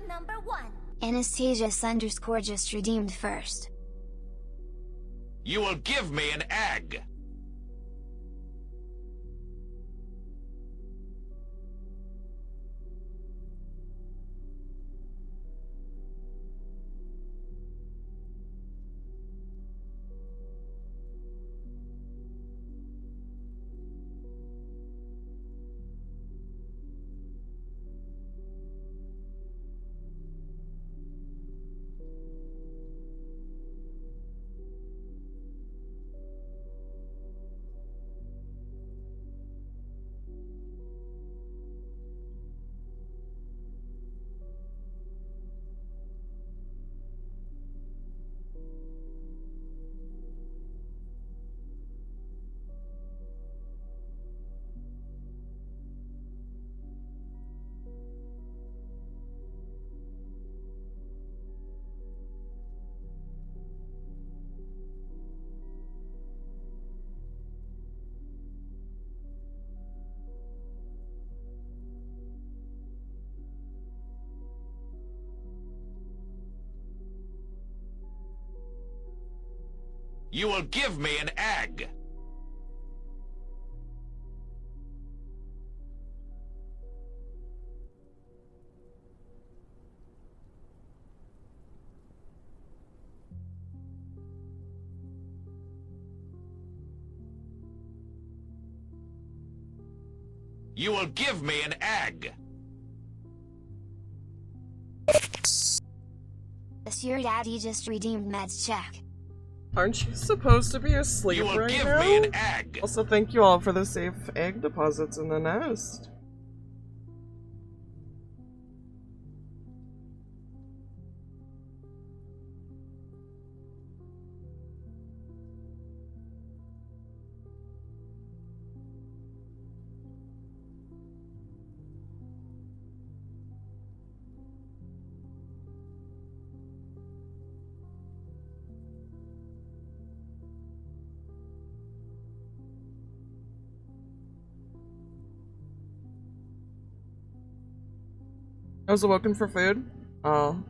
number 1. Anastasius underscore just redeemed first. You will give me an egg. You will give me an egg. You will give me an egg. Your daddy just redeemed Med's check. Aren't you supposed to be asleep right now? You will give me an egg. Also, thank you all for the safe egg deposits in the nest. I was awoken for food. Oh.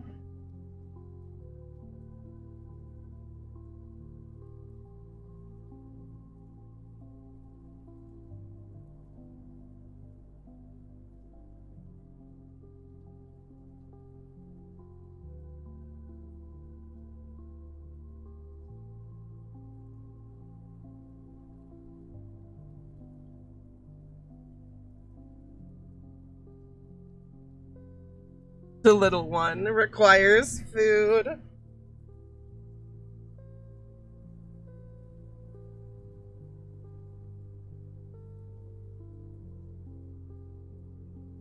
The little one requires food.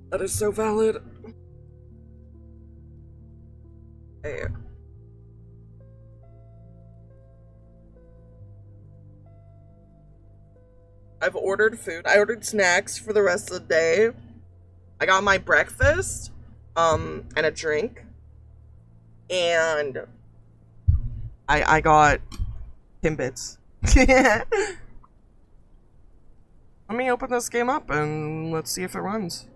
That is so valid. Hey. I've ordered food. I ordered snacks for the rest of the day. I got my breakfast. And a drink, and I got Timbits. Let me open this game up and let's see if it runs.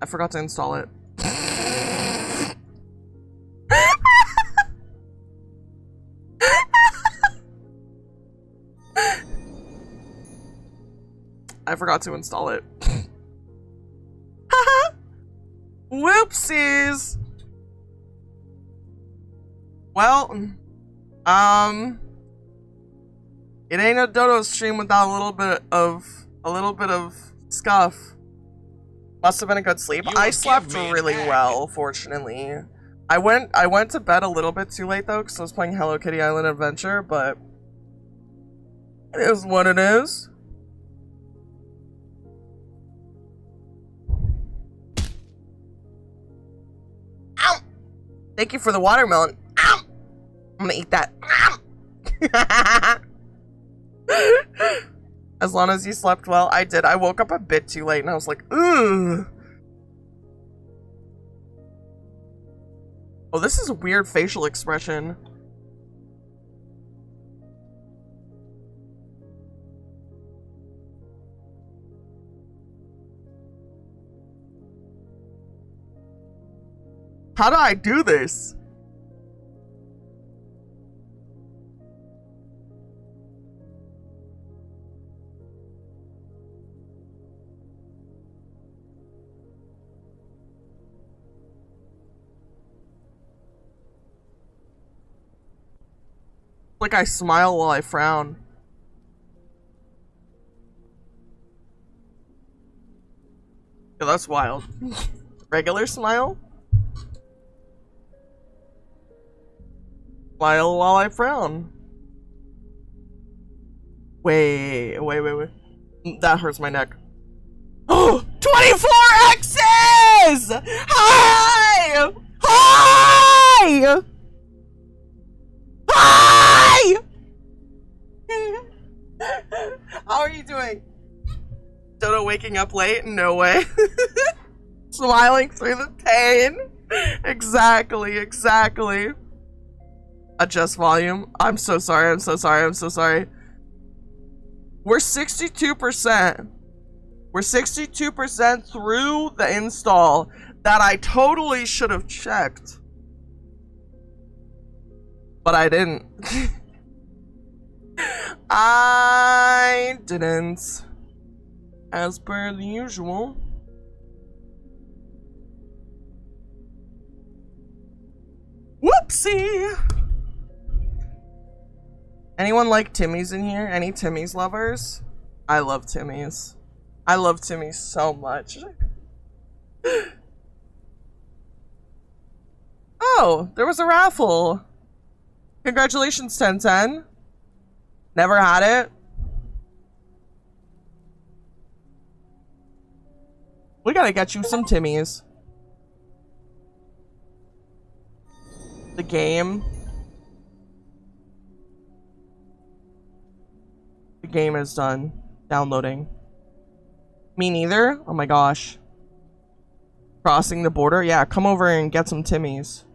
I forgot to install it. I forgot to install it. Whoopsies! Well, it ain't a Dodo stream without a little bit of scuff. Must have been a good sleep. I slept really well, fortunately. I went to bed a little bit too late though, because I was playing Hello Kitty Island Adventure, but it is what it is. Thank you for the watermelon. Ow! I'm gonna eat that. As long as you slept well, I did. I woke up a bit too late and I was like, ugh. Oh, this is a weird facial expression. How do I do this? Like I smile while I frown. Yeah, that's wild. Regular smile? Smile while I frown. Wait. That hurts my neck. Oh! 24 X's! Hi! Hi! Hi! How are you doing? Dodo waking up late? No way. Smiling through the pain. Exactly. Adjust volume. I'm so sorry. We're 62%. We're 62% through the install that I totally should have checked. But I didn't. I didn't. As per the usual. Whoopsie! Anyone like Timmy's in here? Any Timmy's lovers? I love Timmy's. I love Timmy's so much. Oh, there was a raffle. Congratulations, 1010. Never had it. We gotta get you some Timmy's. The game. The game is done. Downloading. Me neither? Oh my gosh. Crossing the border? Yeah, come over and get some Timmy's.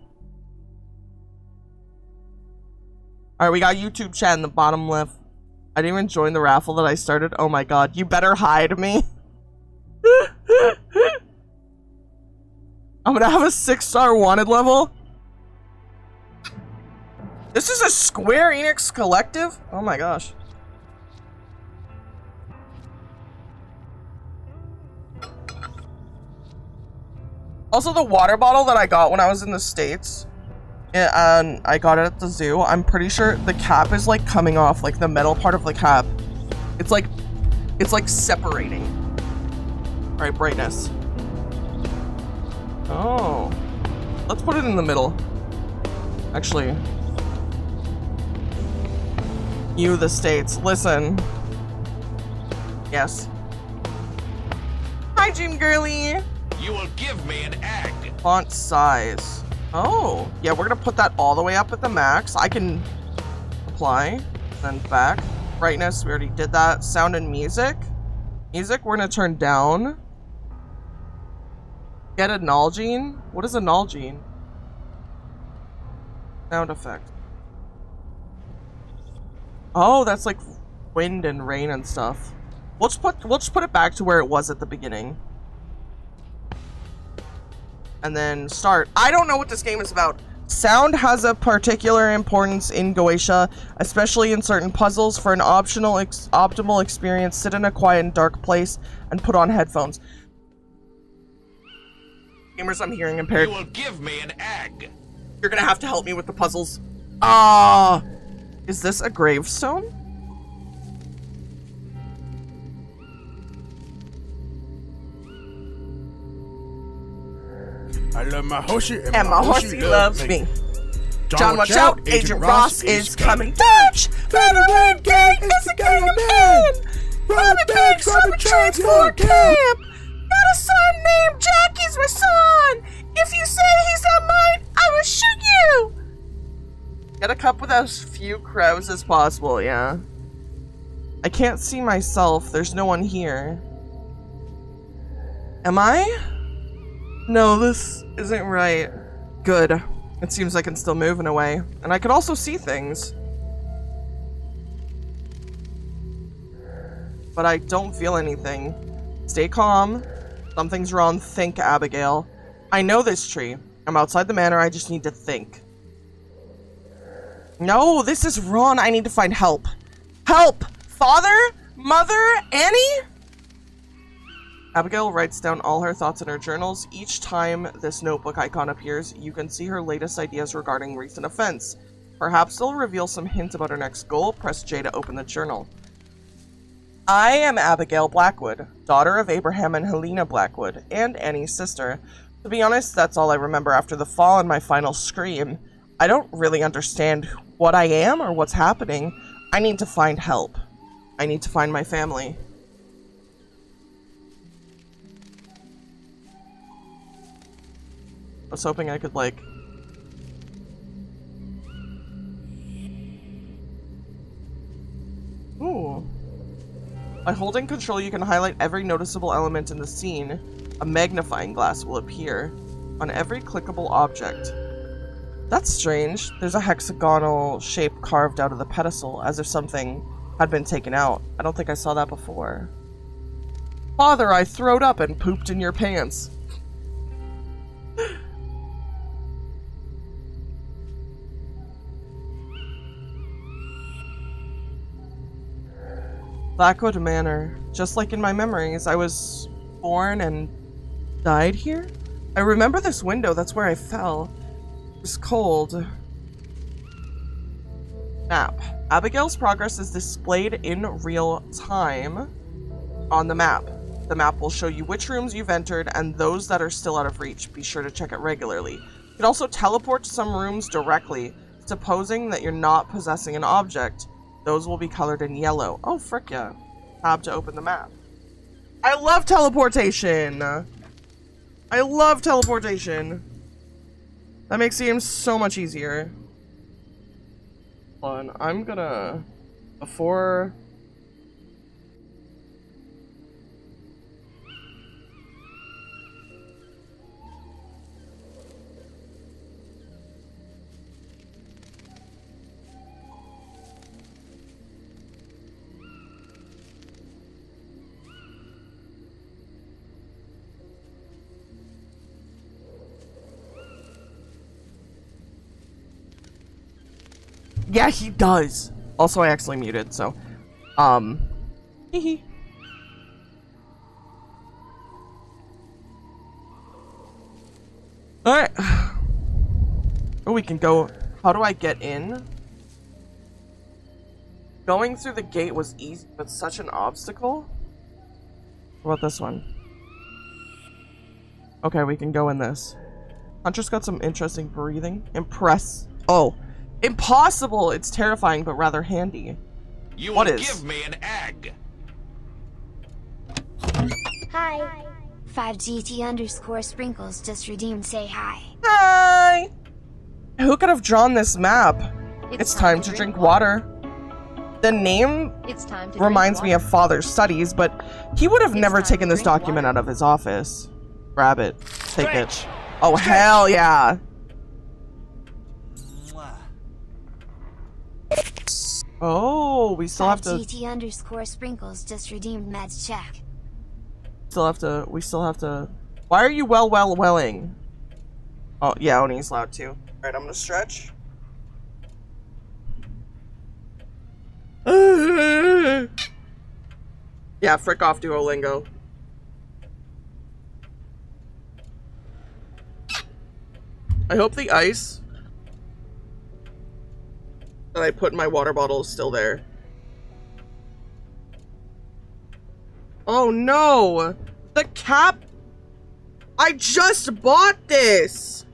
Alright, we got YouTube chat in the bottom left. I didn't even join the raffle that I started. Oh my god, you better hide me. I'm gonna have a 6-star wanted level. This is a Square Enix collective? Oh my gosh. Also, the water bottle that I got when I was in the States, and I got it at the zoo, I'm pretty sure the cap is like coming off, like the metal part of the cap. It's like separating. Alright, brightness. Oh. Let's put it in the middle. Actually. You, the States, listen. Yes. Hi, Dream Girly. You will give me an egg. Font size. Oh, yeah, we're gonna put that all the way up at the max. I can apply, then back. Brightness, we already did that. Sound and music. Music, we're gonna turn down. Get a Nalgene. What is a Nalgene? Sound effect. Oh, that's like wind and rain and stuff. We'll just put it back to where it was at the beginning. And then start. I don't know what this game is about. Sound has a particular importance in Goetia, especially in certain puzzles. For an optimal experience, sit in a quiet and dark place and put on headphones. Gamers, I'm hearing impaired. You will give me an egg. You're gonna have to help me with the puzzles. Is this a gravestone? I love my horsey And my horsey loves me. John, watch out! Agent Ross is coming. Dutch! Better run, gang! It's a gang of men! Robbing banks on the transport camp! Got a son named Jack, he's my son! If you say he's not mine, I will shoot you! Get a cup with as few crows as possible, yeah. I can't see myself, there's no one here. Am I? No, this isn't right. Good. It seems I can still move in a way. And I could also see things. But I don't feel anything. Stay calm. Something's wrong. Think, Abigail. I know this tree. And I'm outside the manor, I just need to think. No, this is wrong. I need to find help. Help! Father? Mother? Annie? Abigail writes down all her thoughts in her journals. Each time this notebook icon appears, you can see her latest ideas regarding recent events. Perhaps they'll reveal some hints about her next goal. Press J to open the journal. I am Abigail Blackwood, daughter of Abraham and Helena Blackwood, and Annie's sister. To be honest, that's all I remember after the fall and my final scream. I don't really understand what I am or what's happening. I need to find help. I need to find my family. I was hoping I could, like... Ooh. By holding control, you can highlight every noticeable element in the scene. A magnifying glass will appear on every clickable object. That's strange. There's a hexagonal shape carved out of the pedestal, as if something had been taken out. I don't think I saw that before. Father, I throwed up and pooped in your pants. Blackwood Manor. Just like in my memories, I was born and died here? I remember this window, that's where I fell. It was cold. Map. Abigail's progress is displayed in real time on the map. The map will show you which rooms you've entered and those that are still out of reach. Be sure to check it regularly. You can also teleport to some rooms directly, supposing that you're not possessing an object. Those will be colored in yellow. Oh, frick yeah. Tab to open the map. I love teleportation! I love teleportation. That makes games so much easier. Hold on, I'm gonna... Before... Yeah, he does. Also, I accidentally muted, so, hee. Alright. Oh, we can go. How do I get in? Going through the gate was easy, but such an obstacle. What about this one? Okay, we can go in this. Hunter's got some interesting breathing. Impress. Oh. Impossible! It's terrifying, but rather handy. You what will is? Give me an egg. Hi. 5GT_sprinkles just redeemed say hi. Hi! Who could have drawn this map? It's time to drink water. The name reminds me of Father's studies, but he would have never taken this document out of his office. Grab it. Take it. Oh, hell yeah! Oh, we still have to... GT_sprinkles just redeemed meds check. We still have to... Why are you welling? Oh, yeah, Oni's loud too. Alright, I'm gonna stretch. Yeah, frick off, Duolingo. I hope the ice that I put in my water bottle is still there. Oh no! The cap! I just bought this!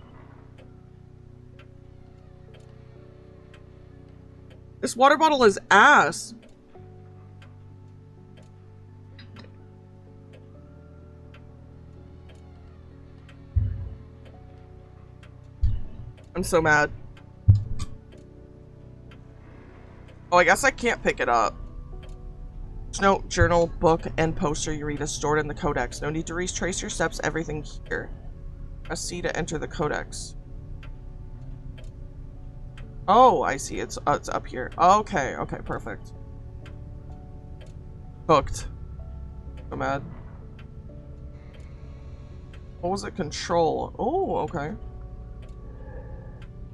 This water bottle is ass. I'm so mad. Oh, I guess I can't pick it up. Note, journal, book, and poster you read is stored in the codex. No need to retrace your steps, everything here. Press C to enter the codex. Oh, I see. It's up here. Okay, okay, perfect. Hooked. So mad. What was it? Control. Oh, okay.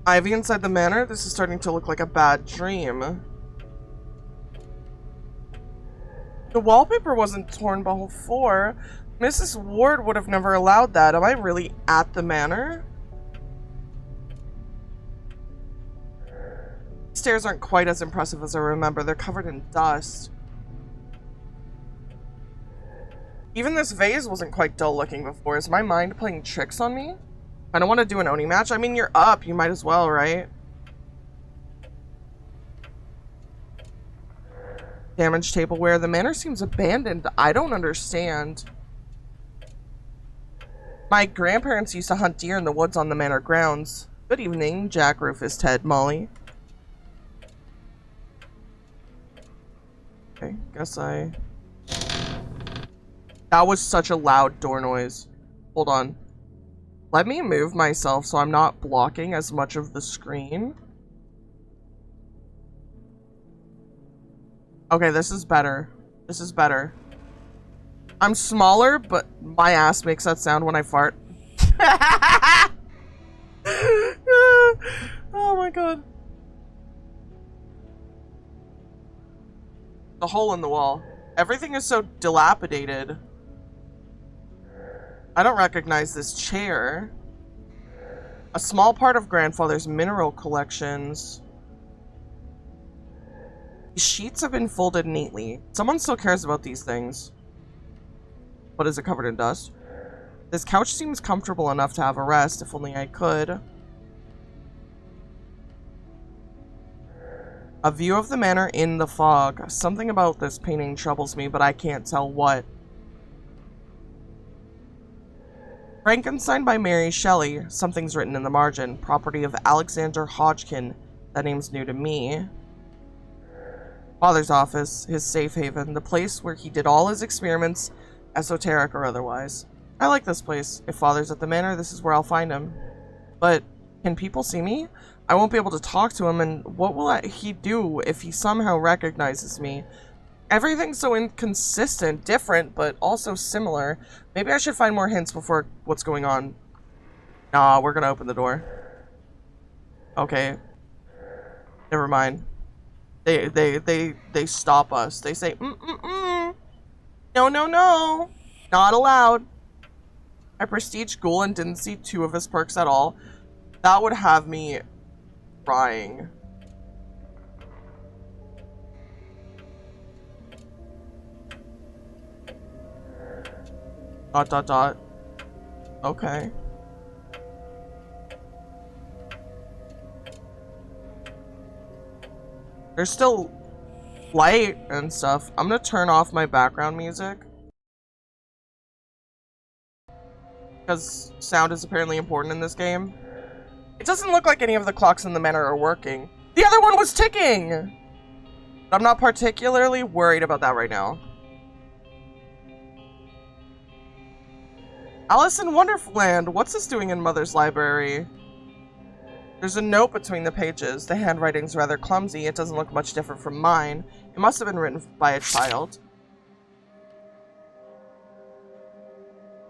Ivy inside the manor? This is starting to look like a bad dream. The wallpaper wasn't torn before. Mrs. Ward would have never allowed that. Am I really at the manor? Stairs aren't quite as impressive as I remember. They're covered in dust. Even this vase wasn't quite dull looking before. Is my mind playing tricks on me? I don't want to do an Oni match. I mean, you're up. You might as well, right? Damaged tableware. The manor seems abandoned. I don't understand. My grandparents used to hunt deer in the woods on the manor grounds. Good evening, Jack, Rufus, Ted, Molly. Okay, guess I... That was such a loud door noise. Hold on. Let me move myself so I'm not blocking as much of the screen. Okay, this is better. This is better. I'm smaller, but my ass makes that sound when I fart. Oh my god. The hole in the wall. Everything is so dilapidated. I don't recognize this chair. A small part of grandfather's mineral collections. These sheets have been folded neatly. Someone still cares about these things. But is it covered in dust? This couch seems comfortable enough to have a rest, if only I could. A view of the manor in the fog. Something about this painting troubles me, but I can't tell what. Frankenstein by Mary Shelley. Something's written in the margin. Property of Alexander Hodgkin. That name's new to me. Father's office. His safe haven. The place where he did all his experiments, esoteric or otherwise. I like this place. If Father's at the manor, this is where I'll find him. But can people see me? I won't be able to talk to him, and what will he do if he somehow recognizes me? Everything's so inconsistent, different, but also similar. Maybe I should find more hints before what's going on. Nah, we're gonna open the door. Okay. Never mind. They stop us. They say, no, no, no. Not allowed. I prestige Ghoul and didn't see 2 of his perks at all. That would have me crying. Dot, dot, dot. Okay. There's still light and stuff. I'm gonna turn off my background music. Because sound is apparently important in this game. It doesn't look like any of the clocks in the manor are working. The other one was ticking! But I'm not particularly worried about that right now. Alice in Wonderland! What's this doing in Mother's library? There's a note between the pages. The handwriting's rather clumsy. It doesn't look much different from mine. It must have been written by a child.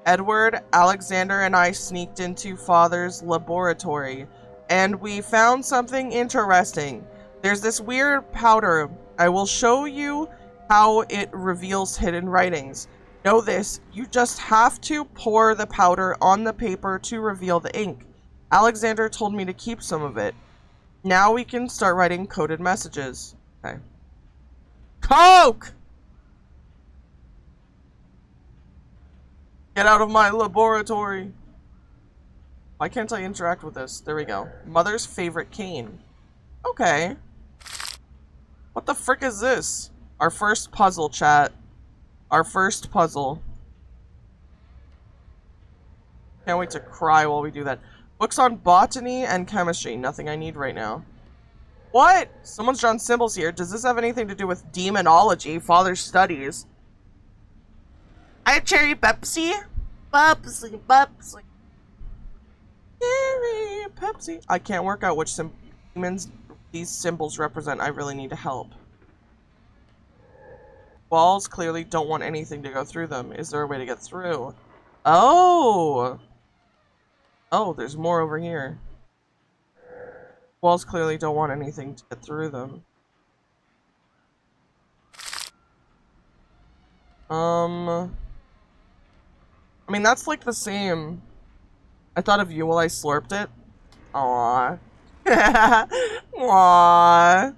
Edward, Alexander, and I sneaked into Father's laboratory, and we found something interesting. There's this weird powder. I will show you how it reveals hidden writings. Know this, you just have to pour the powder on the paper to reveal the ink. Alexander told me to keep some of it. Now we can start writing coded messages. Okay. Coke! Get out of my laboratory! Why can't I interact with this? There we go. Mother's favorite cane. Okay. What the frick is this? Our first puzzle, chat. Our first puzzle. Can't wait to cry while we do that. Books on botany and chemistry. Nothing I need right now. What? Someone's drawn symbols here. Does this have anything to do with demonology? Father's studies. I have cherry Pepsi. Pepsi, Pepsi. Cherry Pepsi. I can't work out which demons these symbols represent. I really need help. Walls clearly don't want anything to go through them. Is there a way to get through? Oh! Oh, there's more over here. Walls clearly don't want anything to get through them. I mean, that's like the same. I thought of you while I slurped it. Aww. Aww.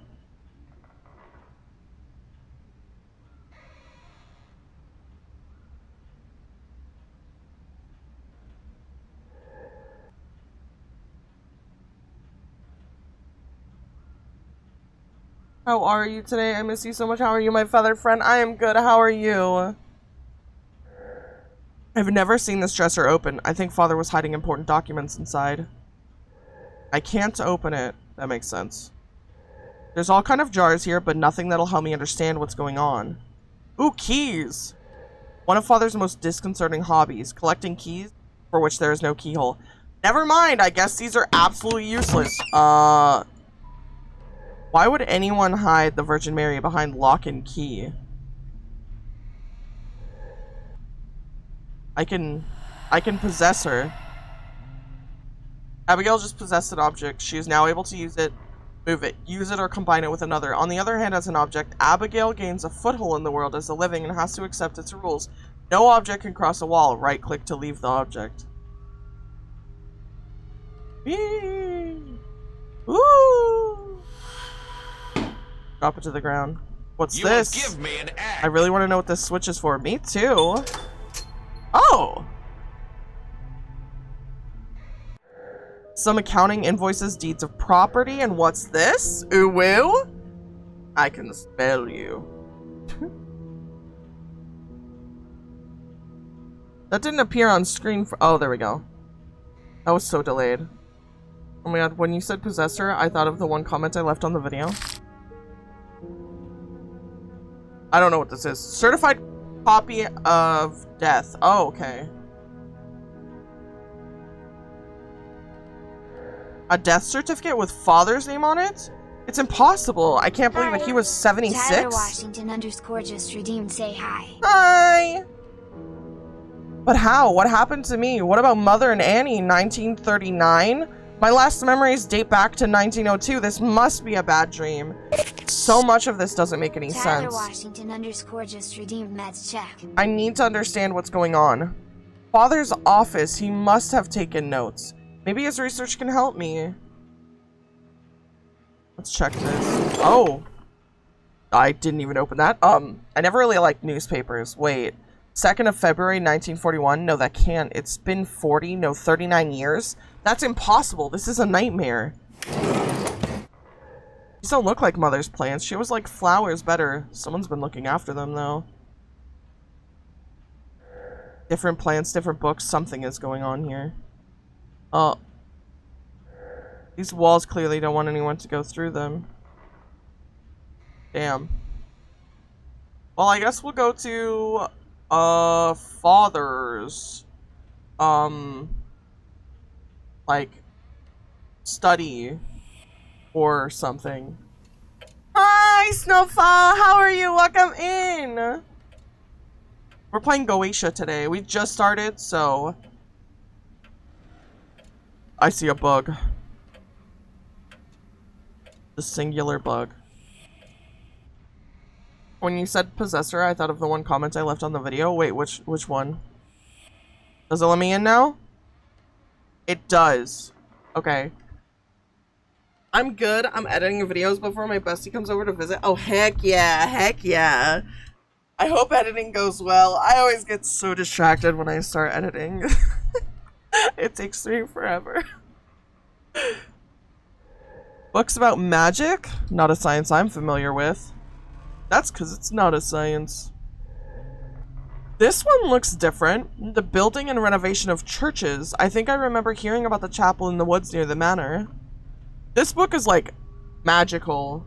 How are you today? I miss you so much. How are you, my feathered friend? I am good. How are you? I've never seen this dresser open. I think Father was hiding important documents inside. I can't open it. That makes sense. There's all kind of jars here, but nothing that'll help me understand what's going on. Ooh, keys! One of Father's most disconcerting hobbies. Collecting keys for which there is no keyhole. Never mind! I guess these are absolutely useless. Why would anyone hide the Virgin Mary behind lock and key? I can possess her. Abigail just possessed an object. She is now able to use it, move it, use it, or combine it with another. On the other hand, as an object, Abigail gains a foothold in the world as a living and has to accept its rules. No object can cross a wall. Right-click to leave the object. Whee! Woo! Drop it to the ground. What's this? Give me an act. I really want to know what this switch is for. Me too. Oh! Some accounting, invoices, deeds of property, and what's this? Ooh-woo? I can spell you. That didn't appear on screen for- oh, there we go. That was so delayed. Oh my god, when you said possessor, I thought of the one comment I left on the video. I don't know what this is. Certified copy of death. Oh, okay. A death certificate with Father's name on it? It's impossible. I can't believe that he was 76. Tyler Washington _ just redeemed. Say hi. Hi. But how? What happened to me? What about Mother and Annie in 1939? My last memories date back to 1902. This must be a bad dream. So much of this doesn't make any Tyler sense. Washington _ just redeemed. Meds check. I need to understand what's going on. Father's office. He must have taken notes. Maybe his research can help me. Let's check this. Oh. I didn't even open that. I never really liked newspapers. Wait. 2nd of February, 1941? No, that can't. It's been 40, no, 39 years? That's impossible. This is a nightmare. These don't look like Mother's plants. She was like flowers better. Someone's been looking after them, though. Different plants, different books. Something is going on here. These walls clearly don't want anyone to go through them. Damn. Well, I guess we'll go to Father's like study or something. Hi, Snowfall! How are you? Welcome in! We're playing Goetia today. We just started, so I see a bug. The singular bug. When you said possessor, I thought of the one comment I left on the video. Wait, which one? Does it let me in now? It does. Okay. I'm good. I'm editing videos before my bestie comes over to visit. Oh, heck yeah. Heck yeah. I hope editing goes well. I always get so distracted when I start editing. It takes me forever. Books about magic? Not a science I'm familiar with. That's because it's not a science. This one looks different. The building and renovation of churches. I think I remember hearing about the chapel in the woods near the manor. This book is like magical.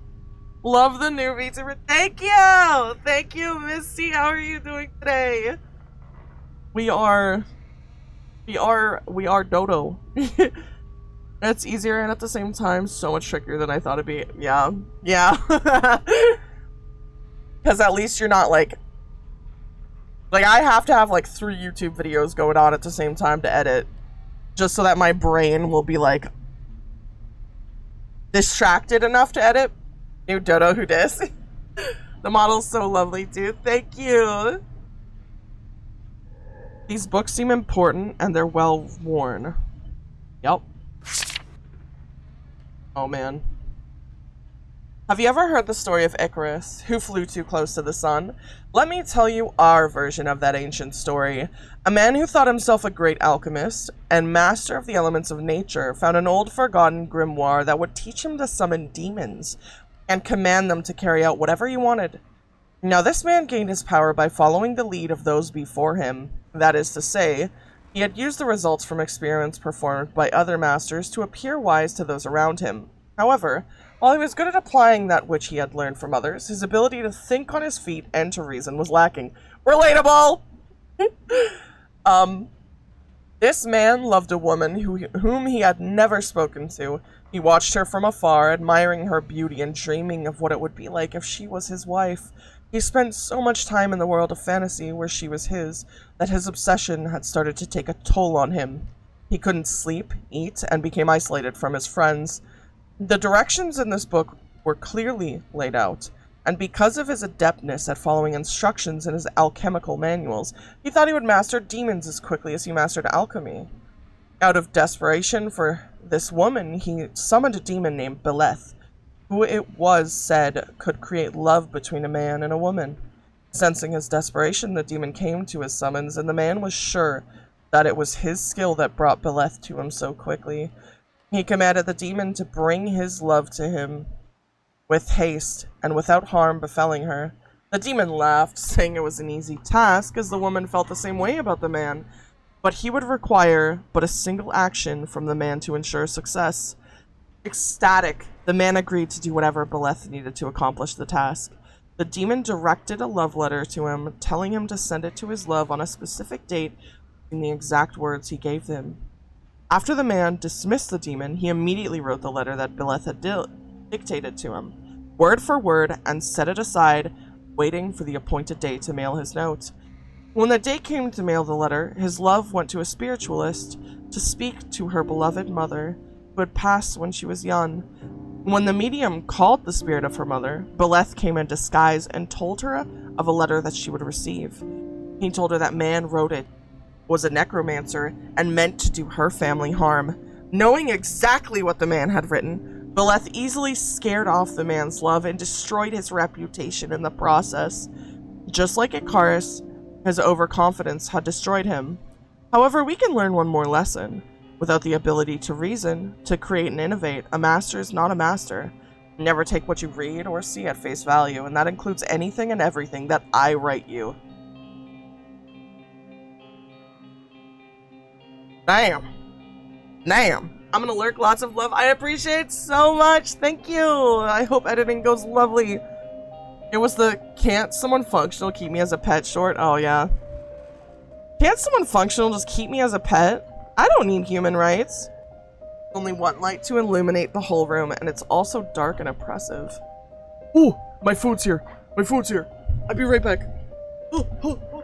Love the new VTuber. Thank you! Thank you, Misty. How are you doing today? We are Dodo. It's easier and at the same time so much trickier than I thought it'd be. Yeah. Yeah. Because at least you're not like I have to have like 3 YouTube videos going on at the same time to edit. Just so that my brain will be like distracted enough to edit. New Dodo who dis. The model's so lovely too. Thank you. These books seem important and they're well worn. Yep. Oh man. Have you ever heard the story of Icarus, who flew too close to the sun? Let me tell you our version of that ancient story. A man who thought himself a great alchemist and master of the elements of nature found an old forgotten grimoire that would teach him to summon demons and command them to carry out whatever he wanted. Now this man gained his power by following the lead of those before him. That is to say, he had used the results from experiments performed by other masters to appear wise to those around him. However, while he was good at applying that which he had learned from others, his ability to think on his feet and to reason was lacking. Relatable! This man loved a woman whom he had never spoken to. He watched her from afar, admiring her beauty and dreaming of what it would be like if she was his wife. He spent so much time in the world of fantasy where she was his, that his obsession had started to take a toll on him. He couldn't sleep, eat, and became isolated from his friends. The directions in this book were clearly laid out, and because of his adeptness at following instructions in his alchemical manuals, he thought he would master demons as quickly as he mastered alchemy. Out of desperation for this woman, he summoned a demon named Beleth, who it was said could create love between a man and a woman. Sensing his desperation, the demon came to his summons, and the man was sure that it was his skill that brought Beleth to him so quickly. He commanded the demon to bring his love to him with haste and without harm befalling her. The demon laughed, saying it was an easy task, as the woman felt the same way about the man, but he would require but a single action from the man to ensure success. Ecstatic, the man agreed to do whatever Beleth needed to accomplish the task. The demon directed a love letter to him, telling him to send it to his love on a specific date in the exact words he gave him. After the man dismissed the demon, he immediately wrote the letter that Beleth had dictated to him, word for word, and set it aside, waiting for the appointed date to mail his note. When the date came to mail the letter, his love went to a spiritualist to speak to her beloved mother, who had passed when she was young. When the medium called the spirit of her mother, Beleth came in disguise and told her of a letter that she would receive. He told her that man wrote it was a necromancer and meant to do her family harm. Knowing exactly what the man had written, Beleth easily scared off the man's love and destroyed his reputation in the process. Just like Icarus, his overconfidence had destroyed him. However, we can learn one more lesson. Without the ability to reason, to create and innovate, a master is not a master. Never take what you read or see at face value, and that includes anything and everything that I write you. Damn. I'm gonna lurk lots of love. I appreciate it so much. Thank you. I hope editing goes lovely. It was the can't someone functional keep me as a pet short? Oh yeah. Can't someone functional just keep me as a pet? I don't need human rights. Only one light to illuminate the whole room, and it's also dark and oppressive. Ooh, my food's here. I'll be right back. Oh.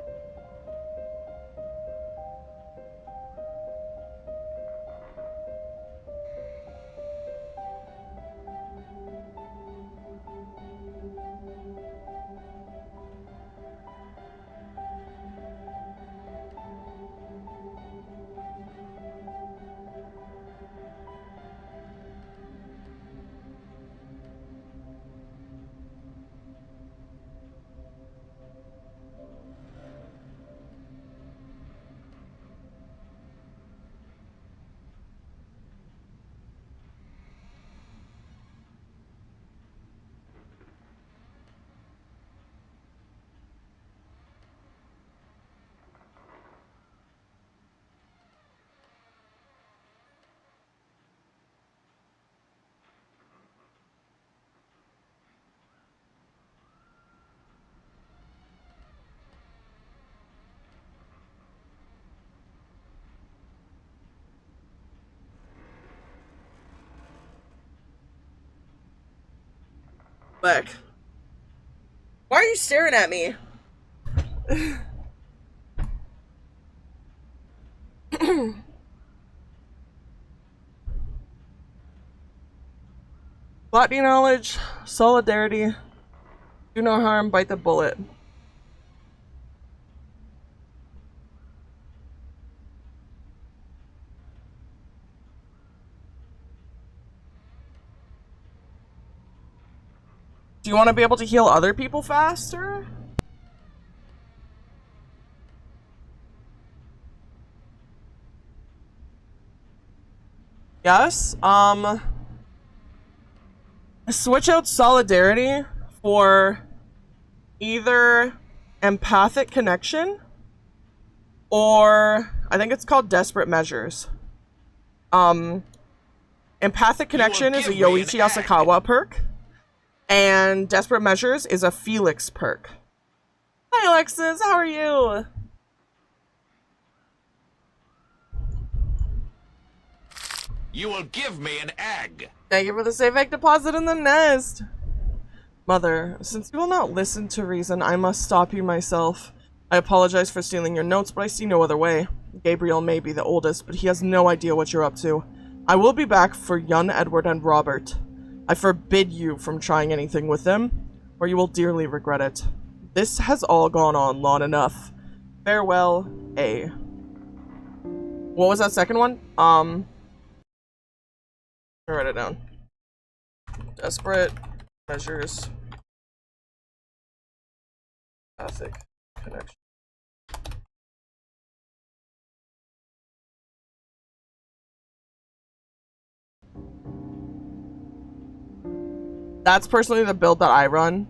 Look. Why are you staring at me? Botany knowledge, solidarity, do no harm, bite the bullet. Do you want to be able to heal other people faster? Yes, switch out solidarity for either empathic connection or I think it's called desperate measures. Empathic connection is a Yoichi Asakawa perk, and desperate measures is a Felix perk. Hi Alexis, how are you? You will give me an egg. Thank you for the safe egg deposit in the nest. Mother, since you will not listen to reason, I must stop you myself. I apologize for stealing your notes, but I see no other way. Gabriel may be the oldest, but he has no idea what you're up to. I will be back for young Edward and Robert. I forbid you from trying anything with them, or you will dearly regret it. This has all gone on long enough. Farewell, A. What was that second one? I'll write it down. Desperate measures. Empathic connection. That's personally the build that I run.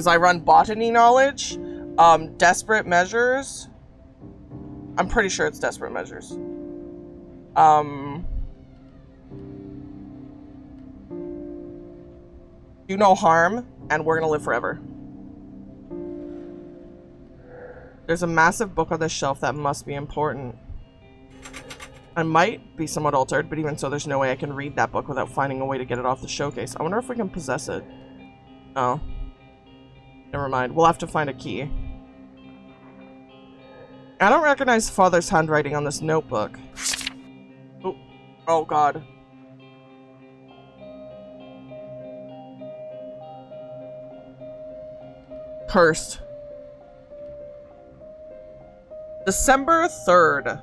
I run botany knowledge, desperate measures. I'm pretty sure it's desperate measures. Do no harm, and we're gonna live forever. There's a massive book on this shelf that must be important. I might be somewhat altered, but even so, there's no way I can read that book without finding a way to get it off the showcase. I wonder if we can possess it. Oh. Never mind. We'll have to find a key. I don't recognize Father's handwriting on this notebook. Oh, oh god. Cursed. December 3rd.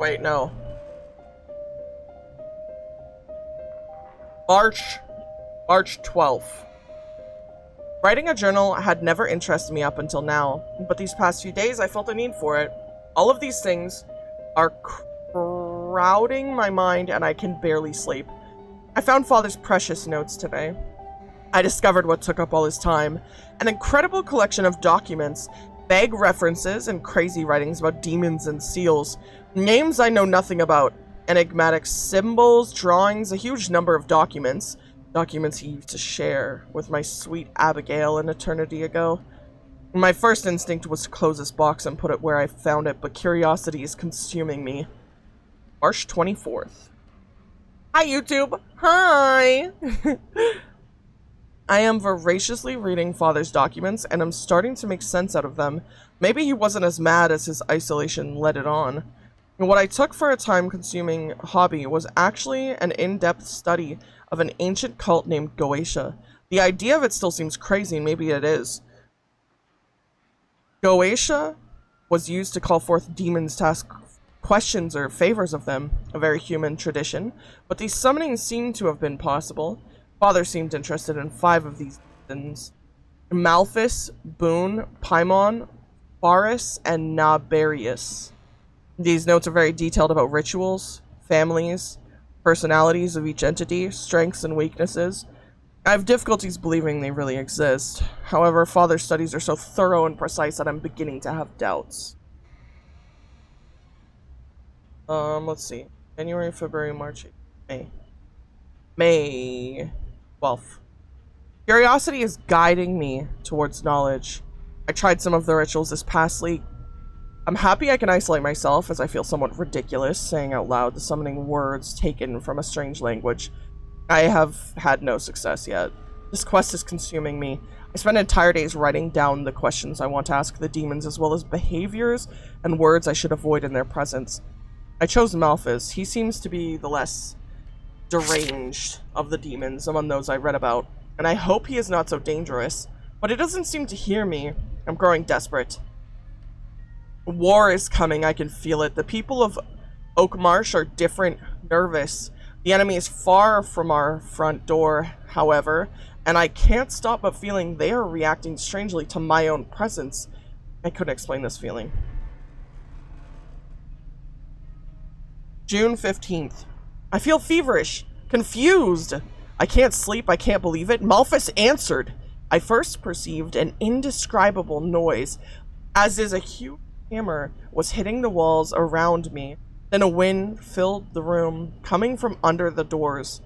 Wait, no. March 12th. Writing a journal had never interested me up until now, but these past few days I felt a need for it. All of these things are crowding my mind and I can barely sleep. I found Father's precious notes today. I discovered what took up all his time. An incredible collection of documents, vague references, and crazy writings about demons and seals. Names I know nothing about. Enigmatic symbols, drawings, a huge number of documents. Documents he used to share with my sweet Abigail an eternity ago. My first instinct was to close this box and put it where I found it, but curiosity is consuming me. March 24th. Hi, YouTube! Hi! I am voraciously reading Father's documents, and I'm starting to make sense out of them. Maybe he wasn't as mad as his isolation led it on. And what I took for a time-consuming hobby was actually an in-depth study of an ancient cult named Goetia. The idea of it still seems crazy, maybe it is. Goetia was used to call forth demons to ask questions or favors of them, a very human tradition, but these summonings seem to have been possible. Father seemed interested in 5 of these demons: Malthus, Boone, Paimon, Varus, and Nabarius. These notes are very detailed about rituals, families, personalities of each entity, strengths and weaknesses. I have difficulties believing they really exist. However, Father's studies are so thorough and precise that I'm beginning to have doubts. Let's see. January, February, March, May. May 12th. Curiosity is guiding me towards knowledge. I tried some of the rituals this past week. I'm happy I can isolate myself, as I feel somewhat ridiculous saying out loud the summoning words taken from a strange language. I have had no success yet. This quest is consuming me. I spend entire days writing down the questions I want to ask the demons, as well as behaviors and words I should avoid in their presence. I chose Malthus. He seems to be the less deranged of the demons among those I read about, and I hope he is not so dangerous, but it doesn't seem to hear me. I'm growing desperate. War is coming, I can feel it. The people of Oakmarsh are different, nervous. The enemy is far from our front door, however, and I can't stop but feeling they are reacting strangely to my own presence. I couldn't explain this feeling. June 15th. I feel feverish, confused. I can't sleep, I can't believe it. Malphus answered. I first perceived an indescribable noise, as is a huge hammer was hitting the walls around me. Then a wind filled the room, coming from under the doors.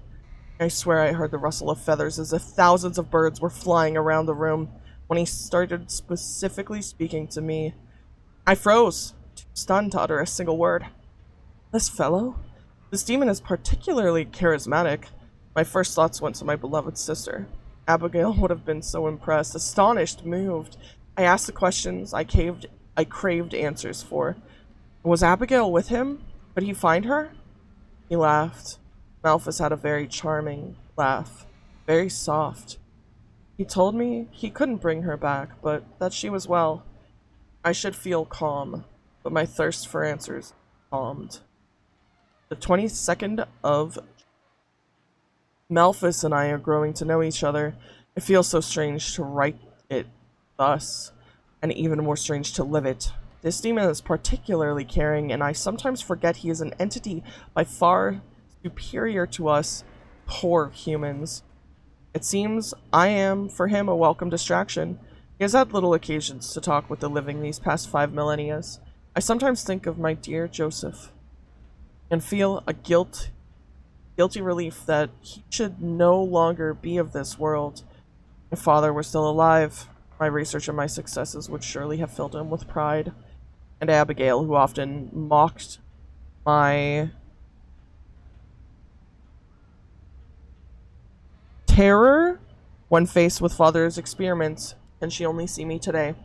I swear I heard the rustle of feathers as if thousands of birds were flying around the room when he started specifically speaking to me. I froze, too stunned to utter a single word. This fellow? This demon is particularly charismatic. My first thoughts went to my beloved sister. Abigail would have been so impressed, astonished, moved. I asked the questions I craved answers for. Was Abigail with him? Could he find her? He laughed. Malphus had a very charming laugh, very soft. He told me he couldn't bring her back, but that she was well. I should feel calm, but my thirst for answers calmed. The 22nd of Malphus and I are growing to know each other. It feels so strange to write it thus, and even more strange to live it. This demon is particularly caring, and I sometimes forget he is an entity by far superior to us poor humans. It seems I am, for him, a welcome distraction. He has had little occasions to talk with the living these past 5 millennia. I sometimes think of my dear Joseph, and feel a guilty relief that he should no longer be of this world. If father were still alive, my research and my successes would surely have filled him with pride. And Abigail, who often mocked my terror when faced with father's experiments, can she only see me today?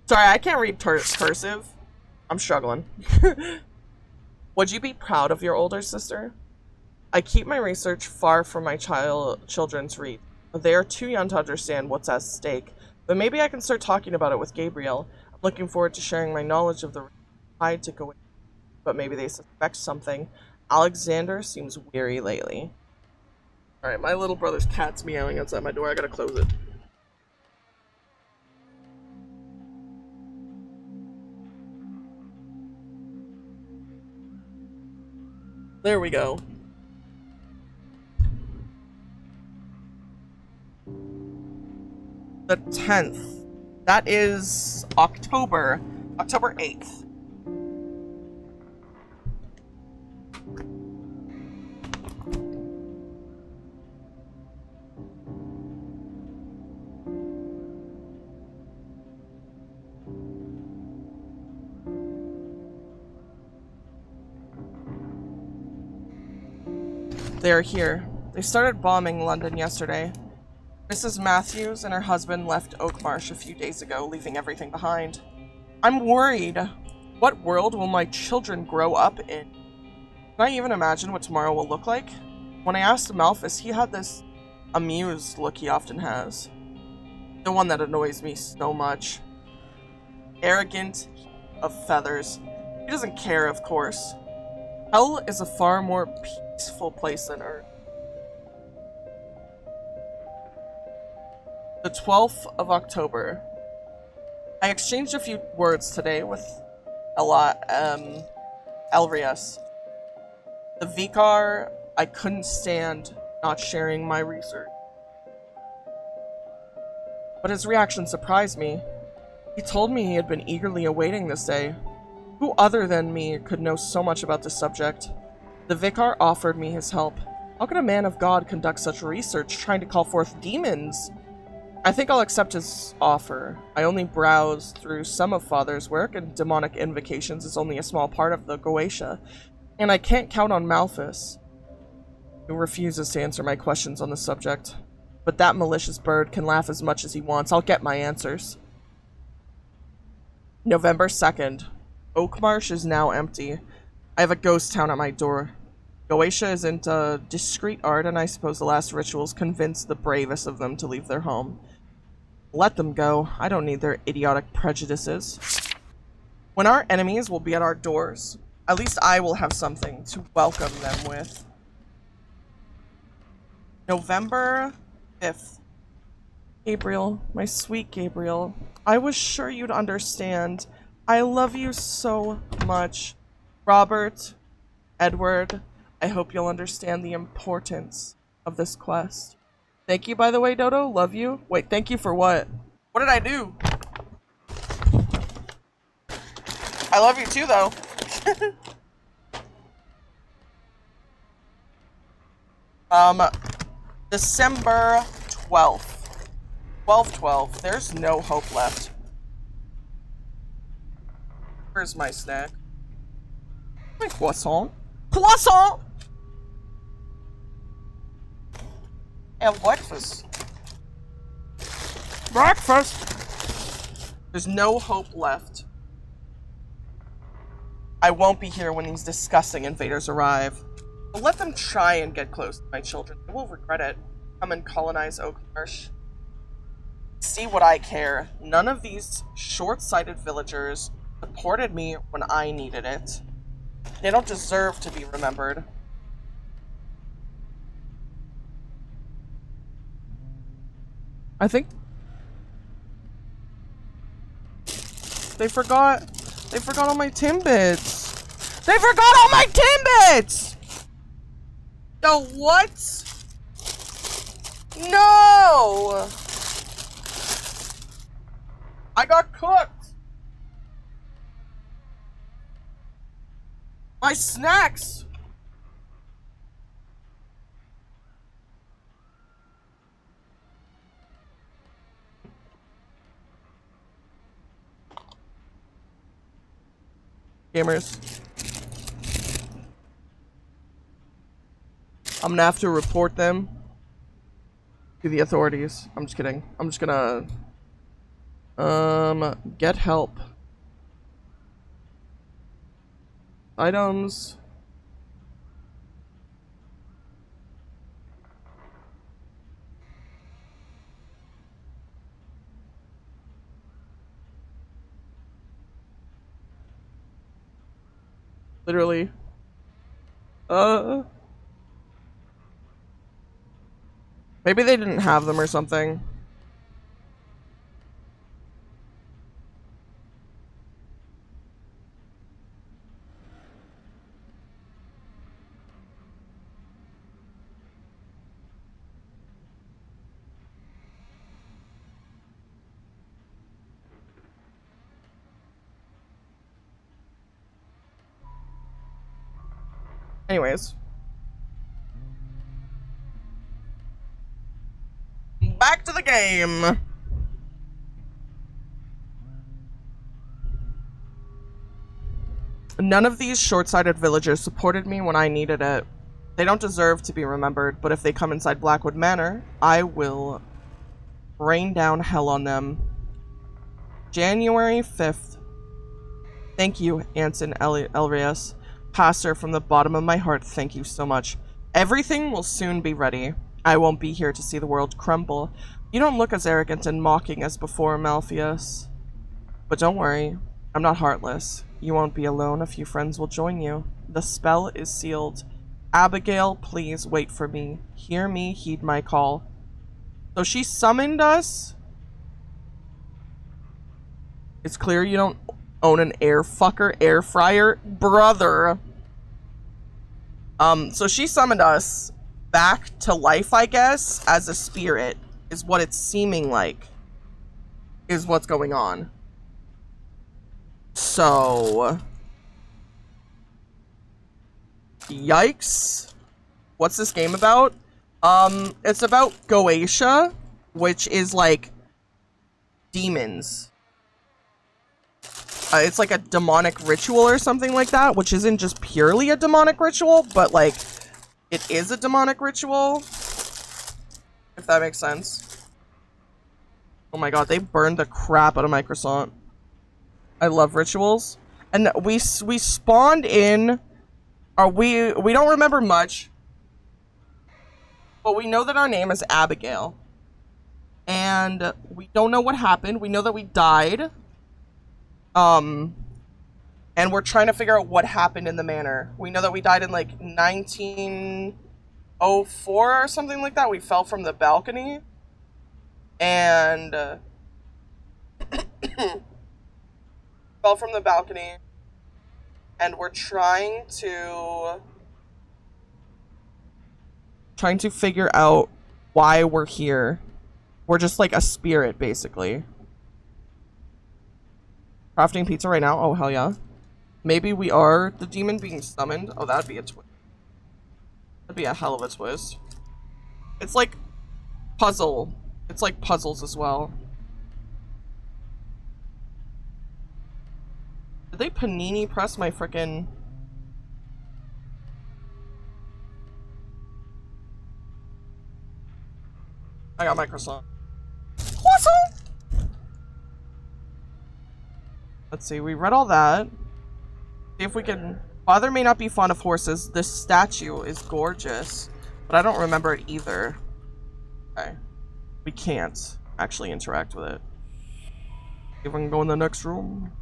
Sorry, I can't read cursive. I'm struggling. Would you be proud of your older sister? I keep my research far from my children's reach. They are too young to understand what's at stake, but maybe I can start talking about it with Gabriel. I'm looking forward to sharing my knowledge of the tide to Goetia, but maybe they suspect something. Alexander seems weary lately. Alright, my little brother's cat's meowing outside my door. I gotta close it. There we go. The 10th. That is October 8th. They are here. They started bombing London yesterday. Mrs. Matthews and her husband left Oakmarsh a few days ago, leaving everything behind. I'm worried. What world will my children grow up in? Can I even imagine what tomorrow will look like? When I asked Malphus, he had this amused look he often has. The one that annoys me so much. Arrogant of feathers. He doesn't care, of course. Hell is a far more peaceful place than Earth. The 12th of October. I exchanged a few words today with Elrias. The Vicar, I couldn't stand not sharing my research. But his reaction surprised me. He told me he had been eagerly awaiting this day. Who other than me could know so much about this subject? The Vicar offered me his help. How could a man of God conduct such research trying to call forth demons? I think I'll accept his offer. I only browsed through some of Father's work, and demonic invocations is only a small part of the Goetia. And I can't count on Malphus, who refuses to answer my questions on the subject. But that malicious bird can laugh as much as he wants. I'll get my answers. November 2nd. Oakmarsh is now empty. I have a ghost town at my door. Goetia isn't a discreet art, and I suppose the last rituals convinced the bravest of them to leave their home. Let them go. I don't need their idiotic prejudices. When our enemies will be at our doors, at least I will have something to welcome them with. November 5th. Gabriel, my sweet Gabriel, I was sure you'd understand. I love you so much. Robert, Edward, I hope you'll understand the importance of this quest. Thank you, by the way, Dodo. Love you. Wait, thank you for what? What did I do? I love you too, though. December 12th. 12/12. There's no hope left. Where's my snack? My croissant. Croissant! Have breakfast. Breakfast! There's no hope left. I won't be here when these disgusting invaders arrive. But let them try and get close to my children. They will regret it. Come and colonize Oak Marsh. See what I care. None of these short-sighted villagers supported me when I needed it. They don't deserve to be remembered. I think they forgot all my Timbits. They forgot all my Timbits! The what? No! I got cooked! My snacks! Gamers. I'm gonna have to report them to the authorities. I'm just kidding. I'm just gonna get help. Items. Literally. Maybe they didn't have them or something. Anyways. Back to the game. None of these short-sighted villagers supported me when I needed it. They don't deserve to be remembered, but if they come inside Blackwood Manor, I will rain down hell on them. January 5th. Thank you, Anson Elrias. Pastor, from the bottom of my heart, thank you so much. Everything will soon be ready. I won't be here to see the world crumble. You don't look as arrogant and mocking as before, Malpheus. But don't worry, I'm not heartless. You won't be alone. A few friends will join you. The spell is sealed. Abigail, please wait for me. Hear me, heed my call. So she summoned us? It's clear you don't own an air fryer, brother. So she summoned us back to life, I guess, as a spirit, is what it's seeming like, is what's going on. So, yikes. What's this game about? It's about Goetia, which is like demons. It's like a demonic ritual or something like that, which isn't just purely a demonic ritual, but like, it is a demonic ritual, if that makes sense. Oh my god, they burned the crap out of my croissant. I love rituals. And we spawned in We don't remember much, but we know that our name is Abigail, and we don't know what happened. We know that we died, and we're trying to figure out what happened in the manor. We know that we died in like 1904 or something like that. We fell from the balcony, and fell from the balcony. And we're trying to figure out why we're here. We're just like a spirit, basically. Crafting pizza right now? Oh, hell yeah. Maybe we are the demon being summoned. Oh, that'd be a twist. That'd be a hell of a twist. It's like puzzle. It's like puzzles as well. Did they panini press my frickin'... I got my croissant. Croissant! Let's see, we read all that. See if we can... Father may not be fond of horses. This statue is gorgeous. But I don't remember it either. Okay. We can't actually interact with it. See if I can go in the next room.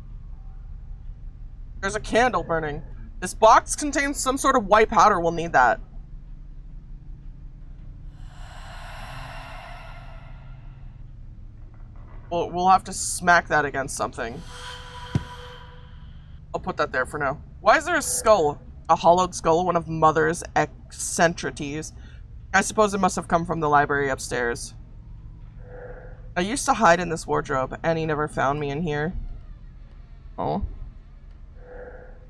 There's a candle burning. This box contains some sort of white powder. We'll need that. We'll have to smack that against something. I'll put that there for now. Why is there a skull? A hollowed skull, one of Mother's eccentricities. I suppose it must have come from the library upstairs. I used to hide in this wardrobe. Annie never found me in here. Oh.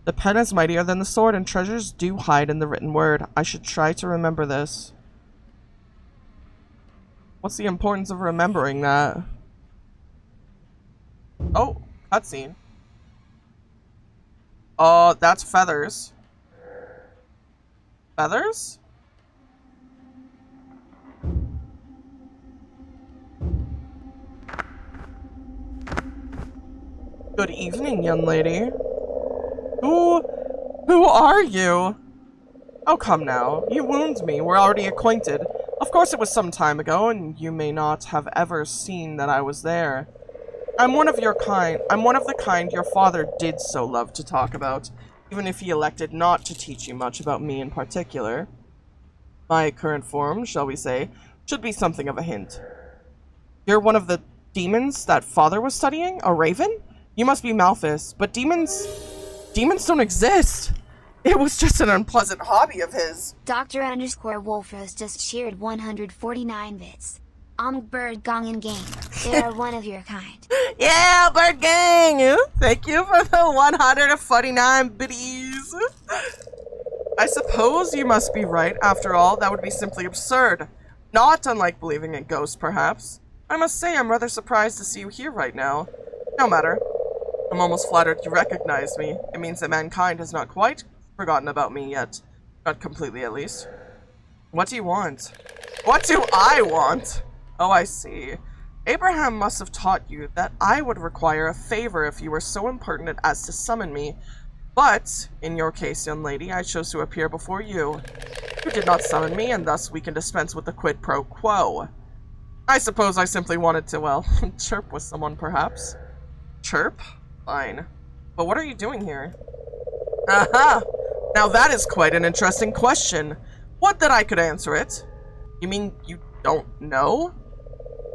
The pen is mightier than the sword, and treasures do hide in the written word. I should try to remember this. What's the importance of remembering that? Oh, cutscene. That's feathers. Feathers? Good evening, young lady. Who are you? Oh, come now. You wound me. We're already acquainted. Of course it was some time ago, and you may not have ever seen that I was there. I'm one of your kind. I'm one of the kind your father did so love to talk about, even if he elected not to teach you much about me in particular. My current form, shall we say, should be something of a hint. You're one of the demons that father was studying? A raven? You must be Malthus, but demons don't exist. It was just an unpleasant hobby of his. Dr_Wolfrose just cheered 149 bits. Bird Gong and Gang. They are one of your kind. Yeah, Bird Gang! Thank you for the 149 biddies. I suppose you must be right. After all, that would be simply absurd. Not unlike believing in ghosts, perhaps. I must say I'm rather surprised to see you here right now. No matter. I'm almost flattered you recognize me. It means that mankind has not quite forgotten about me yet. Not completely, at least. What do you want? What do I want? Oh, I see. Abraham must have taught you that I would require a favor if you were so impertinent as to summon me. But, in your case, young lady, I chose to appear before you. You did not summon me, and thus we can dispense with the quid pro quo. I suppose I simply wanted to, well, chirp with someone, perhaps. Chirp? Fine. But what are you doing here? Aha! Now that is quite an interesting question. Would that I could answer it. You mean you don't know?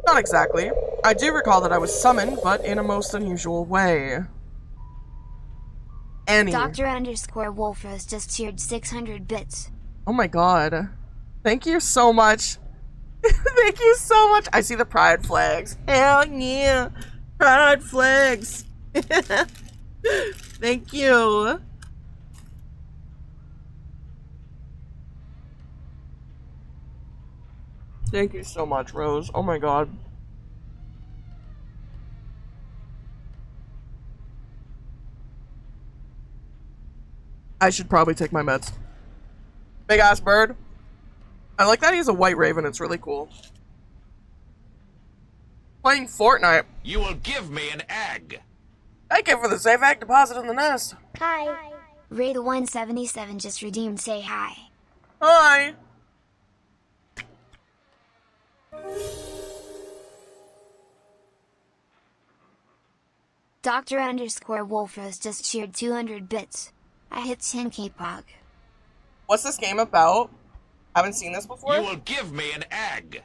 Not exactly. I do recall that I was summoned, but in a most unusual way. Annie. Dr_Wolfrose just cheered 600 bits. Oh my god. Thank you so much. Thank you so much. I see the pride flags. Hell yeah. Pride flags. Thank you. Thank you so much, Rose. Oh my god. I should probably take my meds. Big ass bird. I like that he's a white raven. It's really cool. Playing Fortnite. You will give me an egg. Thank you for the safe egg deposit in the nest. Hi. Ray the 177 just redeemed say hi. Hi. Dr. underscore Wolfrose just cheered 200 bits. I hit 10k pog. What's this game about? Haven't seen this before. You will give me an egg.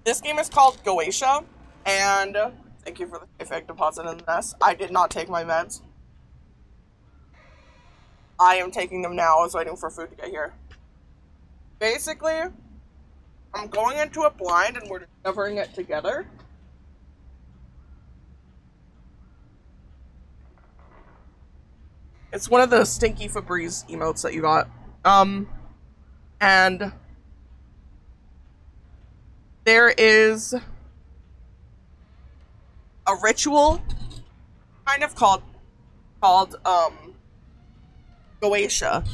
This game is called Goetia, and thank you for the effect deposit in the nest. I did not take my meds. I am taking them now. I was waiting for food to get here. Basically, I'm going into a blind and we're discovering it together. It's one of the stinky Febreze emotes that you got. And there is a ritual kind of called Goetia.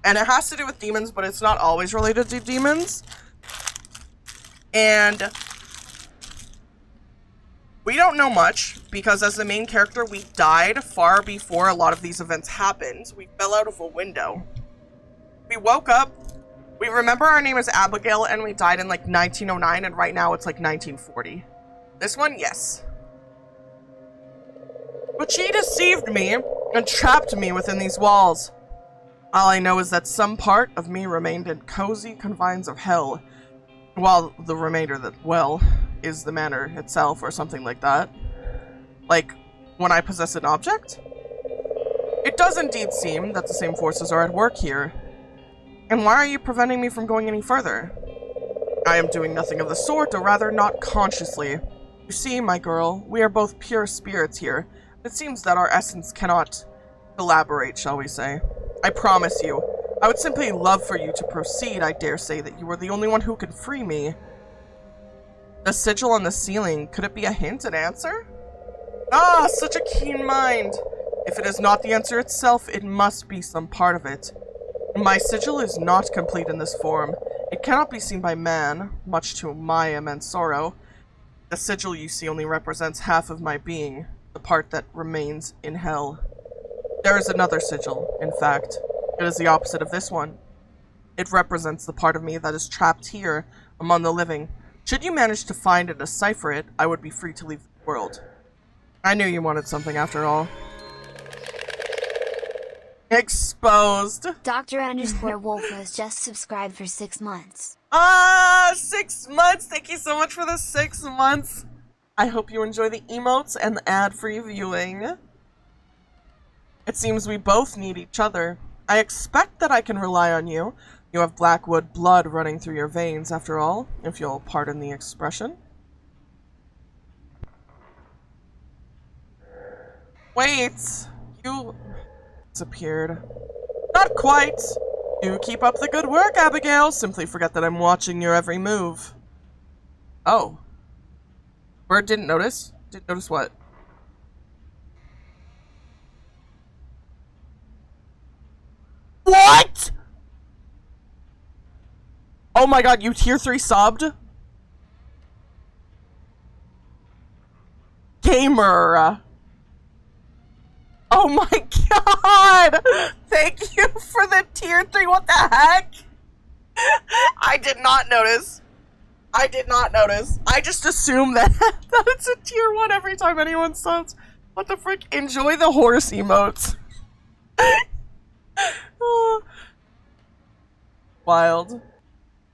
And it has to do with demons, but it's not always related to demons. And we don't know much, because as the main character, we died far before a lot of these events happened. We fell out of a window. We woke up, we remember our name is Abigail, and we died in like 1909, and right now it's like 1940. This one, yes. But she deceived me and trapped me within these walls. All I know is that some part of me remained in cozy confines of hell, while the remainder that, well, is the manor itself or something like that. Like, when I possess an object? It does indeed seem that the same forces are at work here. And why are you preventing me from going any further? I am doing nothing of the sort, or rather not consciously. You see, my girl, we are both pure spirits here. It seems that our essence cannot collaborate, shall we say. I promise you, I would simply love for you to proceed. I dare say that you are the only one who can free me. The sigil on the ceiling, could it be a hint, an answer? Ah, such a keen mind! If it is not the answer itself, it must be some part of it. My sigil is not complete in this form. It cannot be seen by man, much to my immense sorrow. The sigil you see only represents half of my being, the part that remains in hell. There is another sigil, in fact. It is the opposite of this one. It represents the part of me that is trapped here, among the living. Should you manage to find and decipher it, I would be free to leave the world. I knew you wanted something after all. Exposed. Dr. underscore Wolfrose just subscribed for 6 months. 6 months! Thank you so much for the 6 months! I hope you enjoy the emotes and the ad-free viewing. It seems we both need each other. I expect that I can rely on you. You have Blackwood blood running through your veins, after all, if you'll pardon the expression. Wait! You disappeared. Not quite! You keep up the good work, Abigail. Simply forget that I'm watching your every move. Oh. Bird didn't notice? Didn't notice what? What?! Oh my god, you tier 3 subbed? Gamer! Oh my god! Thank you for the tier 3, what the heck? I did not notice. I did not notice. I just assumed that, that it's a tier 1 every time anyone subs. What the frick? Enjoy the horse emotes. Wild.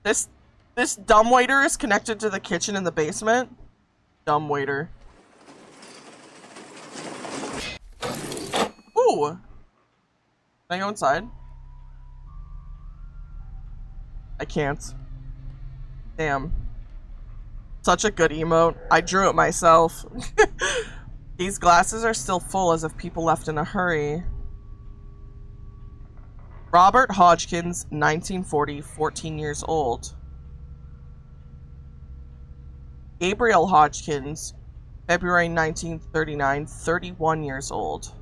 This dumbwaiter is connected to the kitchen in the basement. Dumbwaiter. Ooh. Can I go inside? I can't. Damn. Such a good emote. I drew it myself. These glasses are still full as if people left in a hurry. Robert Hodgkins, 1940, 14 years old. Gabriel Hodgkins, February 1939, 31 years old.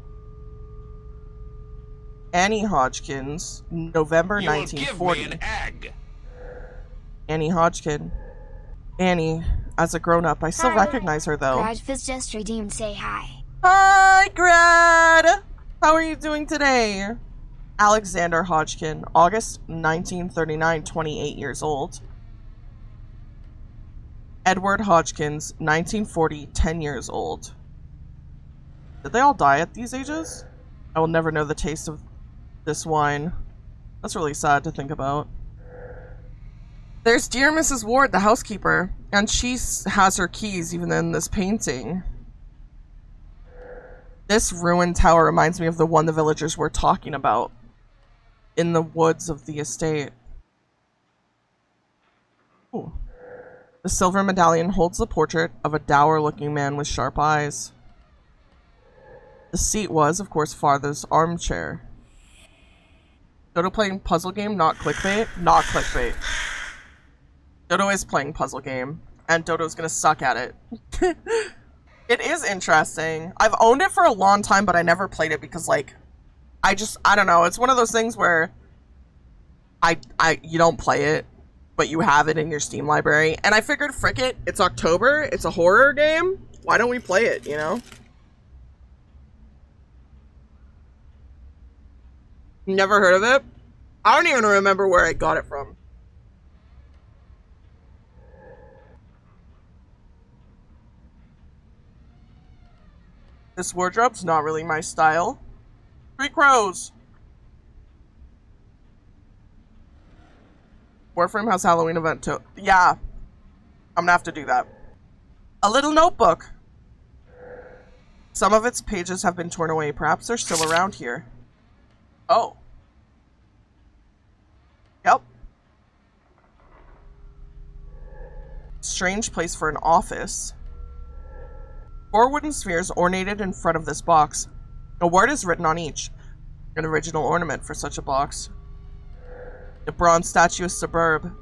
Annie Hodgkins, November 1940. Give me an egg. Annie Hodgkin. Annie, as a grown-up, I still recognize her though. Grad Fizz just redeemed say hi. Hi, Grad! How are you doing today? Alexander Hodgkin, August 1939, 28 years old. Edward Hodgkins, 1940, 10 years old. Did they all die at these ages? I will never know the taste of this wine. That's really sad to think about. There's dear Mrs. Ward, the housekeeper, and she has her keys even in this painting. This ruined tower reminds me of the one the villagers were talking about in the woods of the estate. Ooh. The silver medallion holds the portrait of a dour-looking man with sharp eyes. The seat was, of course, father's armchair. Dodo playing puzzle game, not clickbait? Not clickbait. Dodo is playing puzzle game, and Dodo's gonna suck at it. It is interesting. I've owned it for a long time, but I never played it because, like, I don't know. It's one of those things where you don't play it, but you have it in your Steam library. And I figured, frick it, it's October, it's a horror game. Why don't we play it, you know? Never heard of it? I don't even remember where I got it from. This wardrobe's not really my style. 3 crows! Warframe has Halloween event too. Yeah. I'm gonna have to do that. A little notebook! Some of its pages have been torn away. Perhaps they're still around here. Oh. Yep. Strange place for an office. 4 wooden spheres ornated in front of this box. A word is written on each. An original ornament for such a box. The bronze statue is superb.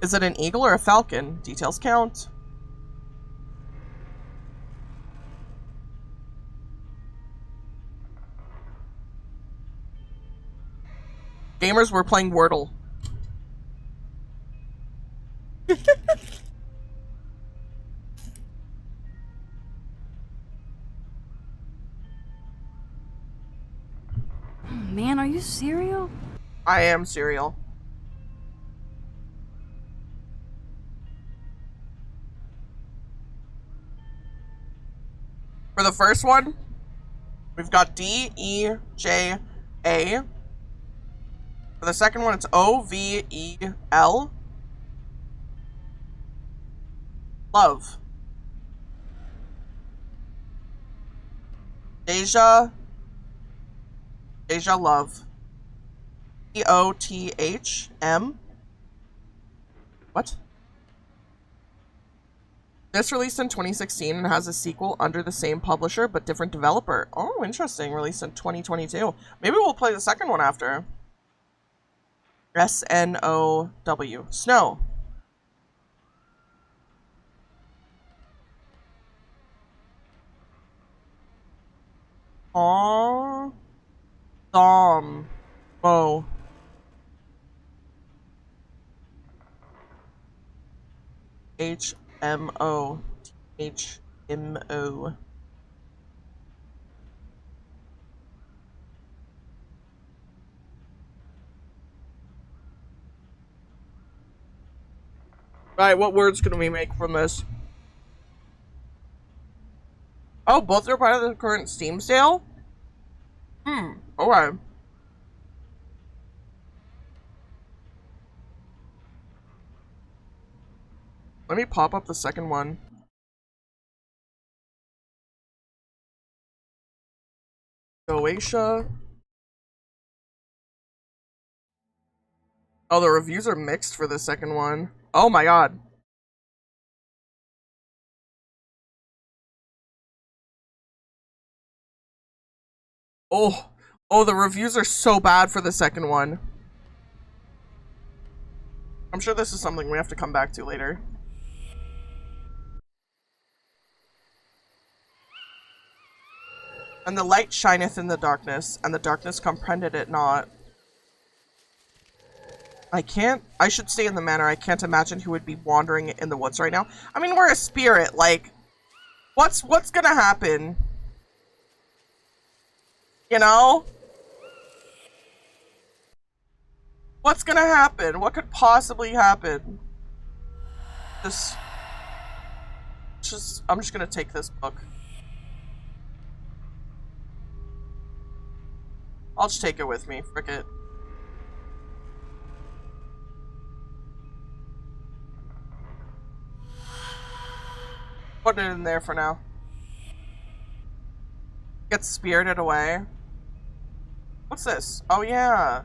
Is it an eagle or a falcon? Details count. Gamers were playing Wordle. Man, are you cereal? I am cereal. For the first one, we've got D, E, J, A. For the second one, it's O, V, E, L. Love. Deja Love. EOTHM. What? This released in 2016 and has a sequel under the same publisher but different developer. Oh, interesting. Released in 2022. Maybe we'll play the second one after. SNOW. Snow. Aww. Dom. Mo. HMO. HMO. Right, what words can we make from this? Oh, both are part of the current Steam sale? Okay. Let me pop up the second one. Goetia. Oh, the reviews are mixed for the second one. Oh my god. Oh, the reviews are so bad for the second one. I'm sure this is something we have to come back to later. And the light shineth in the darkness, and the darkness comprehended it not. I should stay in the manor. I can't imagine who would be wandering in the woods right now. I mean, we're a spirit, like, what's gonna happen? You know? What's gonna happen? What could possibly happen? I'm just gonna take this book. I'll just take it with me. Frick it. Putting it in there for now. Get spirited away. What's this? Oh yeah.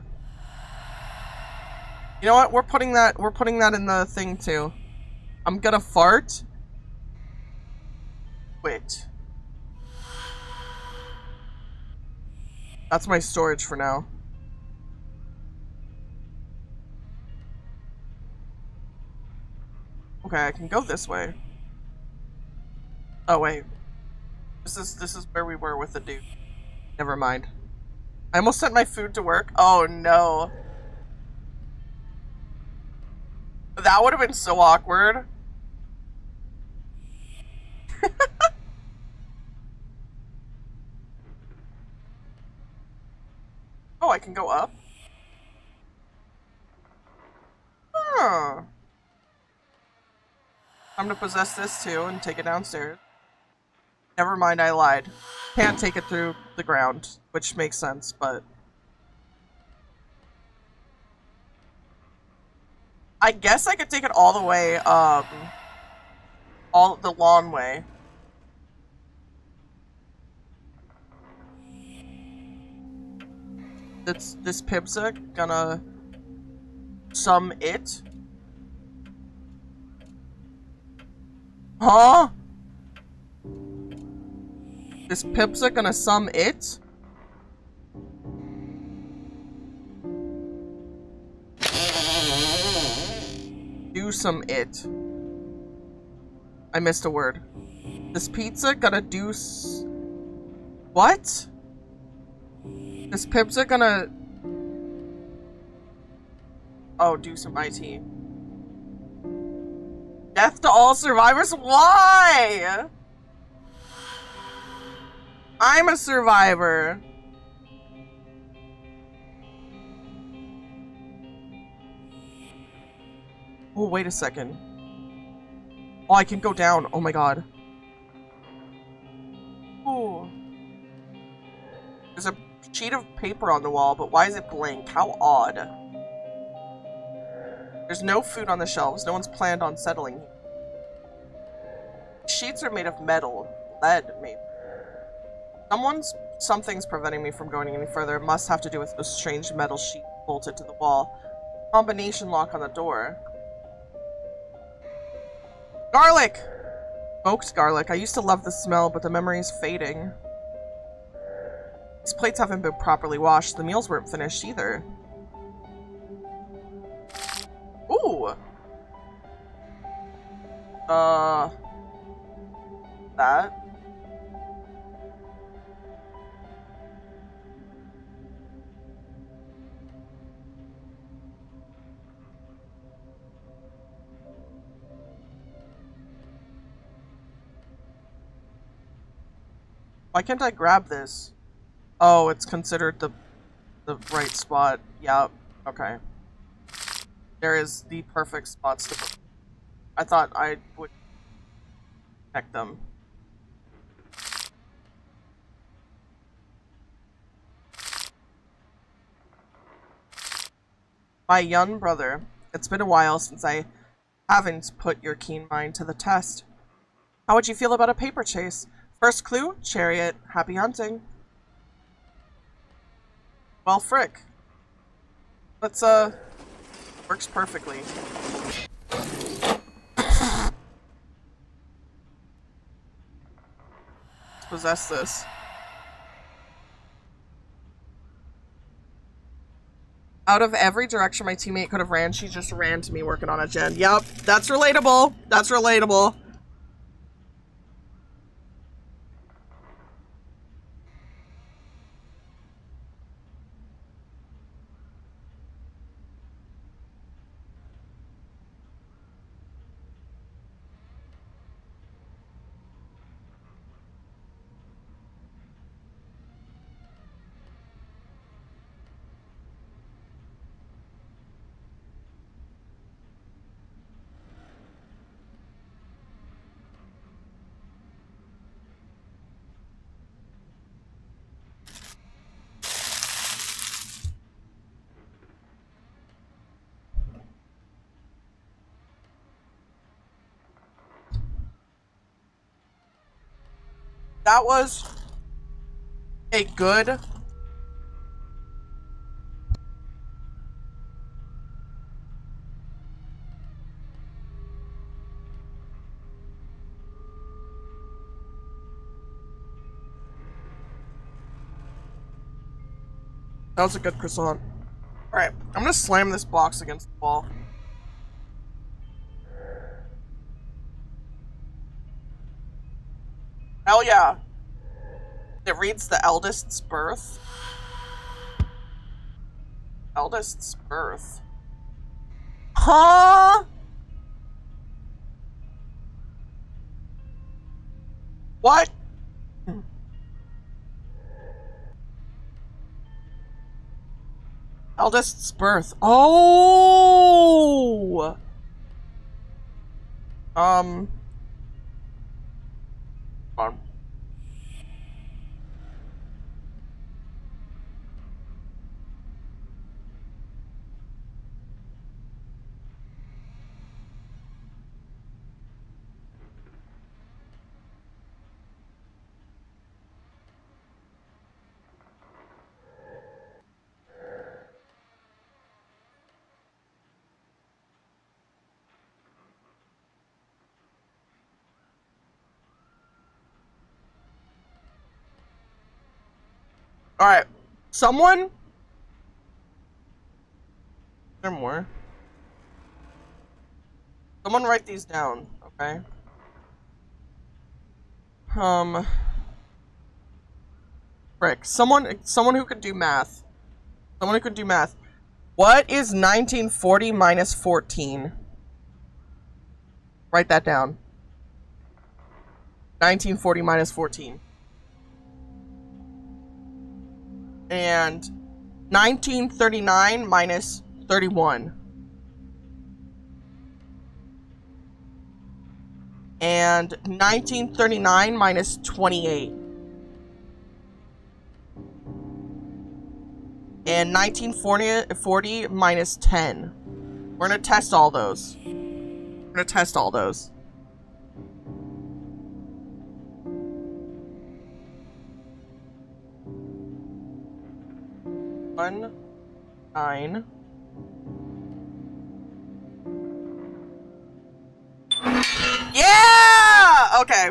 You know what? We're putting that in the thing too. I'm gonna fart. Wait. That's my storage for now. Okay, I can go this way. Oh wait. This is where we were with the dude. Never mind. I almost sent my food to work. Oh no. That would have been so awkward. Oh, I can go up? Huh. I'm gonna possess this too and take it downstairs. Never mind, I lied. Can't take it through the ground, which makes sense, but... I guess I could take it all the way, all the long way. This Pibsa gonna sum it? Huh? This Pibsa gonna sum it? Do some it. I missed a word. This pizza gonna do what? This Pibsa gonna... Oh, do some IT. Death to all survivors? Why? I'm a survivor. Oh, wait a second. Oh, I can go down. Oh my god. Oh. There's a sheet of paper on the wall, but why is it blank? How odd. There's no food on the shelves. No one's planned on settling. Sheets are made of metal. Lead, maybe. Something's preventing me from going any further. It must have to do with those strange metal sheet bolted to the wall. Combination lock on the door. Garlic! Smoked garlic. I used to love the smell, but the memory is fading. These plates haven't been properly washed. The meals weren't finished either. Ooh! That? Why can't I grab this? Oh, it's considered the right spot. Yep. Okay. There is the perfect spots to put. I thought I would check them. My young brother, it's been a while since I haven't put your keen mind to the test. How would you feel about a paper chase? First clue, chariot, happy hunting. Well, frick. Let's, works perfectly. Let's possess this. Out of every direction my teammate could have ran, she just ran to me working on a gen. Yep, that's relatable. That's relatable. That was a good... That was a good croissant. Alright, I'm gonna slam this box against the wall. Hell yeah. It reads the eldest's birth. Eldest's birth. Huh? What? Eldest's birth. Oh! On. Alright, someone? Is there more? Someone write these down, okay? Frick. Someone who could do math. Someone who could do math. What is 1940 minus 14? Write that down. 1940 minus 14. And 1939 minus 31. And 1939 minus 28. And 1940 minus 10. We're gonna test all those. We're gonna test all those. One, 9. Yeah! Okay.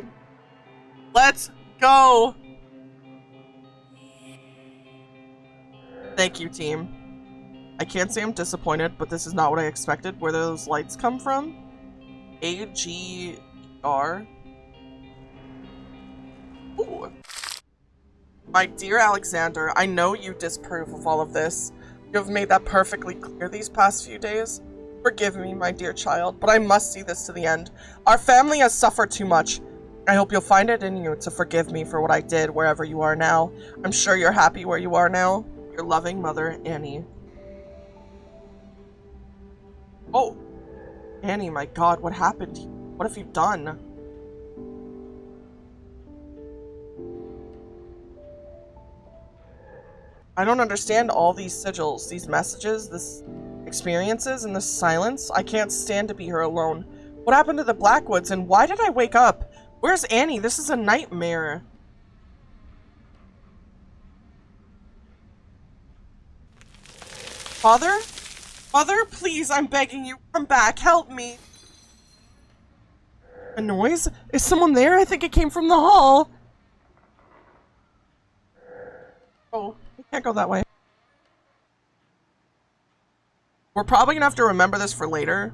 Let's go. Thank you, team. I can't say I'm disappointed, but this is not what I expected. Where those lights come from? AGR. Ooh. My dear Alexander, I know you disapprove of all of this. You have made that perfectly clear these past few days. Forgive me, my dear child, but I must see this to the end. Our family has suffered too much. I hope you'll find it in you to forgive me for what I did wherever you are now. I'm sure you're happy where you are now. Your loving mother, Annie. Oh! Annie, my god, what happened? What have you done? I don't understand all these sigils, these messages, this experiences, and this silence. I can't stand to be here alone. What happened to the Blackwoods, and why did I wake up? Where's Annie? This is a nightmare. Father? Father, please, I'm begging you, come back, help me. A noise? Is someone there? I think it came from the hall. Oh. Can't go that way. We're probably gonna have to remember this for later.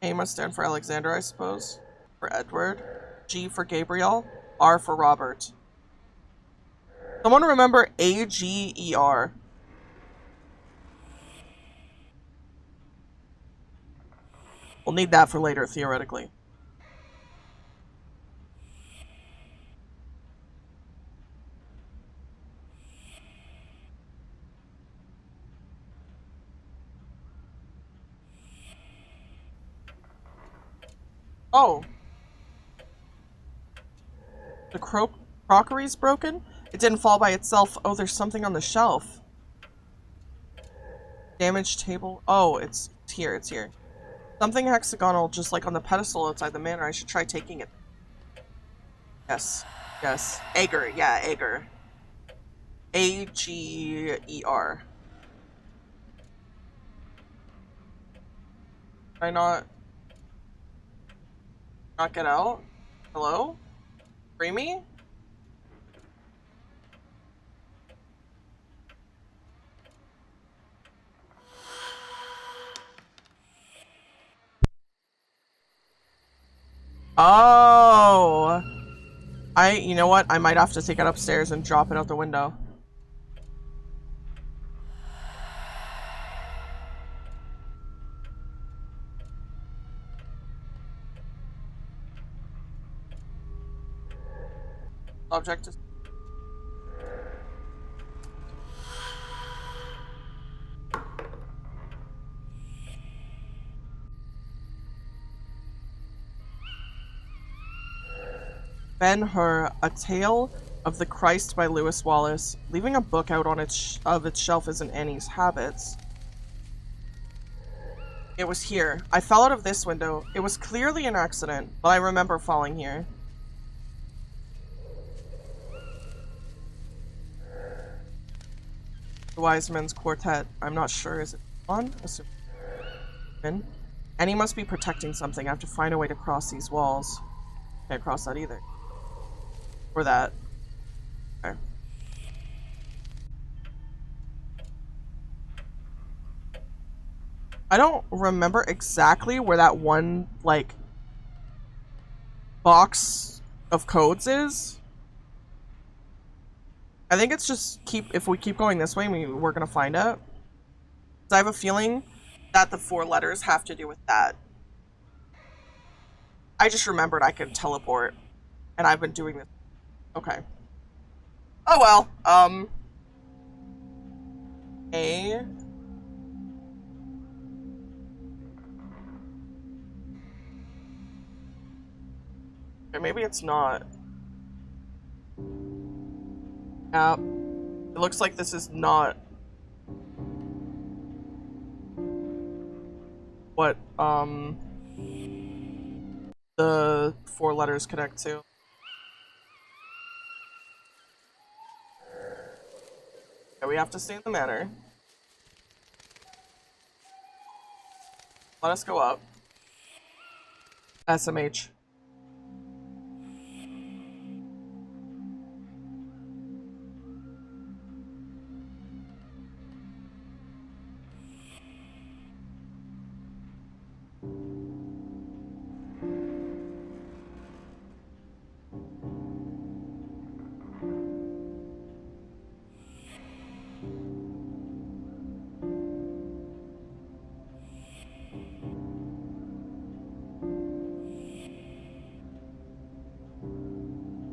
A must stand for Alexander, I suppose. For Edward. G for Gabriel. R for Robert. Someone remember AGER. We'll need that for later, theoretically. Oh. The crockery's broken? It didn't fall by itself. Oh, there's something on the shelf. Damaged table. Oh, it's here, it's here. Something hexagonal, just like on the pedestal outside the manor. I should try taking it. Yes. Yes. Ager. Yeah, Ager. A-G-E-R. Can I not get out? Hello? Free me? Oh! You know what? I might have to take it upstairs and drop it out the window. Object is... Ben-Hur, A Tale of the Christ by Lewis Wallace. Leaving a book out on its shelf isn't Annie's habits. It was here. I fell out of this window. It was clearly an accident, but I remember falling here. The Wise Men's Quartet. I'm not sure. Is it on? Annie must be protecting something. I have to find a way to cross these walls. Can't cross that either. Or that. Okay. I don't remember exactly where that one, like, box of codes is. I think it's just if we keep going this way, we're gonna find it. So I have a feeling that the 4 letters have to do with that. I just remembered I could teleport, and I've been doing this. Okay. Oh well. A. Okay, maybe it's not. Yeah. It looks like this is not what, the 4 letters connect to. Okay, we have to stay in the manor. Let us go up. SMH.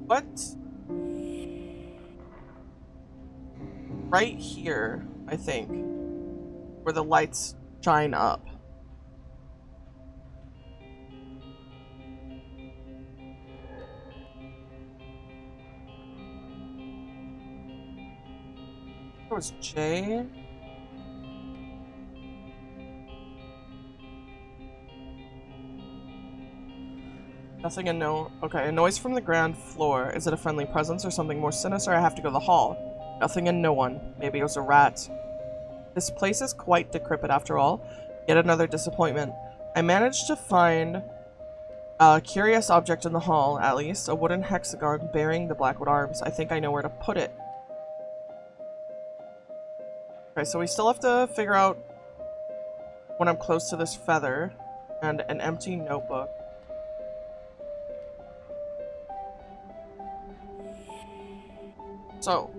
What? Right here, I think, where the lights shine up. It was J. Nothing and no. Okay, a noise from the ground floor. Is it a friendly presence or something more sinister? I have to go to the hall. Nothing and no one. Maybe it was a rat. This place is quite decrepit after all. Yet another disappointment. I managed to find a curious object in the hall, at least. A wooden hexagon bearing the Blackwood arms. I think I know where to put it. Okay, so we still have to figure out when I'm close to this feather. And an empty notebook. So,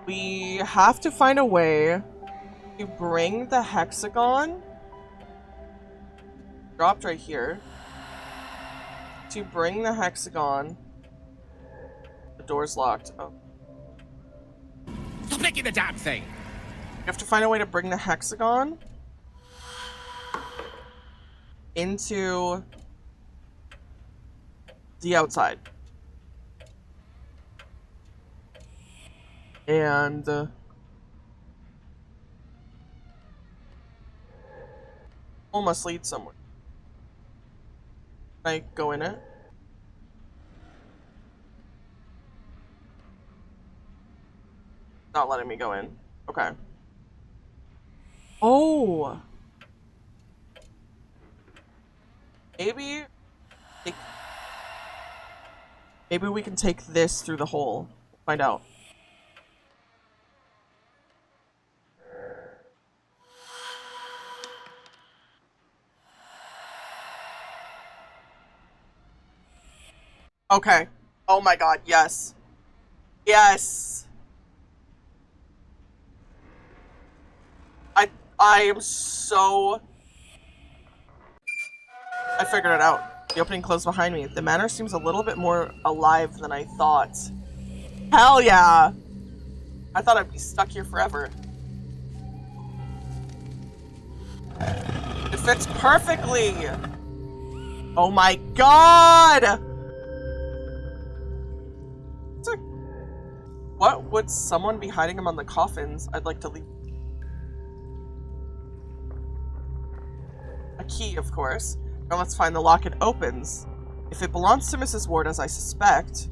we have to find a way to bring the hexagon, dropped right here, to bring the hexagon, the door's locked, oh. Stop licking the damn thing! You have to find a way to bring the hexagon into the outside. And hole must lead somewhere. I go in it? Not letting me go in. Okay. Oh! Maybe we can take this through the hole. Find out. Okay. Oh my god, yes. Yes! I am so... I figured it out. The opening closed behind me. The manor seems a little bit more alive than I thought. Hell yeah! I thought I'd be stuck here forever. It fits perfectly! Oh my god! What would someone be hiding among the coffins? I'd like to leave. A key, of course. Now let's find the lock. It opens. If it belongs to Mrs. Ward, as I suspect...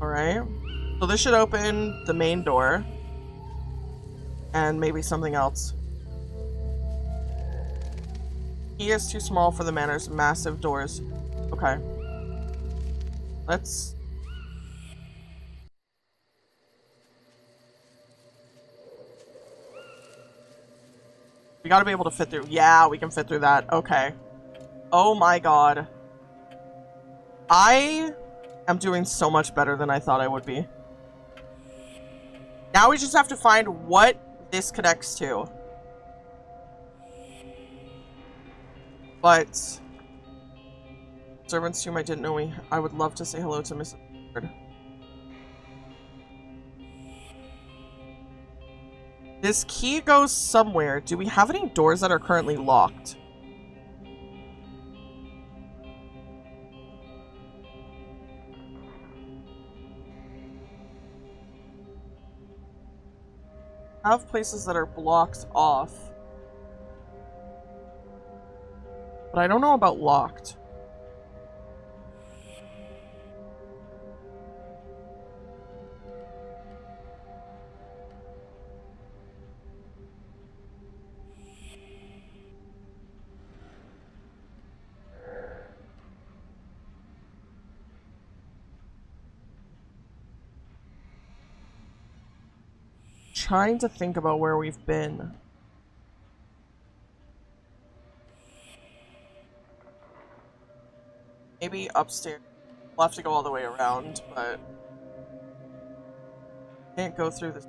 Alright. So this should open the main door. And maybe something else. Key is too small for the manor's massive doors. Okay. Let's... We gotta be able to fit through. Yeah, we can fit through that. Okay. Oh my god. I am doing so much better than I thought I would be. Now we just have to find what this connects to. But... servants whom I didn't know me. I would love to say hello to Mrs. Bird. This key goes somewhere. Do we have any doors that are currently locked? I have places that are blocked off. But I don't know about locked. Trying to think about where we've been. Maybe upstairs. We'll have to go all the way around, but can't go through this.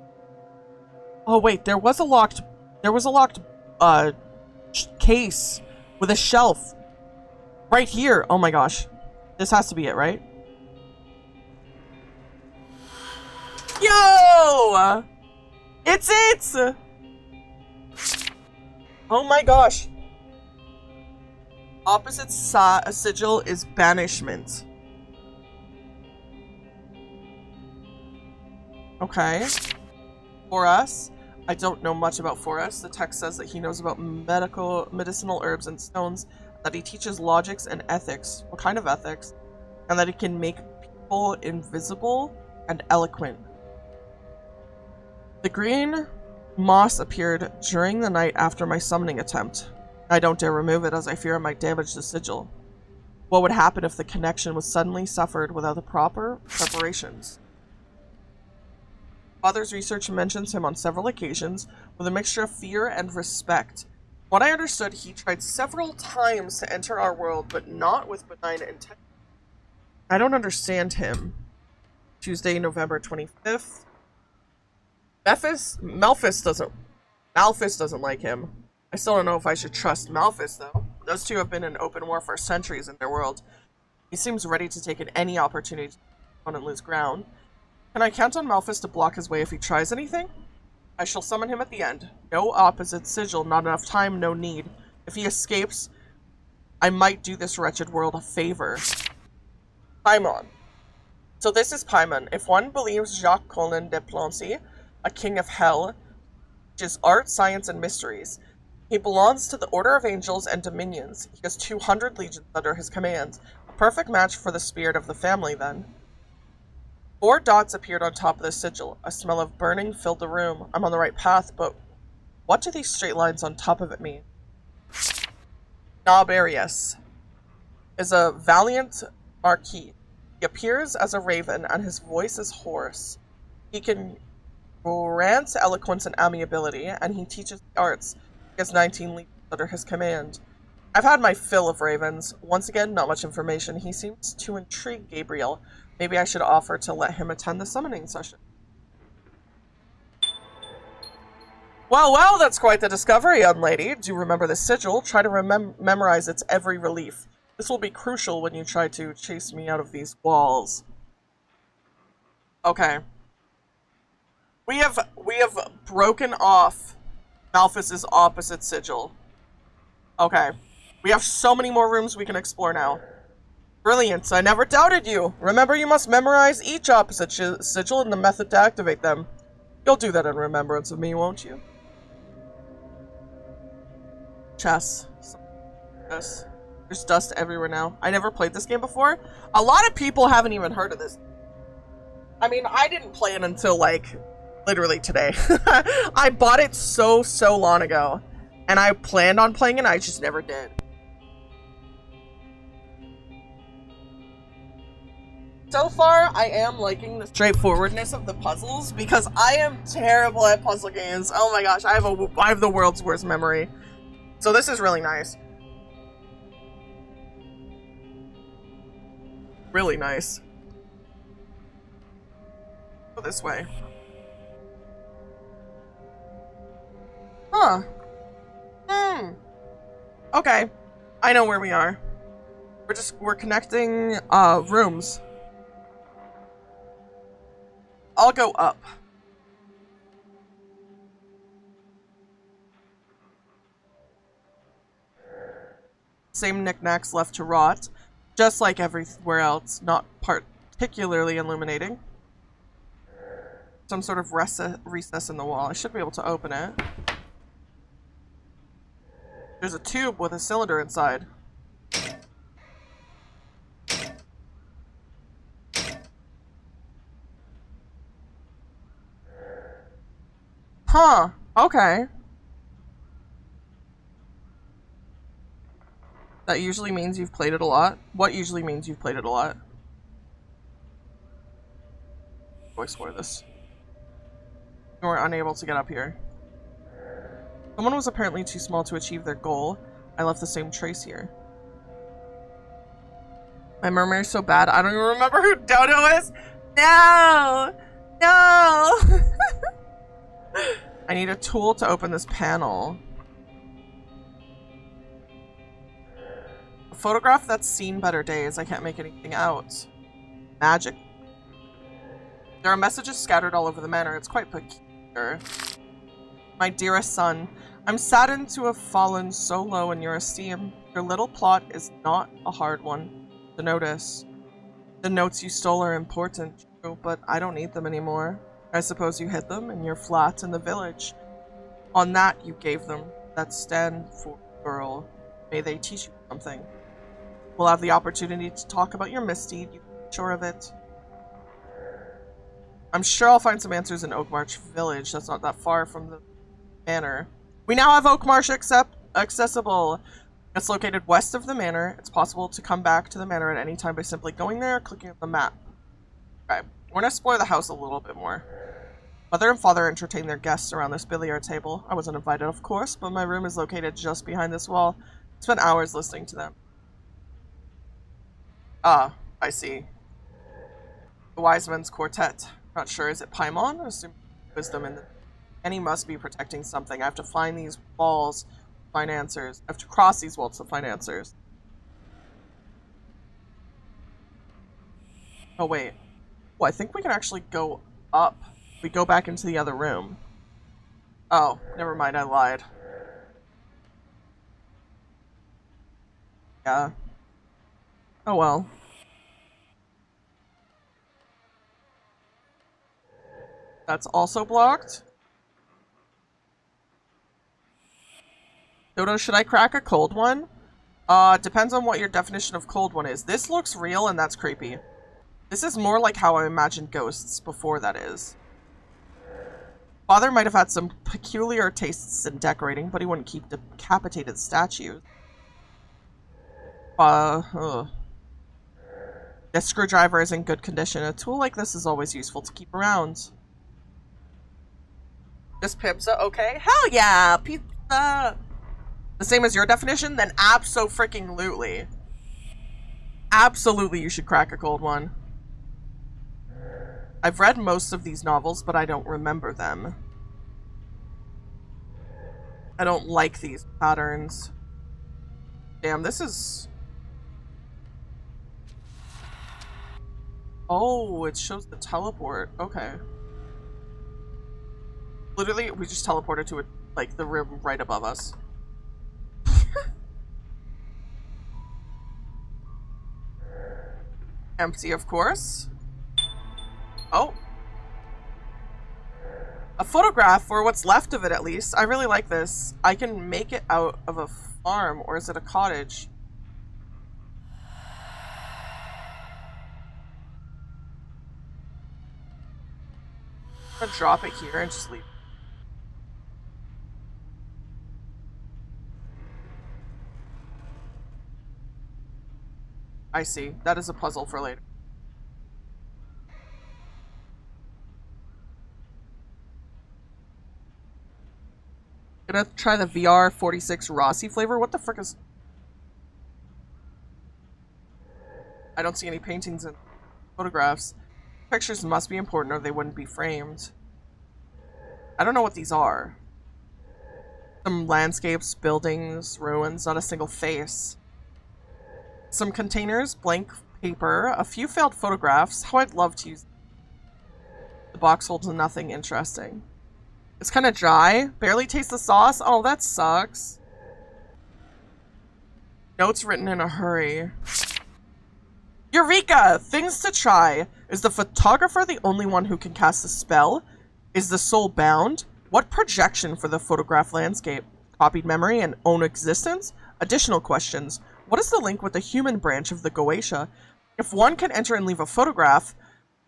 Oh wait, there was a locked case with a shelf right here. Oh my gosh. This has to be it, right? Yo! It's it! Oh my gosh. Opposite sigil is banishment. Okay. For us. I don't know much about Forrest. The text says that he knows about medicinal herbs and stones, that he teaches logics and ethics. What kind of ethics? And that he can make people invisible and eloquent. The green moss appeared during the night after my summoning attempt. I don't dare remove it as I fear it might damage the sigil. What would happen if the connection was suddenly suffered without the proper preparations? Father's research mentions him on several occasions with a mixture of fear and respect. What I understood, he tried several times to enter our world, but not with benign intent. I don't understand him. Tuesday, November 25th. Malphus doesn't like him. I still don't know if I should trust Malphus, though. Those two have been in open war for centuries in their world. He seems ready to take any opportunity to lose ground. Can I count on Malphus to block his way if he tries anything? I shall summon him at the end. No opposite sigil, not enough time, no need. If he escapes, I might do this wretched world a favor. Time on. So this is Paimon. If one believes Jacques Collin de Plancy, a king of hell, which is art, science, and mysteries, he belongs to the Order of Angels and Dominions. He has 200 legions under his command. A perfect match for the spirit of the family, then. 4 dots appeared on top of the sigil. A smell of burning filled the room. I'm on the right path, but what do these straight lines on top of it mean? Nabarius is a valiant marquis. He appears as a raven, and his voice is hoarse. He can grant eloquence and amiability, and he teaches the arts. He has 19 legions under his command. I've had my fill of ravens. Once again, not much information. He seems to intrigue Gabriel. Maybe I should offer to let him attend the summoning session. Well, that's quite the discovery, young lady. Do remember the sigil. Try to memorize its every relief. This will be crucial when you try to chase me out of these walls. Okay. We have broken off Malphas's opposite sigil. Okay. We have so many more rooms we can explore now. Brilliant. I never doubted you. Remember, you must memorize each opposite sigil and the method to activate them. You'll do that in remembrance of me, won't you? Chess. Yes. There's dust everywhere now. I never played this game before. A lot of people haven't even heard of this. I mean, I didn't play it until, like, literally today. I bought it so long ago. And I planned on playing it, I just never did. So far, I am liking the straightforwardness of the puzzles because I am terrible at puzzle games. Oh my gosh, I have the world's worst memory. So this is really nice. Really nice. Go this way. Huh. Okay. I know where we are. We're connecting rooms. I'll go up. Same knickknacks left to rot, just like everywhere else, not particularly illuminating. Some sort of recess in the wall. I should be able to open it. There's a tube with a cylinder inside. Huh, okay. That usually means you've played it a lot. What usually means you've played it a lot? Oh, I swear this. You were unable to get up here. Someone was apparently too small to achieve their goal. I left the same trace here. My memory is so bad, I don't even remember who Dodo is. No! No! I need a tool to open this panel. A photograph that's seen better days. I can't make anything out. Magic. There are messages scattered all over the manor. It's quite peculiar. My dearest son, I'm saddened to have fallen so low in your esteem. Your little plot is not a hard one to notice. The notes you stole are important, true, but I don't need them anymore. I suppose you hid them in your flat in the village. On that you gave them. That stand for girl. May they teach you something. We'll have the opportunity to talk about your misdeed, you can be sure of it. I'm sure I'll find some answers in Oakmarsh Village. That's not that far from the manor. We now have Oakmarsh accessible. It's located west of the manor. It's possible to come back to the manor at any time by simply going there or clicking on the map. Okay, we're gonna explore the house a little bit more. Mother and father entertain their guests around this billiard table. I wasn't invited, of course, but my room is located just behind this wall. I spent hours listening to them. Ah, I see. The wise men's quartet. Not sure, is it Paimon? Assume wisdom in the... And he must be protecting something. I have to find these walls to find answers. I have to cross these walls to find answers. Oh, wait. Oh, I think we can actually go up. We go back into the other room. Oh, never mind, I lied. Yeah. Oh well. That's also blocked. Dodo, should I crack a cold one? Depends on what your definition of cold one is. This looks real and that's creepy. This is more like how I imagined ghosts before, that is. Father might have had some peculiar tastes in decorating, but he wouldn't keep decapitated statues. This screwdriver is in good condition. A tool like this is always useful to keep around. This pizza, okay? Hell yeah! Pizza! The same as your definition? Then abso-freaking-lutely. Absolutely you should crack a cold one. I've read most of these novels, but I don't remember them. I don't like these patterns. Damn, this is... Oh, it shows the teleport. Okay. Literally, we just teleported to, like, the room right above us. Empty, of course. Oh. A photograph, or what's left of it at least. I really like this. I can make it out of a farm, or is it a cottage? I'm gonna drop it here and just leave. I see. That is a puzzle for later. Gonna try the VR 46 Rossi flavor. What the frick is... I don't see any paintings and photographs. Pictures must be important or they wouldn't be framed. I don't know what these are. Some landscapes, buildings, ruins, not a single face. Some containers, blank paper, a few failed photographs. How I'd love to use... The box holds nothing interesting. It's kind of dry. Barely taste the sauce. Oh, that sucks. Notes written in a hurry. Eureka! Things to try. Is the photographer the only one who can cast a spell? Is the soul bound? What projection for the photograph landscape? Copied memory and own existence? Additional questions. What is the link with the human branch of the Goetia? If one can enter and leave a photograph,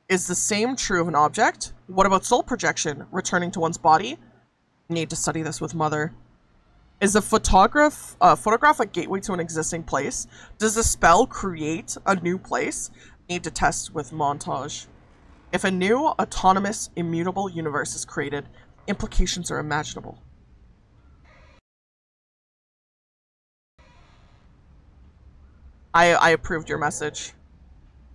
is the same true of an object? What about soul projection? Returning to one's body? Need to study this with mother. Is a photograph a gateway to an existing place? Does the spell create a new place? Need to test with montage. If a new, autonomous, immutable universe is created, implications are imaginable. I approved your message.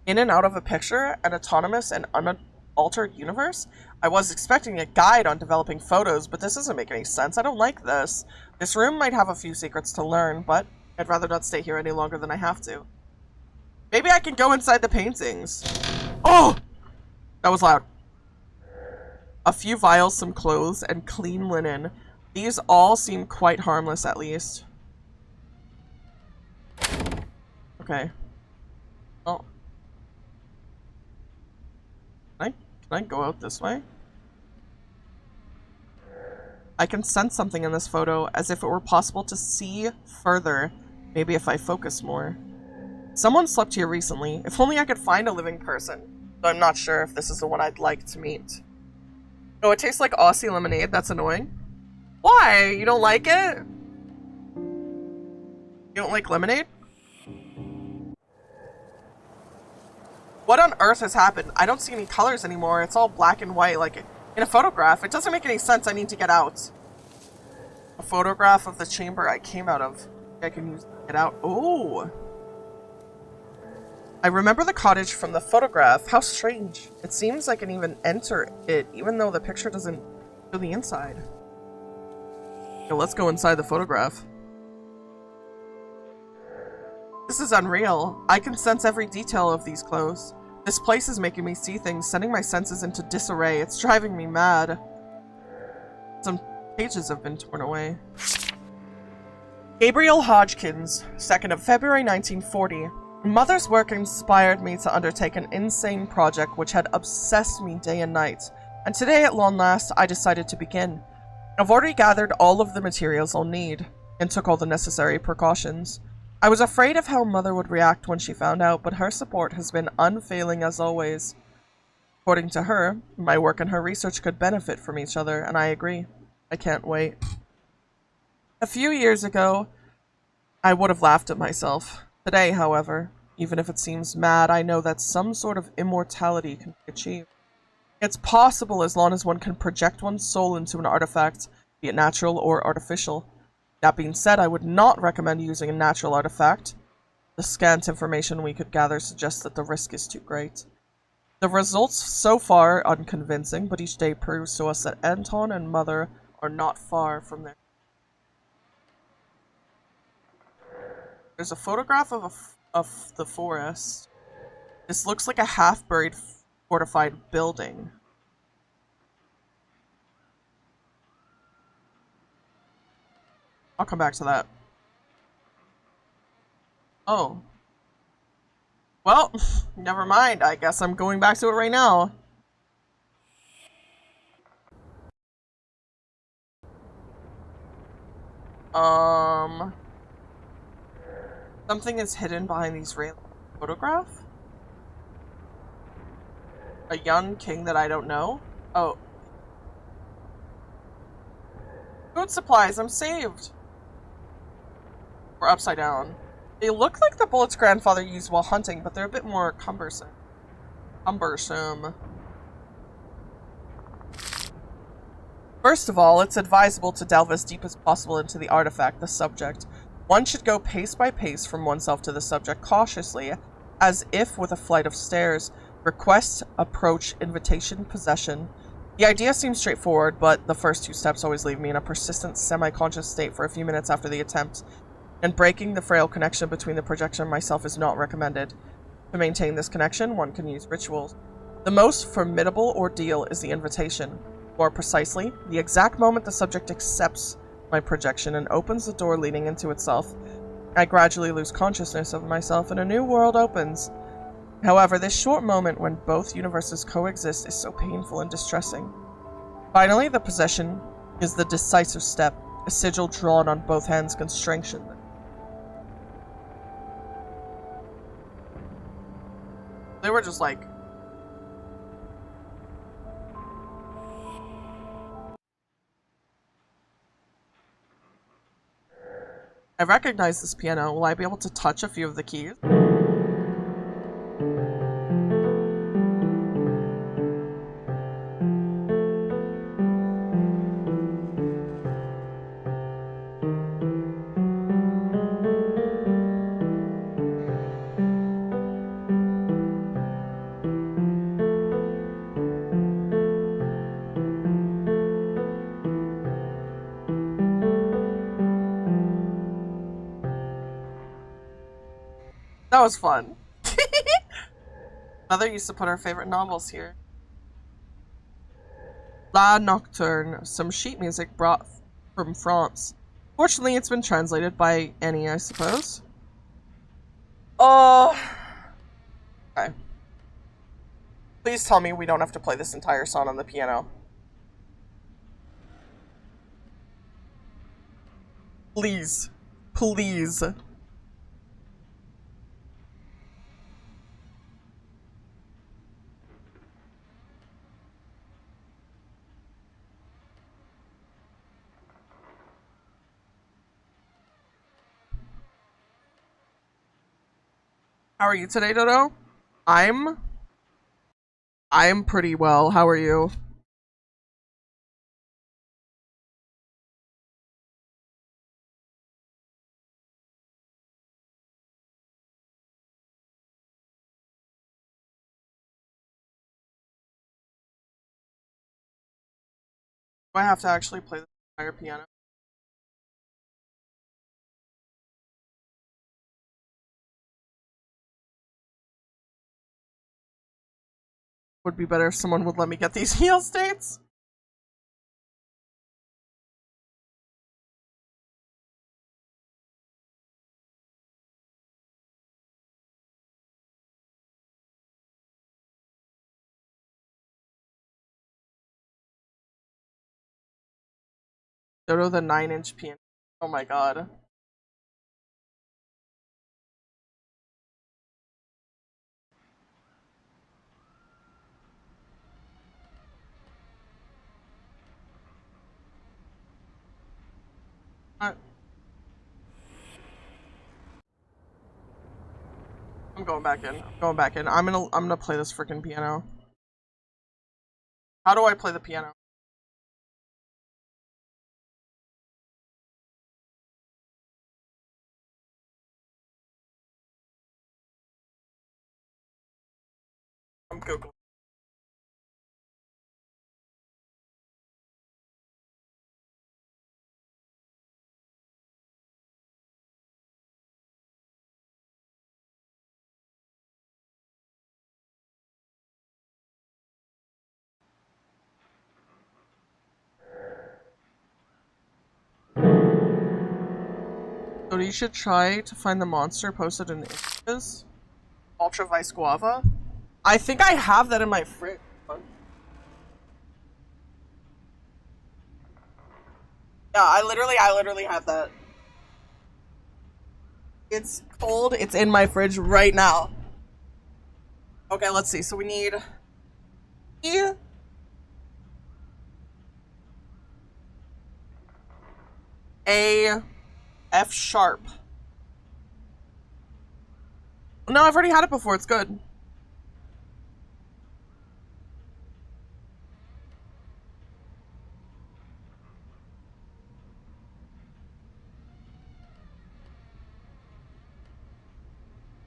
In and out of a picture, an autonomous and unaltered universe? I was expecting a guide on developing photos, but this doesn't make any sense. I don't like this. This room might have a few secrets to learn, but I'd rather not stay here any longer than I have to. Maybe I can go inside the paintings. Oh! That was loud. A few vials, some clothes, and clean linen. These all seem quite harmless, at least. Okay. Oh. Can I go out this way? I can sense something in this photo, as if it were possible to see further, maybe if I focus more. Someone slept here recently. If only I could find a living person. Though I'm not sure if this is the one I'd like to meet. Oh, it tastes like Aussie lemonade. That's annoying. Why? You don't like it? You don't like lemonade? What on earth has happened? I don't see any colors anymore. It's all black and white, like in a photograph. It doesn't make any sense. I need to get out. A photograph of the chamber I came out of. I can use to get out. Oh! I remember the cottage from the photograph. How strange. It seems I can even enter it, even though the picture doesn't show the inside. So let's go inside the photograph. This is unreal. I can sense every detail of these clothes. This place is making me see things, sending my senses into disarray. It's driving me mad. Some pages have been torn away. Gabriel Hodgkins, 2nd of February 1940. Mother's work inspired me to undertake an insane project which had obsessed me day and night. and today at long last I decided to begin. I've already gathered all of the materials I'll need, and took all the necessary precautions. I was afraid of how Mother would react when she found out, but her support has been unfailing as always. According to her, my work and her research could benefit from each other, and I agree. I can't wait. A few years ago, I would have laughed at myself. Today, however, even if it seems mad, I know that some sort of immortality can be achieved. It's possible as long as one can project one's soul into an artifact, be it natural or artificial. That being said, I would not recommend using a natural artifact. The scant information we could gather suggests that the risk is too great. The results so far are unconvincing, but each day proves to us that Anton and Mother are not far from there. There's a photograph of the forest. This looks like a half-buried fortified building. I'll come back to that. Oh. Well, never mind. I guess I'm going back to it right now. Something is hidden behind these railings. Photograph? A young king that I don't know? Oh. Food supplies, I'm saved! We're upside down. They look like the bullets grandfather used while hunting, but they're a bit more cumbersome. First of all, it's advisable to delve as deep as possible into the artifact, the subject. One should go pace by pace from oneself to the subject cautiously, as if with a flight of stairs. Request, approach, invitation, possession. The idea seems straightforward, but the first two steps always leave me in a persistent semi-conscious state for a few minutes after the attempt, and breaking the frail connection between the projection and myself is not recommended. To maintain this connection, one can use rituals. The most formidable ordeal is the invitation. More precisely, the exact moment the subject accepts my projection and opens the door leading into itself, I gradually lose consciousness of myself and a new world opens. However, this short moment when both universes coexist is so painful and distressing. Finally, the possession is the decisive step, a sigil drawn on both hands constriction. They were just like... I recognize this piano. Will I be able to touch a few of the keys? That was fun. Mother used to put her favorite novels here. La Nocturne, some sheet music brought from France. Fortunately, it's been translated by Annie, I suppose. Oh. Okay. Please tell me we don't have to play this entire song on the piano. Please. Please. How are you today, Dodo? I'm pretty well. How are you? Do I have to actually play the entire piano? Would be better if someone would let me get these heal states. Dodo the 9-inch piano. Oh my god. I'm going back in. I'm going back in. I'm gonna play this freaking piano. How do I play the piano? I'm Googling. So you should try to find the monster posted in images. Ultra Vice Guava. I think I have that in my fridge. Yeah, I literally have that. It's cold. It's in my fridge right now. Okay, let's see. So we need E, A, F sharp. No, I've already had it before. It's good.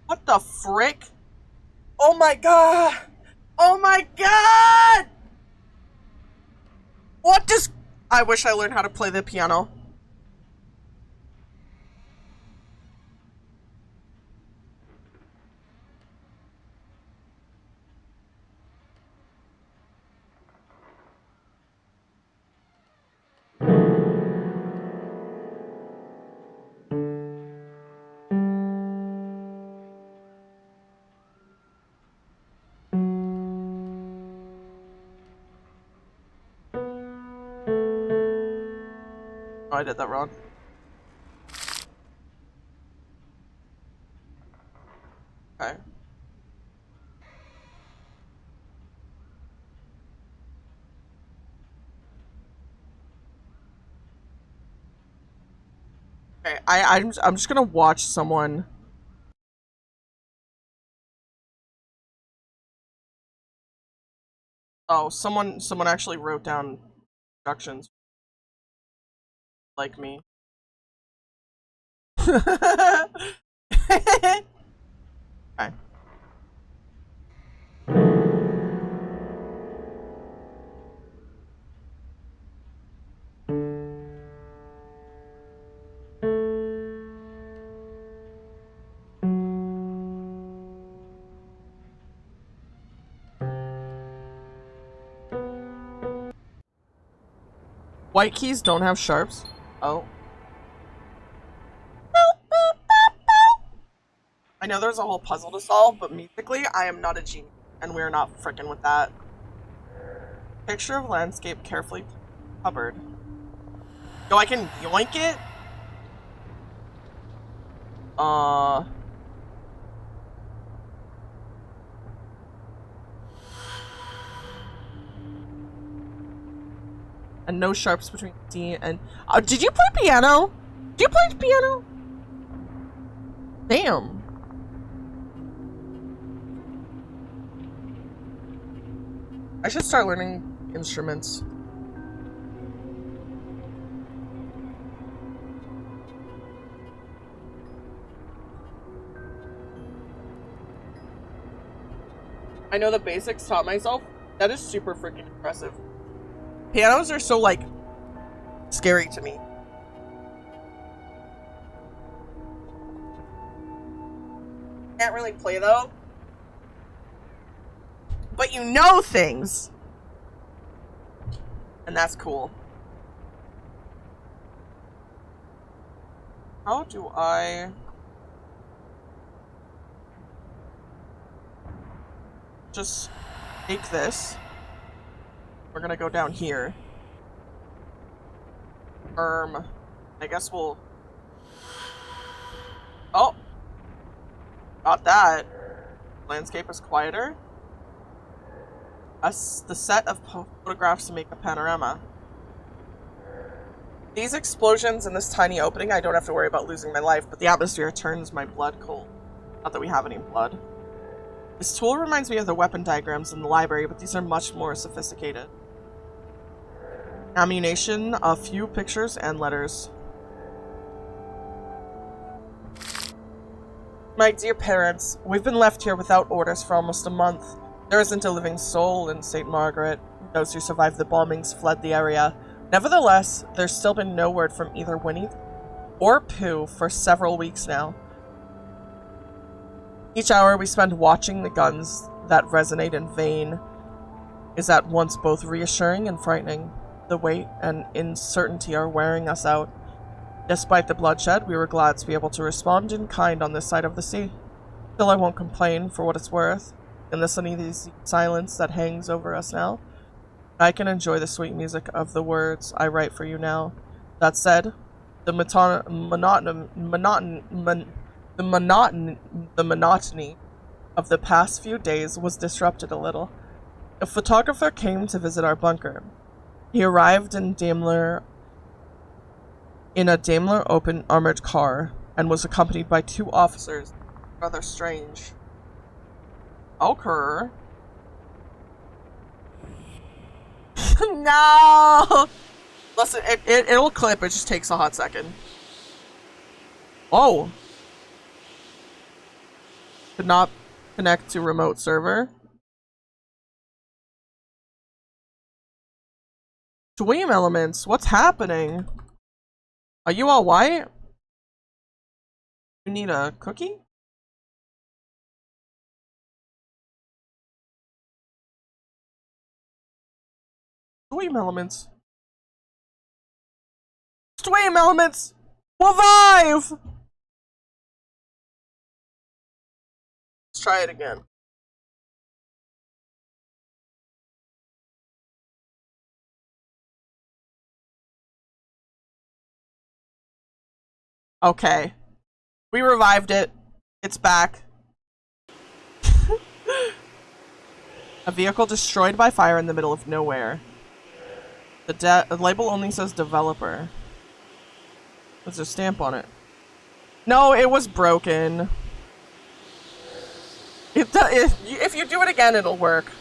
What the frick? Oh my god! Oh my god! What does... I wish I learned how to play the piano. Oh, I did that wrong. Okay. Okay, I'm just gonna watch someone. Oh, someone actually wrote down instructions. Like me. Okay. White keys don't have sharps. Oh. I know there's a whole puzzle to solve, but musically, I am not a genius, and we're not frickin' with that. Picture of landscape carefully covered. Yo, I can yoink it? And no sharps between C and... did you play piano? Did you play piano? Damn. I should start learning instruments. I know the basics, taught myself. That is super freaking impressive. Pianos are so, like, scary to me. Can't really play, though. But you know things! And that's cool. How do I... just take this. We're gonna go down here. I guess we'll... Oh! Got that. Landscape is quieter. The set of photographs to make a panorama. These explosions in this tiny opening, I don't have to worry about losing my life, but the atmosphere turns my blood cold. Not that we have any blood. This tool reminds me of the weapon diagrams in the library, but these are much more sophisticated. Ammunition, a few pictures, and letters. My dear parents, we've been left here without orders for almost a month. There isn't a living soul in St. Margaret. Those who survived the bombings fled the area. Nevertheless, there's still been no word from either Winnie or Pooh for several weeks now. Each hour we spend watching the guns that resonate in vain is at once both reassuring and frightening. The weight and uncertainty are wearing us out. Despite the bloodshed, we were glad to be able to respond in kind on this side of the sea. Still, I won't complain for what it's worth. In this uneasy silence that hangs over us now, I can enjoy the sweet music of the words I write for you now. That said, the monotony of the past few days was disrupted a little. A photographer came to visit our bunker. He arrived in a Daimler open armored car and was accompanied by 2 officers. Rather strange. Okay. No! Listen, it'll clip, it just takes a hot second. Oh! Could not connect to remote server. Dream elements, what's happening? Are you all white? You need a cookie? Stream elements. Stream elements! Revive! Let's try it again. Okay. We revived it. It's back. A vehicle destroyed by fire in the middle of nowhere. The label only says developer. There's a stamp on it. No, it was broken. If you do it again, it'll work.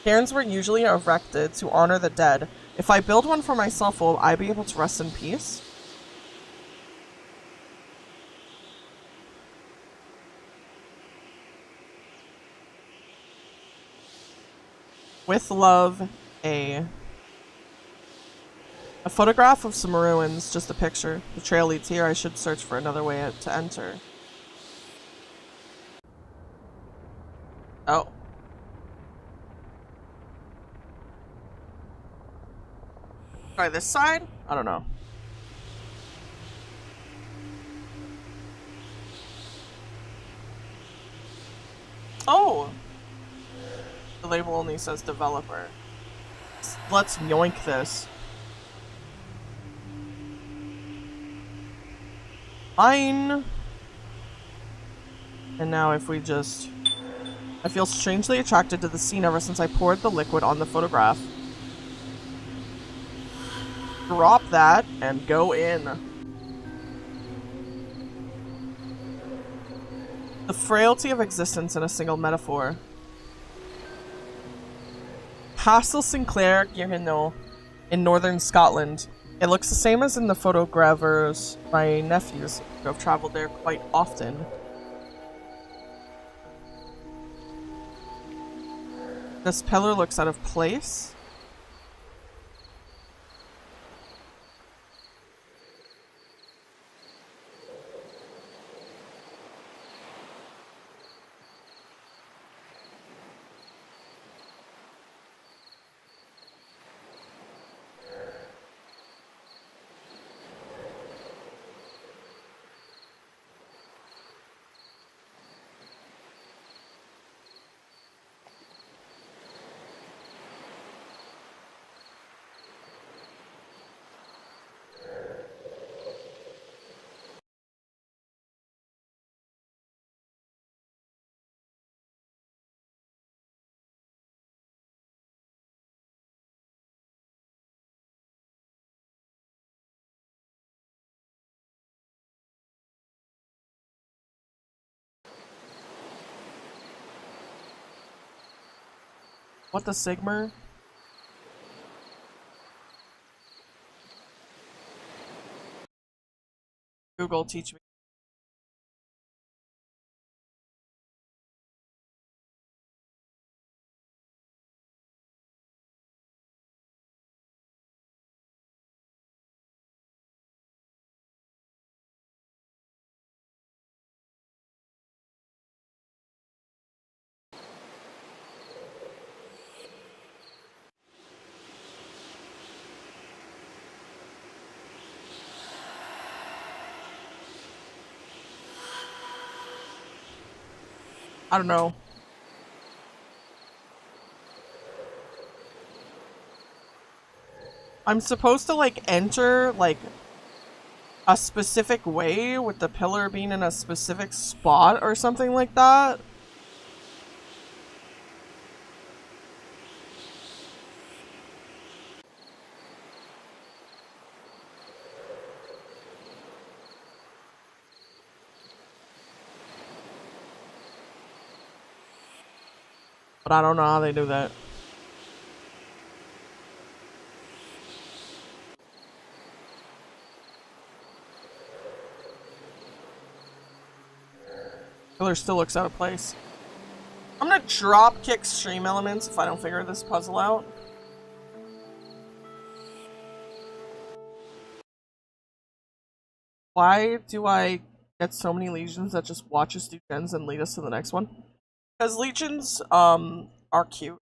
Cairns were usually erected to honor the dead. If I build one for myself, will I be able to rest in peace? With love, A photograph of some ruins, just a picture. The trail leads here. I should search for another way to enter. Oh. Try this side? I don't know. Oh! The label only says developer. Let's yoink this. Fine. And now if we just... I feel strangely attracted to the scene ever since I poured the liquid on the photograph. Drop that and go in. The frailty of existence in a single metaphor. Castle Sinclair, Girino, in northern Scotland. It looks the same as in the photogravures. My nephews who have traveled there quite often. This pillar looks out of place. What the Sigmer? Google, teach me. I don't know. I'm supposed to like enter like a specific way with the pillar being in a specific spot or something like that. But I don't know how they do that. Pillar still looks out of place. I'm gonna drop kick stream elements if I don't figure this puzzle out. Why do I get so many legions that just watch us do gens and lead us to the next one? Because legions, are cute.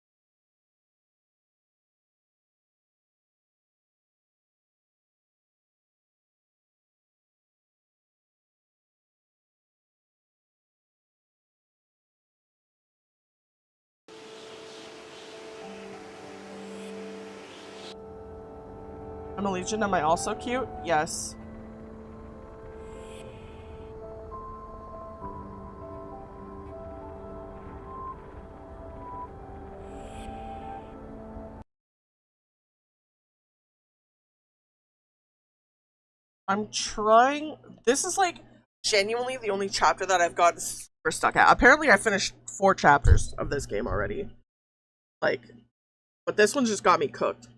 I'm a legion, am I also cute? Yes. I'm trying. This is like genuinely the only chapter that I've gotten super stuck at. Apparently, I finished 4 chapters of this game already. Like, but this one just got me cooked.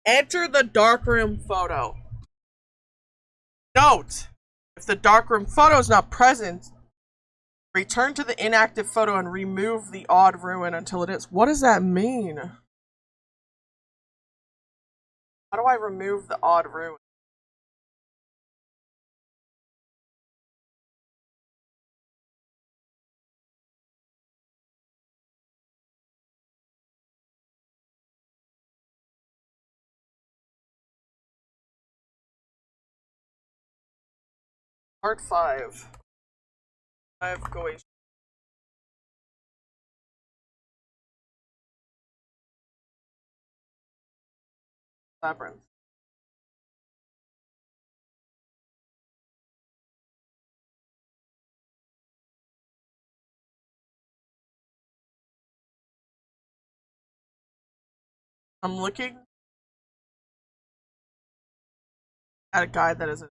Enter the darkroom photo. Note, if the darkroom photo is not present, return to the inactive photo and remove the odd ruin until it is. What does that mean? How do I remove the odd ruin? Part 5. I have Goetia. Labyrinth. I'm looking at a guide that is a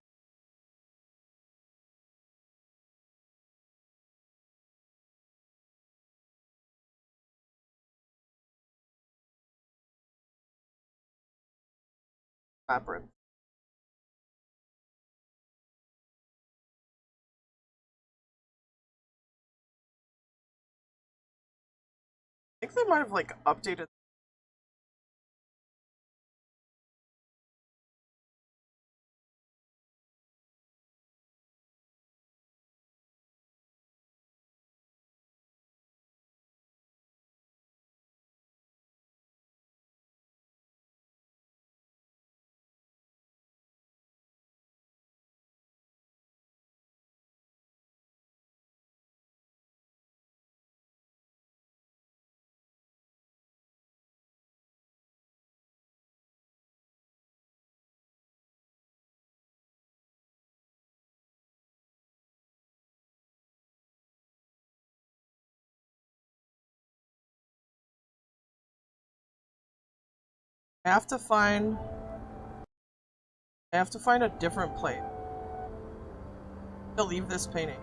labyrinth. I think they might have like updated I have to find a different place to leave this painting.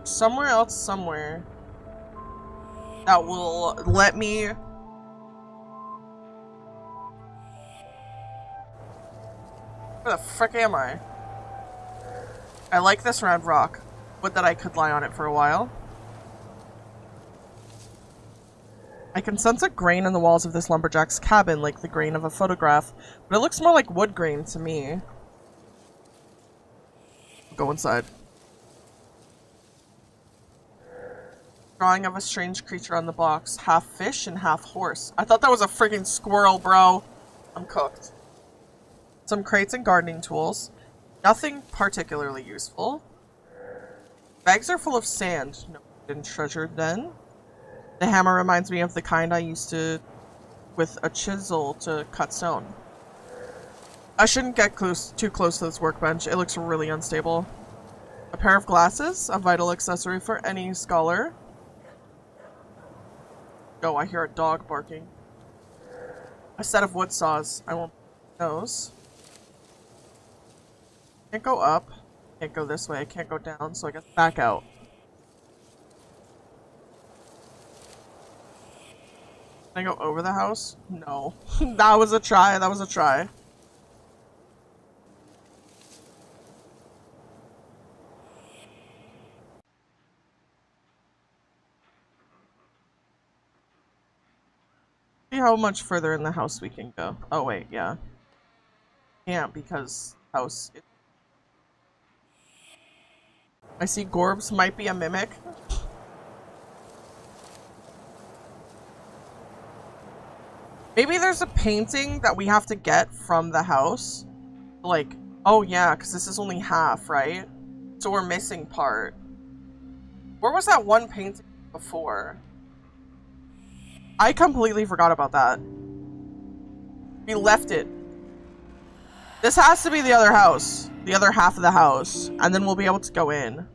Somewhere else, somewhere, that will let me... Where the frick am I? I like this round rock. Would that I could lie on it for a while. I can sense a grain in the walls of this lumberjack's cabin, like the grain of a photograph, but it looks more like wood grain to me. Go inside. Drawing of a strange creature on the box. Half fish and half horse. I thought that was a freaking squirrel, bro. I'm cooked. Some crates and gardening tools. Nothing particularly useful. Bags are full of sand. No hidden treasure then. The hammer reminds me of the kind I used to with a chisel to cut stone. I shouldn't get too close to this workbench. It looks really unstable. A pair of glasses, a vital accessory for any scholar. Oh, I hear a dog barking. A set of wood saws. I won't those. Can't go up. Can't go this way. I can't go down, so I guess back out. Can I go over the house? No. That was a try. That was a try. See how much further in the house we can go. Oh wait, yeah. Can't because house. I see Gorbs might be a mimic. Maybe there's a painting that we have to get from the house. Like, oh yeah, because this is only half, right? So we're missing part. Where was that one painting before? I completely forgot about that. We left it. This has to be the other house. The other half of the house. And then we'll be able to go in.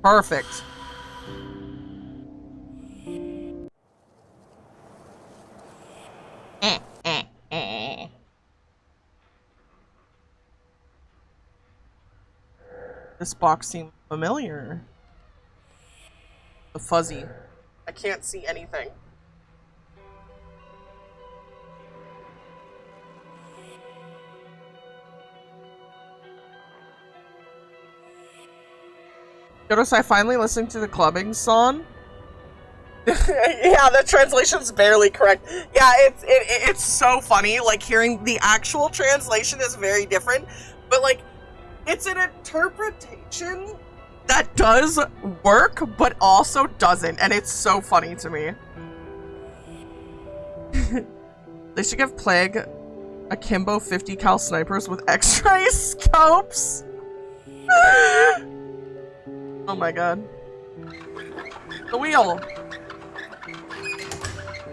Perfect. This box seems familiar. The fuzzy. I can't see anything. Notice I finally listened to the clubbing song. Yeah, the translation's barely correct. Yeah, it's so funny. Like, hearing the actual translation is very different. But, like, it's an interpretation that does work, but also doesn't. And it's so funny to me. They should give Plague akimbo 50 cal snipers with X-ray scopes. Oh my god. The wheel.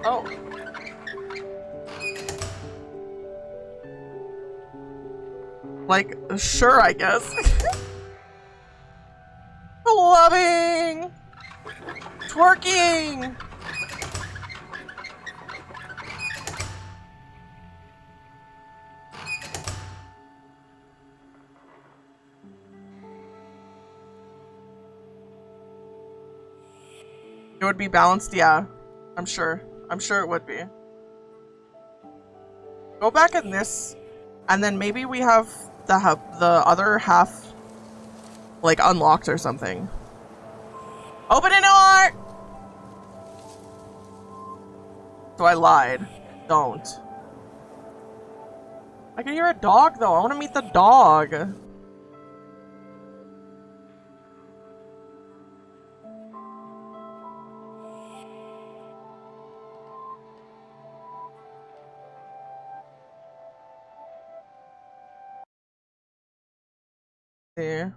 Oh. Like, sure, I guess. Loving! Twerking! It would be balanced, yeah. I'm sure. I'm sure it would be. Go back in this, and then maybe we have the other half, like, unlocked or something. Open a door! So I lied. Don't. I can hear a dog, though. I want to meet the dog. Yeah.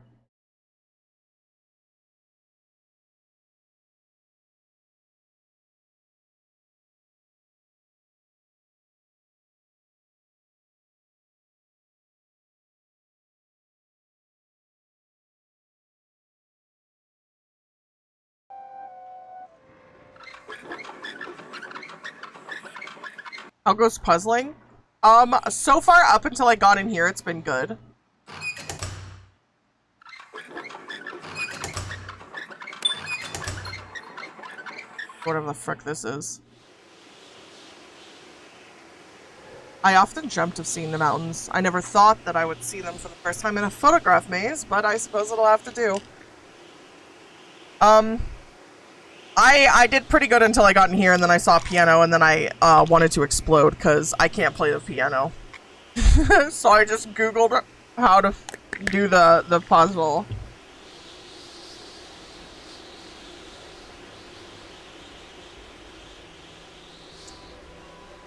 How goes puzzling? So far up until I got in here, it's been good. Whatever the frick this is. I often dreamt of seeing the mountains. I never thought that I would see them for the first time in a photograph maze, but I suppose it'll have to do. I did pretty good until I got in here, and then I saw a piano, and then I wanted to explode, because I can't play the piano. So I just googled how to do the puzzle.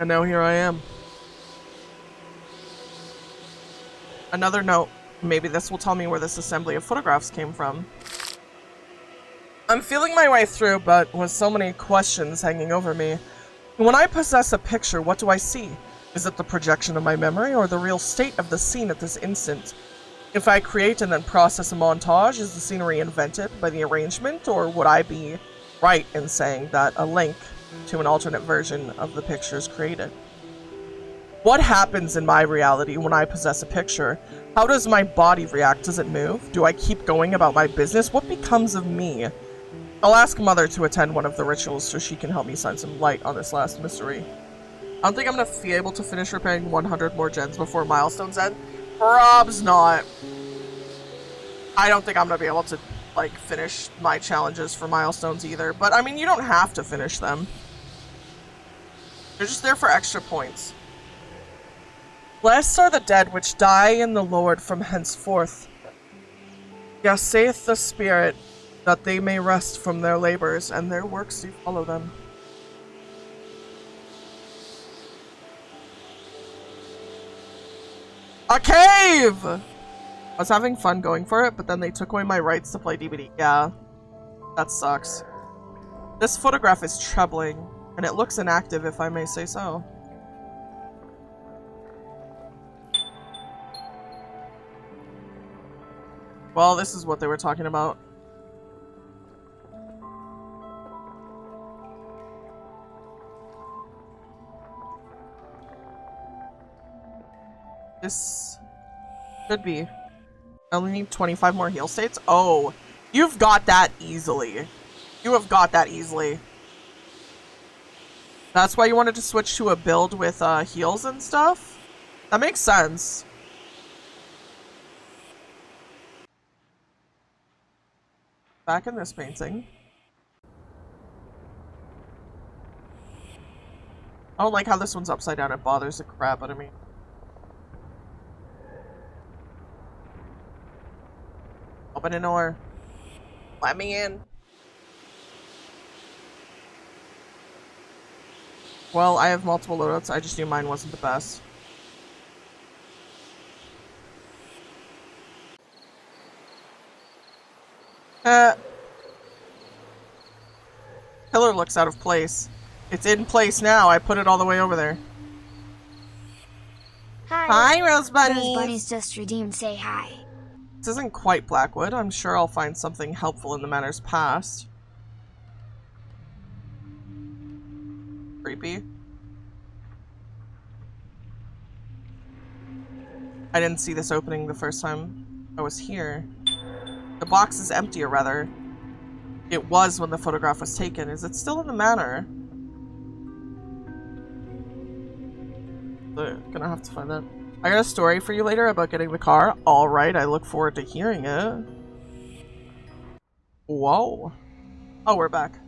And now here I am. Another note. Maybe this will tell me where this assembly of photographs came from. I'm feeling my way through, but with so many questions hanging over me. When I possess a picture, what do I see? Is it the projection of my memory, or the real state of the scene at this instant? If I create and then process a montage, is the scenery invented by the arrangement, or would I be right in saying that a link to an alternate version of the picture is created? What happens in my reality when I possess a picture? How does my body react? Does it move? Do I keep going about my business? What becomes of me? I'll ask Mother to attend one of the rituals so she can help me shine some light on this last mystery. I don't think I'm gonna be able to finish repairing 100 more gens before milestones end. Prob's not. I don't think I'm gonna be able to, like, finish my challenges for milestones either. But, I mean, you don't have to finish them. They're just there for extra points. Blessed are the dead which die in the Lord from henceforth. Yes, saith the Spirit, that they may rest from their labors, and their works do follow them. A cave! I was having fun going for it, but then they took away my rights to play DVD. Yeah, that sucks. This photograph is troubling, and it looks inactive, if I may say so. Well, this is what they were talking about. This should be. I only need 25 more heal states. Oh, you've got that easily. You have got that easily. That's why you wanted to switch to a build with heals and stuff? That makes sense. Back in this painting. I don't like how this one's upside down. It bothers the crap out of me. Open an door. Let me in. Well, I have multiple loadouts. I just knew mine wasn't the best. Pillar looks out of place. It's in place now. I put it all the way over there. Hi. Hi, Rose Bunny. Rose Bunny's just redeemed. Say hi. This isn't quite Blackwood. I'm sure I'll find something helpful in the manor's past. Creepy. I didn't see this opening the first time I was here. The box is empty, or rather, it was when the photograph was taken. Is it still in the manor? Gonna have to find that. I got a story for you later about getting the car. Alright, I look forward to hearing it. Whoa. Oh, we're back.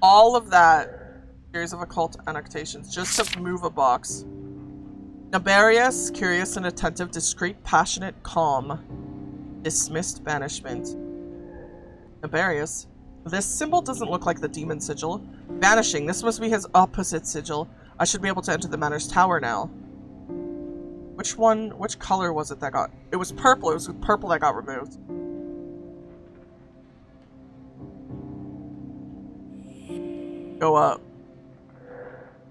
All of that. Series of occult annotations just to move a box. Nabarius, curious and attentive, discreet, passionate, calm. Dismissed banishment. Nabarius. This symbol doesn't look like the demon sigil. Vanishing. This must be his opposite sigil. I should be able to enter the manor's tower now. Which one? Which color was it that got... It was purple. It was purple that got removed. Go up.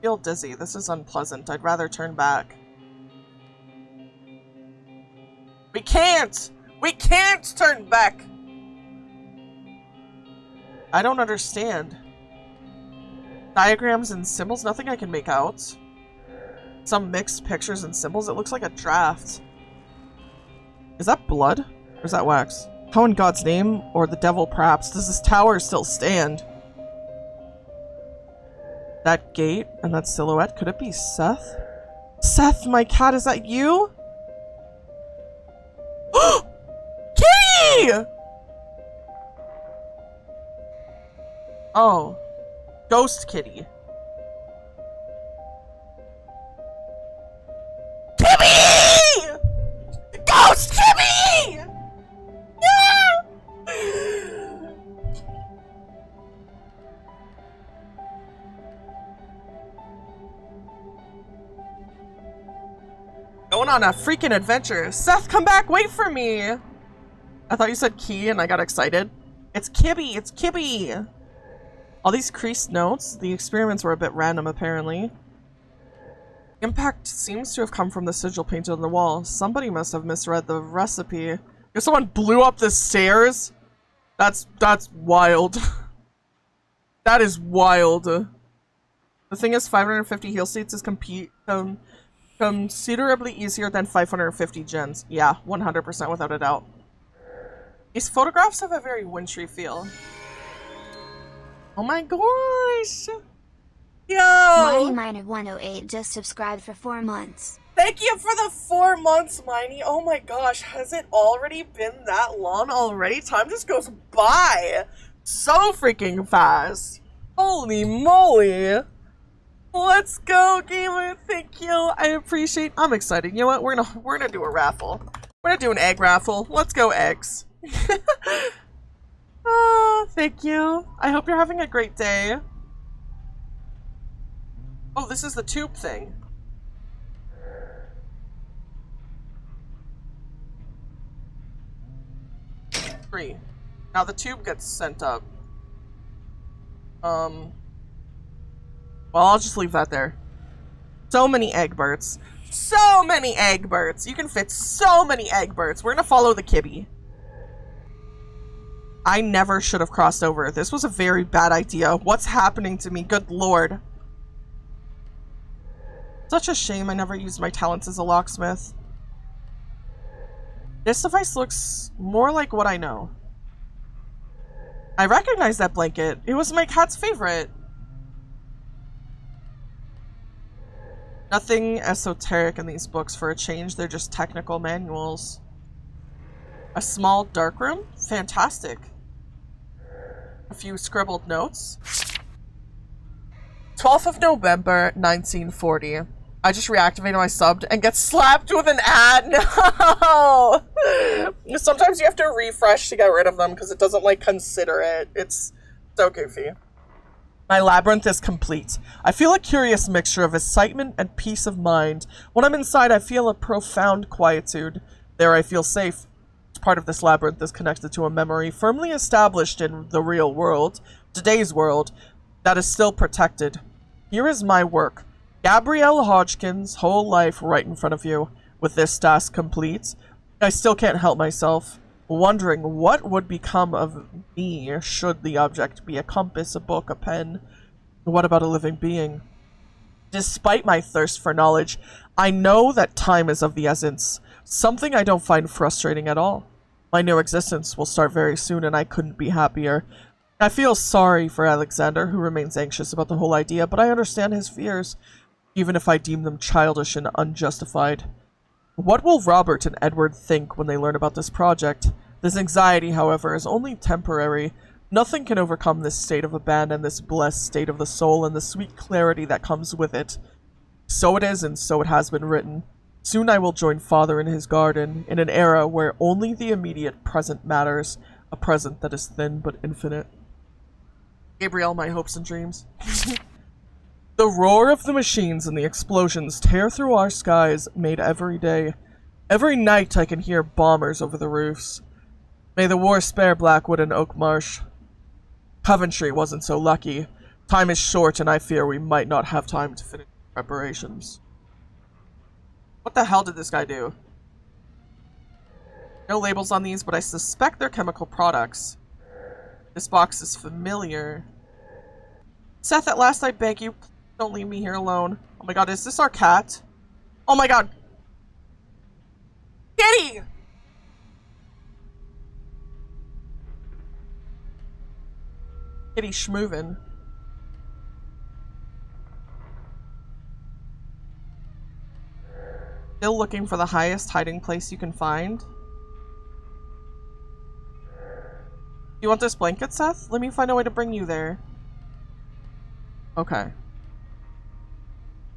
Feel dizzy. This is unpleasant. I'd rather turn back. We can't! We can't turn back! I don't understand. Diagrams and symbols? Nothing I can make out. Some mixed pictures and symbols. It looks like a draft. Is that blood? Or is that wax? How in God's name, or the devil perhaps, does this tower still stand? That gate and that silhouette, could it be Seth? Seth, my cat, is that you? Kitty! Oh. Ghost kitty. Kimmy! Ghost Kimmy! Yeah! Going on a freaking adventure. Seth, come back, wait for me! I thought you said Key and I got excited. It's Kibby, it's Kibby! All these creased notes, the experiments were a bit random apparently. Impact seems to have come from the sigil painted on the wall. Somebody must have misread the recipe. If someone blew up the stairs? That's wild. That is wild. The thing is, 550 heal seats is considerably easier than 550 gens. Yeah, 100% without a doubt. These photographs have a very wintry feel. Oh my gosh! Yo! Miney Miner 108 just subscribed for 4 months. Thank you for the 4 months, Miney. Oh my gosh, has it already been that long already? Time just goes by so freaking fast. Holy moly! Let's go, gamer. Thank you. I'm excited. You know what? We're gonna do a raffle. We're gonna do an egg raffle. Let's go, eggs. Oh, thank you. I hope you're having a great day. Oh, this is the tube thing. Three. Now the tube gets sent up. Well, I'll just leave that there. So many Egberts. So many Egberts! You can fit so many Egberts. We're gonna follow the Kibby. I never should have crossed over. This was a very bad idea. What's happening to me? Good lord. Such a shame I never used my talents as a locksmith. This device looks more like what I know. I recognize that blanket. It was my cat's favorite. Nothing esoteric in these books for a change. They're just technical manuals. A small dark room? Fantastic. A few scribbled notes. 12th of November, 1940. I just reactivated my sub and get slapped with an ad. No! Sometimes you have to refresh to get rid of them because it doesn't, like, consider it. It's so goofy. My labyrinth is complete. I feel a curious mixture of excitement and peace of mind. When I'm inside, I feel a profound quietude. There I feel safe. Part of this labyrinth is connected to a memory firmly established in the real world, today's world, that is still protected. Here is my work. Gabrielle Hodgkin's whole life right in front of you. With this task complete, I still can't help myself, wondering what would become of me should the object be a compass, a book, a pen. What about a living being? Despite my thirst for knowledge, I know that time is of the essence, something I don't find frustrating at all. My new existence will start very soon and I couldn't be happier. I feel sorry for Alexander, who remains anxious about the whole idea, but I understand his fears, even if I deem them childish and unjustified. What will Robert and Edward think when they learn about this project? This anxiety, however, is only temporary. Nothing can overcome this state of abandon, this blessed state of the soul, and the sweet clarity that comes with it. So it is, and so it has been written. Soon I will join Father in his garden, in an era where only the immediate present matters, a present that is thin but infinite. Gabrielle, my hopes and dreams. The roar of the machines and the explosions tear through our skies made every day. Every night I can hear bombers over the roofs. May the war spare Blackwood and Oak Marsh. Coventry wasn't so lucky. Time is short and I fear we might not have time to finish preparations. What the hell did this guy do? No labels on these, but I suspect they're chemical products. This box is familiar. Seth, at last I beg you, please don't leave me here alone. Oh my god, is this our cat? Oh my god. Kitty! Kitty schmoovin'. Still looking for the highest hiding place you can find? You want this blanket, Seth? Let me find a way to bring you there. Okay. I'm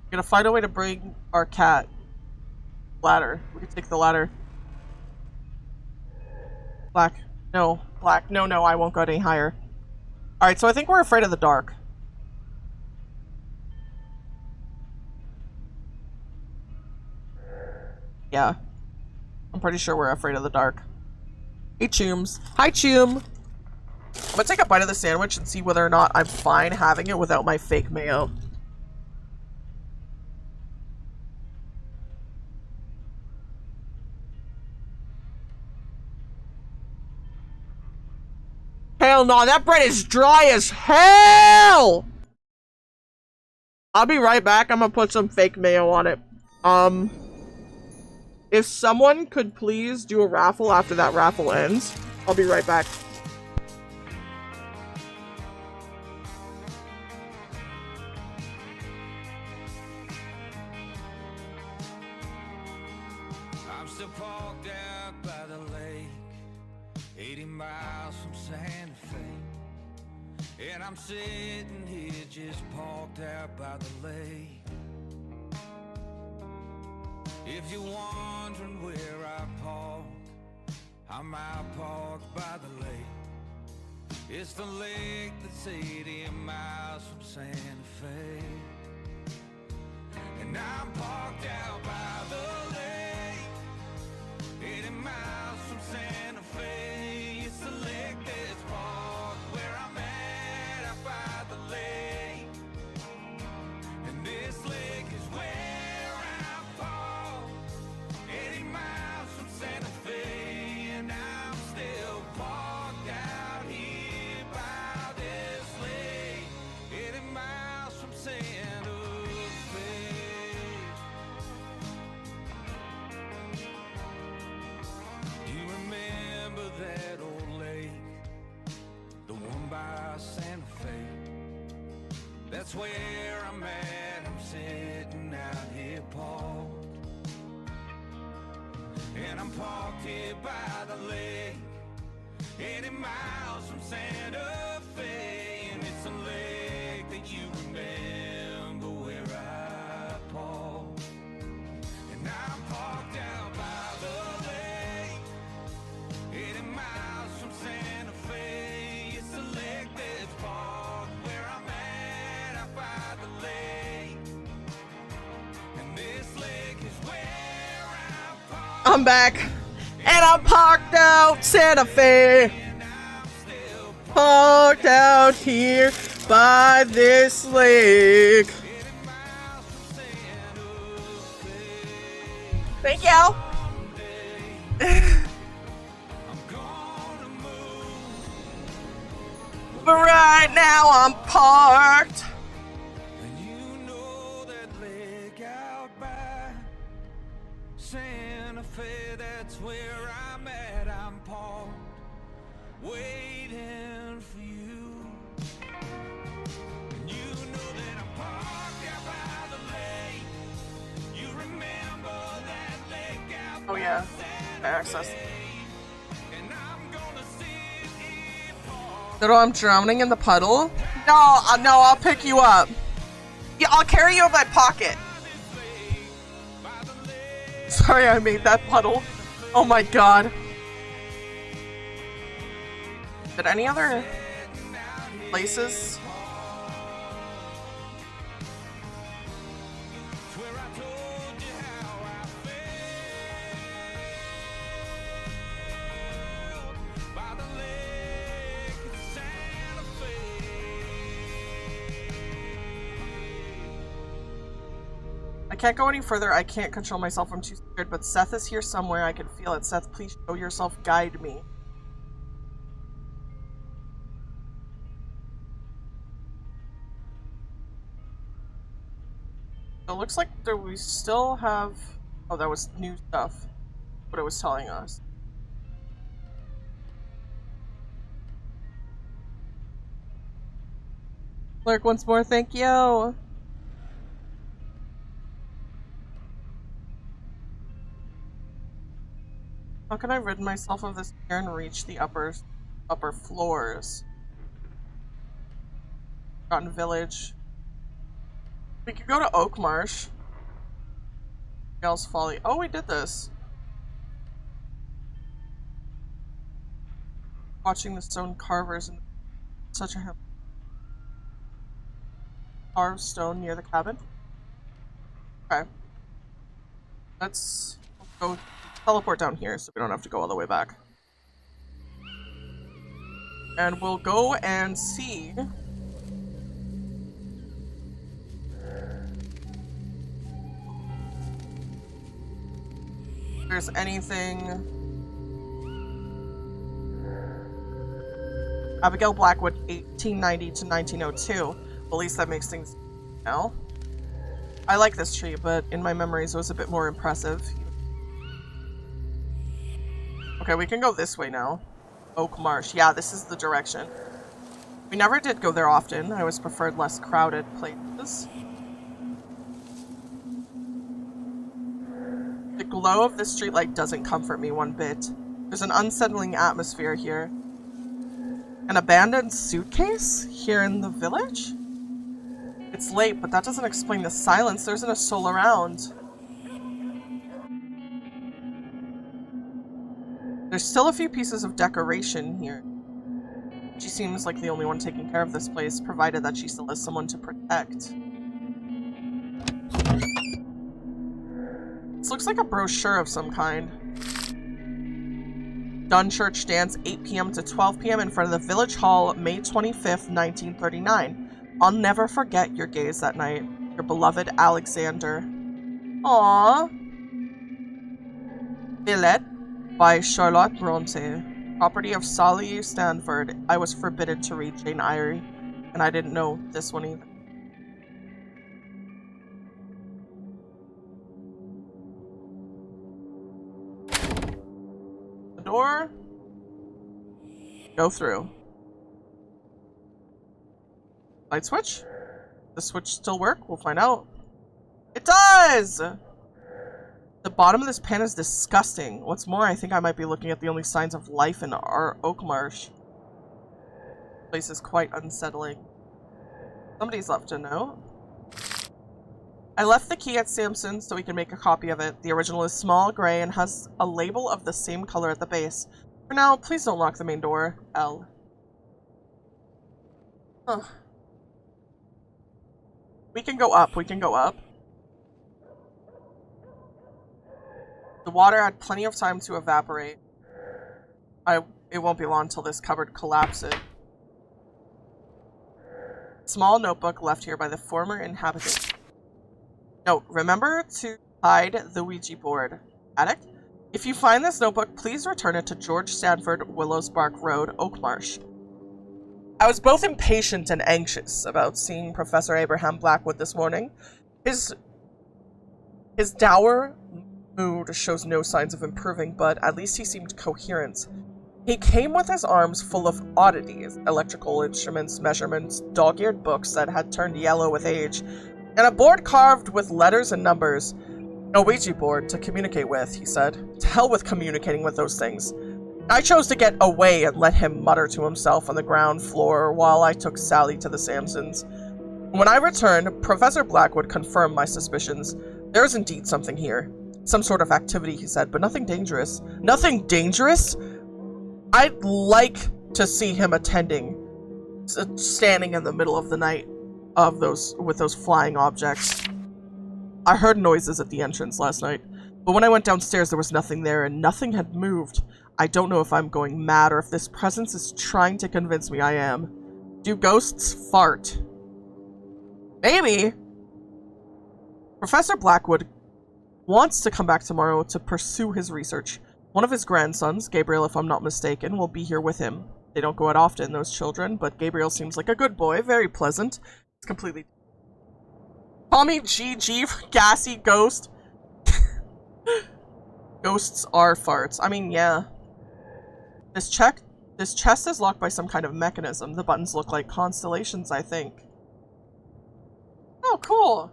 gonna find a way to bring our cat. Ladder. We can take the ladder. Black. No. Black. No, no, I won't go any higher. Alright, so I think we're afraid of the dark. Yeah. I'm pretty sure we're afraid of the dark. Hey, Chooms. Hi, Choom! I'm gonna take a bite of the sandwich and see whether or not I'm fine having it without my fake mayo. Hell no, that bread is dry as hell! I'll be right back. I'm gonna put some fake mayo on it. If someone could please do a raffle after that raffle ends, I'll be right back. I'm still parked out by the lake, 80 miles from Santa Fe, and I'm sitting here just parked out by the lake. If you're wondering where I park, I'm out parked by the lake. It's the lake that's 80 miles from Santa Fe, and I'm parked out by the lake, 80 miles from Santa Fe. It's the lake that's parked where I'm at, out by the lake, and this lake is where I'm parked, 80 miles from Santa Fe, and I'm still parked out here by this lake, 80 miles from Santa Fe. Do you remember that old lake, the one by Santa Fe? That's where I'm at, I'm sitting out here parked, and I'm parked here by the lake, 80 miles from Santa Fe, and it's a lake that you remember where I parked, and I'm parked out by the lake, 80 miles from Santa Fe. It's a lake that's parked where I'm at, out by the lake, and this lake is where I'm parked. I'm back, and I'm parked out Santa Fe. Parked out here by this lake. Thank you. But right now I'm parked. And you know that lake out by Santa Fe, that's where I'm at, I'm parked, waiting for you. And you know that I'm parked out by the lake. You remember that lake out Oh by yeah, Santa access. Fe. And I'm gonna sit here parked. Dodo, I'm drowning in the puddle. No, no, I'll pick you up. Yeah, I'll carry you in my pocket. Sorry, I made that puddle. Oh my god. Did any other places? I can't go any further. I can't control myself. I'm too scared. But Seth is here somewhere. I can feel it. Seth, please show yourself. Guide me. So it looks like we still have... Oh, that was new stuff. What it was telling us. Lurk once more, thank you! How can I rid myself of this fear and reach the upper floors? Forgotten Village. We could go to Oak Marsh. Gale's Folly. Oh, we did this. Watching the stone carvers in such a carved stone near the cabin. Okay. Let's go teleport down here so we don't have to go all the way back. And we'll go and see if there's anything. Abigail Blackwood, 1890 to 1902. At least that makes things now. I like this tree, but in my memories it was a bit more impressive. Okay, we can go this way now. Oak Marsh. Yeah, this is the direction. We never did go there often. I always preferred less crowded places. The glow of the streetlight doesn't comfort me one bit. There's an unsettling atmosphere here. An abandoned suitcase here in the village? It's late, but that doesn't explain the silence. There isn't a soul around. There's still a few pieces of decoration here. She seems like the only one taking care of this place, provided that she still has someone to protect. This looks like a brochure of some kind. Dunchurch dance, 8 p.m. to 12 p.m. in front of the Village Hall, May 25th, 1939. I'll never forget your gaze that night. Your beloved Alexander. Aww. Villette by Charlotte Bronte. Property of Sally Stanford. I was forbidden to read Jane Eyre, and I didn't know this one either. The door. Go through. Light switch? Does the switch still work? We'll find out. It does! The bottom of this pan is disgusting. What's more, I think I might be looking at the only signs of life in our Oak Marsh. This place is quite unsettling. Somebody's left a note. I left the key at Samson's so we can make a copy of it. The original is small, gray, and has a label of the same color at the base. For now, please don't lock the main door. L. Huh. We can go up. We can go up. The water had plenty of time to evaporate. It won't be long until this cupboard collapses. Small notebook left here by the former inhabitant. Note, remember to hide the Ouija board. Attic? If you find this notebook, please return it to George Stanford, Willows Bark Road, Oak Marsh. I was both impatient and anxious about seeing Professor Abraham Blackwood this morning. His dour mood shows no signs of improving, but at least he seemed coherent. He came with his arms full of oddities, electrical instruments, measurements, dog-eared books that had turned yellow with age, and a board carved with letters and numbers. A Ouija board to communicate with, he said. To hell with communicating with those things. I chose to get away and let him mutter to himself on the ground floor while I took Sally to the Samsons. When I returned, Professor Blackwood confirmed my suspicions. There is indeed something here. Some sort of activity, he said, but nothing dangerous. Nothing dangerous? I'd like to see him standing in the middle of the night with those flying objects. I heard noises at the entrance last night, but when I went downstairs there was nothing there and nothing had moved. I don't know if I'm going mad or if this presence is trying to convince me I am. Do ghosts fart? Maybe. Professor Blackwood wants to come back tomorrow to pursue his research. One of his grandsons, Gabriel if I'm not mistaken, will be here with him. They don't go out often, those children, but Gabriel seems like a good boy, very pleasant. It's completely... Call me GG, gassy ghost. Ghosts are farts. I mean, yeah. This chest is locked by some kind of mechanism. The buttons look like constellations, I think. Oh, cool.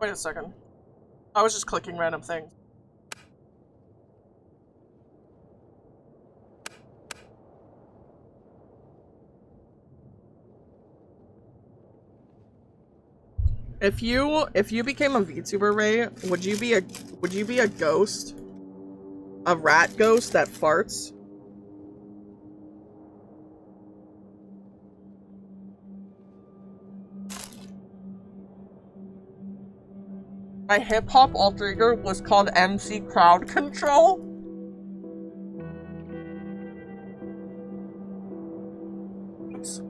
Wait a second. I was just clicking random things. If you became a VTuber, Ray, would you be a ghost? A rat ghost that farts? My hip-hop alter ego was called MC Crowd Control. Oops.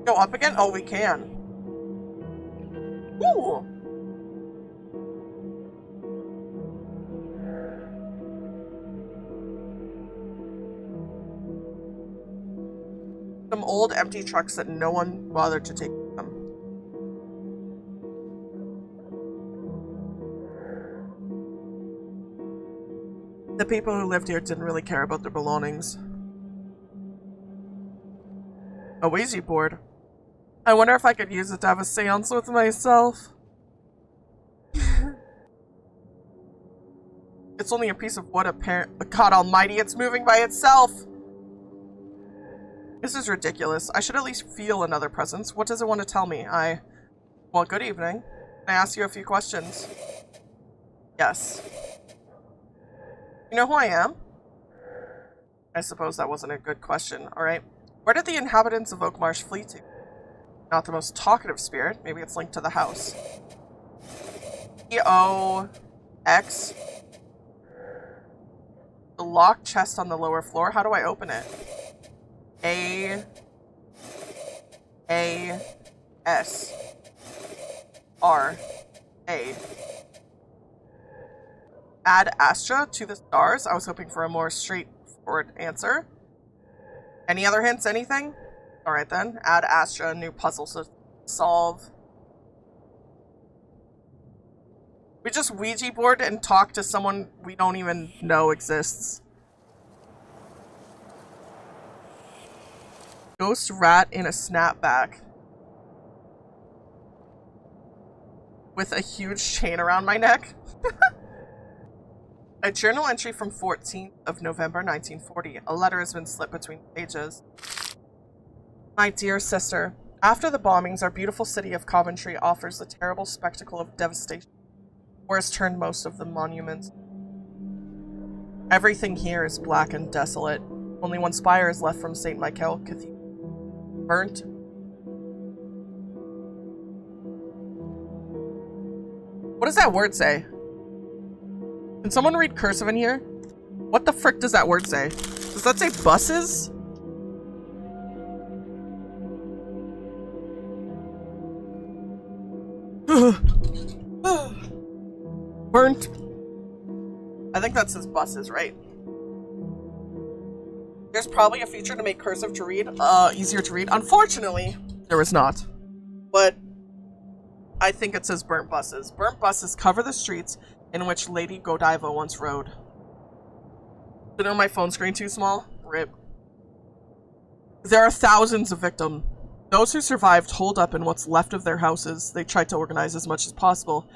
Go up again? Oh, we can. Ooh. Some old empty trucks that no one bothered to take them. The people who lived here didn't really care about their belongings. A Ouija board. I wonder if I could use it to have a seance with myself. It's only a piece of wood, God almighty, it's moving by itself! This is ridiculous. I should at least feel another presence. What does it want to tell me? Well, good evening. Can I ask you a few questions? Yes. You know who I am? I suppose that wasn't a good question, alright. Where did the inhabitants of Oakmarsh flee to? Not the most talkative spirit. Maybe it's linked to the house. E-O-X. The locked chest on the lower floor. How do I open it? A-S-R-A. Add Astra to the stars. I was hoping for a more straightforward answer. Any other hints? Anything? Alright then. Add Astra, new puzzle to solve. We just Ouija board and talk to someone we don't even know exists. Ghost rat in a snapback. With a huge chain around my neck. A journal entry from 14th of November 1940. A letter has been slipped between pages. My dear sister, after the bombings, our beautiful city of Coventry offers a terrible spectacle of devastation. War has turned most of the monuments. Everything here is black and desolate. Only one spire is left from St. Michael Cathedral. Burnt. What does that word say? Can someone read cursive in here? What the frick does that word say? Does that say buses? Burnt. I think that says buses, right? There's probably a feature to make cursive to read, easier to read. Unfortunately, there is not. But I think it says burnt buses. Burnt buses cover the streets in which Lady Godiva once rode. Is my phone screen too small? RIP. There are thousands of victims. Those who survived holed up in what's left of their houses. They tried to organize as much as possible.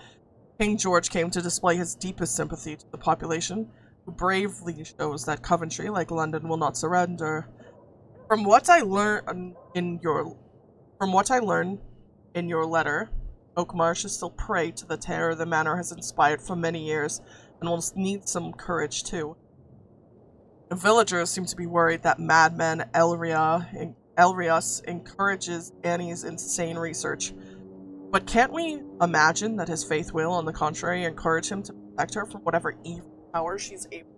King George came to display his deepest sympathy to the population, who bravely shows that Coventry, like London, will not surrender. From what I learn in your letter, Oakmarsh is still prey to the terror the manor has inspired for many years, and will need some courage too. The villagers seem to be worried that madman Elrius encourages Annie's insane research. But can't we imagine that his faith will, on the contrary, encourage him to protect her from whatever evil power she's able?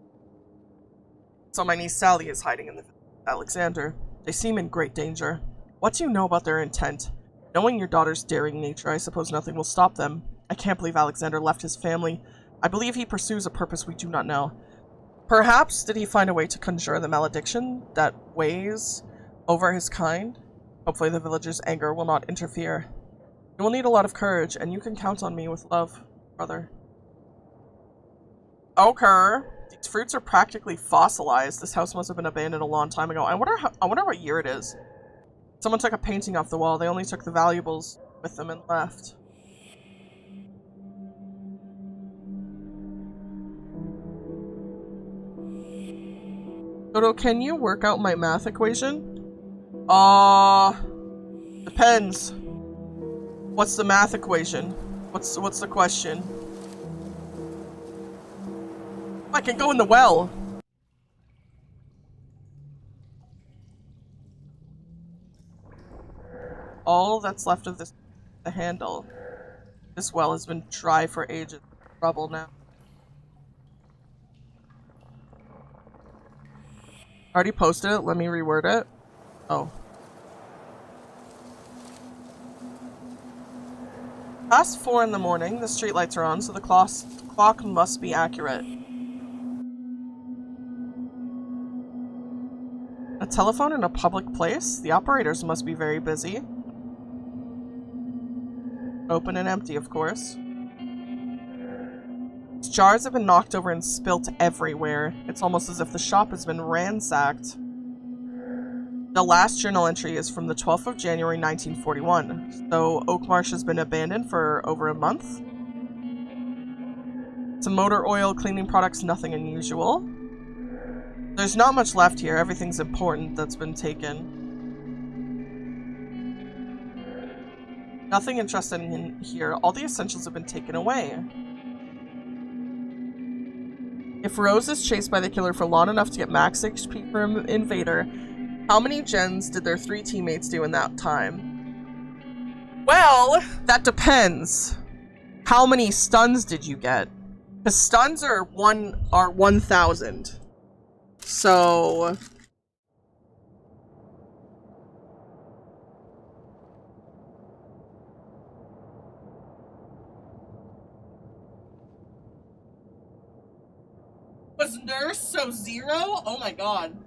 So my niece Sally is hiding in the village with Alexander. They seem in great danger. What do you know about their intent? Knowing your daughter's daring nature, I suppose nothing will stop them. I can't believe Alexander left his family I believe he pursues a purpose we do not know. Perhaps did he find a way to conjure the malediction that weighs over his kind? Hopefully the villagers' anger will not interfere. You will need a lot of courage, and you can count on me with love, brother. Okay. These fruits are practically fossilized. This house must have been abandoned a long time ago. I wonder what year it is. Someone took a painting off the wall. They only took the valuables with them and left. Dodo, can you work out my math equation? Depends. What's the math equation? What's the question? I can go in the well. All that's left of the handle. This well has been dry for ages. Rubble now. Already posted it. Let me reword it. Oh. Past 4 in the morning. The streetlights are on, so the clock must be accurate. A telephone in a public place? The operators must be very busy. Open and empty, of course. Jars have been knocked over and spilt everywhere. It's almost as if the shop has been ransacked. The last journal entry is from the 12th of January 1941, so Oakmarsh has been abandoned for over a month. Some motor oil, cleaning products, nothing unusual. There's not much left here. Everything's important that's been taken. Nothing interesting in here. All the essentials have been taken away. If Rose is chased by the killer for long enough to get max HP from Invader, how many gens did their 3 teammates do in that time? Well, that depends. How many stuns did you get? The stuns are 1,000. So was nurse so 0? Oh my god.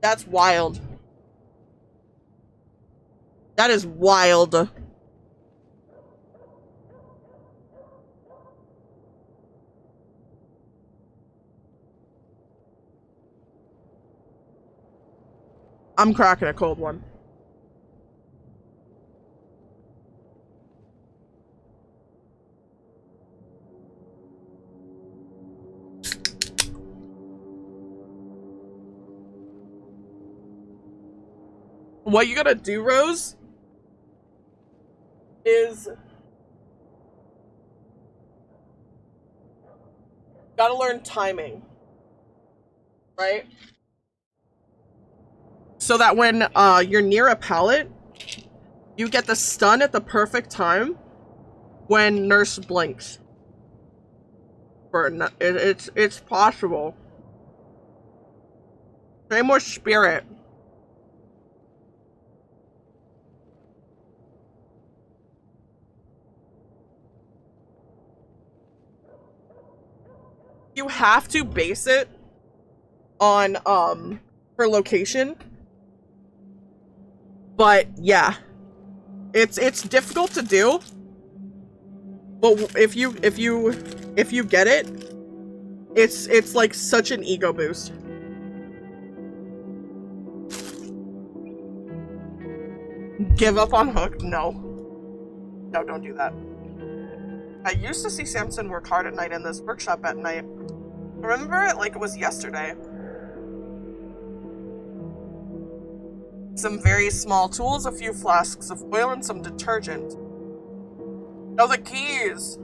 That's wild. That is wild. I'm cracking a cold one. What you gotta do, Rose, is gotta learn timing, right? So that when you're near a pallet, you get the stun at the perfect time when Nurse blinks. It's possible. Say more spirit. You have to base it on her location. But yeah, it's difficult to do. But if you get it, it's like such an ego boost. Give up on Hook? No. No, don't do that. I used to see Samson work hard at night in this workshop at night. I remember it like it was yesterday. Some very small tools, a few flasks of oil, and some detergent. Oh, the keys!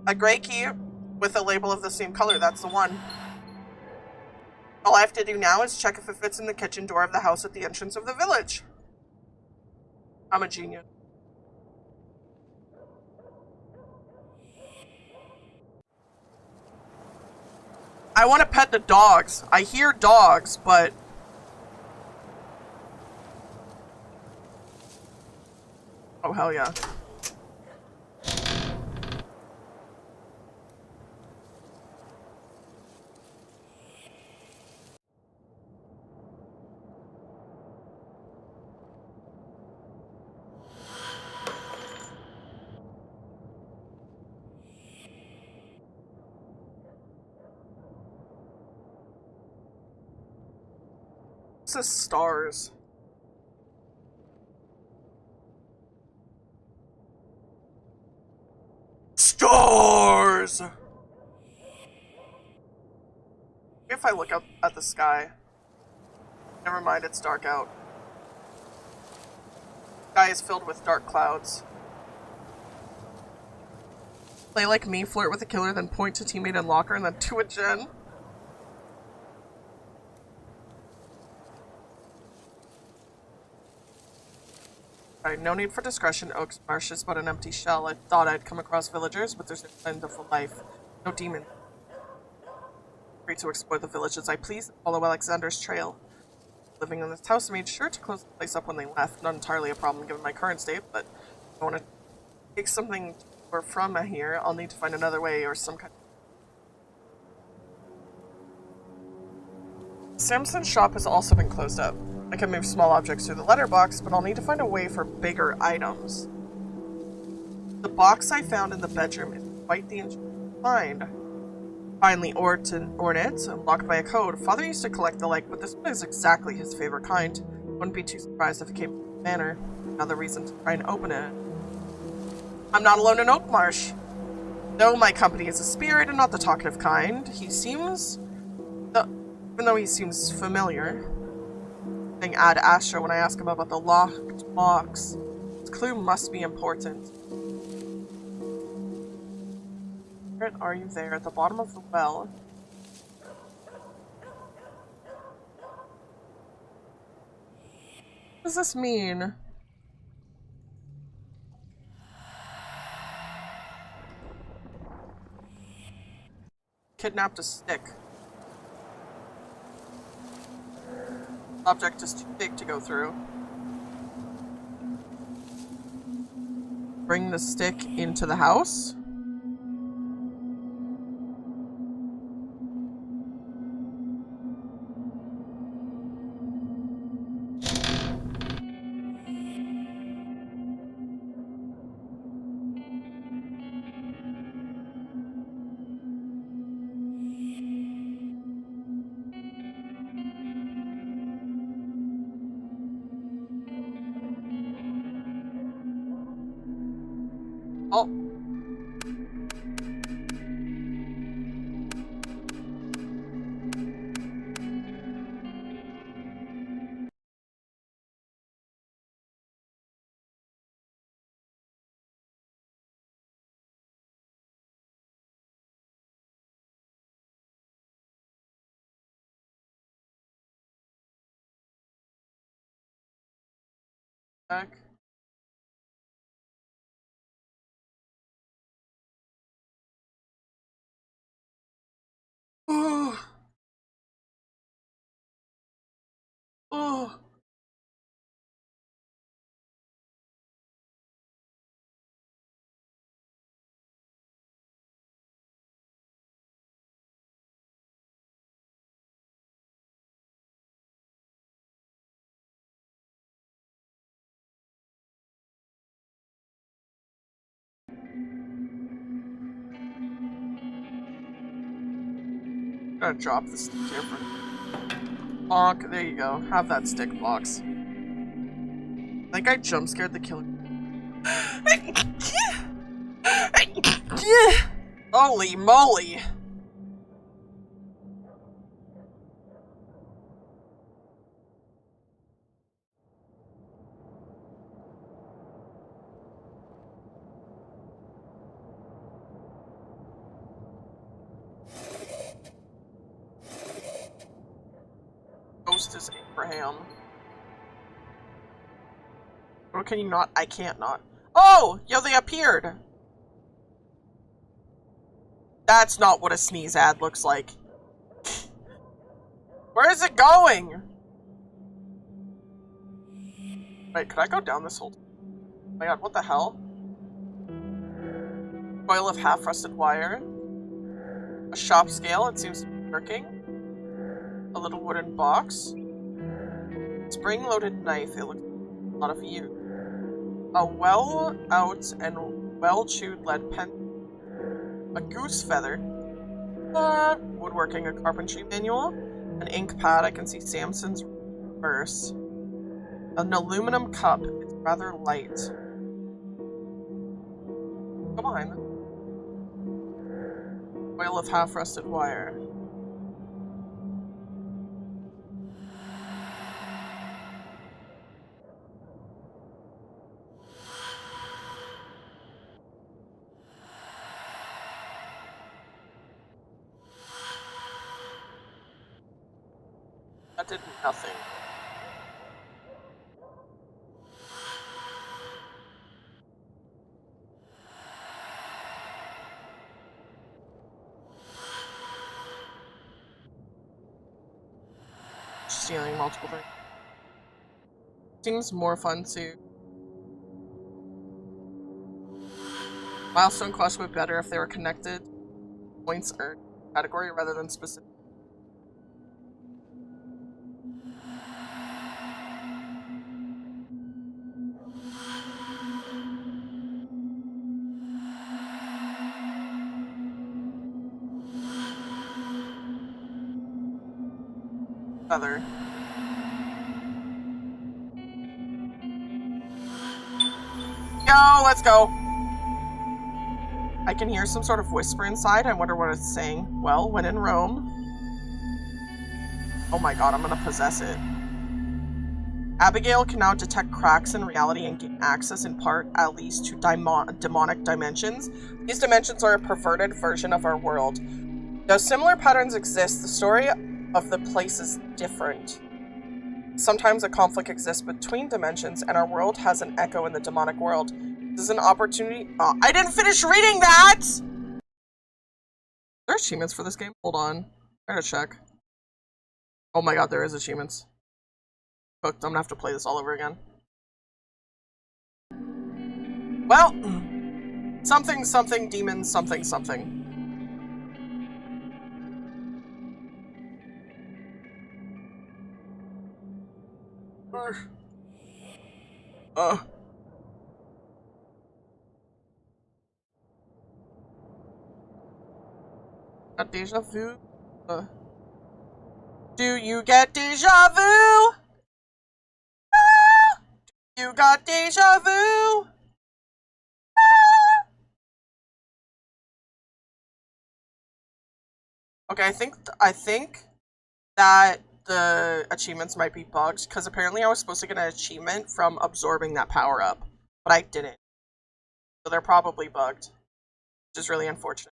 A gray key with a label of the same color, that's the one. All I have to do now is check if it fits in the kitchen door of the house at the entrance of the village. I'm a genius. I want to pet the dogs. I hear dogs, but Oh, hell yeah. This is stars. Stars! If I look up at the sky. Never mind, it's dark out. The sky is filled with dark clouds. Play like me, flirt with a killer, then point to teammate and locker, and then to a gen. Alright, no need for discretion. Oak's marsh is but an empty shell. I thought I'd come across villagers, but there's no end of life. No demon. Free to explore the village as I please and follow Alexander's trail. Living in this house made sure to close the place up when they left. Not entirely a problem given my current state, but if I want to take something from here, I'll need to find another way or some kind of... Samson's shop has also been closed up. I can move small objects through the letterbox, but I'll need to find a way for bigger items. The box I found in the bedroom is quite the interesting find. Finely ornate and locked by a code. Father used to collect the like, but this one is exactly his favorite kind. Wouldn't be too surprised if it came from the manor. Another reason to try and open it. I'm not alone in Oakmarsh. Though my company is a spirit and not the talkative kind, he seems... even though he seems familiar... Ad Astra when I ask him about the locked box. This clue must be important. Where are you there? At the bottom of the well. What does this mean? Kidnapped a stick. Object is too big to go through. Bring the stick into the house. Oh. Back. Oh. Oh. Gotta drop the stick here for bonk. There you go. Have that stick box. I think I jump scared the killer. Holy moly! Ghost is Abraham. Or can you not? I can't not. Oh! Yo, they appeared! That's not what a sneeze ad looks like. Where is it going? Wait, could I go down this hole? my god, what the hell? Coil of half-rusted wire. A shop scale, it seems to be working. A little wooden box. Spring-loaded knife, it looks like a lot of use. A well-out and well-chewed lead pen. A goose feather. Woodworking, a carpentry manual. An ink pad, I can see Samson's verse. An aluminum cup, it's rather light. Go behind them. Coil of half-rusted wire. That did nothing. Stealing multiple things. Seems more fun to. Milestone quests would be better if they were connected. Points earned category rather than specific. Feather. Yo, let's go. I can hear some sort of whisper inside. I wonder what it's saying. Well, when in Rome. Oh my god, I'm gonna possess it. Abigail can now detect cracks in reality and gain access, in part, at least, to demonic dimensions. These dimensions are a perverted version of our world. Though similar patterns exist, the story of the place is different. Sometimes a conflict exists between dimensions, and our world has an echo in the demonic world. This is an opportunity. Oh, I didn't finish reading that! There are achievements for this game? Hold on. I gotta check. Oh my god, there is achievements. Cooked. I'm gonna have to play this all over again. Well, something, something, demon, something, something. A deja vu? Do you get deja vu? You got deja vu? Okay, I think that the achievements might be bugged, because apparently I was supposed to get an achievement from absorbing that power-up, but I didn't. So they're probably bugged, which is really unfortunate.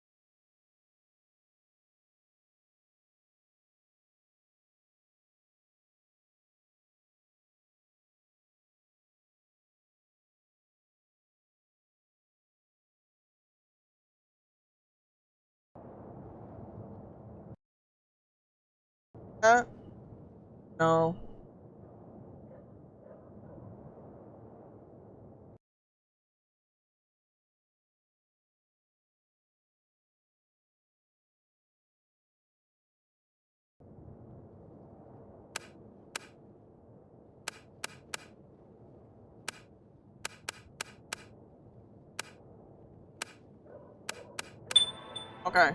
No. Okay.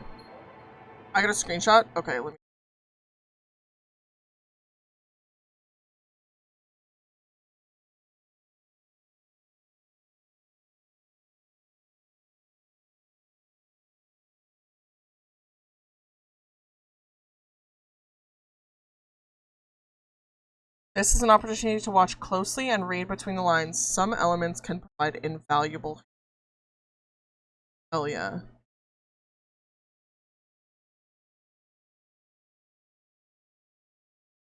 I got a screenshot? Okay, let me. This is an opportunity to watch closely and read between the lines. Some elements can provide invaluable. Hell yeah.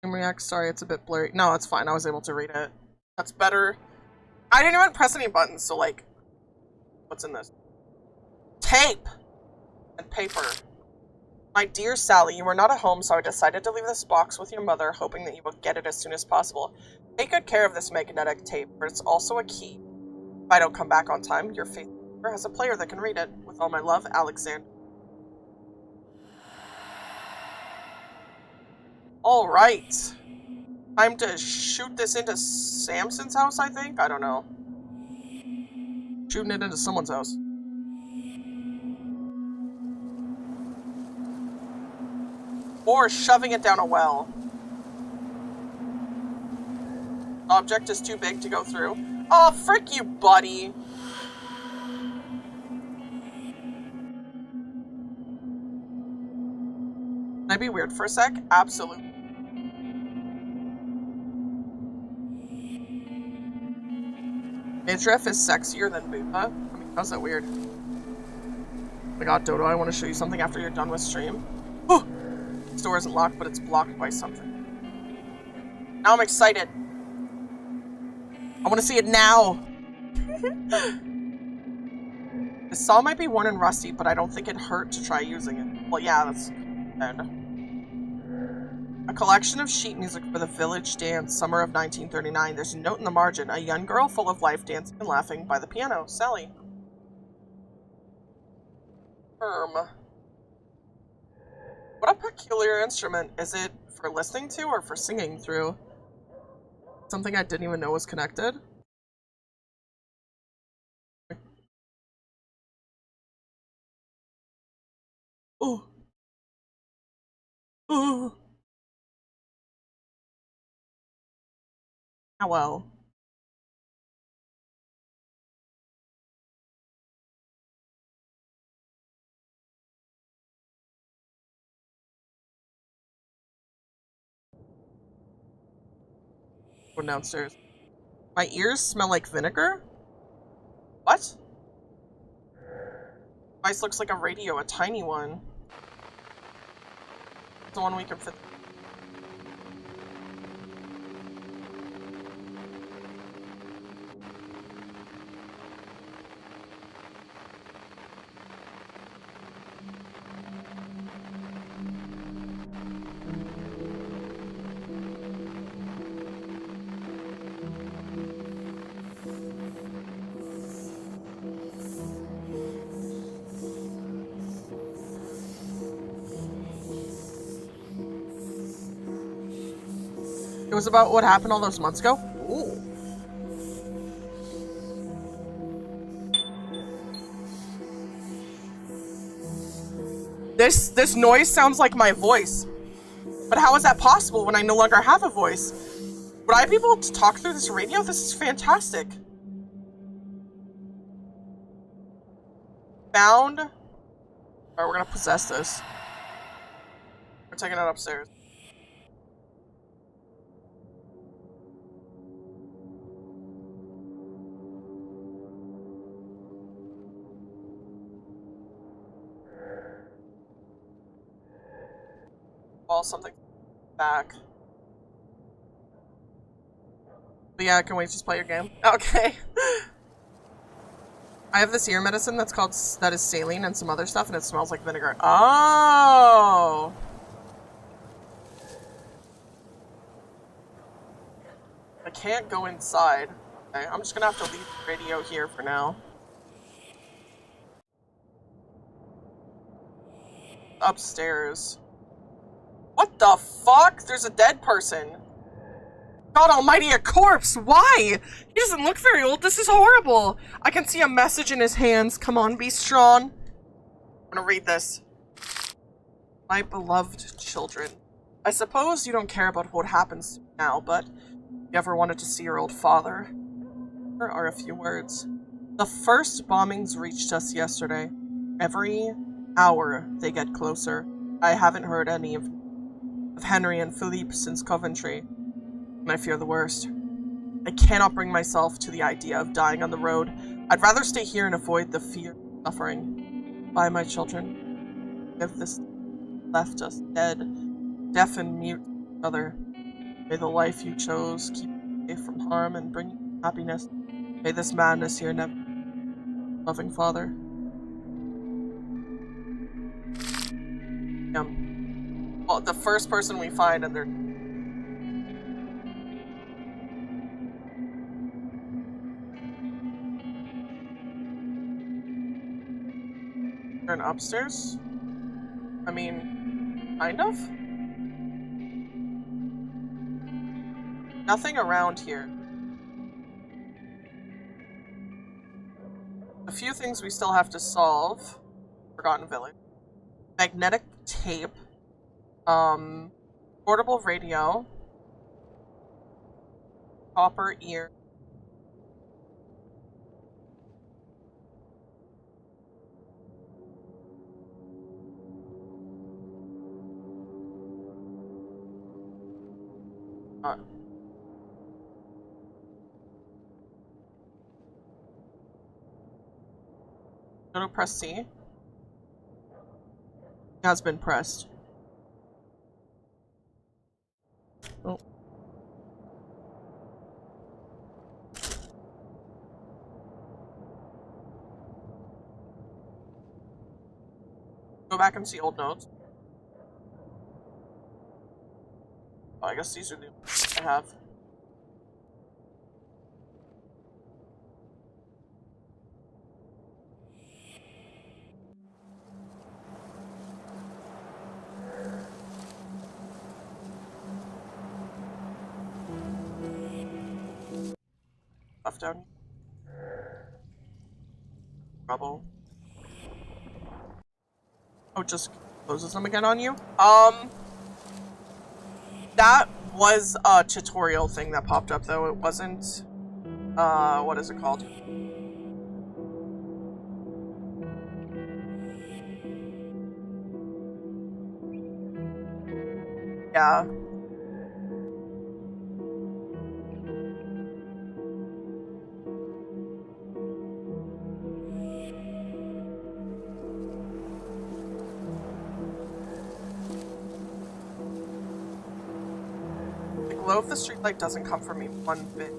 React, sorry, it's a bit blurry. No, it's fine. I was able to read it. That's better. I didn't even press any buttons, so like, what's in this? Tape and paper. My dear Sally, you were not at home, so I decided to leave this box with your mother, hoping that you will get it as soon as possible. Take good care of this magnetic tape, but it's also a key. If I don't come back on time, your faithful has a player that can read it. With all my love, Alexander. Alright. Time to shoot this into Samson's house, I think? I don't know. Shooting it into someone's house. Or shoving it down a well. Object is too big to go through. Oh, frick you, buddy! Can I be weird for a sec? Absolutely. Midriff is sexier than Bupa? I mean, how's that weird? Oh my god, Dodo, I want to show you something after you're done with stream. Oh! This door isn't locked, but it's blocked by something. Now I'm excited. I want to see it now! This saw might be worn and rusty, but I don't think it hurt to try using it. Well, yeah, that's good. A collection of sheet music for the village dance, summer of 1939. There's a note in the margin. A young girl full of life dancing and laughing by the piano. Sally. What a peculiar instrument. Is it for listening to or for singing through? Something I didn't even know was connected? Oh. Oh. Hello. Go downstairs. My ears smell like vinegar? What? Device looks like a radio, a tiny one. It's the one we can fit. It was about what happened all those months ago? Ooh. This noise sounds like my voice. But how is that possible when I no longer have a voice? Would I be able to talk through this radio? This is fantastic. Found. Alright, we're gonna possess this. We're taking it upstairs. Something back. But yeah, can we just play your game? Okay. I have this ear medicine that is saline and some other stuff, and it smells like vinegar. Oh! I can't go inside. Okay, I'm just gonna have to leave the radio here for now. Upstairs. What the fuck? There's a dead person. God almighty, a corpse! Why? He doesn't look very old. This is horrible. I can see a message in his hands. Come on, be strong. I'm gonna read this. My beloved children. I suppose you don't care about what happens now, but if you ever wanted to see your old father, here are a few words. The first bombings reached us yesterday. Every hour they get closer. I haven't heard any of Henry and Philippe since Coventry, and I fear the worst. I cannot bring myself to the idea of dying on the road. I'd rather stay here and avoid the fear of suffering. Bye, my children. If this left us dead, deaf and mute to each other, may the life you chose keep you safe from harm and bring you happiness. May this madness here never. Loving Father. Well, the first person we find and they're... Turn upstairs? I mean, kind of? Nothing around here. A few things we still have to solve. Forgotten Village. Magnetic tape. Portable radio. Copper ear. Dodo, press C. Has been pressed. Oh. Go back and see old notes. Oh, I guess these are the ones I have. Stuff down here. Trouble. Oh, it just closes them again on you? That was a tutorial thing that popped up, though. It wasn't, what is it called? Yeah. Glow of the streetlight doesn't come from me one bit.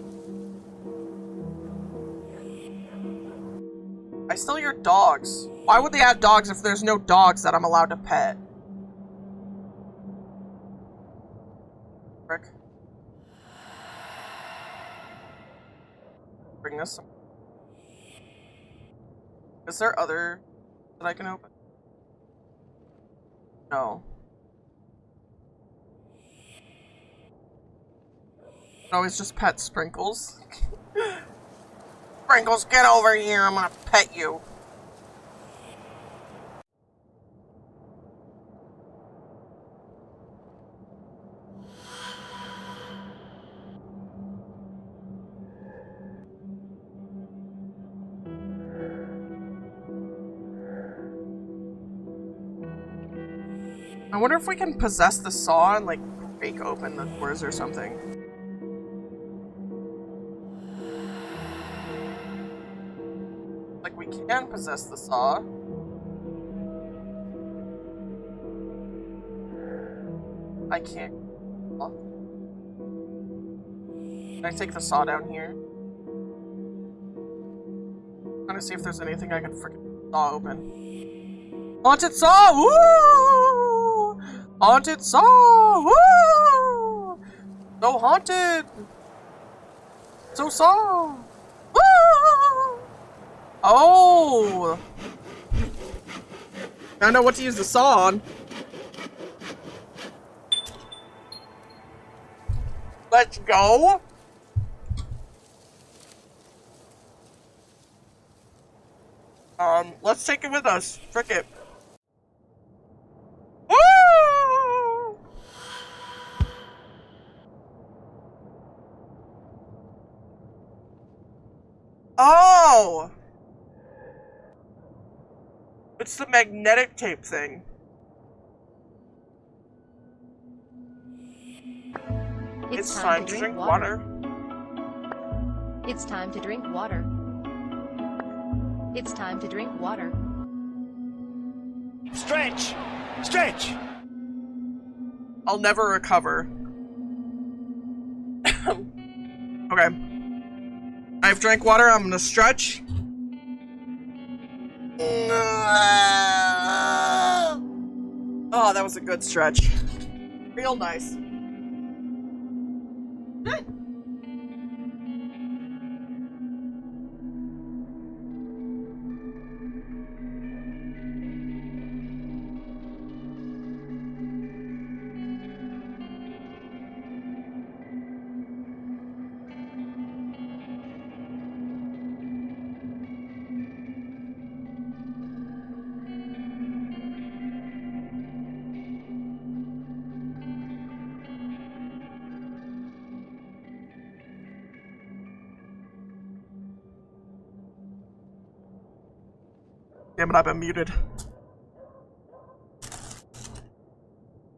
I still hear dogs. Why would they have dogs if there's no dogs that I'm allowed to pet? Frick. Bring this. Is there other that I can open? No. Always just pet Sprinkles. Sprinkles, get over here, I'm gonna pet you. I wonder if we can possess the saw and like break open the doors or something. We can possess the saw. I can't. Can I take the saw down here? I'm trying to see if there's anything I can freaking saw open. Haunted saw! Woo! Haunted saw! Woo! So haunted! So saw! Woo! Oh! I know what to use the saw on. Let's go! Let's take it with us. Frick it. Woo! Oh! It's the magnetic tape thing. It's time to drink water. It's time to drink water. It's time to drink water. Stretch! Stretch! I'll never recover. Okay. I've drank water, I'm gonna stretch. Oh, that was a good stretch. Real nice. Damn it, I've been muted.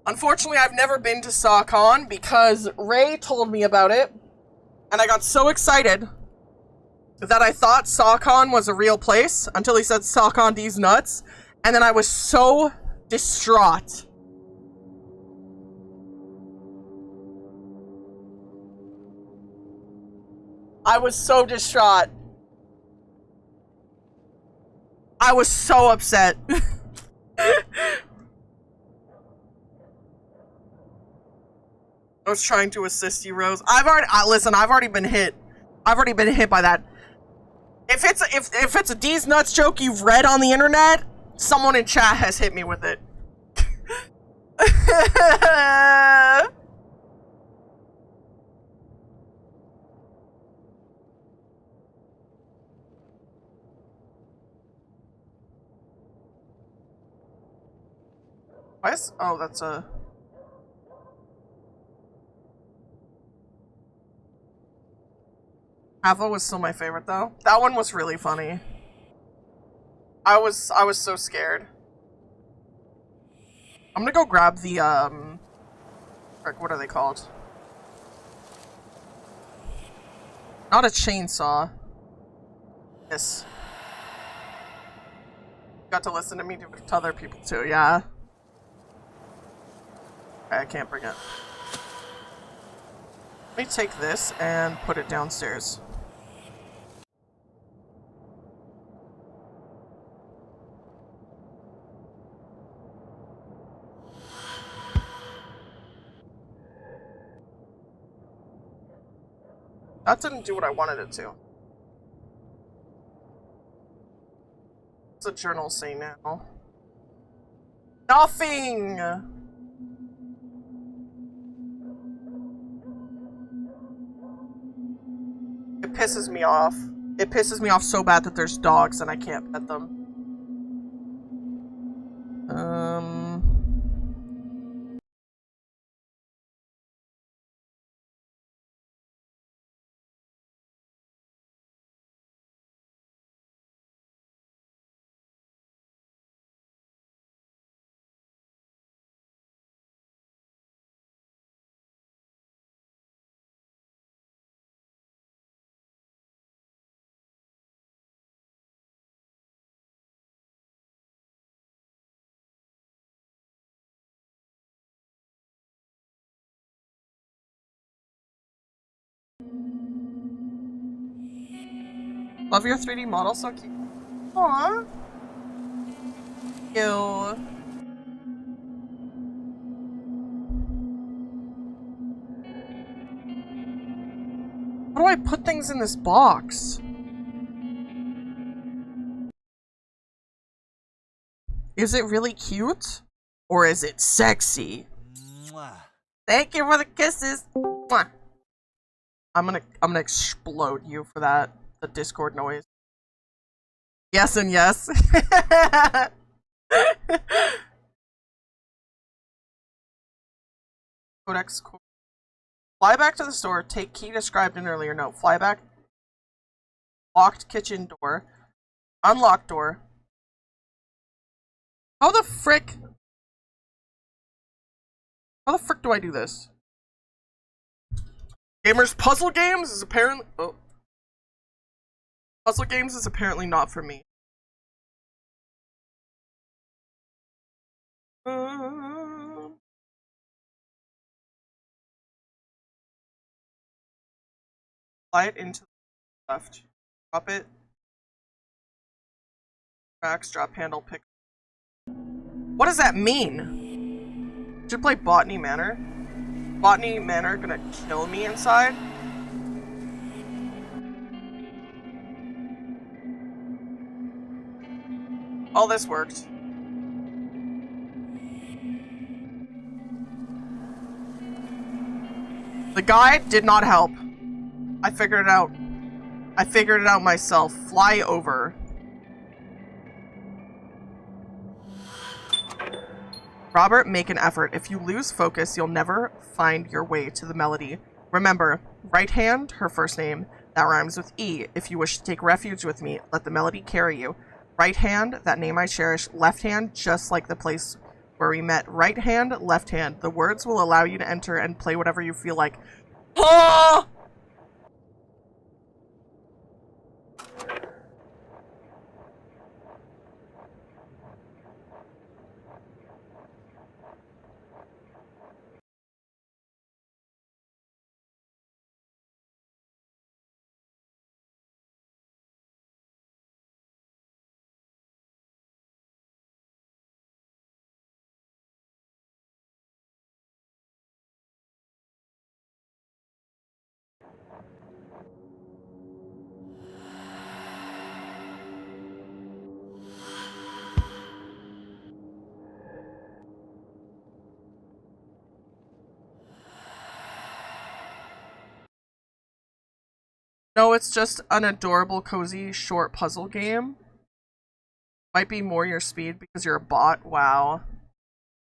Unfortunately, I've never been to SawCon because Ray told me about it, and I got so excited that I thought SawCon was a real place until he said SawCon these nuts, and then I was so distraught. I was so distraught. I was so upset. I was trying to assist you, Rose. Listen, I've already been hit. I've already been hit by that. If it's a D's nuts joke you've read on the internet, someone in chat has hit me with it. Why is, oh, that's a... Ava was still my favorite though. That one was really funny. I was so scared. I'm gonna go grab the frick, what are they called? Not a chainsaw. This. Got to listen to me to other people too, yeah. Okay, I can't bring it. Let me take this and put it downstairs. That didn't do what I wanted it to. What's the journal say now? Nothing! It pisses me off. It pisses me off so bad that there's dogs and I can't pet them. Love your 3D model, so cute. Aww. Ew. How do I put things in this box? Is it really cute? Or is it sexy? Mwah. Thank you for the kisses. Mwah. I'm gonna explode you for that. The Discord noise. Yes and yes. Codex. Fly back to the store. Take key described in earlier note. Fly back. Locked kitchen door. Unlocked door. How the frick? How the frick do I do this? Gamers puzzle games is apparently... Oh. Puzzle games is apparently not for me. Fly it into the left. Drop it. Tracks, drop handle, pick. What does that mean? Should play Botany Manor. Botany Manor gonna kill me inside? All this worked. The guide did not help. I figured it out. I figured it out myself. Fly over. Robert, make an effort. If you lose focus, you'll never find your way to the melody. Remember, right hand, her first name, that rhymes with E. If you wish to take refuge with me, let the melody carry you. Right hand, that name I cherish. Left hand, just like the place where we met. Right hand, left hand. The words will allow you to enter and play whatever you feel like. Oh! No, it's just an adorable, cozy, short puzzle game. Might be more your speed because you're a bot. Wow.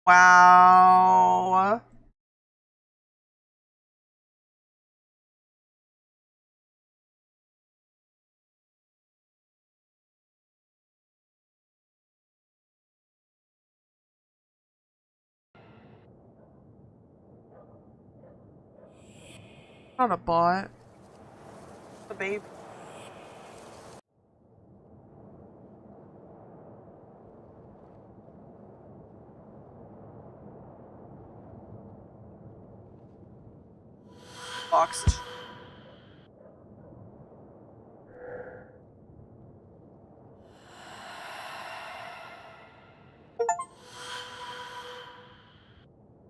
Wow. Not a bot. The baby. Boxed.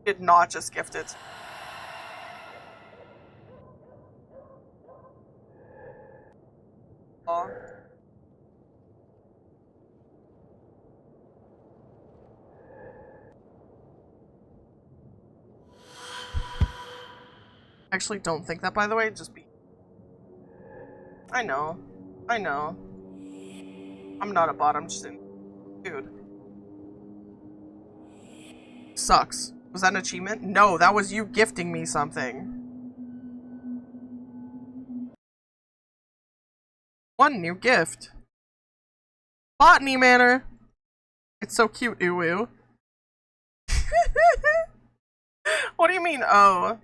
Did not just gift it. Aw. I actually don't think that, by the way. Just be. I know. I know. I'm not a bot, I'm just in. Dude. Sucks. Was that an achievement? No, that was you gifting me something. One new gift. Botany Manor. It's so cute, Uwu. What do you mean, oh?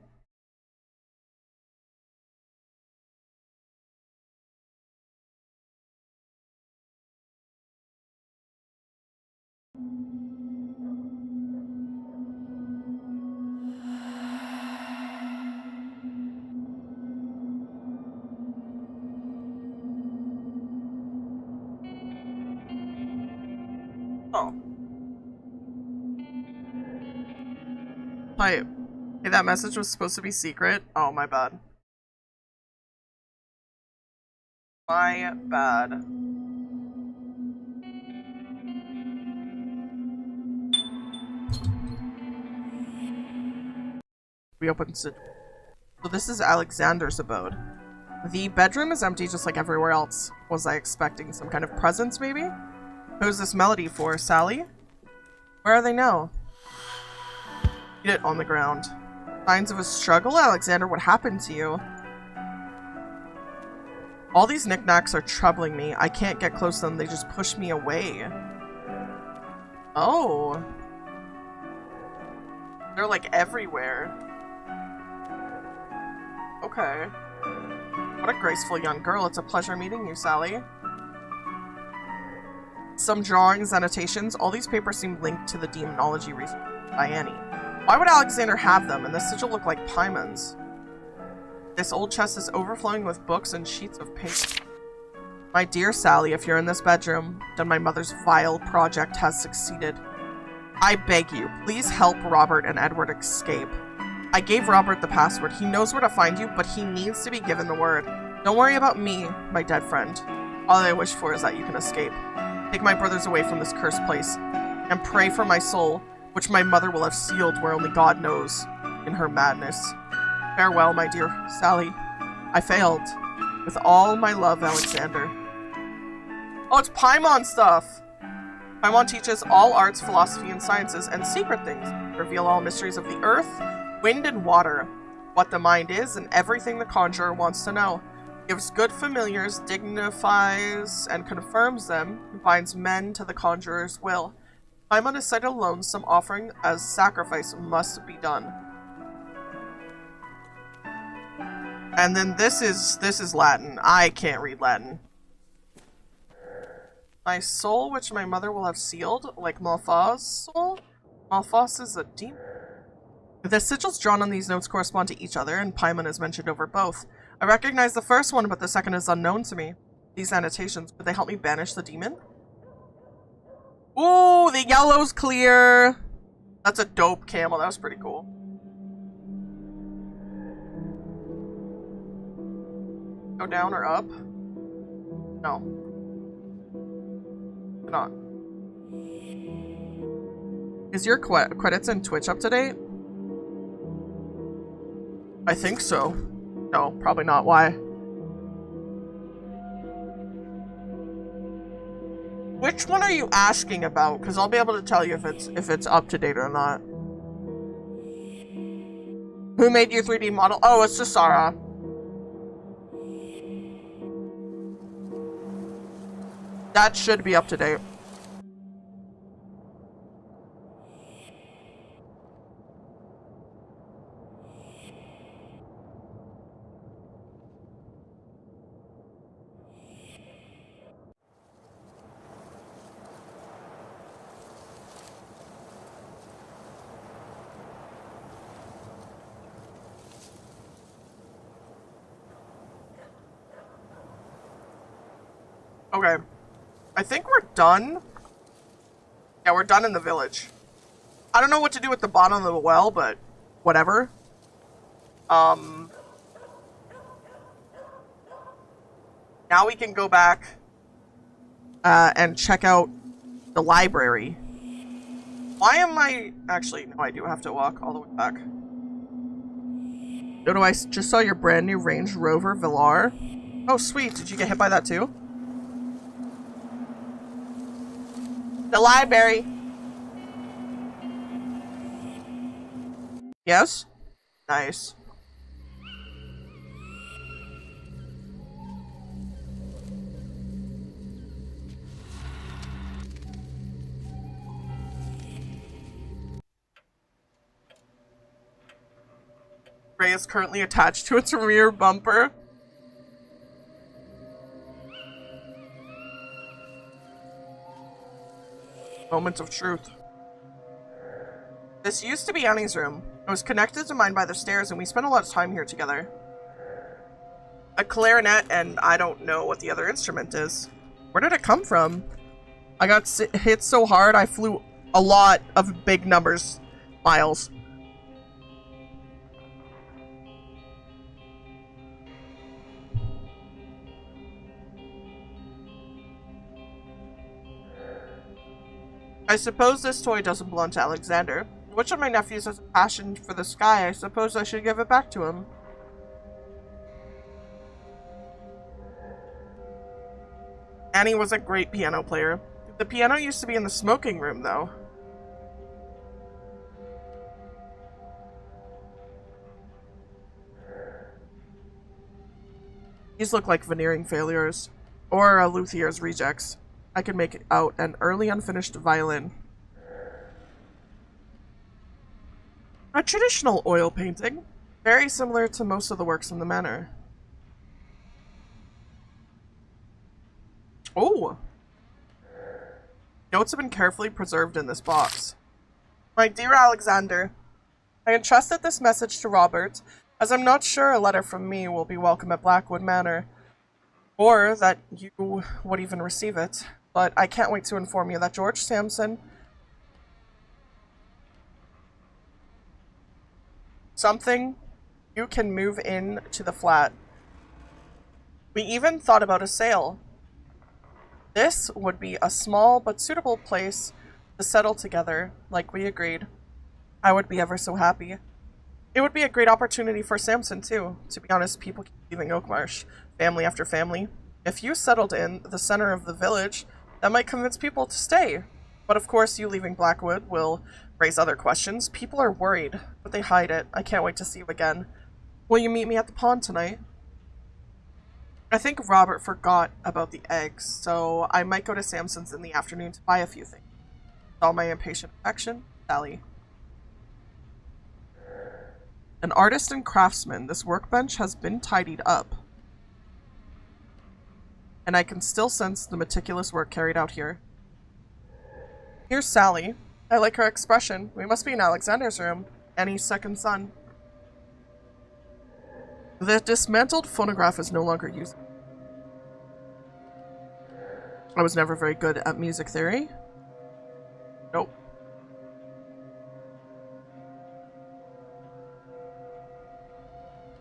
Oh. Hi. Hey, that message was supposed to be secret. Oh, my bad. My bad. We opened it. So this is Alexander's abode. The bedroom is empty just like everywhere else. Was I expecting some kind of presence, maybe? Who's this melody for? Sally? Where are they now? Eat it on the ground. Signs of a struggle? Alexander, what happened to you? All these knickknacks are troubling me. I can't get close to them. They just push me away. Oh. They're like everywhere. Okay. What a graceful young girl. It's a pleasure meeting you, Sally. Some drawings, annotations. All these papers seem linked to the demonology research by Annie. Why would Alexander have them? And this sigil look like Paimon's. This old chest is overflowing with books and sheets of paper. My dear Sally, if you're in this bedroom, then my mother's vile project has succeeded. I beg you, please help Robert and Edward escape. I gave Robert the password. He knows where to find you, but he needs to be given the word. Don't worry about me, my dead friend. All I wish for is that you can escape. Take my brothers away from this cursed place, and pray for my soul, which my mother will have sealed where only God knows, in her madness. Farewell, my dear Sally. I failed. With all my love, Alexander. Oh, it's Paimon stuff! Paimon teaches all arts, philosophy, and sciences, and secret things. Reveal all mysteries of the earth, wind, and water. What the mind is, and everything the conjurer wants to know. Gives good familiars, dignifies and confirms them, and binds men to the conjurer's will. Time on his side alone, some offering as sacrifice must be done. And then this is Latin. I can't read Latin. My soul, which my mother will have sealed, like Malphas' soul. Malphas is a demon. The sigils drawn on these notes correspond to each other, and Paimon is mentioned over both. I recognize the first one, but the second is unknown to me. These annotations, would they help me banish the demon? Ooh, the yellow's clear! That's a dope camel, that was pretty cool. Go down or up? No. Not. Is your credits in Twitch up to date? I think so. No, probably not. Why? Which one are you asking about? Because I'll be able to tell you if it's up to date or not. Who made your 3D model? Oh, it's just Sarah. That should be up to date. Okay. I think we're done. Yeah, we're done in the village. I don't know what to do with the bottom of the well, but whatever. Now we can go back and check out the library. Why am I... Actually, no, I do have to walk all the way back. Dodo, I just saw your brand new Range Rover Velar. Oh, sweet. Did you get hit by that too? The library. Yes? Nice. Ray is currently attached to its rear bumper. Moment of truth. This used to be Annie's room. It was connected to mine by the stairs, and we spent a lot of time here together. A clarinet, and I don't know what the other instrument is. Where did it come from? I got hit so hard, I flew a lot of big numbers, miles. I suppose this toy doesn't belong to Alexander. Which of my nephews has a passion for the sky? I suppose I should give it back to him. Annie was a great piano player. The piano used to be in the smoking room, though. These look like veneering failures. Or a luthier's rejects. I can make out an early unfinished violin. A traditional oil painting, very similar to most of the works in the manor. Oh! Notes have been carefully preserved in this box. My dear Alexander, I entrusted this message to Robert, as I'm not sure a letter from me will be welcome at Blackwood Manor, or that you would even receive it. But I can't wait to inform you that George Sampson, you can move in to the flat. We even thought about a sale. This would be a small but suitable place to settle together, like we agreed. I would be ever so happy. It would be a great opportunity for Samson, too. To be honest, people keep leaving Oakmarsh, family after family. If you settled in the center of the village, that might convince people to stay. But of course, you leaving Blackwood will raise other questions. People are worried, but they hide it. I can't wait to see you again. Will you meet me at the pond tonight? I think Robert forgot about the eggs, so I might go to Samson's in the afternoon to buy a few things. With all my impatient affection, Sally. An artist and craftsman, this workbench has been tidied up. And I can still sense the meticulous work carried out here. Here's Sally. I like her expression. We must be in Alexander's room. Annie's second son. The dismantled phonograph is no longer used. I was never very good at music theory. Nope.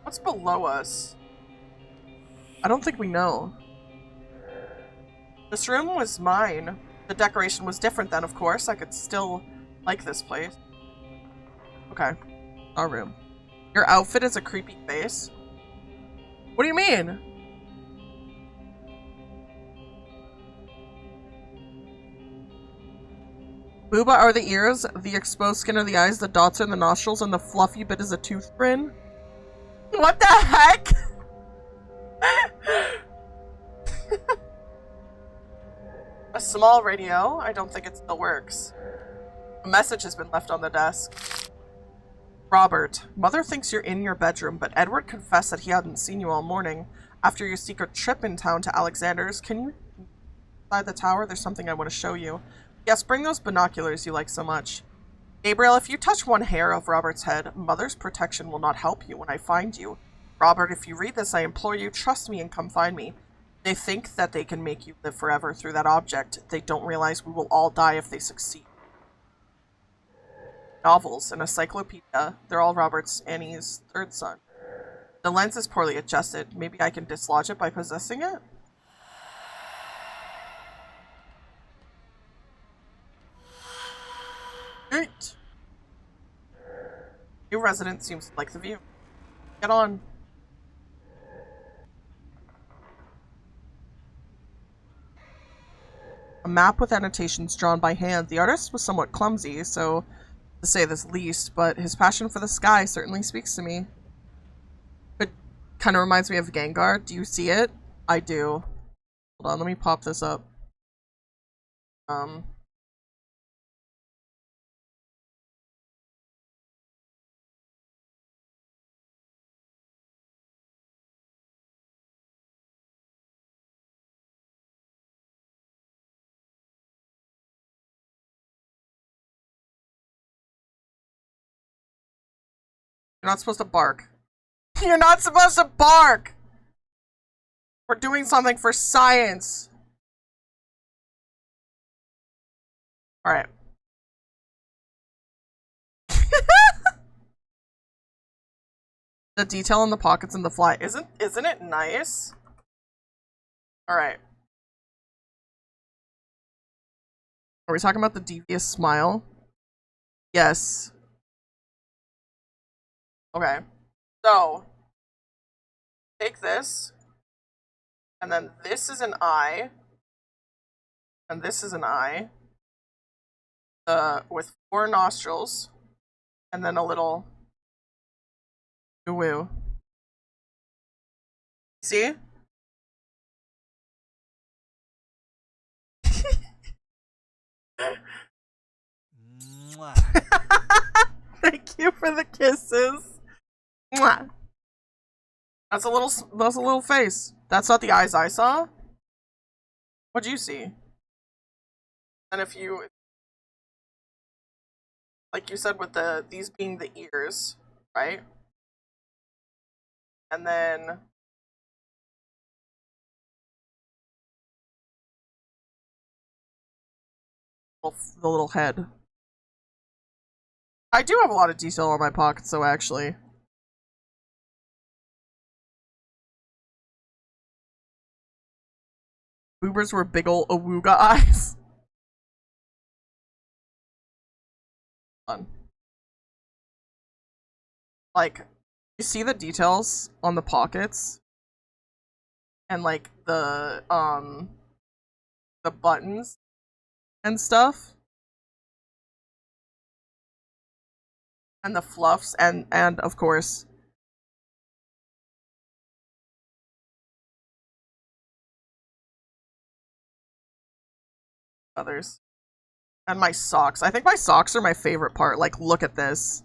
What's below us? I don't think we know. This room was mine. The decoration was different then, of course. I could still like this place. Okay. Our room. Your outfit is a creepy face. What do you mean? Booba are the ears, the exposed skin are the eyes, the dots are the nostrils, and the fluffy bit is a tooth grin. What the heck? A small radio? I don't think it still works. A message has been left on the desk. Robert, Mother thinks you're in your bedroom, but Edward confessed that he hadn't seen you all morning. After your secret trip in town to Alexander's, can you inside the tower? There's something I want to show you. Yes, bring those binoculars you like so much. Gabriel, if you touch one hair of Robert's head, Mother's protection will not help you when I find you. Robert, if you read this, I implore you, trust me and come find me. They think that they can make you live forever through that object. They don't realize we will all die if they succeed. Novels, an encyclopedia. They're all Robert's, Annie's third son. The lens is poorly adjusted. Maybe I can dislodge it by possessing it? Great. New resident seems to like the view. Get on. A map with annotations drawn by hand. The artist was somewhat clumsy, so to say the least, but his passion for the sky certainly speaks to me. It kind of reminds me of Gengar. Do you see it? I do. Hold on, let me pop this up. You're not supposed to bark. You're not supposed to bark! We're doing something for science. Alright. The detail in the pockets and the fly. Isn't it nice? Alright. Are we talking about the devious smile? Yes. Okay, so take this, and then this is an eye, and this is an eye, with 4 nostrils, and then a little woo. See? Thank you for the kisses. Mwah. That's a little face. That's not the eyes I saw. What'd you see? And if you, like you said, with these being the ears, right? And then the little head. I do have a lot of detail on my pockets, though, actually. Boobers were big ol' awooga eyes. Fun. Like, you see the details on the pockets? And, like, the buttons and stuff? And the fluffs, and of course, feathers. And my socks. I think my socks are my favorite part. Like, look at this.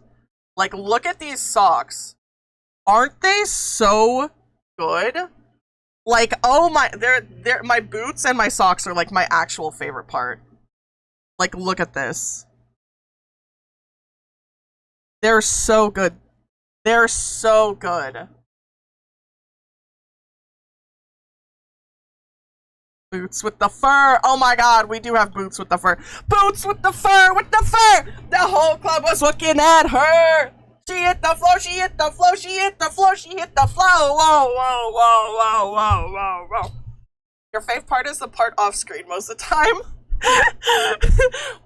Like, look at these socks. Aren't they so good? Like, oh my, they're my boots and my socks are like my actual favorite part. Like, look at this. They're so good. They're so good. Boots with the fur. Oh my god, we do have boots with the fur. Boots with the fur, with the fur! The whole club was looking at her. She hit the floor, she hit the floor, she hit the floor, she hit the floor. Whoa, whoa, whoa, whoa, whoa, whoa, whoa. Your fave part is the part off screen most of the time.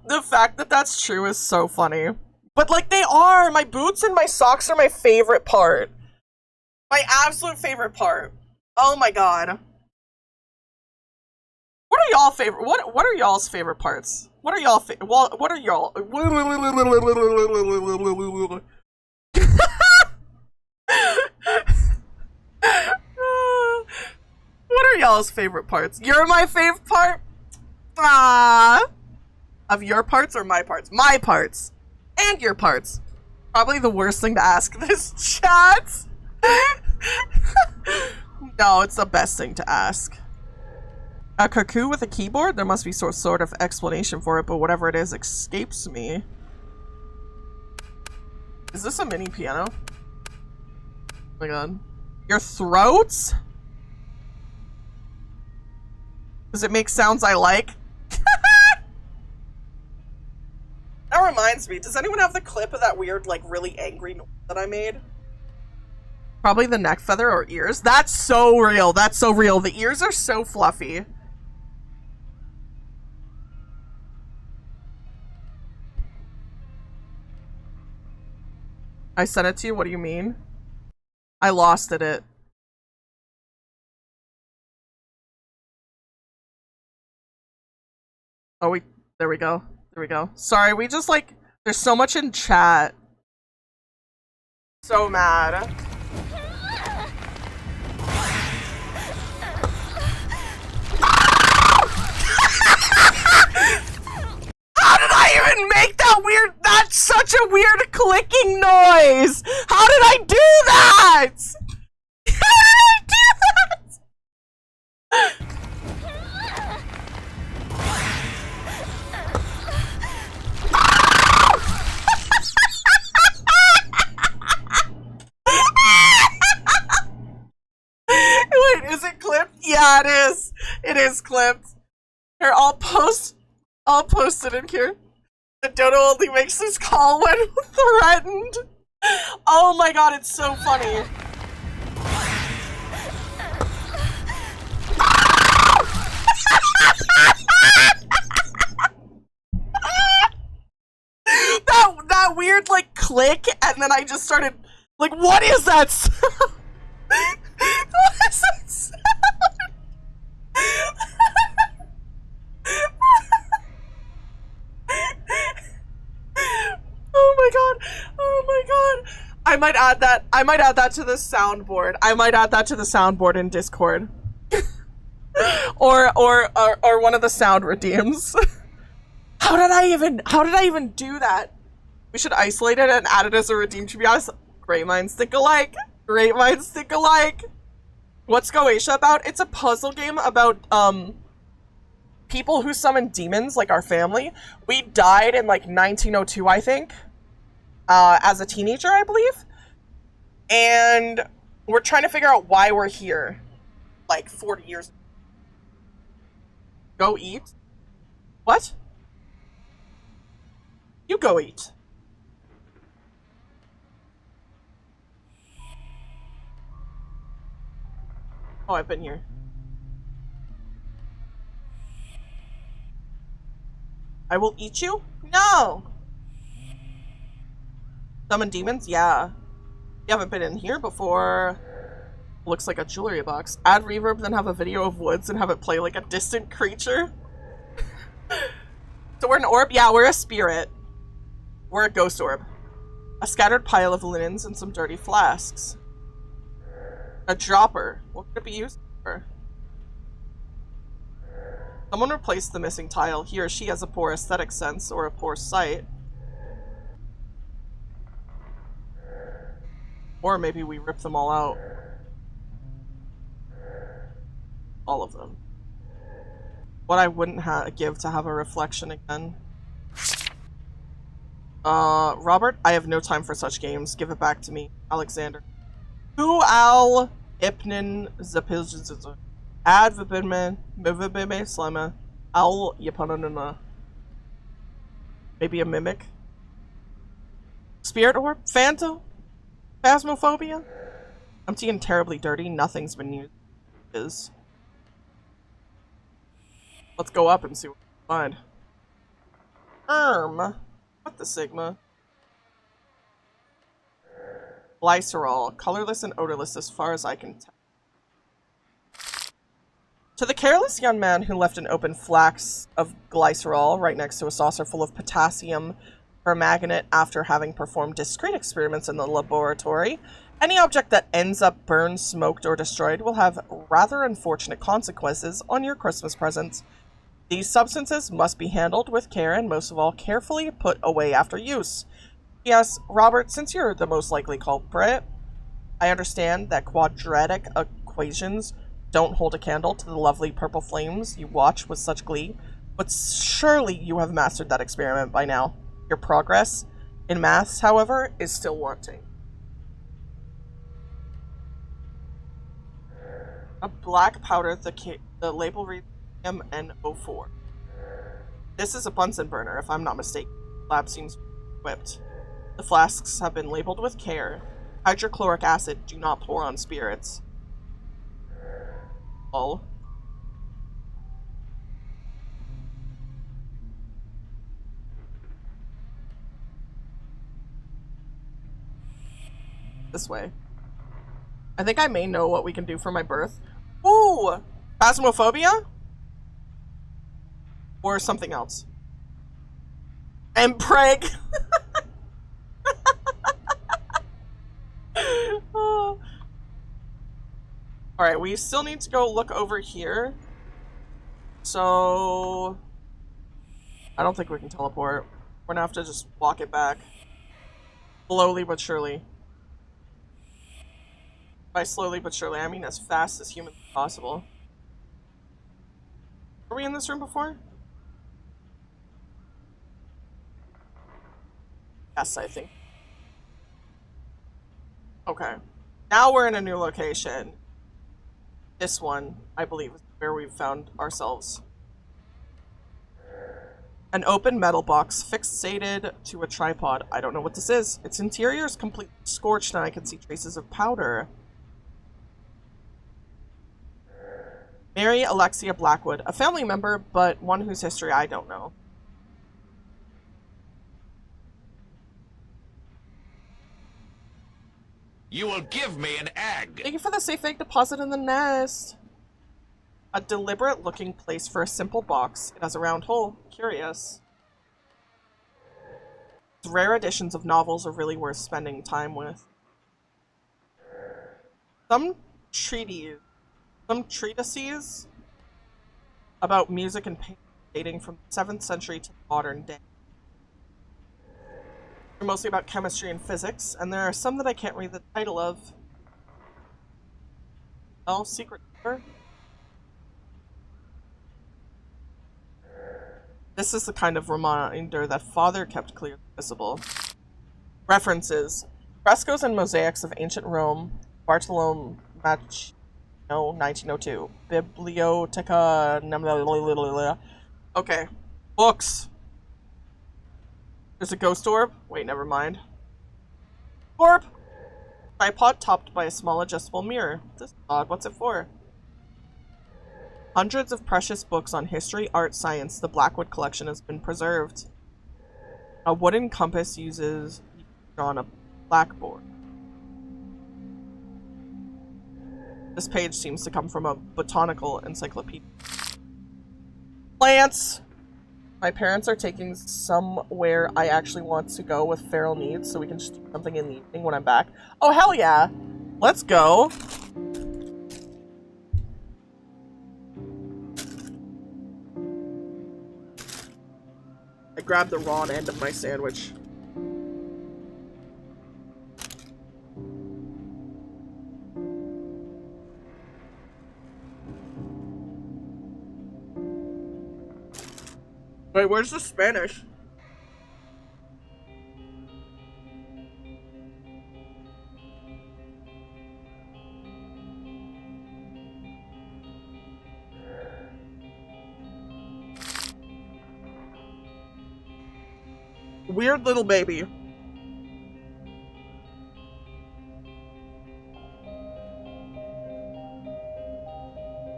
The fact that that's true is so funny. But like they are, my boots and my socks are my favorite part. My absolute favorite part. Oh my god. What are y'all favorite? What are y'all's favorite parts? What are y'all? What are y'all? What are y'all's favorite parts? You're my favorite part. Ah, of your parts or my parts? My parts and your parts. Probably the worst thing to ask this chat. No, it's the best thing to ask. A cuckoo with a keyboard? There must be some sort of explanation for it, but whatever it is escapes me. Is this a mini piano? Oh my god. Your throat? Does it make sounds I like? That reminds me, does anyone have the clip of that weird, like, really angry noise that I made? Probably the neck feather or ears. That's so real. That's so real. The ears are so fluffy. I sent it to you? What do you mean? I lost it. Oh, there we go. There we go. Sorry, we just like, there's so much in chat. So mad. How did I even make that weird? That's such a weird clicking noise. How did I do that? How did I do that? Wait, is it clipped? Yeah, it is. It is clipped. Here, I'll post it in here. The dodo only makes this call when threatened. Oh my god, it's so funny. that weird like click, and then I just started like, what is that sound? What is that sound? Oh my god. Oh my god. I might add that to the soundboard. I might add that to the soundboard in Discord. or one of the sound redeems. How did I even do that? We should isolate it and add it as a redeem, to be honest. Great minds think alike. Great minds think alike. What's Goetia about? It's a puzzle game about people who summon demons, like our family. We died in like 1902, I think, as a teenager, I believe. And we're trying to figure out why we're here, like 40 years. Go eat? What? You go eat. Oh, I've been here. I will eat you? No! Summon demons? Yeah. You haven't been in here before. Looks like a jewelry box. Add reverb, then have a video of woods and have it play like a distant creature. So we're an orb? Yeah, we're a spirit. We're a ghost orb. A scattered pile of linens and some dirty flasks. A dropper. What could it be used for? Someone replaced the missing tile. He or she has a poor aesthetic sense or a poor sight. Or maybe we rip them all out. All of them. What I wouldn't give to have a reflection again. Robert, I have no time for such games. Give it back to me. Alexander. Who al ipnin zapilj ad vibidman mivibime slema al yapanana. Maybe a mimic. Spirit orb? Phantom? Phasmophobia? Empty and terribly dirty. Nothing's been used. Let's go up and see what we find. What the Sigma? Glycerol. Colorless and odorless as far as I can tell. To the careless young man who left an open flask of glycerol right next to a saucer full of potassium permanganate after having performed discrete experiments in the laboratory, any object that ends up burned, smoked, or destroyed will have rather unfortunate consequences on your Christmas presents. These substances must be handled with care and, most of all, carefully put away after use. Yes, Robert, since you're the most likely culprit, I understand that quadratic equations don't hold a candle to the lovely purple flames you watch with such glee, but surely you have mastered that experiment by now. Your progress in maths, however, is still wanting. A black powder, the label reads MnO4. This is a Bunsen burner, if I'm not mistaken. The lab seems equipped. The flasks have been labeled with care. Hydrochloric acid, do not pour on spirits. Oh. This way. I think I may know what we can do for my birth. Ooh! Phasmophobia? Or something else. And preg! Oh. Alright, we still need to go look over here. So... I don't think we can teleport. We're gonna have to just walk it back. Slowly but surely. By slowly but surely, I mean as fast as humanly possible. Were we in this room before? Yes, I think. Okay. Now we're in a new location. This one, I believe, is where we've found ourselves. An open metal box fixated to a tripod. I don't know what this is. Its interior is completely scorched and I can see traces of powder. Mary Alexia Blackwood, a family member, but one whose history I don't know. You will give me an egg. Thank you for the safe egg deposit in the nest. A deliberate looking place for a simple box. It has a round hole. Curious. Rare editions of novels are really worth spending time with. Some treatises about music and painting dating from the 7th century to modern day. They're mostly about chemistry and physics, and there are some that I can't read the title of. Oh, secret number? This is the kind of reminder that Father kept clearly visible. References. Frescoes and mosaics of ancient Rome. Bartolomeo Mach... No, 1902. Biblioteca... Okay. Books. There's a ghost orb. Wait, never mind. Orb! Tripod topped by a small adjustable mirror. This is odd. What's it for? Hundreds of precious books on history, art, science. The Blackwood collection has been preserved. A wooden compass uses on a blackboard. This page seems to come from a botanical encyclopedia. Plants! My parents are taking somewhere I actually want to go with feral needs, so we can just do something in the evening when I'm back. Oh, hell yeah! Let's go! I grabbed the wrong end of my sandwich. Wait, where's the Spanish? Weird little baby.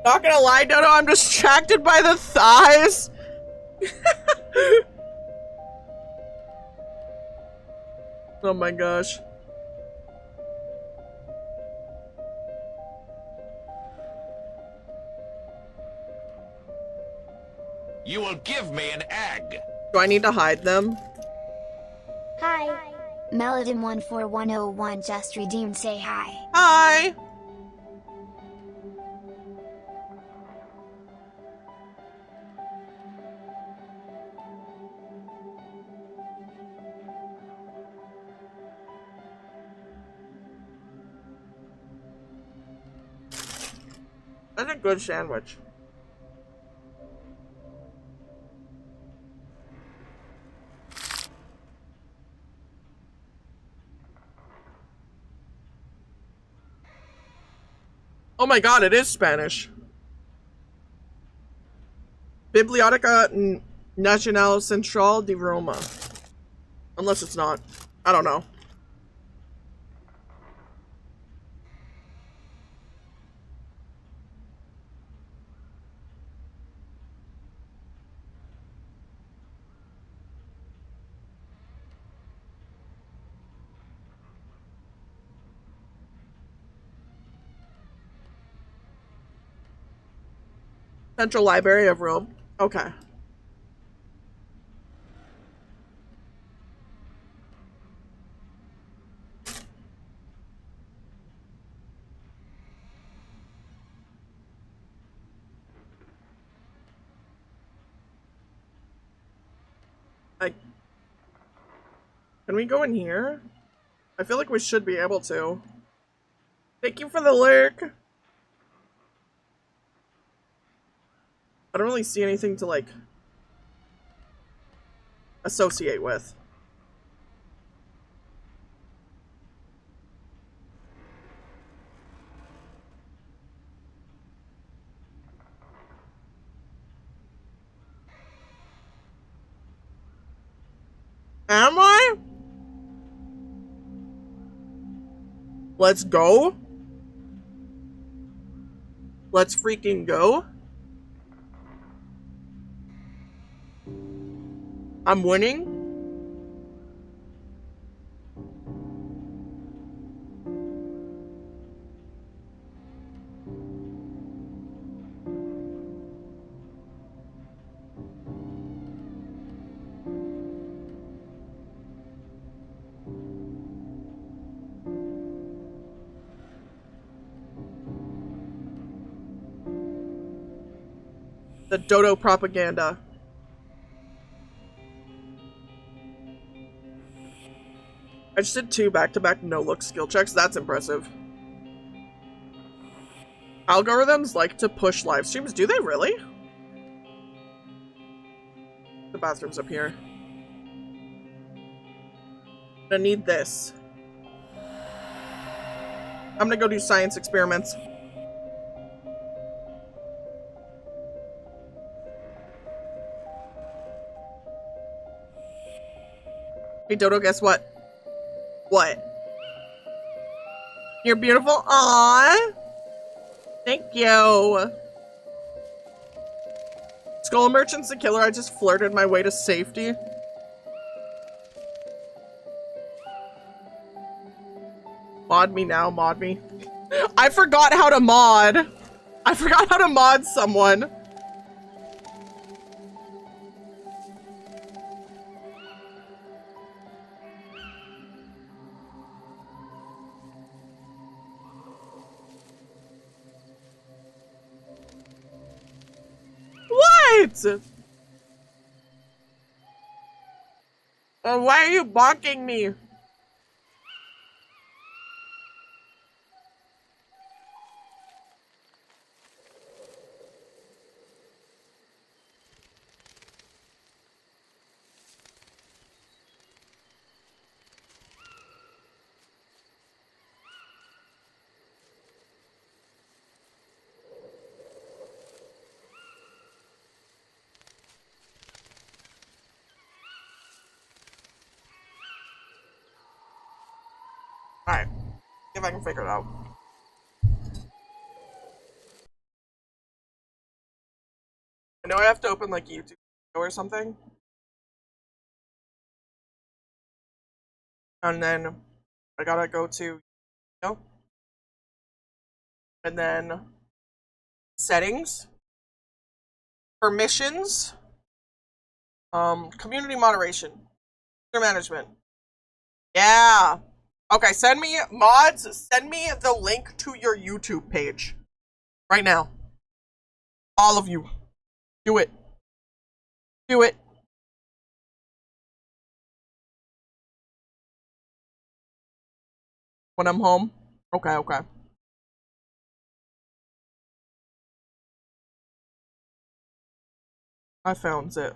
Not gonna lie, Dodo, I'm distracted by the thighs. Oh my gosh. You will give me an egg. Do I need to hide them? Hi. Melodin14101 just redeemed say hi. Hi. That's a good sandwich. Oh my god, it is Spanish. Biblioteca Nacional Central de Roma. Unless it's not. I don't know. Central Library of Rome. Okay. Can we go in here? I feel like we should be able to. Thank you for the lurk. I don't really see anything to, like, associate with. Am I? Let's go. Let's freaking go. I'm winning. The Dodo propaganda. I just did 2 back-to-back no-look skill checks. That's impressive. Algorithms like to push live streams. Do they really? The bathroom's up here. I'm gonna need this. I'm gonna go do science experiments. Hey Dodo, guess what? What? You're beautiful? Aww! Thank you! Skull Merchant's the killer. I just flirted my way to safety. Mod me now, mod me. I forgot how to mod! I forgot how to mod someone. What? Why are you bonking me? Alright. See if I can figure it out. I know I have to open like YouTube or something. And then I gotta go to, you know, and then settings, permissions, community moderation, user management. Yeah. Okay, send me, mods, send me the link to your YouTube page. Right now. All of you. Do it. Do it. When I'm home? Okay, okay. I found it.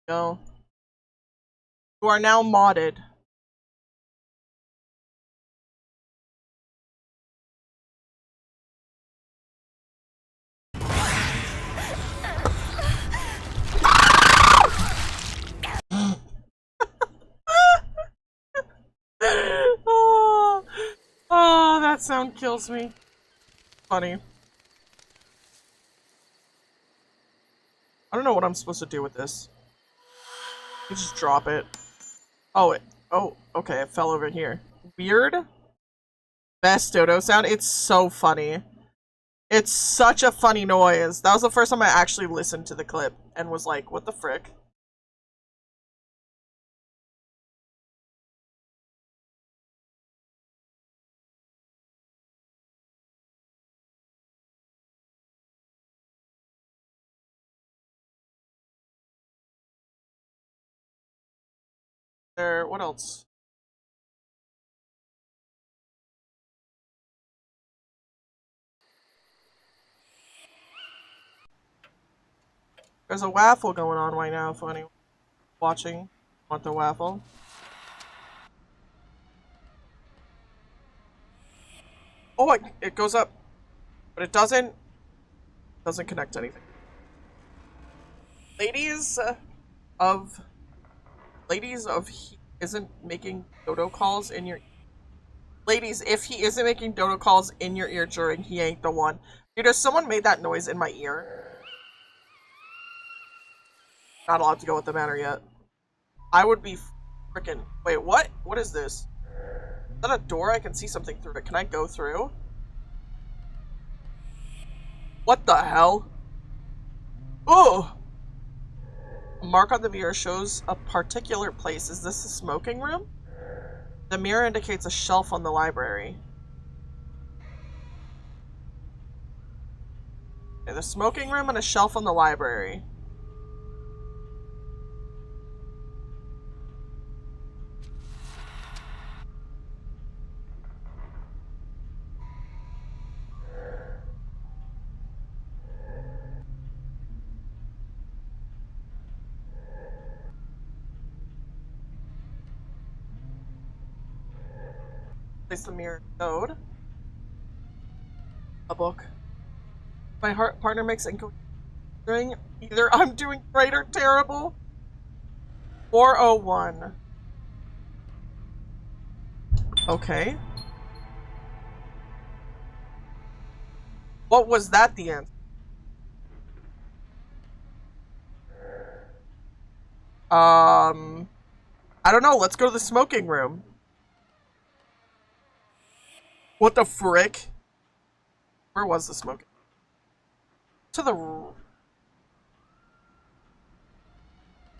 No. You are now modded. Oh, that sound kills me. Funny. I don't know what I'm supposed to do with this. You just drop it. Oh, okay, it fell over here. Weird. Best Dodo sound. It's so funny. It's such a funny noise. That was the first time I actually listened to the clip and was like, what the frick? There, what else? There's a waffle going on right now for anyone watching. Want the waffle? Oh, it goes up, but it doesn't connect to anything. Ladies of he isn't making dodo calls in your. Ladies, if he isn't making dodo calls in your ear during, he ain't the one. Dude, has someone made that noise in my ear? Not allowed to go with the matter yet. I would be freaking. Wait, what? What is this? Is that a door? I can see something through it. Can I go through? What the hell? Oh! A mark on the mirror shows a particular place. Is this a smoking room? The mirror indicates a shelf on the library. Okay, the smoking room and a shelf on the library. Place the mirror code. A book. My partner makes inquiring. Either I'm doing great or terrible. 401. Okay. What was that the answer? I don't know. Let's go to the smoking room. What the frick? Where was the smoking? To the... Where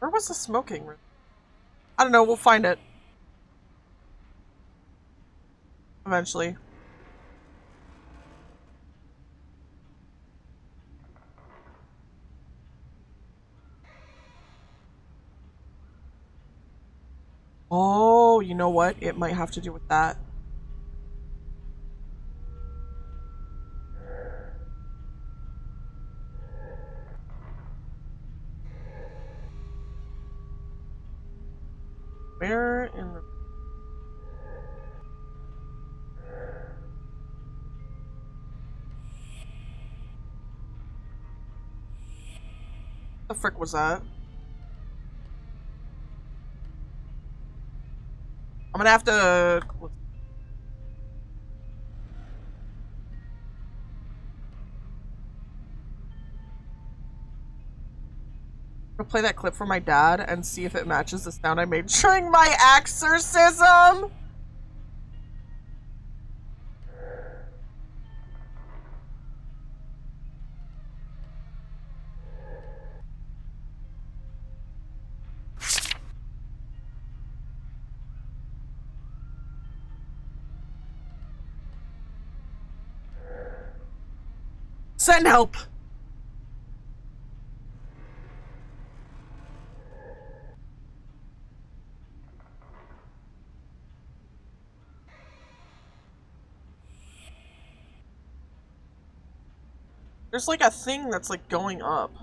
was the smoking room? I don't know, we'll find it. Eventually. Oh, you know what? It might have to do with that. Where in the frick was that? I'm gonna have to... I'll play that clip for my dad and see if it matches the sound I made during my exorcism! Send help! There's like a thing that's like going up.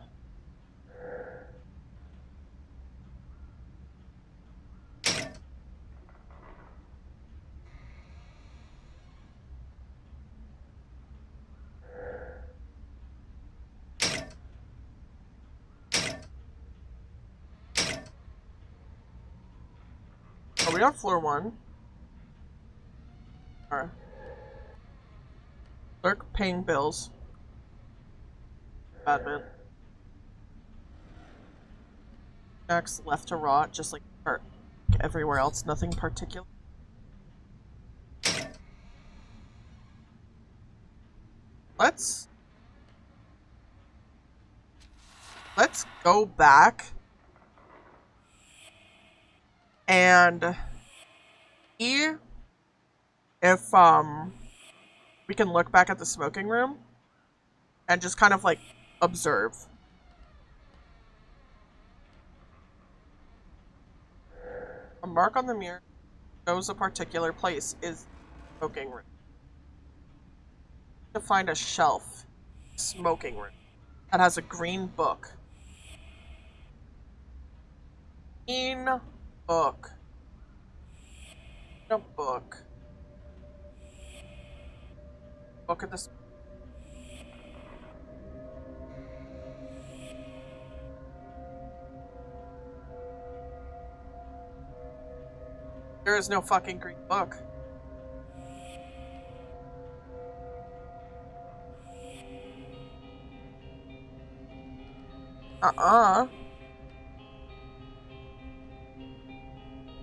Are we on floor 1? Alright. Clerk paying bills. Badman. Next, left to rot, just like everywhere else, nothing particular. Let's go back and see if we can look back at the smoking room and just kind of like observe. A mark on the mirror shows a particular place is the smoking room. To find a shelf, smoking room, that has a green book. Green book. A book. Book of this. There is no fucking green book.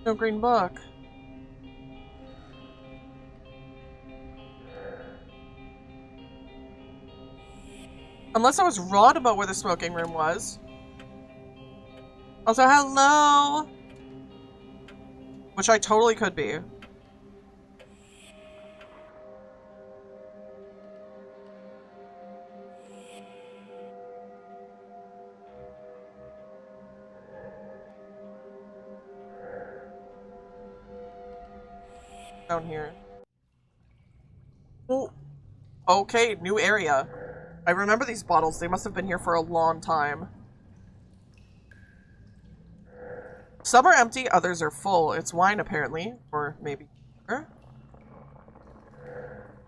No green book. Unless I was wrong about where the smoking room was. Also, hello! Which I totally could be. Down here. Oh. Okay, new area. I remember these bottles. They must have been here for a long time. Some are empty, others are full. It's wine, apparently. Or maybe beer.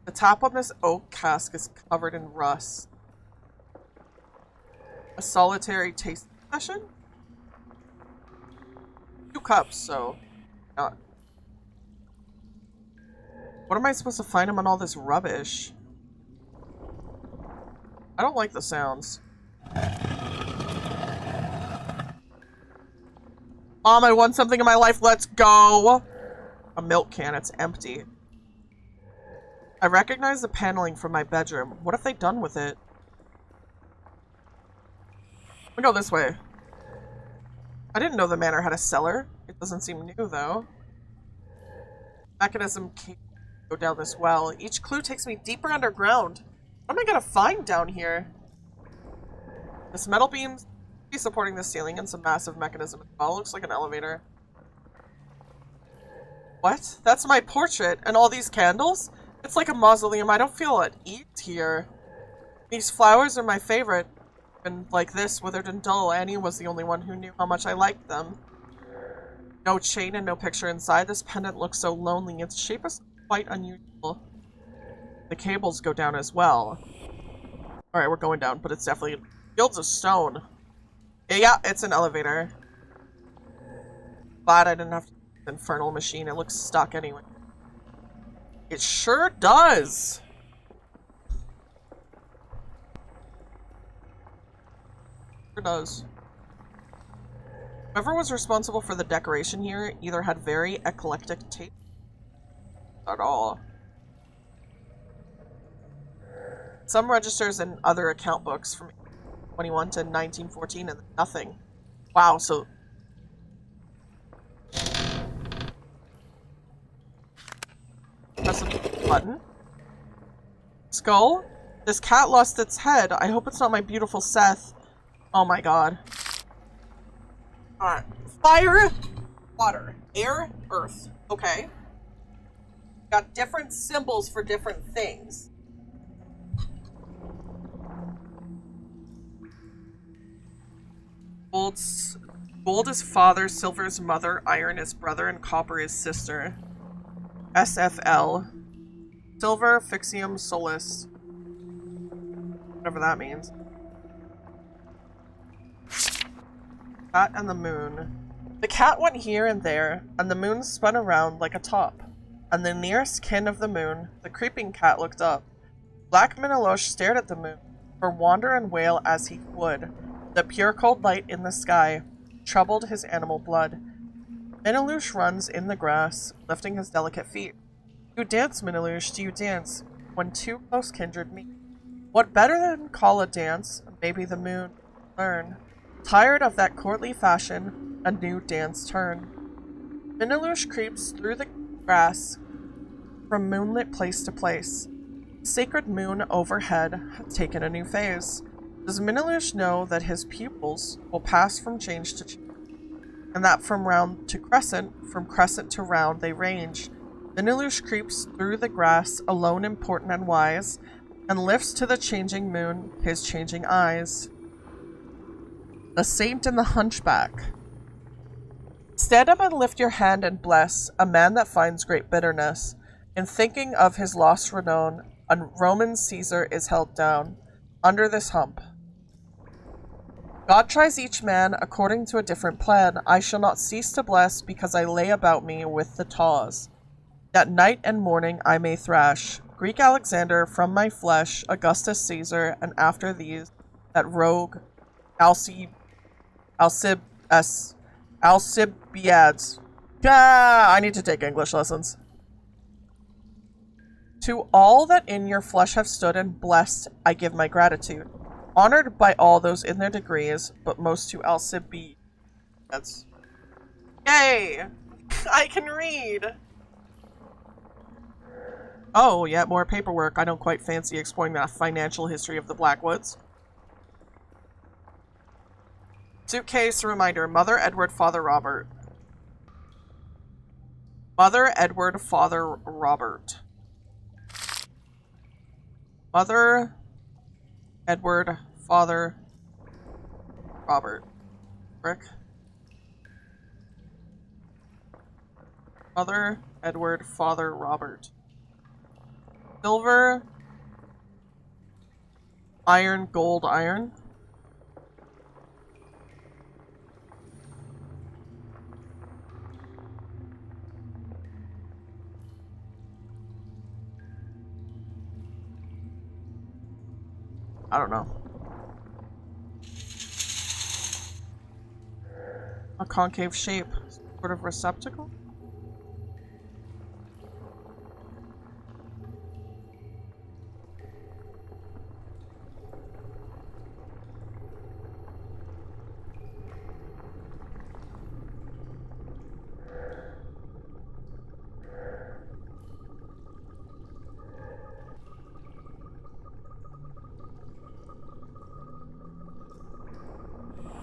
The top on this oak cask is covered in rust. A solitary tasting session? 2 cups, so... not. What am I supposed to find among all this rubbish? I don't like the sounds. Mom, I want something in my life, let's go! A milk can, it's empty. I recognize the paneling from my bedroom. What have they done with it? We go this way. I didn't know the manor had a cellar. It doesn't seem new, though. Mechanism can't go down this well. Each clue takes me deeper underground. What am I gonna find down here? This metal beam supporting the ceiling and some massive mechanism as well. Looks like an elevator. What? That's my portrait, and all these candles? It's like a mausoleum. I don't feel at ease here. These flowers are my favorite. And like this, withered and dull, Annie was the only one who knew how much I liked them. No chain and no picture inside. This pendant looks so lonely. Its shape is quite unusual. The cables go down as well. Alright, we're going down, but it's definitely fields of stone. Yeah, it's an elevator. Glad I didn't have to use the infernal machine. It looks stuck anyway. It sure does! Sure does. Whoever was responsible for the decoration here either had very eclectic taste at all. Some registers and other account books from 21 to 1914 and nothing. Wow, so... Press a button. Skull? This cat lost its head. I hope it's not my beautiful Seth. Oh my god. Alright. Fire, water, air, earth. Okay. Got different symbols for different things. Gold is father, silver is mother, iron is brother, and copper is sister. SFL. Silver, Fixium, Solus. Whatever that means. Cat and the moon. The cat went here and there, and the moon spun around like a top. And the nearest kin of the moon, the creeping cat, looked up. Black Minalosh stared at the moon, for wander and wail as he would. The pure cold light in the sky troubled his animal blood. Minalush runs in the grass, lifting his delicate feet. You dance, Minalush, do you dance, when two close kindred meet? What better than call a dance, maybe the moon learn. Tired of that courtly fashion, a new dance turn. Minalush creeps through the grass, from moonlit place to place. Sacred moon overhead has taken a new phase. Does Minalush know that his pupils will pass from change to change, and that from round to crescent, from crescent to round they range? Minalush creeps through the grass, alone, important, and wise, and lifts to the changing moon his changing eyes. The Saint and the Hunchback. Stand up and lift your hand and bless a man that finds great bitterness. In thinking of his lost renown, a Roman Caesar is held down under this hump. God tries each man according to a different plan. I shall not cease to bless because I lay about me with the taws, that night and morning I may thrash. Greek Alexander from my flesh, Augustus Caesar, and after these, that rogue Alcibiades. I need to take English lessons. To all that in your flesh have stood and blessed, I give my gratitude. Honored by all those in their degrees, but most to Alcibiades. Yay! I can read! Oh, yeah, more paperwork. I don't quite fancy exploring the financial history of the Blackwoods. Suitcase reminder. Mother Edward, Father Robert. Mother Edward, Father Robert. Mother Edward, Father Robert. Rick. Mother Edward, Father Robert. Silver. Iron, gold, iron. I don't know. A concave shape. Sort of receptacle?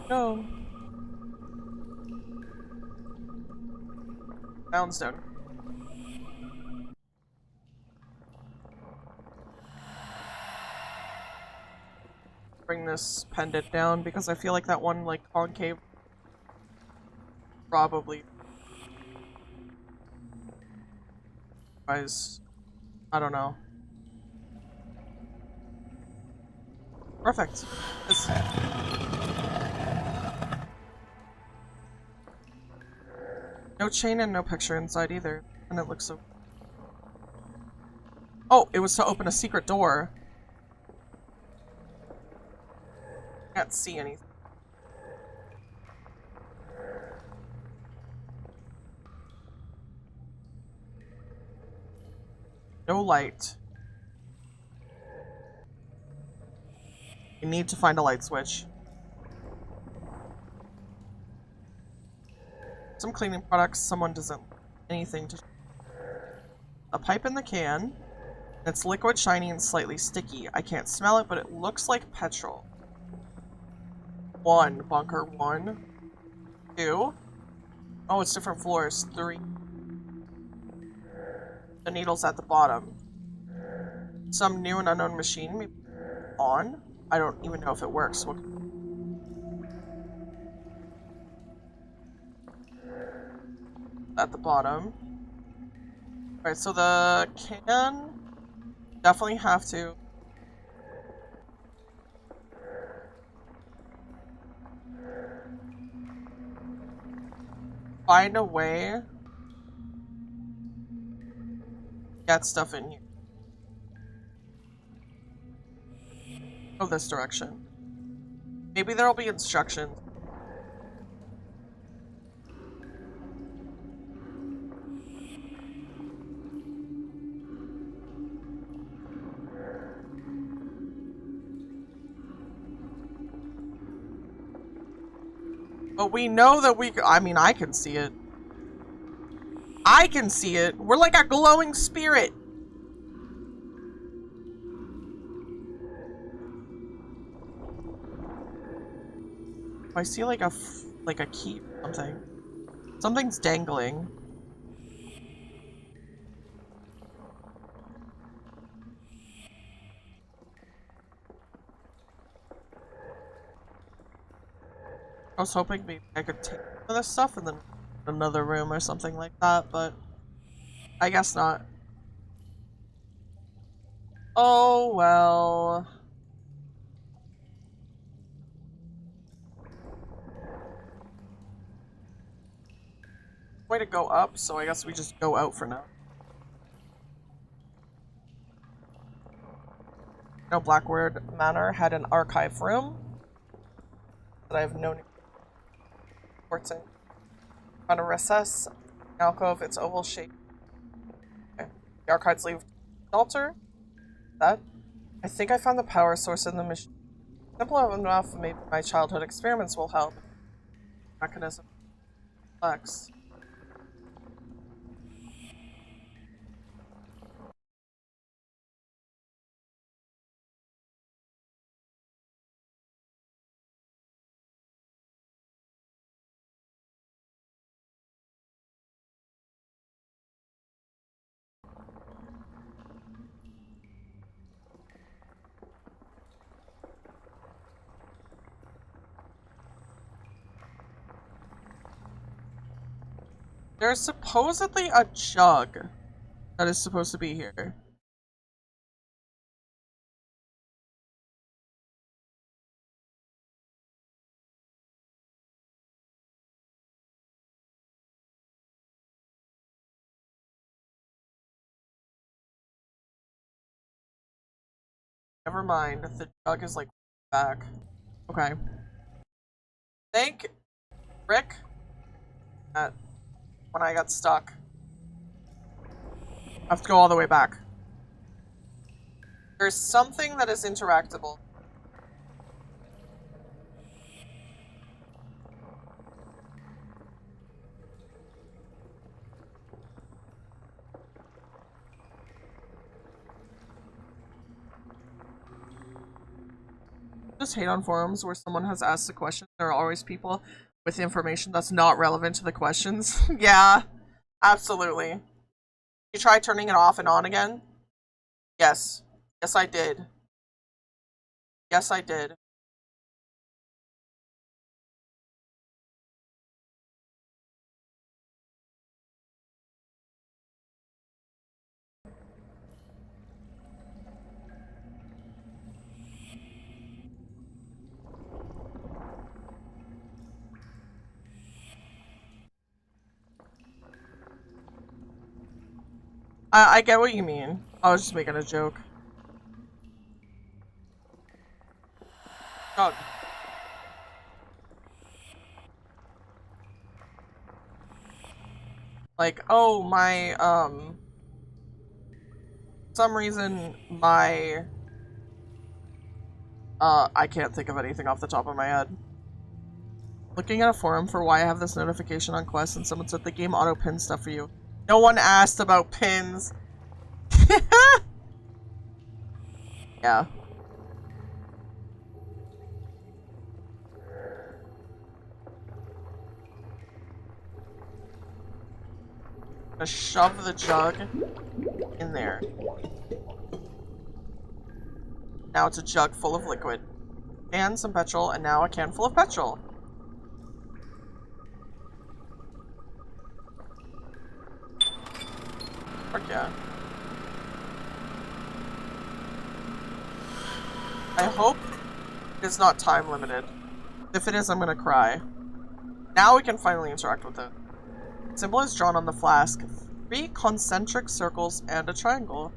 No. Soundstone. bring this pendant down because I feel like that one, like, concave probably. Guys, I don't know. Perfect. No chain and no picture inside either, and it looks so. Oh, it was to open a secret door. Can't see anything. No light. We need to find a light switch. Some cleaning products. Someone doesn't anything to. A pipe in the can. It's liquid, shiny, and slightly sticky. I can't smell it, but it looks like petrol. 1. Bunker 1. 2. Oh, it's different floors. 3. The needle's at the bottom. Some new and unknown machine. Maybe on? I don't even know if it works. At the bottom. Alright, so the can... Definitely have to... find a way... get stuff in here. Go this direction. Maybe there'll be instructions. But we know that I mean, I can see it. I can see it. We're like a glowing spirit. I see like a key or something. Something's dangling. I was hoping maybe I could take some of this stuff and then another room or something like that, but I guess not. Oh well. Way to go up, so I guess we just go out for now. No, Blackwood Manor had an archive room that I have no reports in. On a recess, alcove, it's oval shape. Okay. The archives leave shelter. That. I think I found the power source in the machine. Simple enough, maybe my childhood experiments will help. Mechanism complex. There's supposedly a jug that is supposed to be here. Never mind, the jug is like back. Okay. Thank Rick that when I got stuck. I have to go all the way back. There's something that is interactable. Just hate on forums where someone has asked a question. There are always people with information that's not relevant to the questions. Yeah, absolutely. You try turning it off and on again? Yes. Yes, I did. Yes, I did. I get what you mean. I was just making a joke. Oh. Like, oh, my, for some reason, my, I can't think of anything off the top of my head. Looking at a forum for why I have this notification on Quest and someone said the game auto pins stuff for you. No one asked about pins. Yeah. Gonna shove the jug in there. Now it's a jug full of liquid. And some petrol, and now a can full of petrol. Fuck yeah. I hope it's not time limited. If it is, I'm gonna cry. Now we can finally interact with it. Symbol is drawn on the flask. 3 concentric circles and a triangle.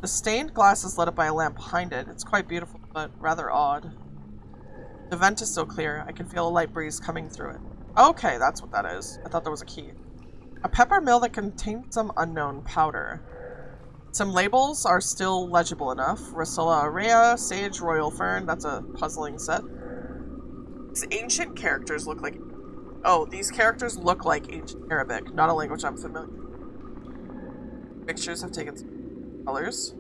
The stained glass is lit up by a lamp behind it. It's quite beautiful, but rather odd. The vent is so clear. I can feel a light breeze coming through it. Okay, that's what that is. I thought there was a key. A pepper mill that contains some unknown powder. Some labels are still legible enough. Russola aurea, sage, royal fern. That's a puzzling set. These ancient characters look like... Oh, these characters look like ancient Arabic, not a language I'm familiar with. Pictures have taken some colors.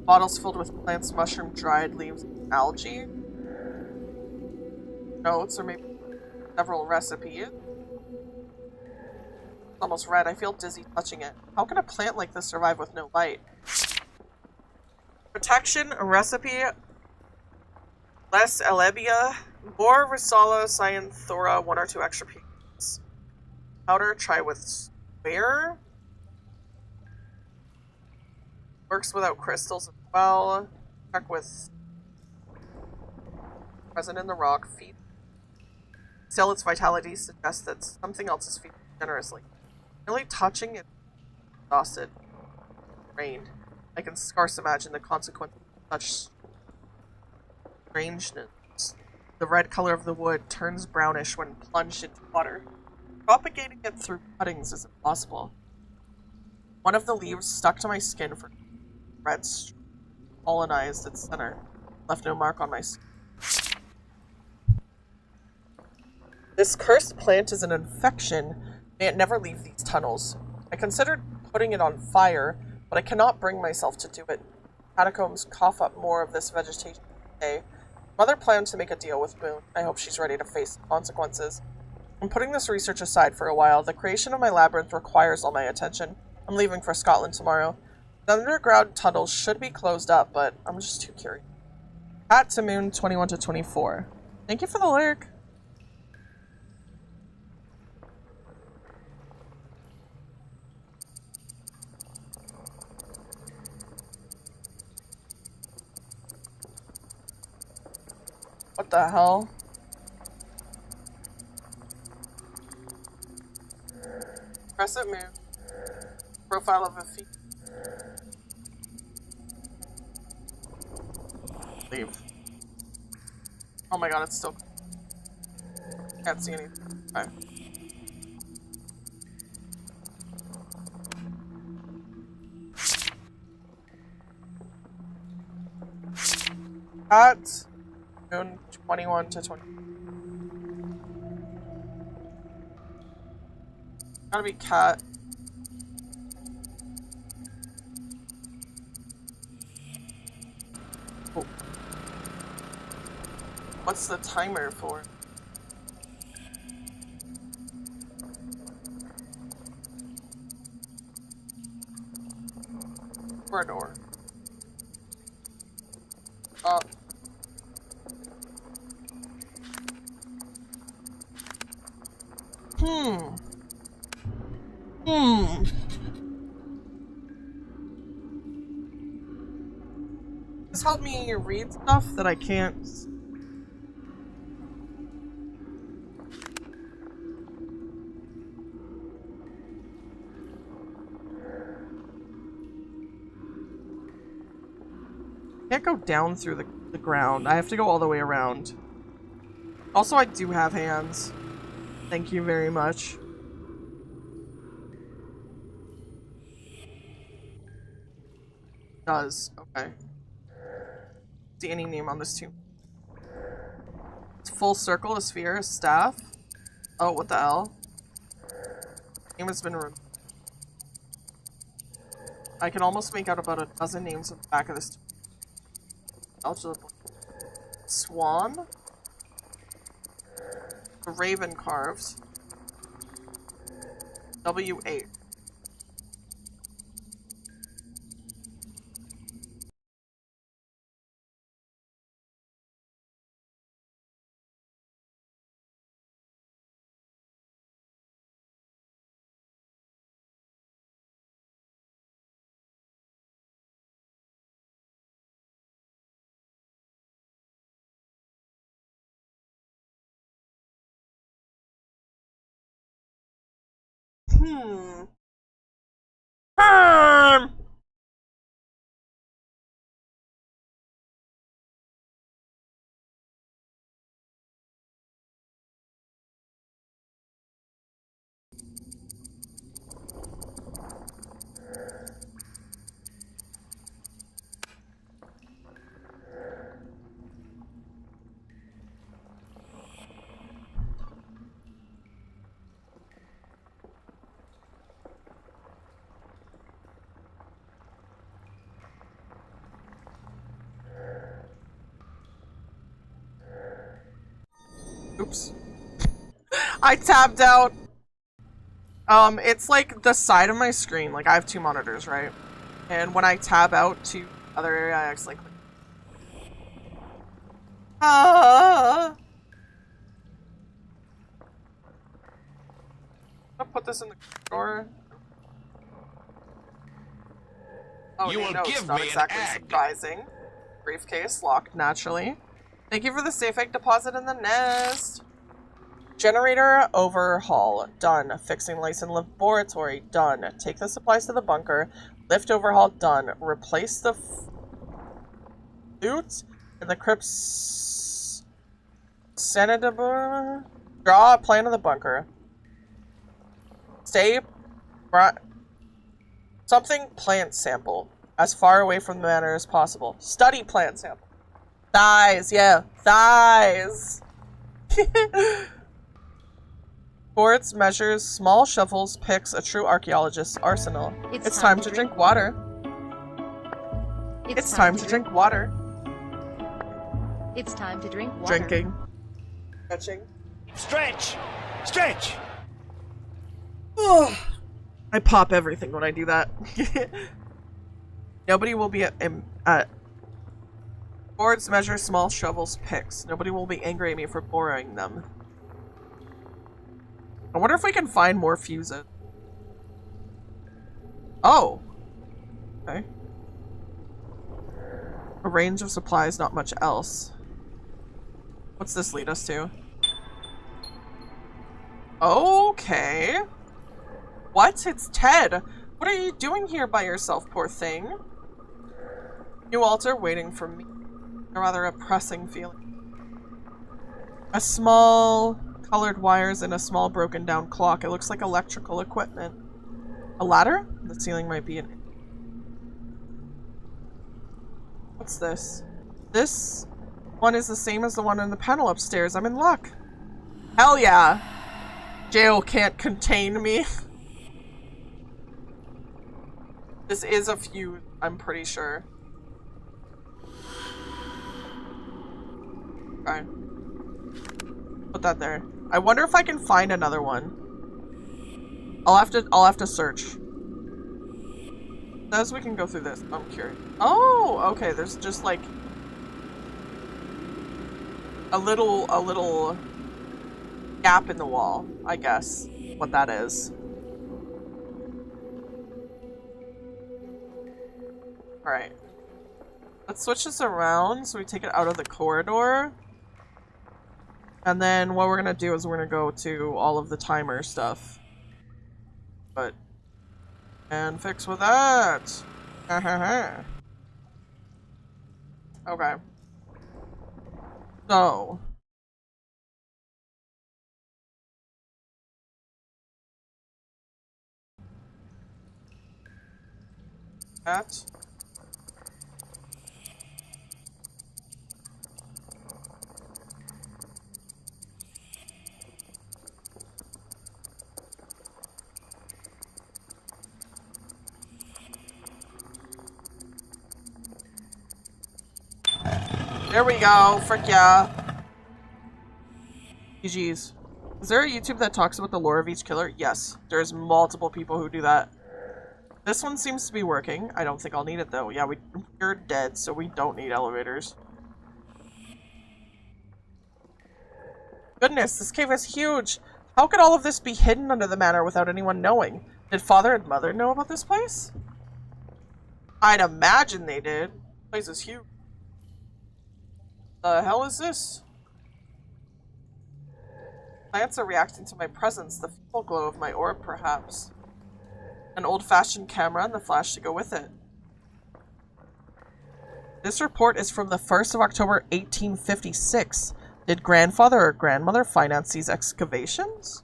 Bottles filled with plants, mushroom, dried leaves, algae. Notes, or maybe several recipes. It's almost red. I feel dizzy touching it. How can a plant like this survive with no light? Protection, a recipe. Less Elebia, more Risala, Cyanthora, 1 or 2 extra pieces. Powder, try with spare. Works without crystals as well. Check with present in the rock. Feed. Still, its vitality suggests that something else is feeding generously. Really touching it, exhausted, drained. I can scarce imagine the consequence of such strangeness. The red color of the wood turns brownish when plunged into water. Propagating it through cuttings is impossible. One of the leaves stuck to my skin for red, colonized its center, left no mark on my skin. This cursed plant is an infection. May it never leave these tunnels. I considered putting it on fire, but I cannot bring myself to do it. Catacombs cough up more of this vegetation today. Mother plans to make a deal with Moon. I hope she's ready to face the consequences. I'm putting this research aside for a while. The creation of my labyrinth requires all my attention. I'm leaving for Scotland tomorrow. The underground tunnels should be closed up, but I'm just too curious. At to Moon 21 to 24. Thank you for the lyric. What the hell? Crescent moon. Profile of a feet. Leave. Oh my god, it's still... Can't see anything. Okay. At June 21 to 20. Gotta be cat. Oh. What's the timer for? Corridor. This helped me read stuff that I can't. can't go down through the ground. I have to go all the way around. Also, I do have hands. Thank you very much. Does. Okay. See any name on this too? It's full circle, a sphere, a staff. Oh, what the hell? Name has been removed. I can almost make out about a dozen names on the back of this. Swan. A raven carved. W8. Oops. I tabbed out. It's like the side of my screen. Like I have two monitors, right? And when I tab out to other area, I actually click. I'll put this in the drawer. Oh, You will no, give it's not me an exactly egg. surprising. Briefcase locked naturally. Thank you for the safe egg deposit in the nest. Generator overhaul. Done. Fixing license laboratory. Done. Take the supplies to the bunker. Lift overhaul. Done. Replace the flute in the crypt's Senatable. Draw a plan of the bunker. Stay. Something plant sample. As far away from the manor as possible. Study plant sample. Thighs, yeah. Thighs. Boards, measures, small shovels, picks, a true archaeologist's arsenal. It's time to drink water. It's time to drink water. It's time to drink water. Drinking. Stretching. Stretch! Stretch! I pop everything when I do that. Nobody will be at boards, measures, small shovels, picks. Nobody will be angry at me for borrowing them. I wonder if we can find more fuses. Oh. Okay. A range of supplies, not much else. What's this lead us to? Okay. What? It's Ted. What are you doing here by yourself, poor thing? You altar waiting for me. A rather oppressing feeling. A small colored wires and a small broken down clock. It looks like electrical equipment. A ladder? The ceiling might be an... What's this? This one is the same as the one in the panel upstairs. I'm in luck. Hell yeah. Jail can't contain me. This is a fuse, I'm pretty sure. Okay. Put that there. I wonder if I can find another one. I'll have to search. As we can go through this. I'm curious. Oh, okay, there's just like a little gap in the wall, I guess. What that is. Alright. Let's switch this around so we take it out of the corridor. And then what we're gonna do is we're gonna go to all of the timer stuff. But... and fix with that! Okay. So. That. There we go. Frick yeah. GG's. Is there a YouTube that talks about the lore of each killer? Yes. There's multiple people who do that. This one seems to be working. I don't think I'll need it though. Yeah, we're dead, so we don't need elevators. Goodness, this cave is huge. How could all of this be hidden under the manor without anyone knowing? Did father and mother know about this place? I'd imagine they did. This place is huge. The hell is this? Plants are reacting to my presence, the feeble glow of my orb, perhaps. An old-fashioned camera and the flash to go with it. This report is from the 1st of October, 1856. Did grandfather or grandmother finance these excavations?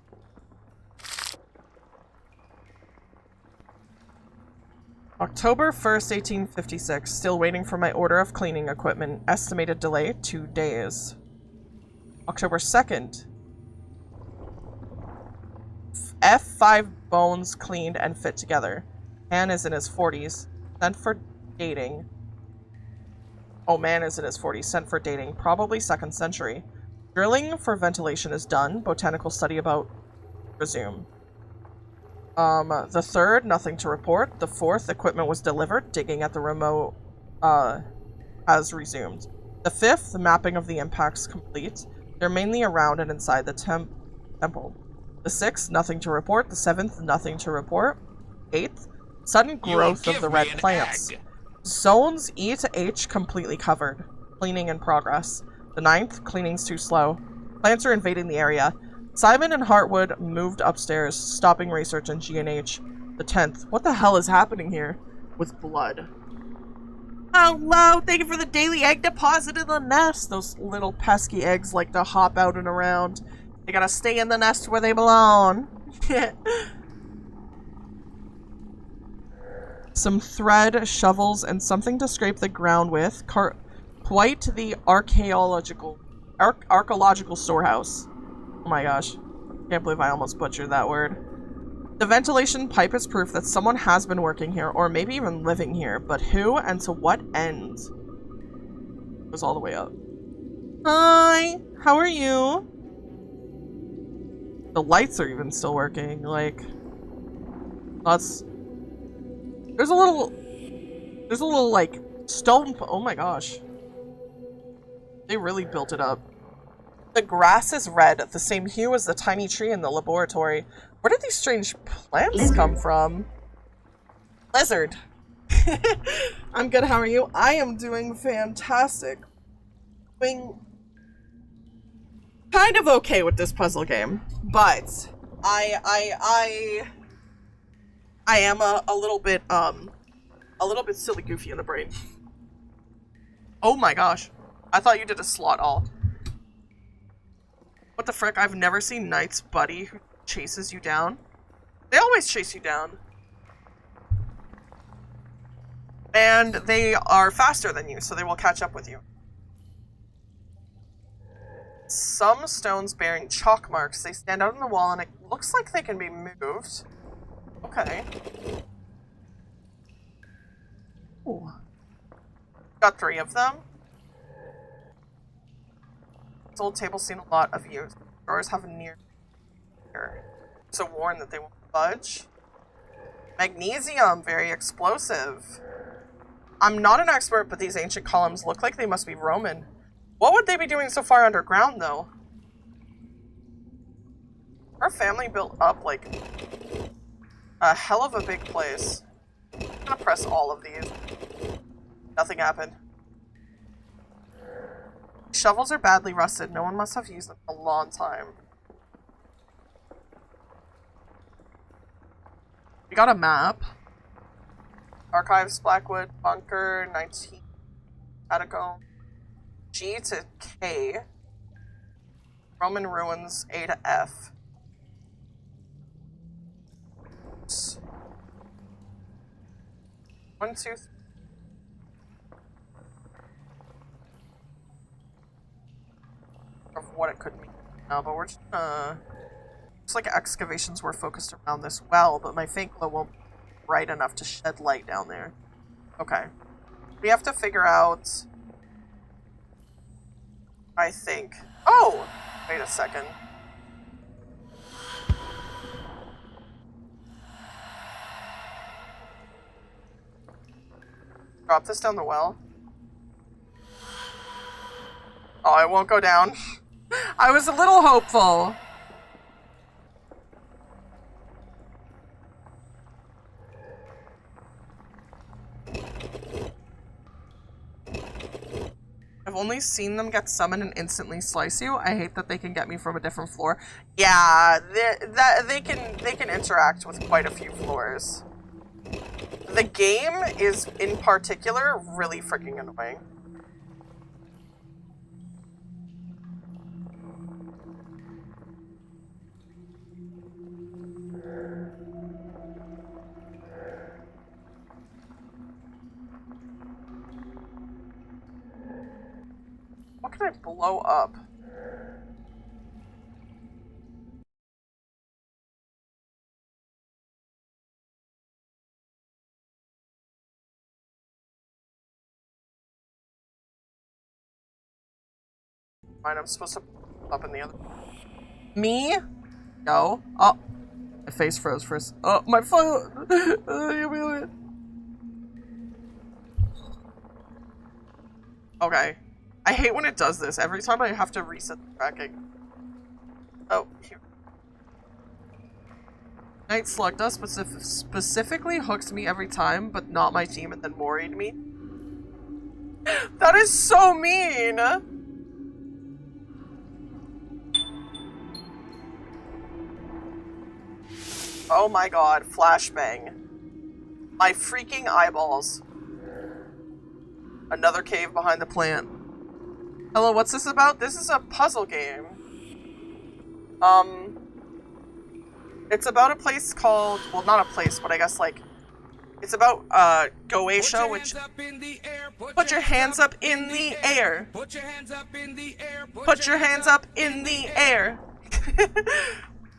October 1st, 1856. Still waiting for my order of cleaning equipment. Estimated delay, 2 days. October 2nd. F5 bones cleaned and fit together. Man is in his 40s. Sent for dating. Oh, man is in his 40s. Sent for dating. Probably 2nd century. Drilling for ventilation is done. Botanical study about resume. The 3rd, nothing to report. The 4th, equipment was delivered. Digging at the remote, has resumed. The 5th, the mapping of the impacts complete. They're mainly around and inside the temple. The 6th, nothing to report. The 7th, nothing to report. 8th, sudden growth of the red plants. Zones E to H completely covered. Cleaning in progress. The 9th, cleaning's too slow. Plants are invading the area. Simon and Hartwood moved upstairs, stopping research in G&H. The 10th, what the hell is happening here? With blood. Hello, thank you for the daily egg deposit in the nest. Those little pesky eggs like to hop out and around. They gotta stay in the nest where they belong. Some thread, shovels, and something to scrape the ground with. Quite the archaeological storehouse. Oh my gosh. Can't believe I almost butchered that word. The ventilation pipe is proof that someone has been working here, or maybe even living here, but who and to what end? It goes all the way up. Hi! How are you? The lights are even still working, like... That's... There's a little, like, stone... Oh my gosh. They really built it up. The grass is red, the same hue as the tiny tree in the laboratory. Where did these strange plants come from? Lizard. I'm good, how are you? I am doing fantastic. Doing kind of okay with this puzzle game, but I am a little bit silly goofy in the brain. Oh my gosh. I thought you did a slot all. What the frick? I've never seen Knight's buddy who chases you down. They always chase you down. And they are faster than you, so they will catch up with you. Some stones bearing chalk marks. They stand out on the wall and it looks like they can be moved. Okay. Ooh. Got 3 of them. This old table's seen a lot of use. Drawers have a near here. So warned that they won't budge. Magnesium, very explosive. I'm not an expert, but these ancient columns look like they must be Roman. What would they be doing so far underground, though? Our family built up, like, a hell of a big place. I'm gonna press all of these. Nothing happened. Shovels are badly rusted. No one must have used them in a long time. We got a map. Archives, Blackwood, Bunker, 19... Catacomb. G to K. Roman ruins, A to F. Oops. 1, 2, 3. Of what it could mean now, but we're just looks like excavations were focused around this well, but my faint glow won't be bright enough to shed light down there. Okay. We have to figure out, I think. Oh! Wait a second. Drop this down the well. Oh, it won't go down. I was a little hopeful. I've only seen them get summoned and instantly slice you. I hate that they can get me from a different floor. Yeah, they can interact with quite a few floors. The game is, in particular, really freaking annoying. What can I blow up? Fine, I'm supposed to up in the other. Me? No. Oh, my face froze for a oh, my phone. Okay. I hate when it does this. Every time I have to reset the tracking. Oh, here. Night Slug does specifically hooked me every time, but not my team, and then worried me. That is so mean! Oh my god, flashbang. My freaking eyeballs. Another cave behind the plant. Hello, what's this about? This is a puzzle game. It's about a place called, well, not a place, but I guess, like, it's about, Goetia, which... Put your hands up in the air. Put your hands up in the air. Put your hands up in the air.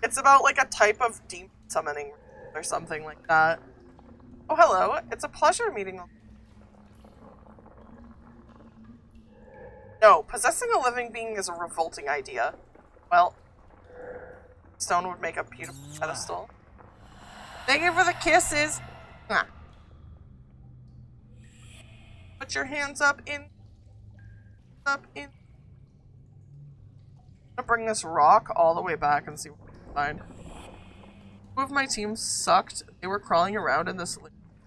It's about, like, a type of demon summoning or something like that. Oh, hello. It's a pleasure meeting. No, possessing a living being is a revolting idea. Well, stone would make a beautiful pedestal. Thank you for the kisses. Nah. Put your hands up in. I'm gonna bring this rock all the way back and see what we can find. Two of my team sucked. They were crawling around in this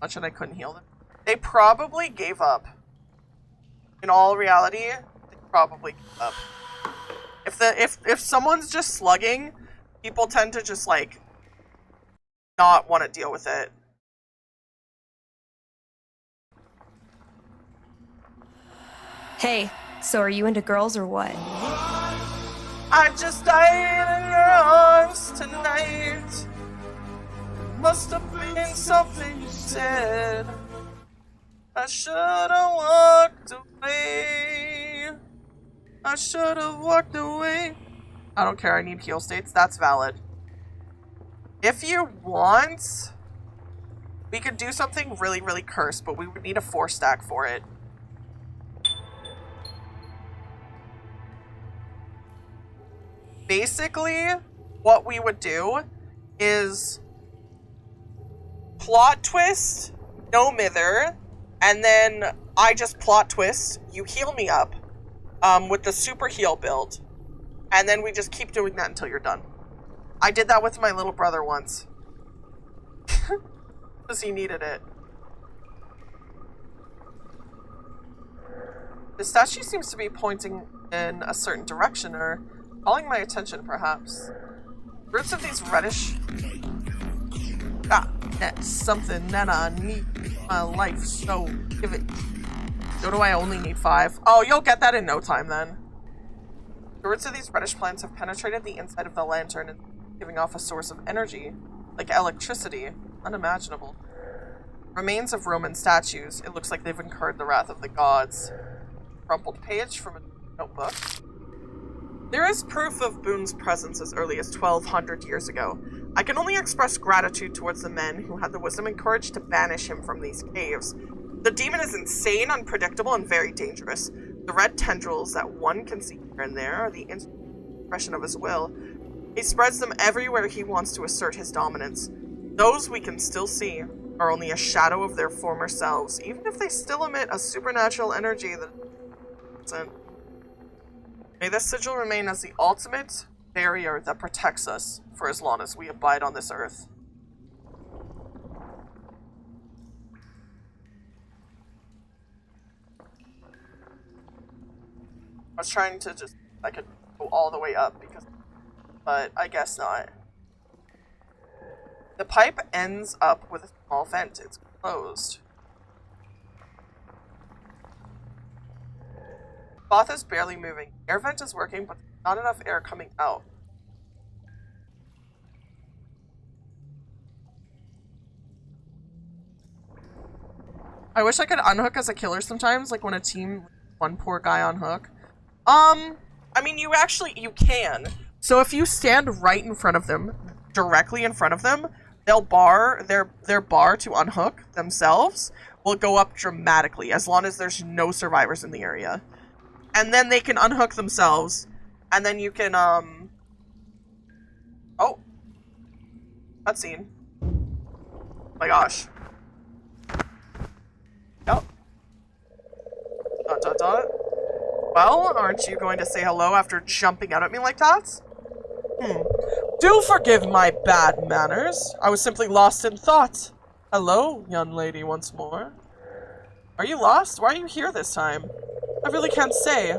much and I couldn't heal them. They probably gave up. In all reality, they probably gave up. If someone's just slugging, people tend to just like not want to deal with it. Hey, so are you into girls or what? I just died in your arms tonight. Must have been something you said. I should have walked away. I should have walked away. I don't care, I need heal states. That's valid. If you want, we could do something really, really cursed, but we would need a 4-stack for it. Basically, what we would do is plot twist, no mither, and then I just plot twist, you heal me up with the super heal build, and then we just keep doing that until you're done. I did that with my little brother once. Because he needed it. The statue seems to be pointing in a certain direction, or calling my attention, perhaps. Roots of these reddish... Ah, that's something that I need in my life, so give it. So do I only need 5? Oh, you'll get that in no time then. The roots of these reddish plants have penetrated the inside of the lantern and giving off a source of energy, like electricity. Unimaginable. Remains of Roman statues. It looks like they've incurred the wrath of the gods. Crumpled page from a notebook. There is proof of Boone's presence as early as 1200 years ago. I can only express gratitude towards the men who had the wisdom and courage to banish him from these caves. The demon is insane, unpredictable, and very dangerous. The red tendrils that one can see here and there are the expression of his will. He spreads them everywhere he wants to assert his dominance. Those we can still see are only a shadow of their former selves, even if they still emit a supernatural energy that isn't. May this sigil remain as the ultimate barrier that protects us for as long as we abide on this earth. I was trying to I could go all the way up but I guess not. The pipe ends up with a small vent. It's closed. Cloth is barely moving. Air vent is working, but not enough air coming out. I wish I could unhook as a killer sometimes, like when a team one poor guy on hook. I mean, you can. So if you stand right in front of them, directly in front of them, they'll bar, their bar to unhook themselves will go up dramatically as long as there's no survivors in the area. And then they can unhook themselves, and then you can, oh. Cutscene. Oh my gosh. Yep. Dot dot dot. Well, aren't you going to say hello after jumping out at me like that? Do forgive my bad manners. I was simply lost in thought. Hello, young lady, once more. Are you lost? Why are you here this time? I really can't say.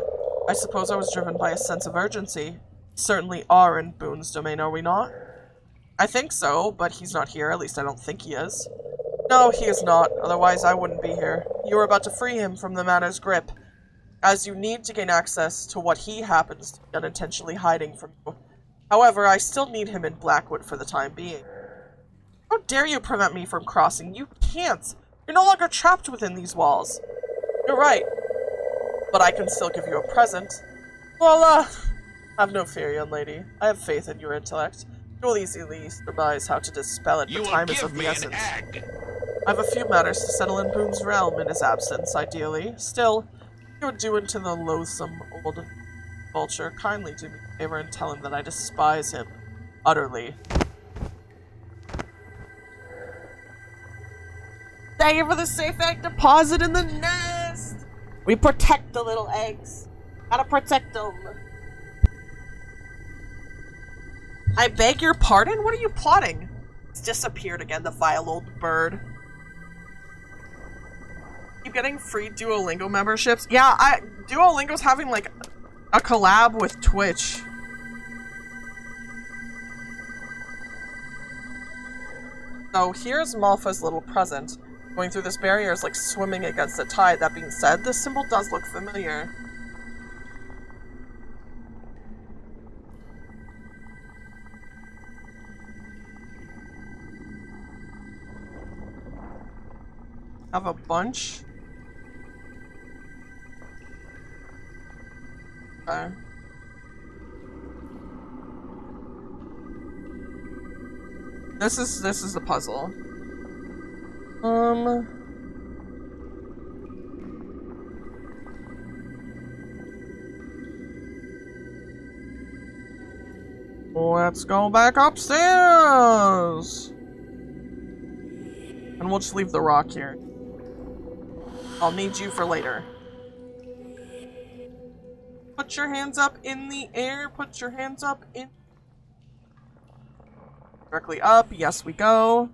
I suppose I was driven by a sense of urgency. Certainly are in Boone's domain, are we not? I think so, but he's not here. At least I don't think he is. No, he is not. Otherwise, I wouldn't be here. You were about to free him from the manor's grip, as you need to gain access to what he happens to be unintentionally hiding from you. However, I still need him in Blackwood for the time being. How dare you prevent me from crossing? You can't! You're no longer trapped within these walls. You're right. But I can still give you a present. Well, have no fear, young lady. I have faith in your intellect. You'll easily surmise how to dispel it, but time is of the essence. I have a few matters to settle in Boone's realm in his absence, ideally. Still, you're due to the loathsome old vulture. Kindly do me a favor and tell him that I despise him utterly. Thank you for the safe egg deposit in the nest! We protect the little eggs. Gotta protect them. I beg your pardon? What are you plotting? It's disappeared again, the vile old bird. Keep getting free Duolingo memberships. Yeah, Duolingo's having like a collab with Twitch. So here's Malfa's little present. Going through this barrier is like swimming against the tide. That being said, this symbol does look familiar. Have a bunch. Okay. This is the puzzle. Let's go back upstairs. And we'll just leave the rock here. I'll need you for later. Put your hands up in the air. Put your hands up in... Directly up. Yes, we go.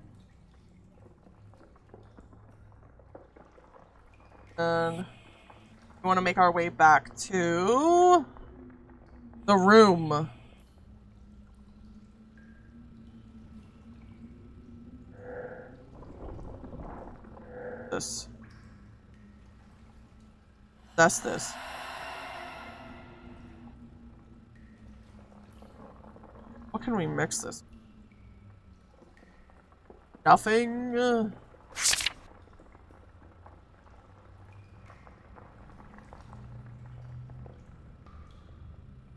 And we want to make our way back to the room. This. That's this. What can we mix this? Nothing.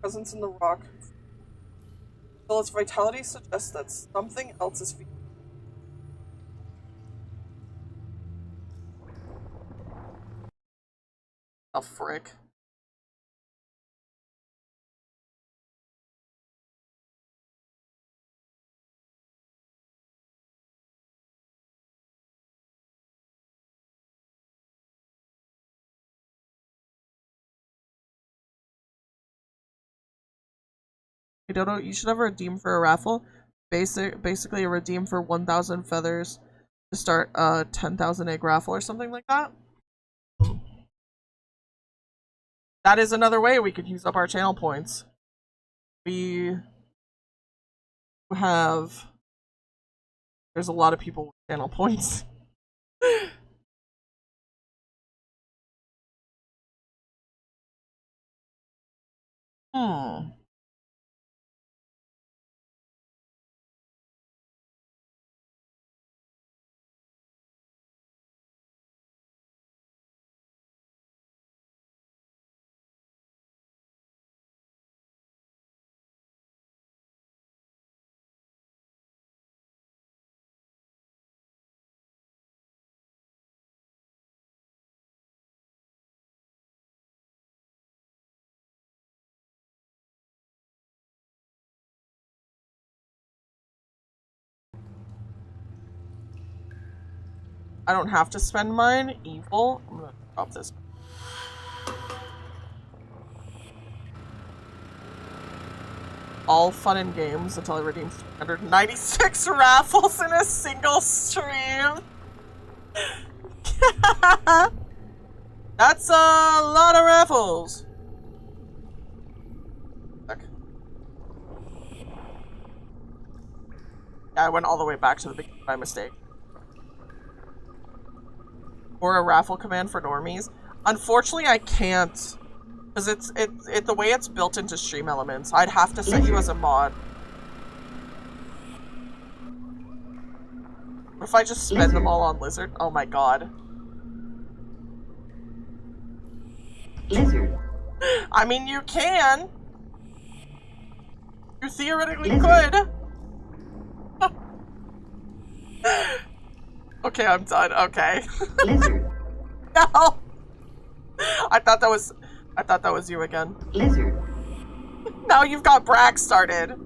Presence in the rock. Well, its vitality suggests that something else is feeding. Oh, frick. Hey Dodo, you should have a redeem for a raffle. Basically a redeem for 1,000 feathers to start a 10,000 egg raffle or something like that. That is another way we could use up our channel points. We have... There's a lot of people with channel points. I don't have to spend mine. Evil. I'm gonna drop this. All fun and games until I redeem 396 raffles in a single stream. That's a lot of raffles. Okay. Yeah, I went all the way back to the beginning by mistake. Or a raffle command for normies. Unfortunately, I can't, because it's the way it's built into stream elements. I'd have to set you as a mod. What if I just spend them all on lizard? Oh my god. Lizard. I mean, you can. You theoretically could. Okay, I'm done. Okay. Lizard. No. I thought that was you again. Lizard. Now you've got Brack started.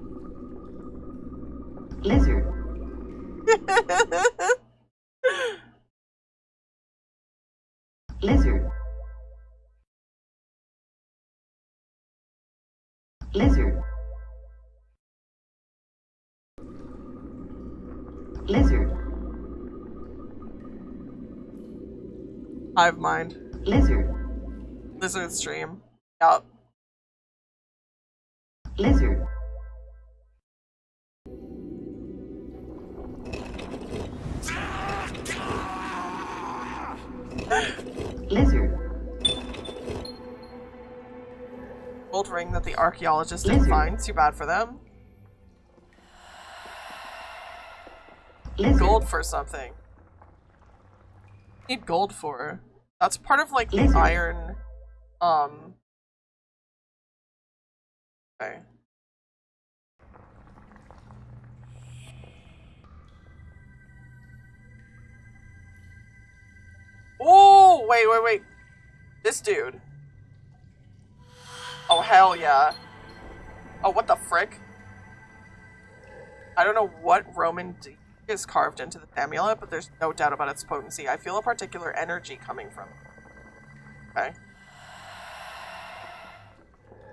Lizard. Lizard. Lizard. Lizard. Hive mind. Lizard. Lizard stream. Yup. Lizard. Lizard. Gold ring that the archaeologist didn't find. Too bad for them. Lizard. Gold for something. Need gold for. That's part of like the Lizard. iron. Okay. Oh, wait. This dude. Oh, hell yeah. Oh, what the frick? I don't know what Roman is carved into the amulet, but there's no doubt about its potency. I feel a particular energy coming from it. Okay.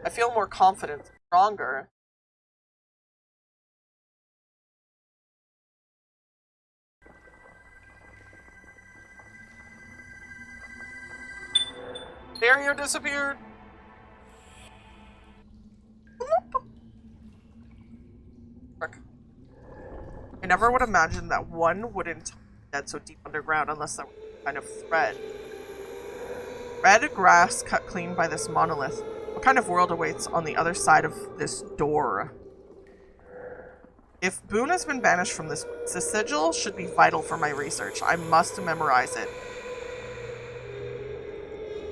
I feel more confident, stronger. Barrier disappeared. Frick. I never would imagine that one wouldn't dead so deep underground unless that was kind of threat. Red grass cut clean by this monolith. What kind of world awaits on the other side of this door? If Boone has been banished from this, the sigil should be vital for my research. I must memorize it.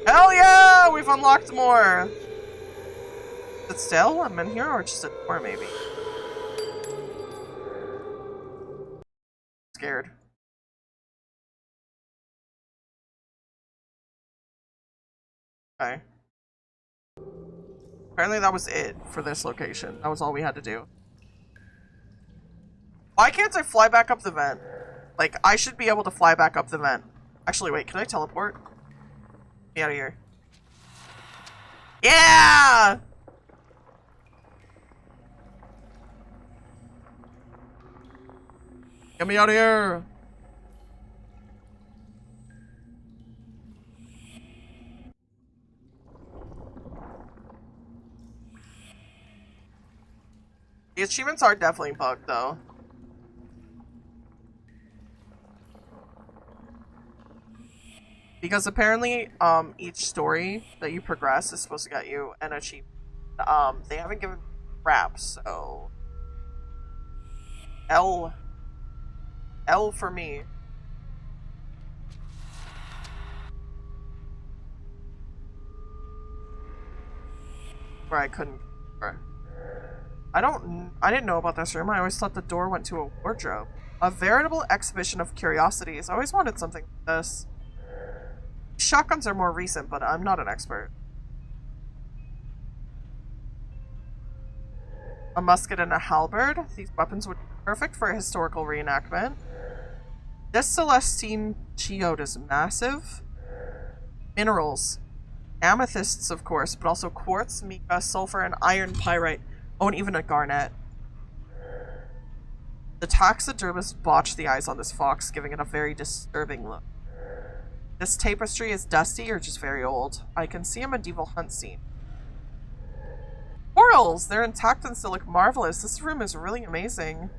Hell yeah! We've unlocked more! Is it still? I'm in here, or just a door, maybe? Scared. Okay. Apparently that was it for this location. That was all we had to do. Why can't I fly back up the vent? Like, I should be able to fly back up the vent. Actually, wait, can I teleport? Get out of here. Yeah! Get me out of here! The achievements are definitely bugged, though. Because apparently, each story that you progress is supposed to get you an achievement. They haven't given crap, so... L for me. Where I couldn't... I didn't know about this room. I always thought the door went to a wardrobe. A veritable exhibition of curiosities. I always wanted something like this. Shotguns are more recent, but I'm not an expert. A musket and a halberd. These weapons would be perfect for a historical reenactment. This Celestine geode is massive. Minerals. Amethysts, of course, but also quartz, mica, sulfur, and iron pyrite. Oh, and even a garnet. The taxidermist botched the eyes on this fox, giving it a very disturbing look. This tapestry is dusty or just very old. I can see a medieval hunt scene. Corals! They're intact and still look marvelous. This room is really amazing.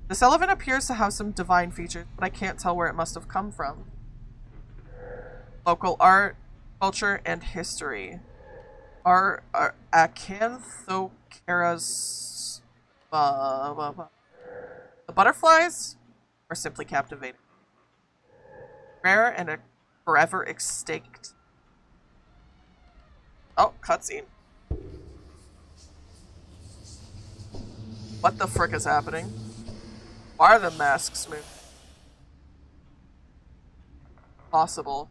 This elephant appears to have some divine features, but I can't tell where it must have come from. Local art, culture, and history. Are Acanthoceras... The butterflies are simply captivating. Rare and forever extinct. Oh, cutscene. What the frick is happening? Why are the masks moving? Possible.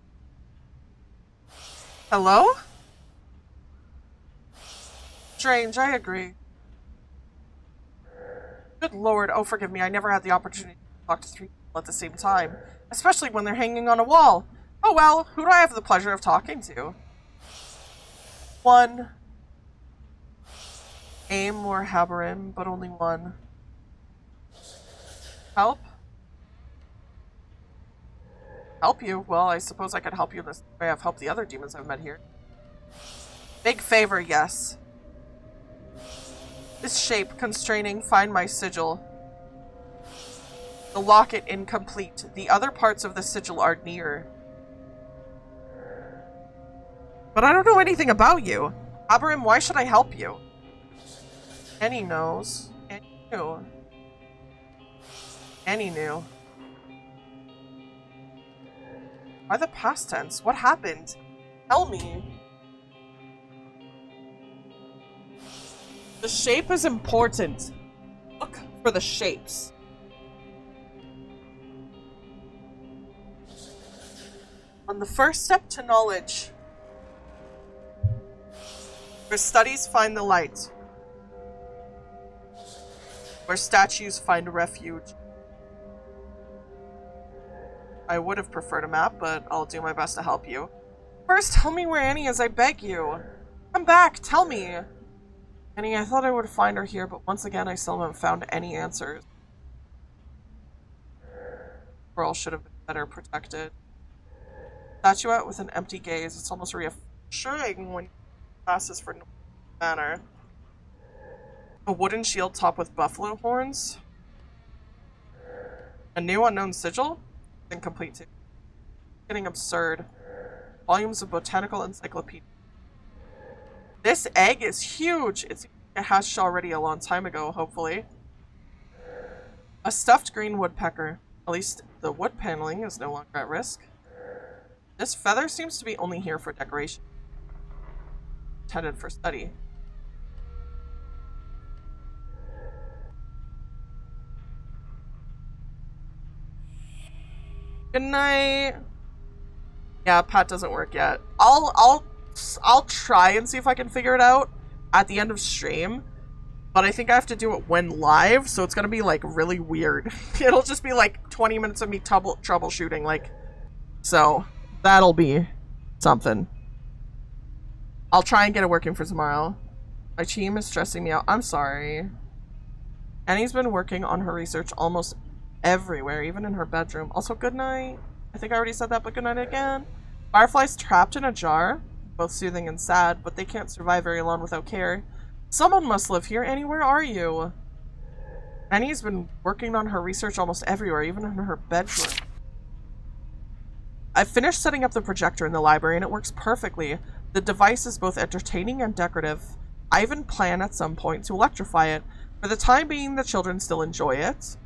Hello? Strange, I agree. Good lord, oh forgive me, I never had the opportunity to talk to three people at the same time. Especially when they're hanging on a wall. Oh well, who do I have the pleasure of talking to? One. Aim or Haberim, but only one. Help? Help you? Well, I suppose I could help you in this way I've helped the other demons I've met here. Big favor, yes. This shape, constraining, find my sigil. The locket incomplete. The other parts of the sigil are near. But I don't know anything about you. Haberim, why should I help you? Annie knows. Annie knew. Annie knew. Why the past tense? What happened? Tell me. The shape is important. Look for the shapes. On the first step to knowledge, where studies find the light, where statues find refuge. I would have preferred a map, but I'll do my best to help you. First, tell me where Annie is, I beg you. Come back, tell me. Annie, I thought I would find her here, but once again I still haven't found any answers. Girl should have been better protected. Statuette with an empty gaze. It's almost reassuring when passes for no manner. A wooden shield topped with buffalo horns. A new unknown sigil? Incomplete too. Getting absurd. Volumes of botanical encyclopedia. This egg is huge! It hatched already a long time ago, hopefully. A stuffed green woodpecker. At least the wood paneling is no longer at risk. This feather seems to be only here for decoration. Intended for study. Good night. Yeah, Pat doesn't work yet. I'll try and see if I can figure it out at the end of stream, but I think I have to do it when live, so it's gonna be like really weird. It'll just be like 20 minutes of me troubleshooting, like, so that'll be something. I'll try and get it working for tomorrow. My team is stressing me out. I'm sorry. Annie's been working on her research almost everywhere, even in her bedroom. Also, good night. I think I already said that, but good night again. Fireflies trapped in a jar, both soothing and sad, but they can't survive very long without care. Someone must live here. Annie, where are you? Annie's been working on her research almost everywhere, even in her bedroom. I finished setting up the projector in the library and it works perfectly. The device is both entertaining and decorative. I even plan at some point to electrify it. For the time being, the children still enjoy it,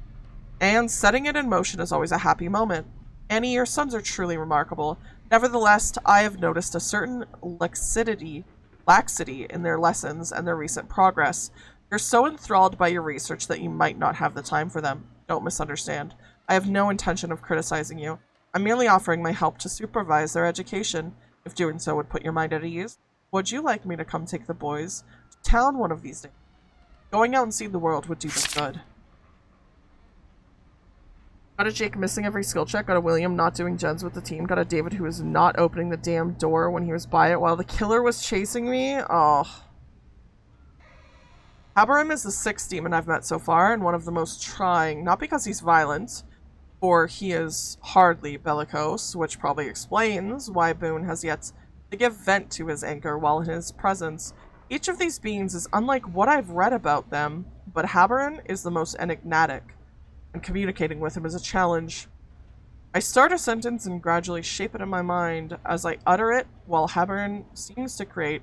and setting it in motion is always a happy moment. Annie, your sons are truly remarkable. Nevertheless, I have noticed a certain laxity in their lessons and their recent progress. You're so enthralled by your research that you might not have the time for them. Don't misunderstand. I have no intention of criticizing you. I'm merely offering my help to supervise their education. If doing so would put your mind at ease, would you like me to come take the boys to town one of these days? Going out and seeing the world would do them good. Got a Jake missing every skill check. Got a William not doing gens with the team. Got a David who was not opening the damn door when he was by it while the killer was chasing me. Oh. Haberim is the 6th demon I've met so far, and one of the most trying. Not because he's violent, for he is hardly bellicose, which probably explains why Boone has yet to give vent to his anger while in his presence. Each of these beings is unlike what I've read about them, but Haberim is the most enigmatic, and communicating with him is a challenge. I start a sentence and gradually shape it in my mind as I utter it, while Haberim seems to create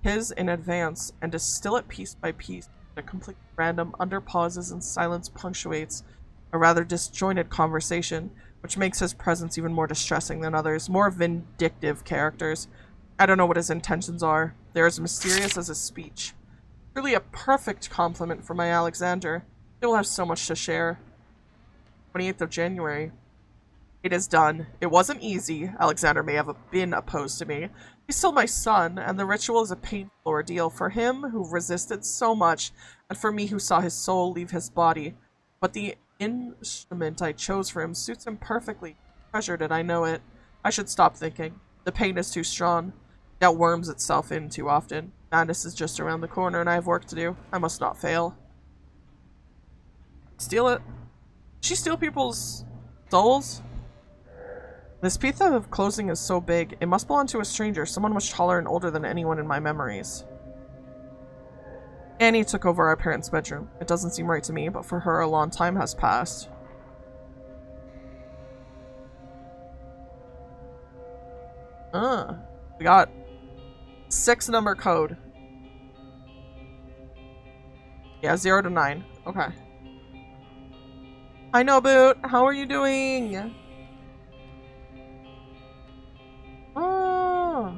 his in advance and distill it piece by piece. A complete random under pauses and silence punctuates a rather disjointed conversation, which makes his presence even more distressing than others, more vindictive characters. I don't know what his intentions are. They're as mysterious as his speech. Truly a perfect compliment for my Alexander. They will have so much to share. 28th of January. It is done. It wasn't easy. Alexander may have been opposed to me. He's still my son, and the ritual is a painful ordeal for him who resisted so much, and for me who saw his soul leave his body. But the instrument I chose for him suits him perfectly. Treasured it, I know it. I should stop thinking. The pain is too strong. That worms itself in too often. Madness is just around the corner, and I have work to do. I must not fail. Steal it. She steal people's souls? This piece of clothing is so big. It must belong to a stranger, someone much taller and older than anyone in my memories. Annie took over our parents' bedroom. It doesn't seem right to me, but for her a long time has passed. We got 6-number code. Yeah, 0 to 9. Okay. Hi, Noboot. How are you doing? Oh.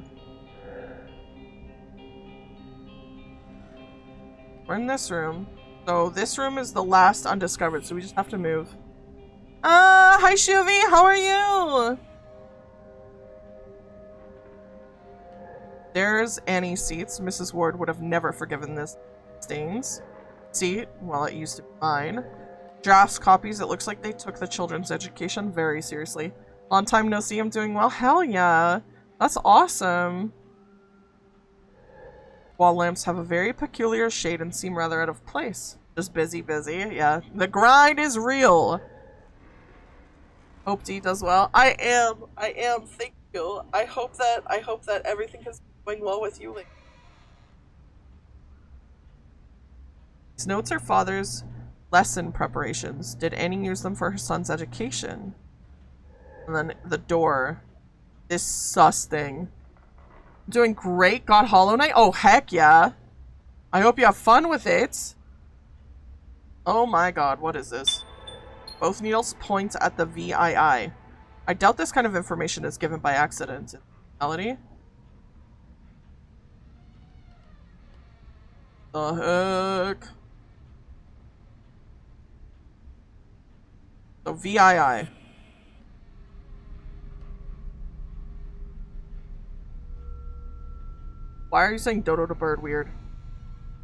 We're in this room. So this room is the last undiscovered, so we just have to move. Hi, Shuvie. How are you? There's Annie's seats. Mrs. Ward would have never forgiven this stains. Seat, well, it used to be mine. Drafts copies. It looks like they took the children's education very seriously. Long time no see. I'm doing well. Hell yeah. That's awesome. Wall lamps have a very peculiar shade and seem rather out of place. Just busy. Yeah. The grind is real. Hope D does well. I am. Thank you. I hope that everything is going well with you. These notes are father's lesson preparations. Did Annie use them for her son's education? And then the door. Disgusting. Doing great. Got Hollow Knight? Oh, heck yeah. I hope you have fun with it. Oh my god, what is this? Both needles point at the VII. I doubt this kind of information is given by accident in reality. The heck? So VII. Why are you saying Dodo Da Bird weird?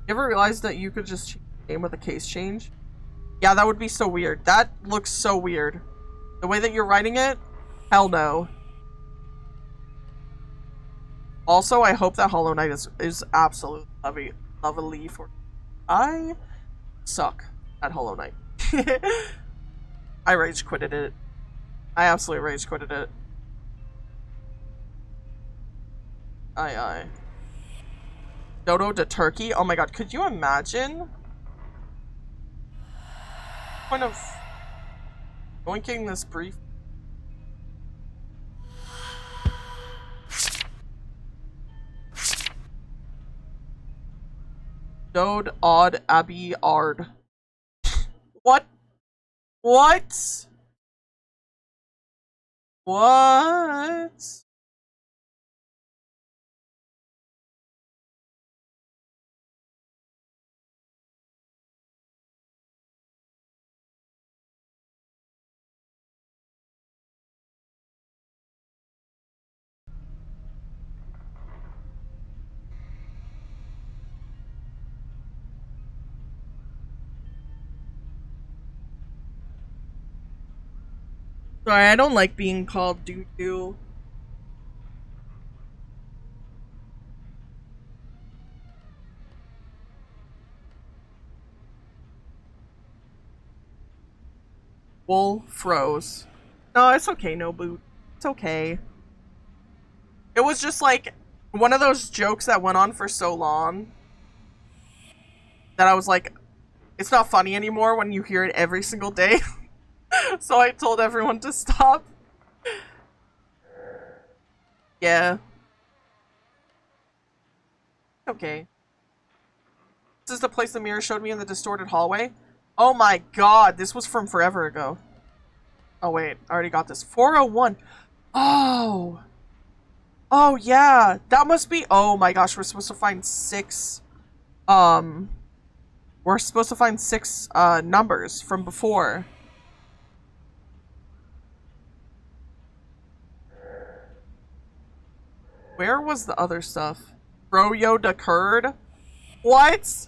You ever realize that you could just change the name with a case change? Yeah, that would be so weird. That looks so weird. The way that you're writing it? Hell no. Also, I hope that Hollow Knight is absolutely lovely for... I suck at Hollow Knight. I rage quitted it. I absolutely rage quitted it. Aye. Dodo Da Turkey? Oh my god, could you imagine? Point of boinking this brief. Dode Odd Abbey Ard. What? What? What? Sorry, I don't like being called doo-doo. Wool froze. No, it's okay, no boot. It's okay. It was just like one of those jokes that went on for so long that I was like, it's not funny anymore when you hear it every single day. So I told everyone to stop. Yeah. Okay. This is the place the mirror showed me in the distorted hallway. Oh my god, this was from forever ago. Oh wait, I already got this. 401. Oh. Oh yeah, that must be, oh my gosh, we're supposed to find six, numbers from before. Where was the other stuff? Froyo Da Curd? What?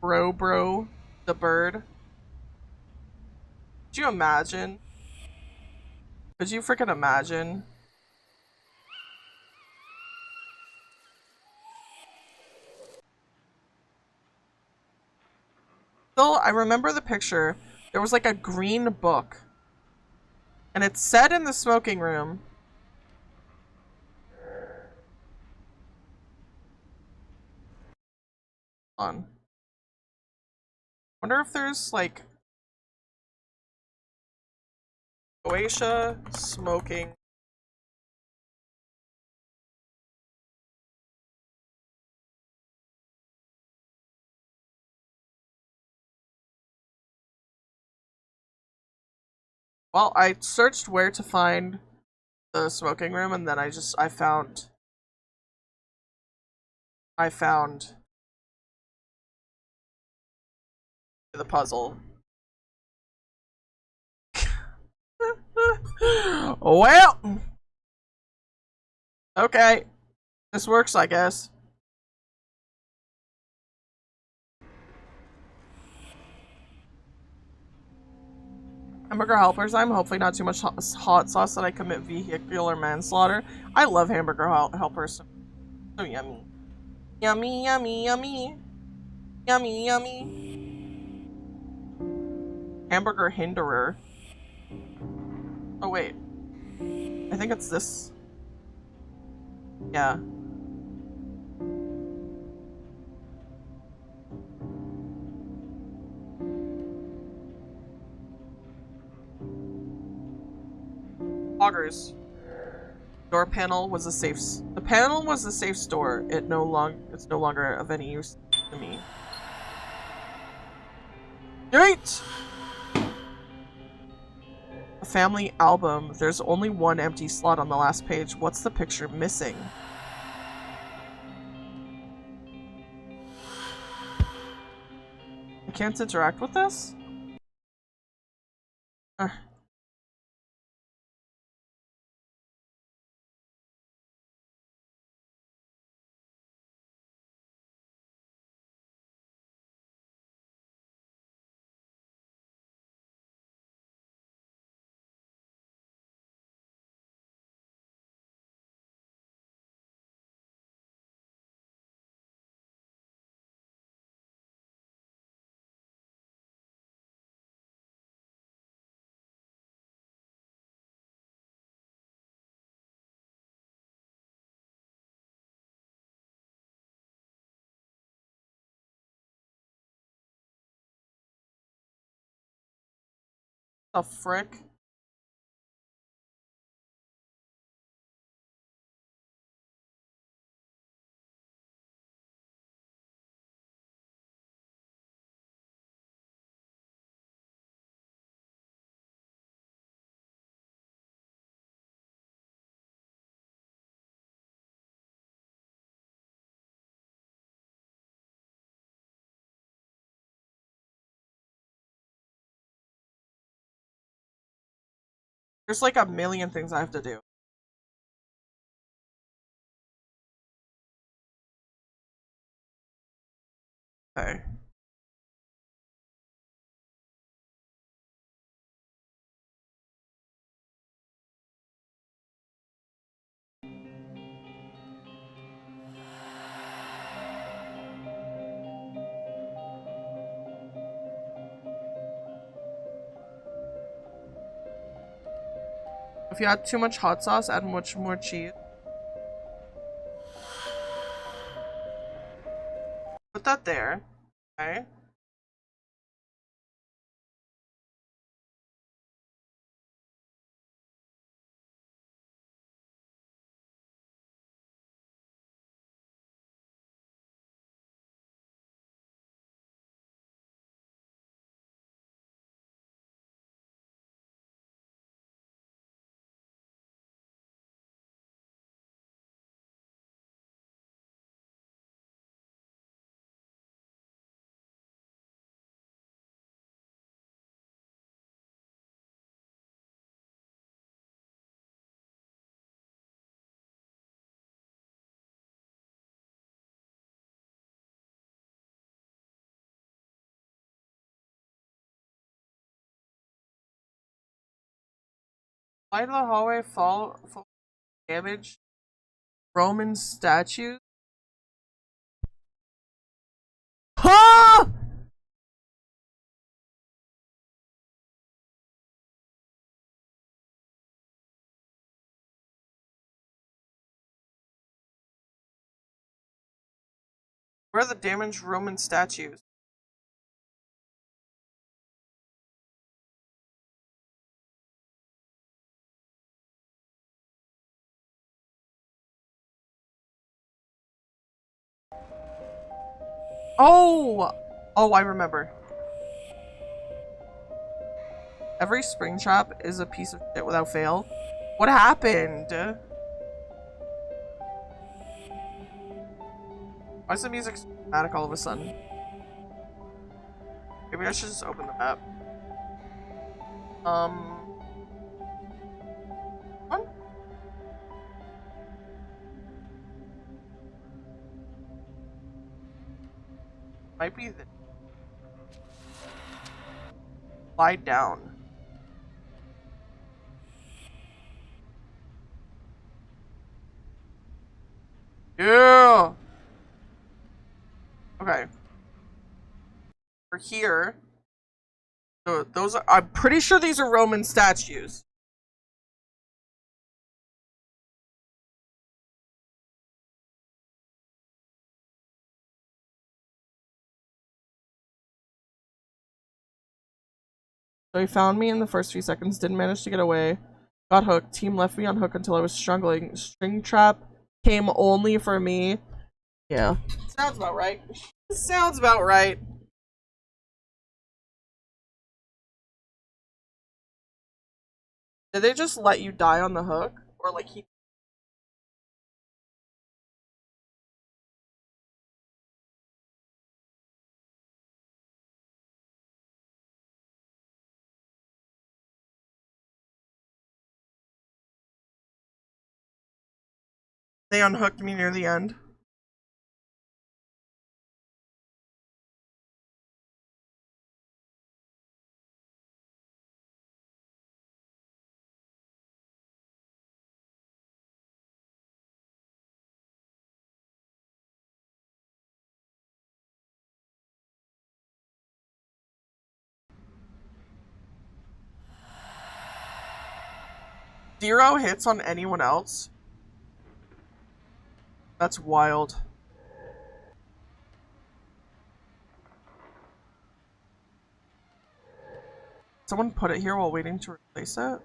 Bro Da Bird? Could you imagine? Could you freaking imagine? Still, I remember the picture. There was like a green book. And it said in the smoking room. Hold on. Wonder if there's like Goetia smoking. Well, I searched where to find the smoking room, and then I found the puzzle. Well, okay, this works, I guess. Hamburger helpers. I'm hopefully not too much hot sauce that I commit vehicular manslaughter. I love hamburger helpers. So yummy. Yummy, yummy, yummy. Yummy, yummy. Hamburger hinderer. Oh wait. I think it's this. Yeah. Loggers. Door panel was a safe. The panel was a safe store. It's no longer of any use to me. Great. A family album. There's only one empty slot on the last page. What's the picture missing? I can't interact with this? The frick? There's like a million things I have to do. Okay. If you add too much hot sauce, add much more cheese. Put that there. Okay. Why did the hallway fall damage? Roman statues? Huh? Where are the damaged Roman statues? Oh! Oh, I remember. Every spring trap is a piece of shit without fail. What happened? Why is the music so dramatic all of a sudden? Maybe I should just open the map. What? Might be the lie down. Yeah. Okay. We're here. So those are, I'm pretty sure these are Roman statues. So he found me in the first few seconds, didn't manage to get away. Got hooked. Team left me on hook until I was struggling. String trap came only for me. Yeah. Sounds about right. Sounds about right. Did they just let you die on the hook? Or like he... They unhooked me near the end. Zero hits on anyone else? That's wild. Someone put it here while waiting to replace it?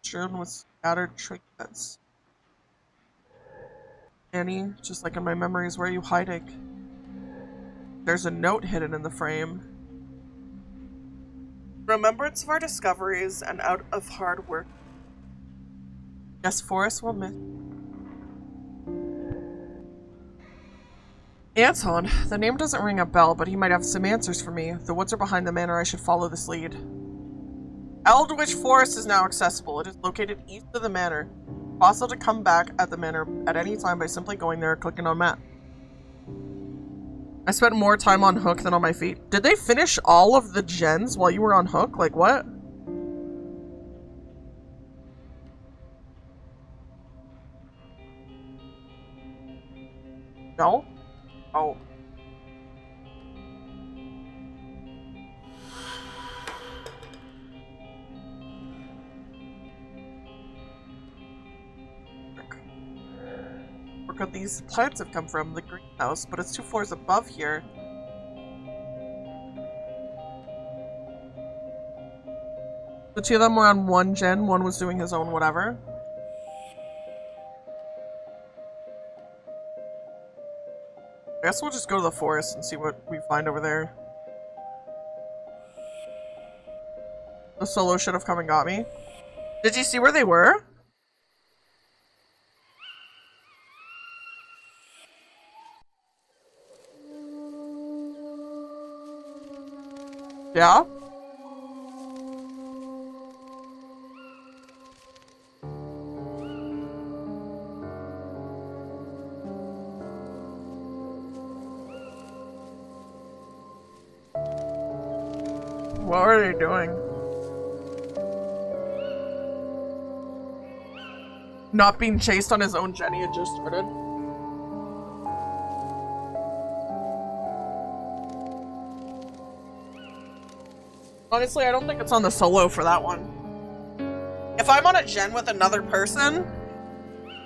Strewn with scattered trinkets. Annie, just like in my memories, where are you hiding? There's a note hidden in the frame. Remembrance of our discoveries and out of hard work. Yes, Forrest will miss. Anton, the name doesn't ring a bell, but he might have some answers for me. The woods are behind the manor. I should follow this lead. Eldwich Forest is now accessible. It is located east of the manor. Possible to come back at the manor at any time by simply going there and clicking on map. I spent more time on hook than on my feet. Did they finish all of the gens while you were on hook? Like, what? No? Oh. Where could these plants have come from? The greenhouse, but it's 2 floors above here. The 2 of them were on one gen, one was doing his own whatever. I guess we'll just go to the forest and see what we find over there. The solo should have come and got me. Did you see where they were? Yeah? What are they doing? Not being chased on his own Jenny had just started. Honestly, I don't think it's on the solo for that one. If I'm on a gen with another person,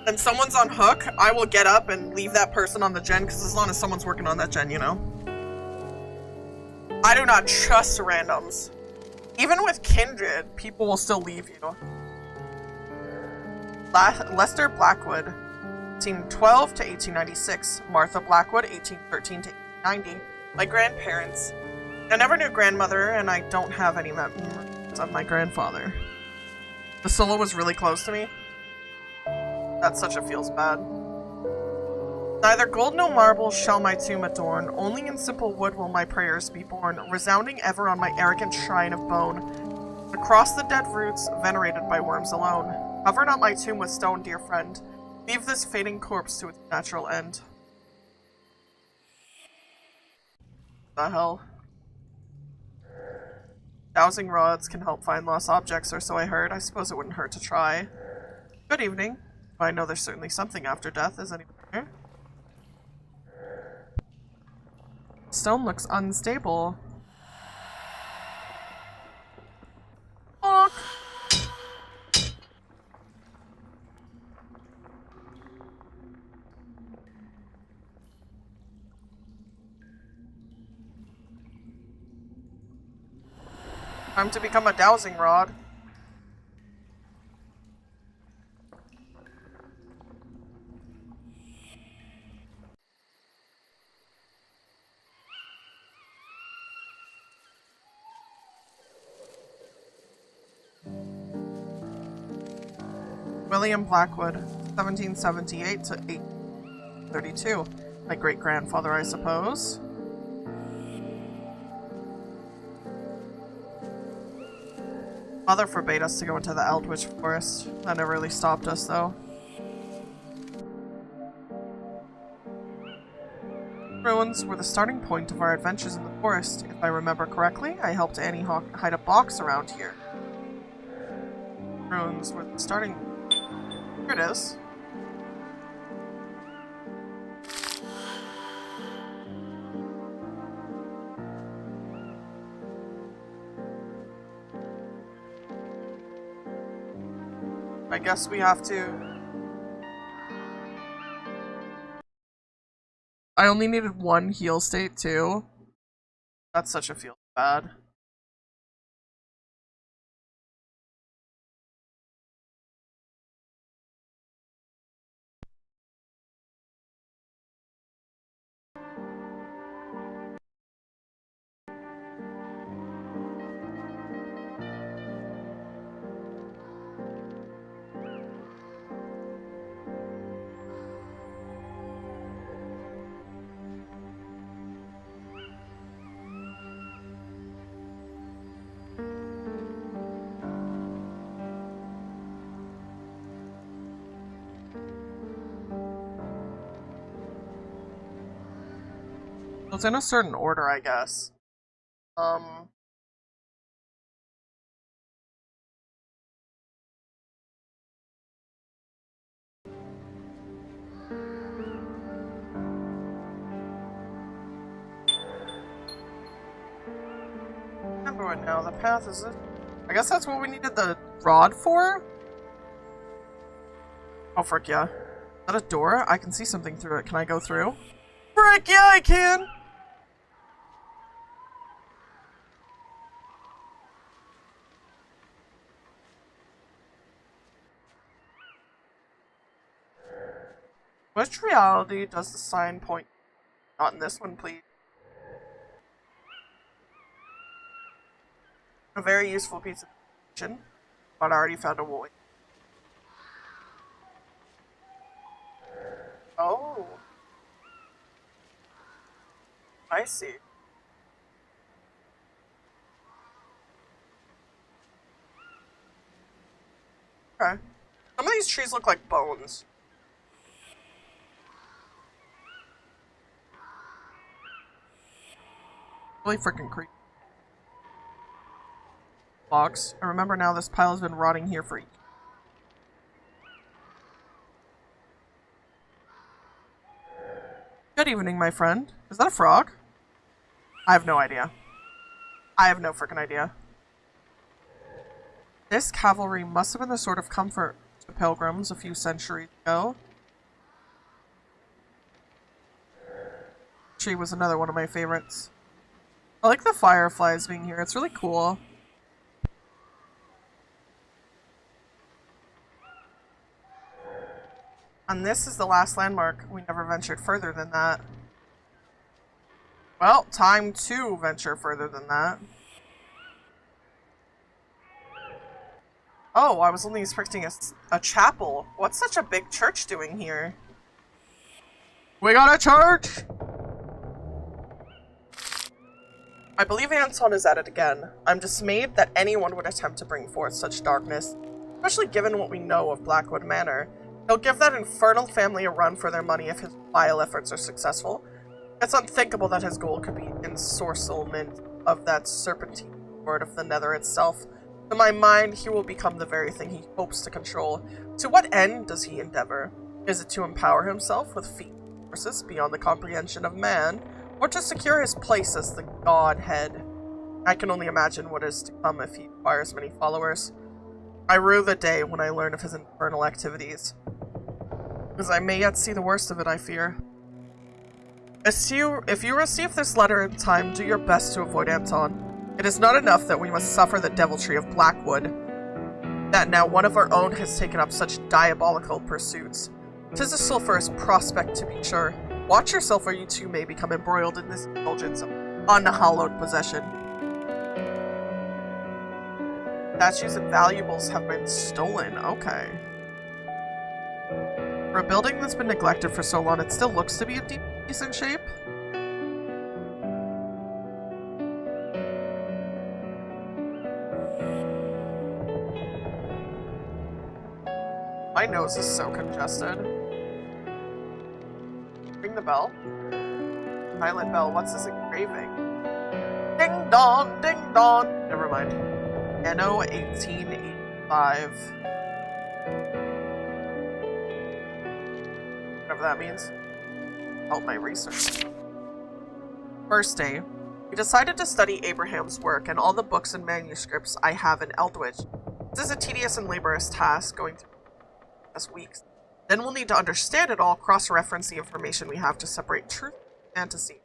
and someone's on hook, I will get up and leave that person on the gen, because as long as someone's working on that gen, you know? I do not trust randoms. Even with Kindred, people will still leave you. Lester Blackwood, 1812 to 1896. Martha Blackwood, 1813 to 1890. My grandparents. I never knew grandmother, and I don't have any memories of my grandfather. The solo was really close to me. That such a feels bad. Neither gold nor marble shall my tomb adorn, only in simple wood will my prayers be born, resounding ever on my arrogant shrine of bone. Across the dead roots, venerated by worms alone. Cover not my tomb with stone, dear friend. Leave this fading corpse to its natural end. The hell? Dowsing rods can help find lost objects, or so I heard. I suppose it wouldn't hurt to try. Good evening. I know there's certainly something after death. Is anyone here? Stone looks unstable. Honk! Time to become a dowsing rod. William Blackwood, 1778 to 1832. My great-grandfather, I suppose. Mother forbade us to go into the Eldritch Forest. That never really stopped us, though. Ruins were the starting point of our adventures in the forest. If I remember correctly, I helped Annie hide a box around here. Ruins were the starting... Here it is. I guess we have to... I only needed one heal state too. That's such a feel bad. It's in a certain order, I guess. Remember what now? The path is... I guess that's what we needed the rod for? Oh, frick yeah. Is that a door? I can see something through it. Can I go through? Frick yeah, I can! Which reality does the sign point? Not in this one, please. A very useful piece of information, but I already found a way. Oh. I see. Okay. Some of these trees look like bones. Really freaking creepy. Box. I remember now this pile has been rotting here for... Good evening, my friend. Is that a frog? I have no idea. I have no freaking idea. This cavalry must have been the sort of comfort to pilgrims a few centuries ago. Tree was another one of my favorites. I like the fireflies being here. It's really cool. And this is the last landmark. We never ventured further than that. Well, time to venture further than that. Oh, I was only expecting a chapel. What's such a big church doing here? We got a church! I believe Anton is at it again. I'm dismayed that anyone would attempt to bring forth such darkness, especially given what we know of Blackwood Manor. He'll give that infernal family a run for their money if his vile efforts are successful. It's unthinkable that his goal could be ensorcelment of that serpentine lord of the nether itself. To my mind, he will become the very thing he hopes to control. To what end does he endeavor? Is it to empower himself with feat forces beyond the comprehension of man, or to secure his place as the godhead? I can only imagine what is to come if he acquires many followers. I rue the day when I learn of his infernal activities, because I may yet see the worst of it, I fear. If you receive this letter in time, do your best to avoid Anton. It is not enough that we must suffer the deviltry of Blackwood, that now one of our own has taken up such diabolical pursuits. 'Tis a sulphurous prospect, to be sure. Watch yourself or you too may become embroiled in this indulgence of unhallowed possession. Statues and valuables have been stolen. Okay. For a building that's been neglected for so long, it still looks to be in decent shape. My nose is so congested. Ring the bell. Silent bell, what's this engraving? Ding dong, ding dong! Never mind. Anno 1885. Whatever that means. Help my research. First day. We decided to study Abraham's work and all the books and manuscripts I have in Eldwich. This is a tedious and laborious task going through this weeks. Then we'll need to understand it all, cross-reference the information we have to separate truth and fantasy.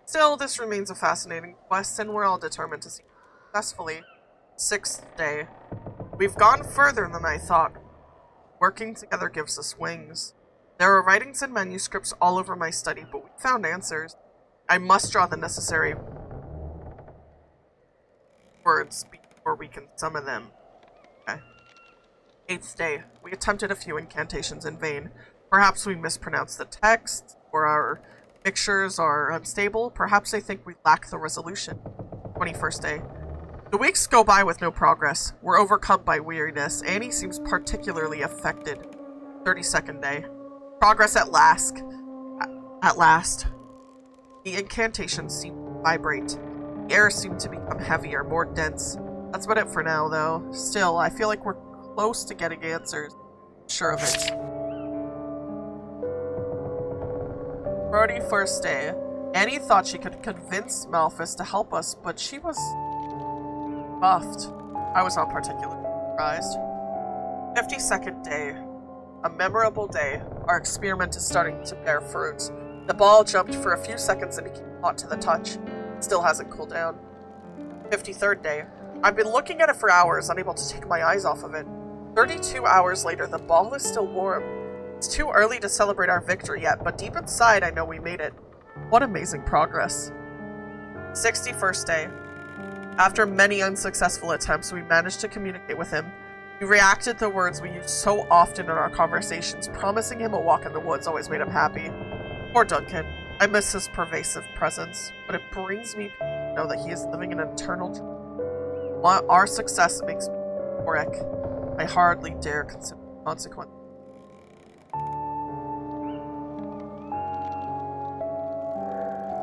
Still, this remains a fascinating quest, and we're all determined to see it successfully. 6th day. We've gone further than I thought. Working together gives us wings. There are writings and manuscripts all over my study, but we found answers. I must draw the necessary words before we can summon them. Okay. 8th day. We attempted a few incantations in vain. Perhaps we mispronounced the text, or our pictures are unstable. Perhaps they think we lack the resolution. 21st day. The weeks go by with no progress. We're overcome by weariness. Annie seems particularly affected. 32nd day. Progress at last. At last. The incantations seem to vibrate. The air seemed to become heavier, more dense. That's about it for now, though. Still, I feel like we're close to getting answers. Sure of it. 31st day. Annie thought she could convince Malphus to help us, but she was buffed. I was not particularly surprised. 52nd day. A memorable day. Our experiment is starting to bear fruit. The ball jumped for a few seconds and became hot to the touch. It still hasn't cooled down. 53rd day. I've been looking at it for hours, unable to take my eyes off of it. 32 hours later, the ball is still warm. It's too early to celebrate our victory yet, but deep inside, I know we made it. What amazing progress. 61st day. After many unsuccessful attempts, we managed to communicate with him. We reacted to the words we use so often in our conversations. Promising him a walk in the woods always made him happy. Poor Duncan. I miss his pervasive presence, but it brings me to know that he is living an eternal dream. Our success makes me euphoric. I hardly dare consider the consequence.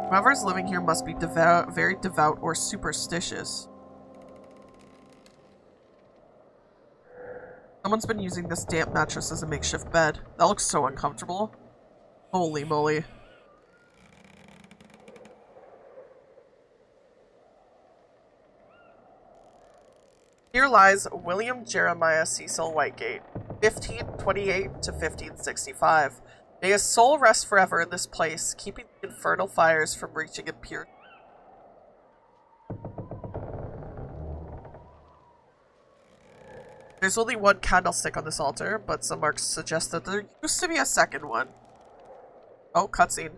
Whoever's living here must be very devout or superstitious. Someone's been using this damp mattress as a makeshift bed. That looks so uncomfortable. Holy moly. Here lies William Jeremiah Cecil Whitegate, 1528 to 1565. May his soul rest forever in this place, keeping the infernal fires from reaching impure. There's only one candlestick on this altar, but some marks suggest that there used to be a second one. Oh, cutscene.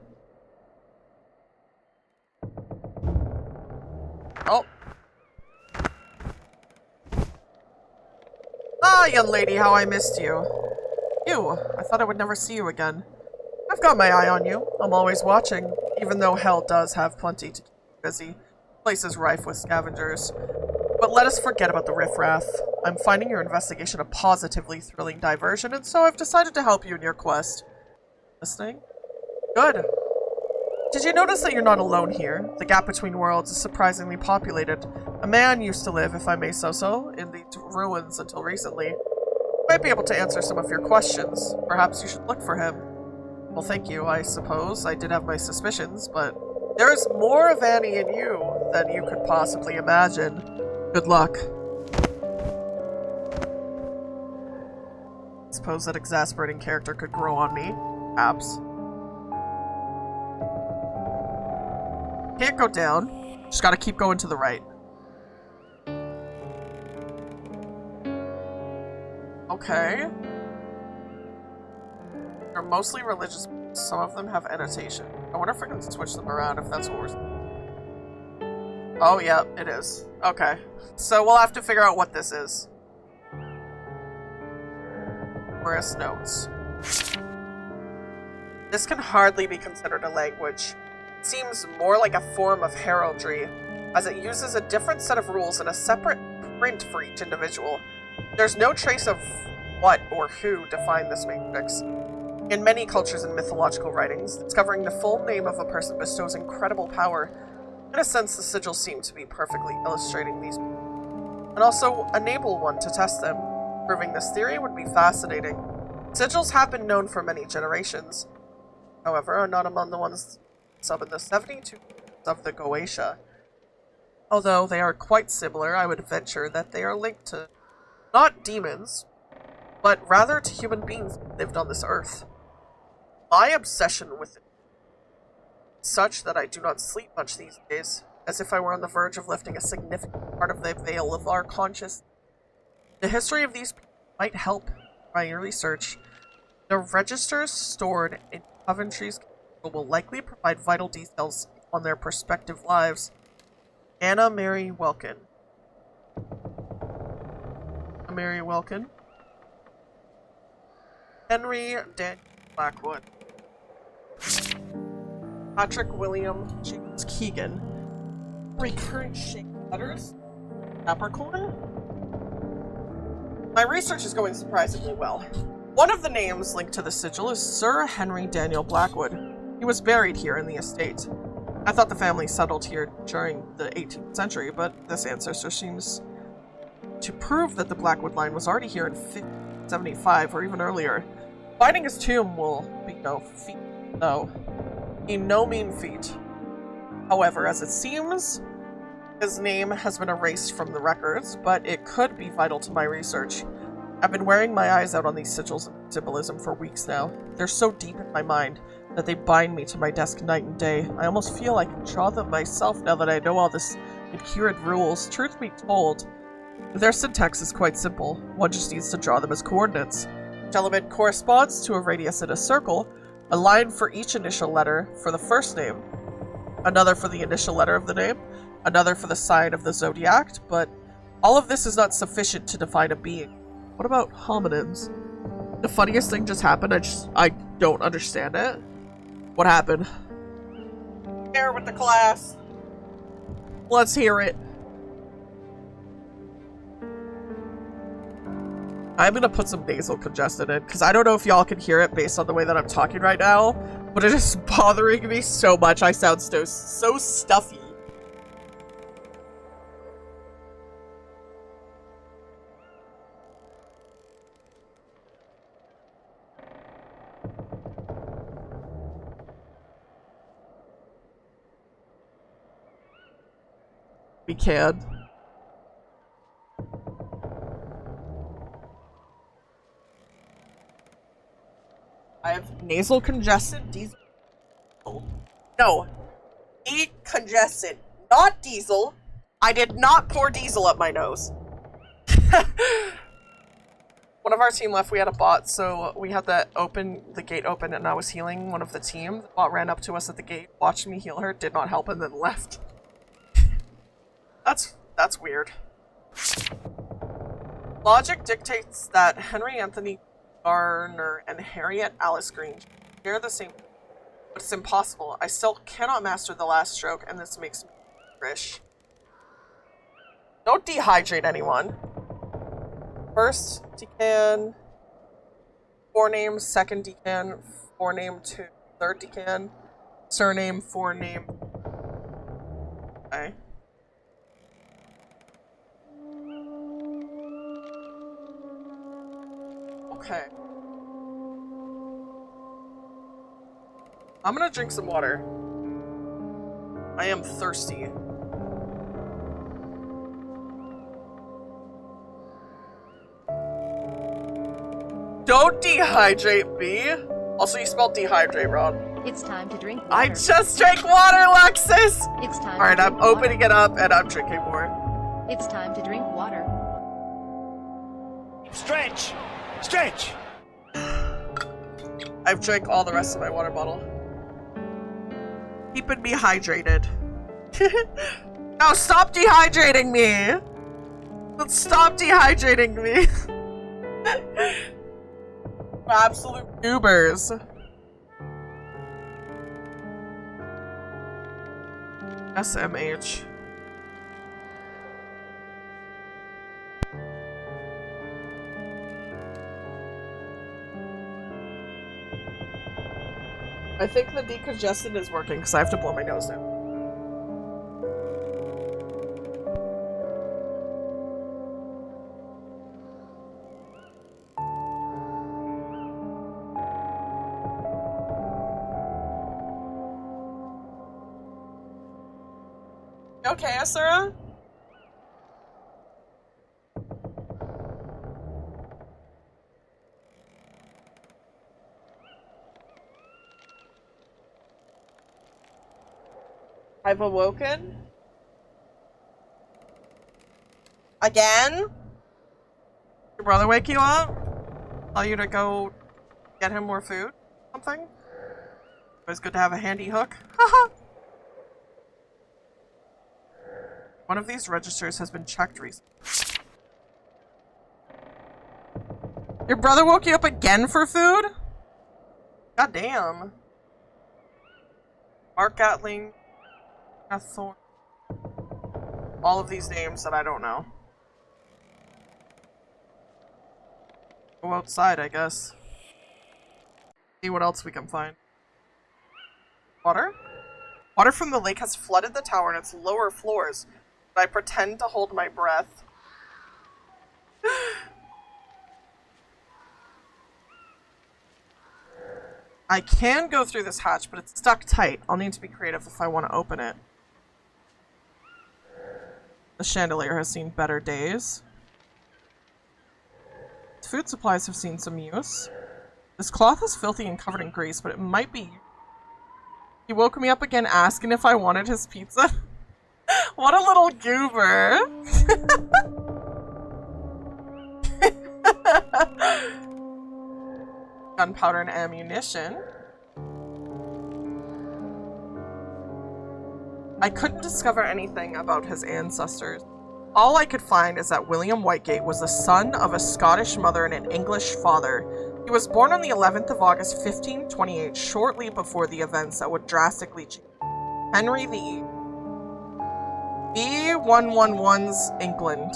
Oh. Ah, young lady, how I missed you. You, I thought I would never see you again. I've got my eye on you. I'm always watching, even though hell does have plenty to keep you busy. The place is rife with scavengers. But let us forget about the riffraff. I'm finding your investigation a positively thrilling diversion, and so I've decided to help you in your quest. Listening? Good. Did you notice that you're not alone here? The gap between worlds is surprisingly populated. A man used to live, if I may say so, in the ruins until recently. Might be able to answer some of your questions. Perhaps you should look for him. Well, thank you, I suppose. I did have my suspicions, but there is more of Annie in you than you could possibly imagine. Good luck. I suppose that exasperating character could grow on me. Perhaps. Can't go down. Just gotta keep going to the right. Okay. They're mostly religious. Some of them have annotation. I wonder if I can switch them around if that's what we're... Oh, yeah, it is. Okay. So we'll have to figure out what this is. Where's notes? This can hardly be considered a language. It seems more like a form of heraldry, as it uses a different set of rules and a separate print for each individual. There's no trace of what or who defined this matrix. In many cultures and mythological writings, discovering the full name of a person bestows incredible power. In a sense, the sigils seem to be perfectly illustrating these, and also enable one to test them. Proving this theory would be fascinating. Sigils have been known for many generations, however, are not among the ones sub in the 72 of the Goetia. Although they are quite similar, I would venture that they are linked to not demons, but rather to human beings who lived on this earth. My obsession with it is such that I do not sleep much these days, as if I were on the verge of lifting a significant part of the veil of our consciousness. The history of these people might help my research. The registers stored in Coventry's cathedral will likely provide vital details on their prospective lives. Anna Mary Welkin. Mary Welkin. Henry Daniel Blackwood. Patrick William James Keegan. Recurrent shape letters. Capricorn. My research is going surprisingly well. One of the names linked to the sigil is Sir Henry Daniel Blackwood. He was buried here in the estate. I thought the family settled here during the 18th century, but this ancestor seems to prove that the Blackwood line was already here in 1575 or even earlier. Finding his tomb will be no feat, though. No mean feat. However, as it seems, his name has been erased from the records, but it could be vital to my research. I've been wearing my eyes out on these sigils and symbolism for weeks now. They're so deep in my mind that they bind me to my desk night and day. I almost feel I can draw them myself now that I know all this adherent rules. Truth be told, their syntax is quite simple. One just needs to draw them as coordinates. Each element corresponds to a radius in a circle, a line for each initial letter for the first name, another for the initial letter of the name, another for the sign of the zodiac, but all of this is not sufficient to define a being. What about homonyms? The funniest thing just happened. I don't understand it. What happened? Share with the class. Let's hear it. I'm gonna put some nasal congestion in, because I don't know if y'all can hear it based on the way that I'm talking right now, but it is bothering me so much. I sound so stuffy. We can. I have nasal congestion. Diesel. No. Decongestant. Not diesel. I did not pour diesel up my nose. One of our team left. We had a bot, so we had the gate open, and I was healing one of the team. The bot ran up to us at the gate, watched me heal her, did not help, and then left. That's weird. Logic dictates that Henry Anthony Garner and Harriet Alice Green share the same, but it's impossible. I still cannot master the last stroke, and this makes me feverish. Don't dehydrate anyone. First decan, forename, second decan, forename 2, third decan, surname, forename. Okay. Okay. I'm gonna drink some water. I am thirsty. Don't dehydrate me! Also, you spelled dehydrate wrong. It's time to drink water. I just drank water, Lexus! It's time. Alright, I'm water. opening it up and I'm drinking more. It's time to drink water. Stretch! Stretch! I've drank all the rest of my water bottle. Keeping me hydrated. No, stop dehydrating me! Stop dehydrating me! Absolute goobers. SMH. I think the decongestant is working because I have to blow my nose now. You okay, Asura? I've awoken? Again? Your brother wake you up? Tell you to go get him more food? Something? Always good to have a handy hook. Haha! One of these registers has been checked recently. Your brother woke you up again for food? God damn. Mark Gatling. Thorn. All of these names that I don't know. Go outside, I guess. See what else we can find. Water? Water from the lake has flooded the tower and its lower floors, but I pretend to hold my breath. I can go through this hatch, but it's stuck tight. I'll need to be creative if I want to open it. The chandelier has seen better days. Food supplies have seen some use. This cloth is filthy and covered in grease, but it might be... He woke me up again asking if I wanted his pizza. What a little goober. Gunpowder and ammunition. I couldn't discover anything about his ancestors. All I could find is that William Whitegate was the son of a Scottish mother and an English father. He was born on the 11th of August, 1528, shortly before the events that would drastically change Henry the B111's England.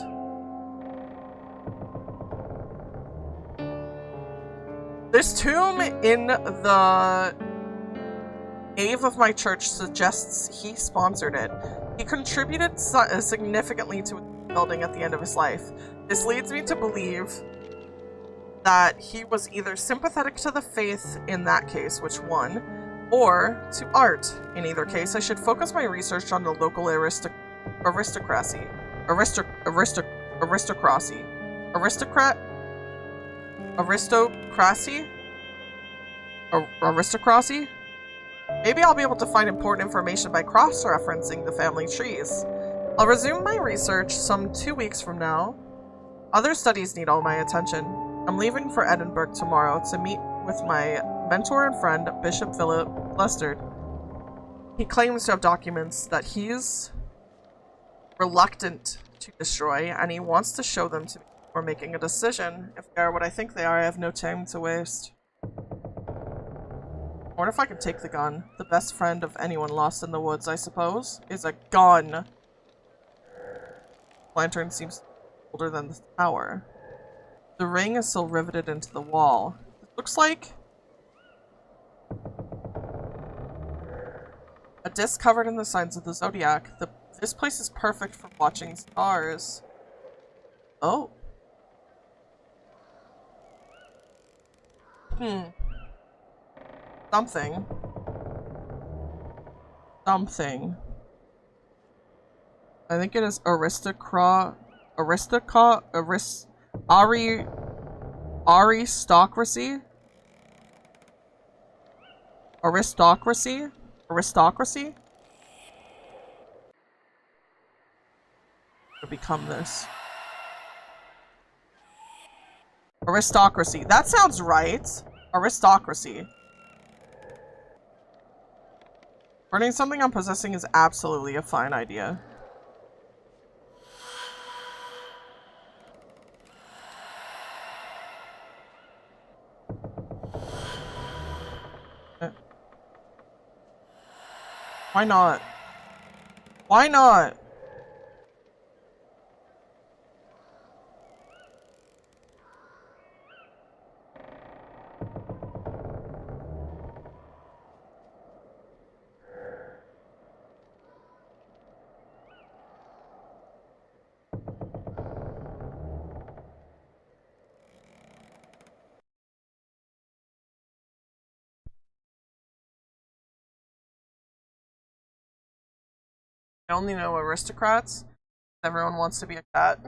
This tomb in the nave of my church suggests he sponsored it. He contributed significantly to the building at the end of his life. This leads me to believe that he was either sympathetic to the faith in that case, which won, or to art. In either case, I should focus my research on the local aristocracy. Aristocracy? Maybe I'll be able to find important information by cross-referencing the family trees. I'll resume my research some 2 weeks from now. Other studies need all my attention. I'm leaving for Edinburgh tomorrow to meet with my mentor and friend, Bishop Philip Lestard. He claims to have documents that he's reluctant to destroy, and he wants to show them to me before making a decision. If they are what I think they are, I have no time to waste. I wonder if I can take the gun. The best friend of anyone lost in the woods, I suppose, is a gun. Lantern seems older than the tower. The ring is still riveted into the wall. It looks like a disc covered in the signs of the zodiac. This place is perfect for watching stars. Oh. Something. I think it is aristocracy? To become this. Aristocracy. That sounds right. Aristocracy. Burning something I'm possessing is absolutely a fine idea. Why not? Why not? I only know aristocrats. Everyone wants to be a cat.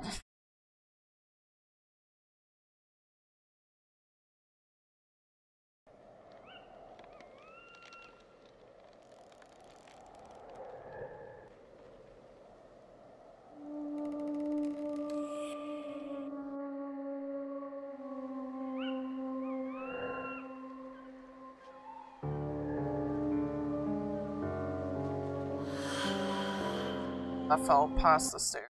I fell past the stairs.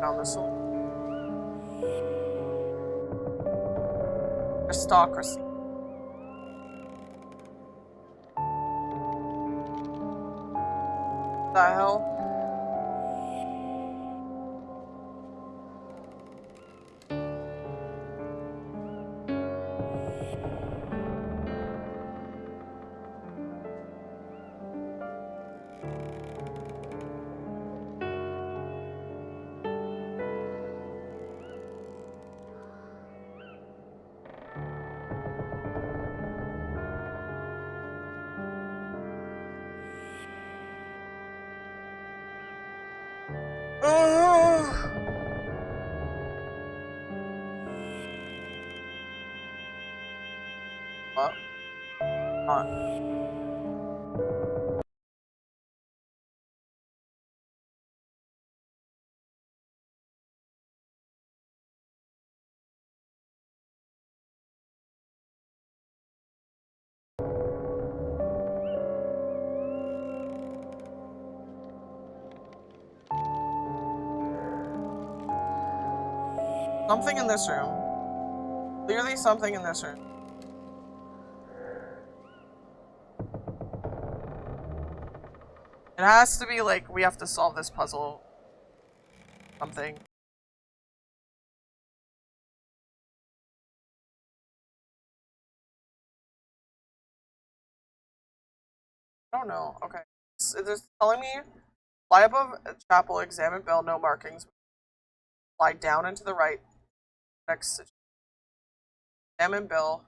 Down this one. Aristocracy. What the hell? What? Something in this room. Clearly something in this room. It has to be like we have to solve this puzzle. Something. I don't know. Okay. It's telling me lie above chapel, examine bell, no markings. Lie down and to the right. Next. Examine bill.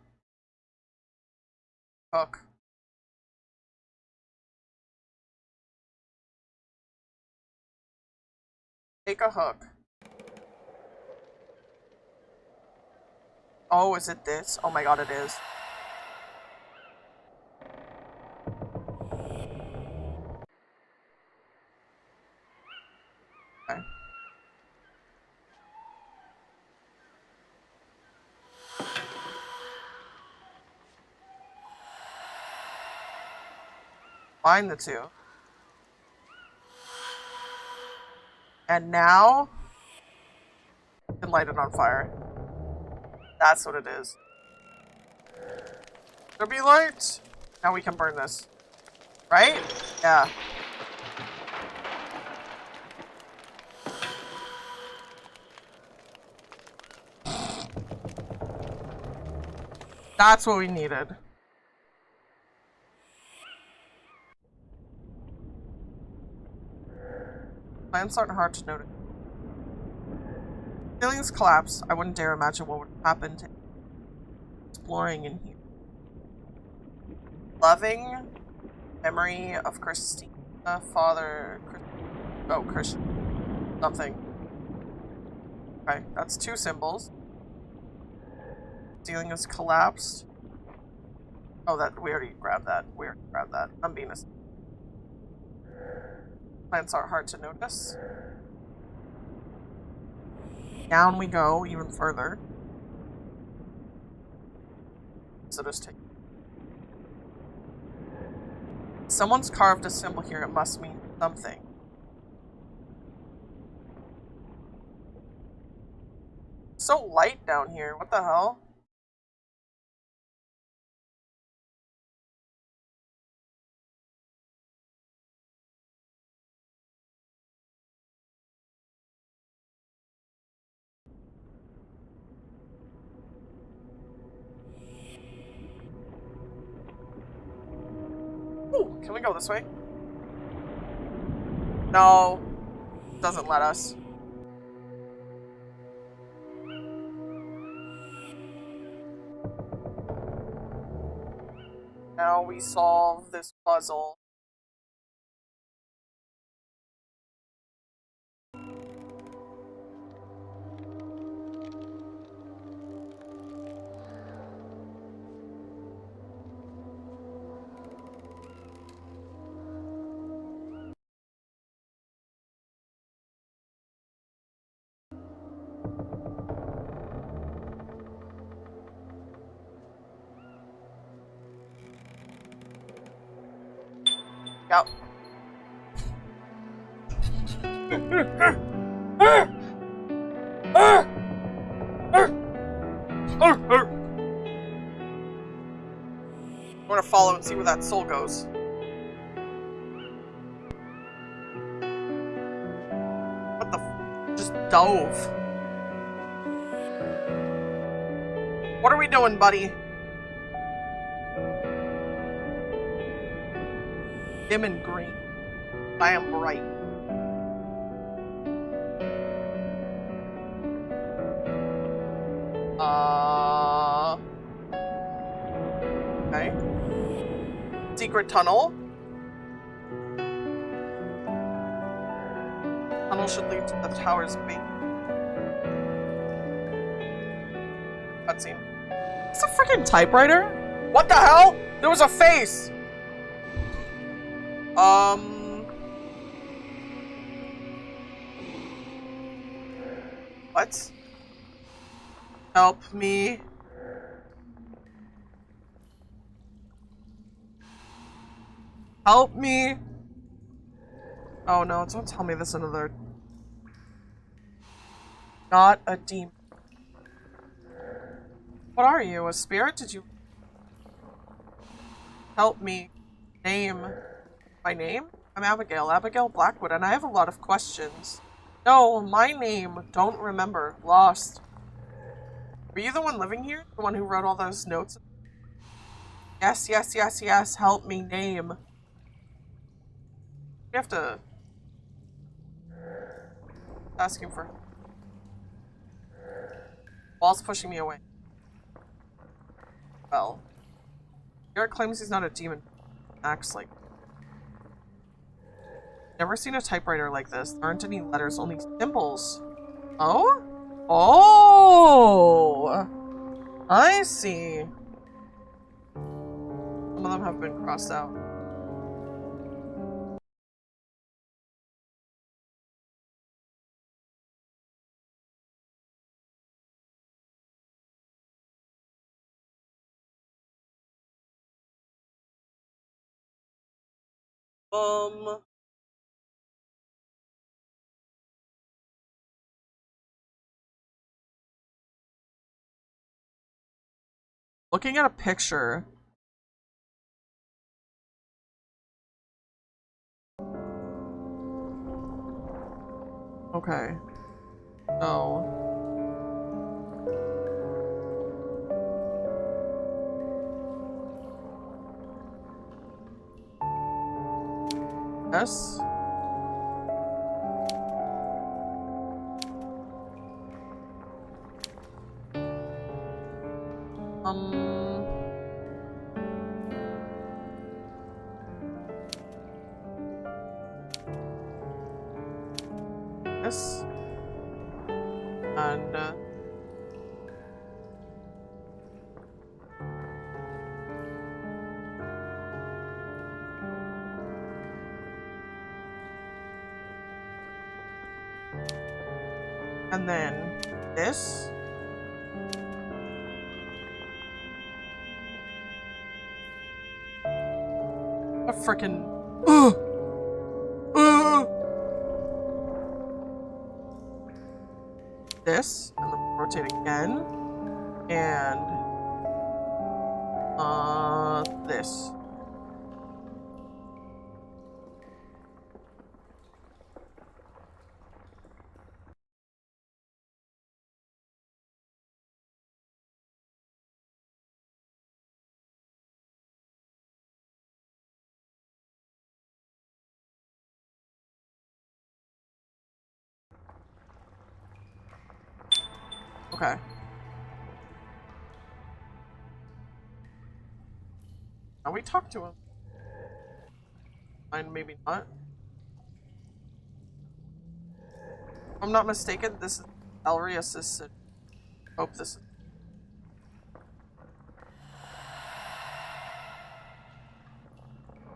Hook. Take a hook. Oh, is it this? Oh my god, it is. Okay. Find the two. And now, you can light it on fire. That's what it is. There be light. Now we can burn this. Right? Yeah. That's what we needed. Plants aren't hard to notice. Ceilings collapsed. I wouldn't dare imagine what would happen to exploring in here. Loving memory of Christina, father. Oh, Christian. Something. Okay, that's two symbols. Ceiling is collapsed. Oh, that we already grabbed that. We already grabbed that. I'm being a. Plants are hard to notice. Down we go, even further. So just take. Someone's carved a symbol here. It must mean something. So light down here. What the hell? Ooh, can we go this way? No. Doesn't let us. Now we solve this puzzle. Yep. I'm gonna follow and see where that soul goes. What the f- just dove. What are we doing, buddy? Dim and green. I am bright. Okay. Secret tunnel. Tunnel should lead to the tower's base. Cutscene. It's a freaking typewriter? What the hell? There was a face! What? Help me. Help me. Oh no, don't tell me this another. Not a demon. What are you? A spirit? Did you help me? Name. My name? I'm Abigail. Abigail Blackwood, and I have a lot of questions. No, my name. Don't remember. Lost. Were you the one living here? The one who wrote all those notes? Yes, yes, yes, yes. Help me. Name. We have to... asking for... Wall's pushing me away. Well. Garrett claims he's not a demon. Acts like... Never seen a typewriter like this. There aren't any letters, only symbols. Oh? Oh! I see. Some of them have been crossed out. Looking at a picture. Okay. So. Yes. Yes. And, And then this. A frickin' this, and then rotate again, and this. Okay. Now we talk to him. And maybe not. If I'm not mistaken, this is Elrius's. Hope this is.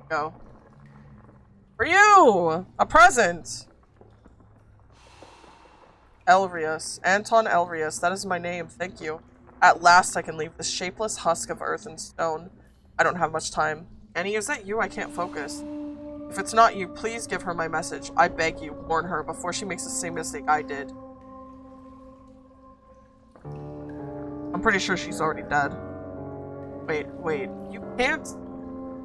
Go. For you! A present! Elrius. Anton Elrius. That is my name. Thank you. At last I can leave this shapeless husk of earth and stone. I don't have much time. Annie, is that you? I can't focus. If it's not you, please give her my message. I beg you, warn her before she makes the same mistake I did. I'm pretty sure she's already dead. Wait. You can't...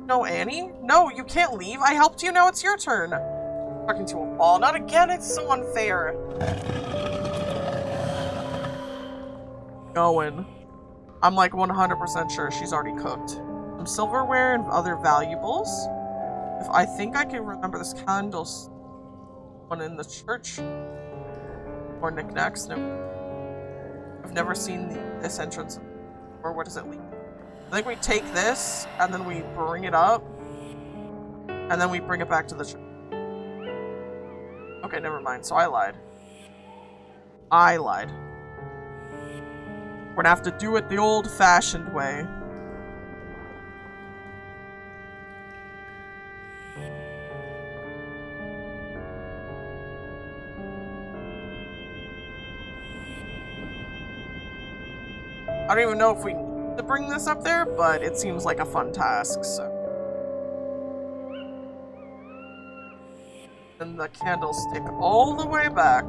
No, Annie? No, you can't leave. I helped you. Now it's your turn. Talking to a wall. Not again. It's so unfair. Going. I'm like 100% sure she's already cooked. Some silverware and other valuables. If I think I can remember this candles one in the church. Or knickknacks. No. I've never seen this entrance. Or what does it lead? I think we take this and then we bring it up. And then we bring it back to the church. Okay, never mind. So I lied. We're gonna have to do it the old-fashioned way. I don't even know if we need to bring this up there, but it seems like a fun task, so. And the candles stick all the way back.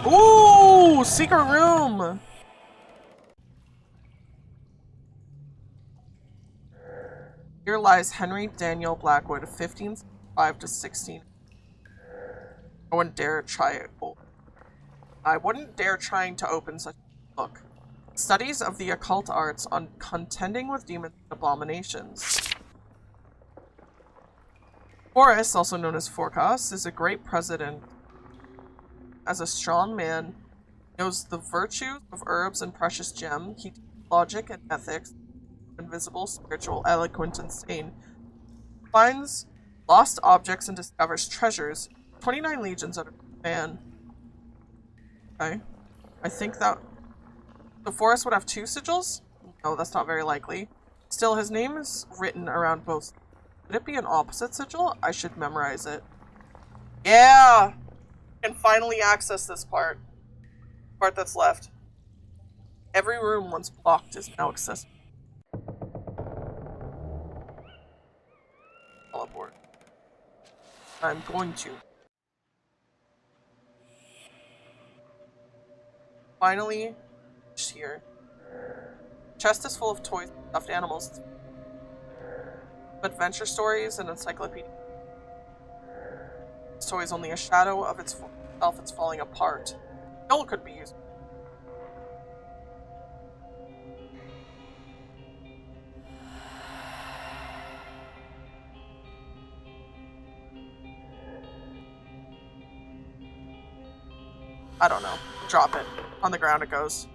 Ooh, secret room. Here lies Henry Daniel Blackwood, 1505 to 16. I wouldn't dare trying to open such a book. Studies of the occult arts on contending with demons and abominations. Forrest, also known as Forecast, is a great president. As a strong man, knows the virtues of herbs and precious gems. He teaches logic and ethics, invisible, spiritual, eloquent, and sane. Finds lost objects and discovers treasures. 29 legions out of man. Okay. I think that the Forest would have 2 sigils? No, that's not very likely. Still, his name is written around both. Would it be an opposite sigil? I should memorize it. Yeah! Can finally access this part. Part that's left. Every room once blocked is now accessible. Teleport. I'm going to. Finally, here. Chest is full of toys and stuffed animals. Adventure stories and encyclopedia. This toy is only a shadow of itself. It's falling apart. Noel could be used. I don't know. Drop it. On the ground it goes.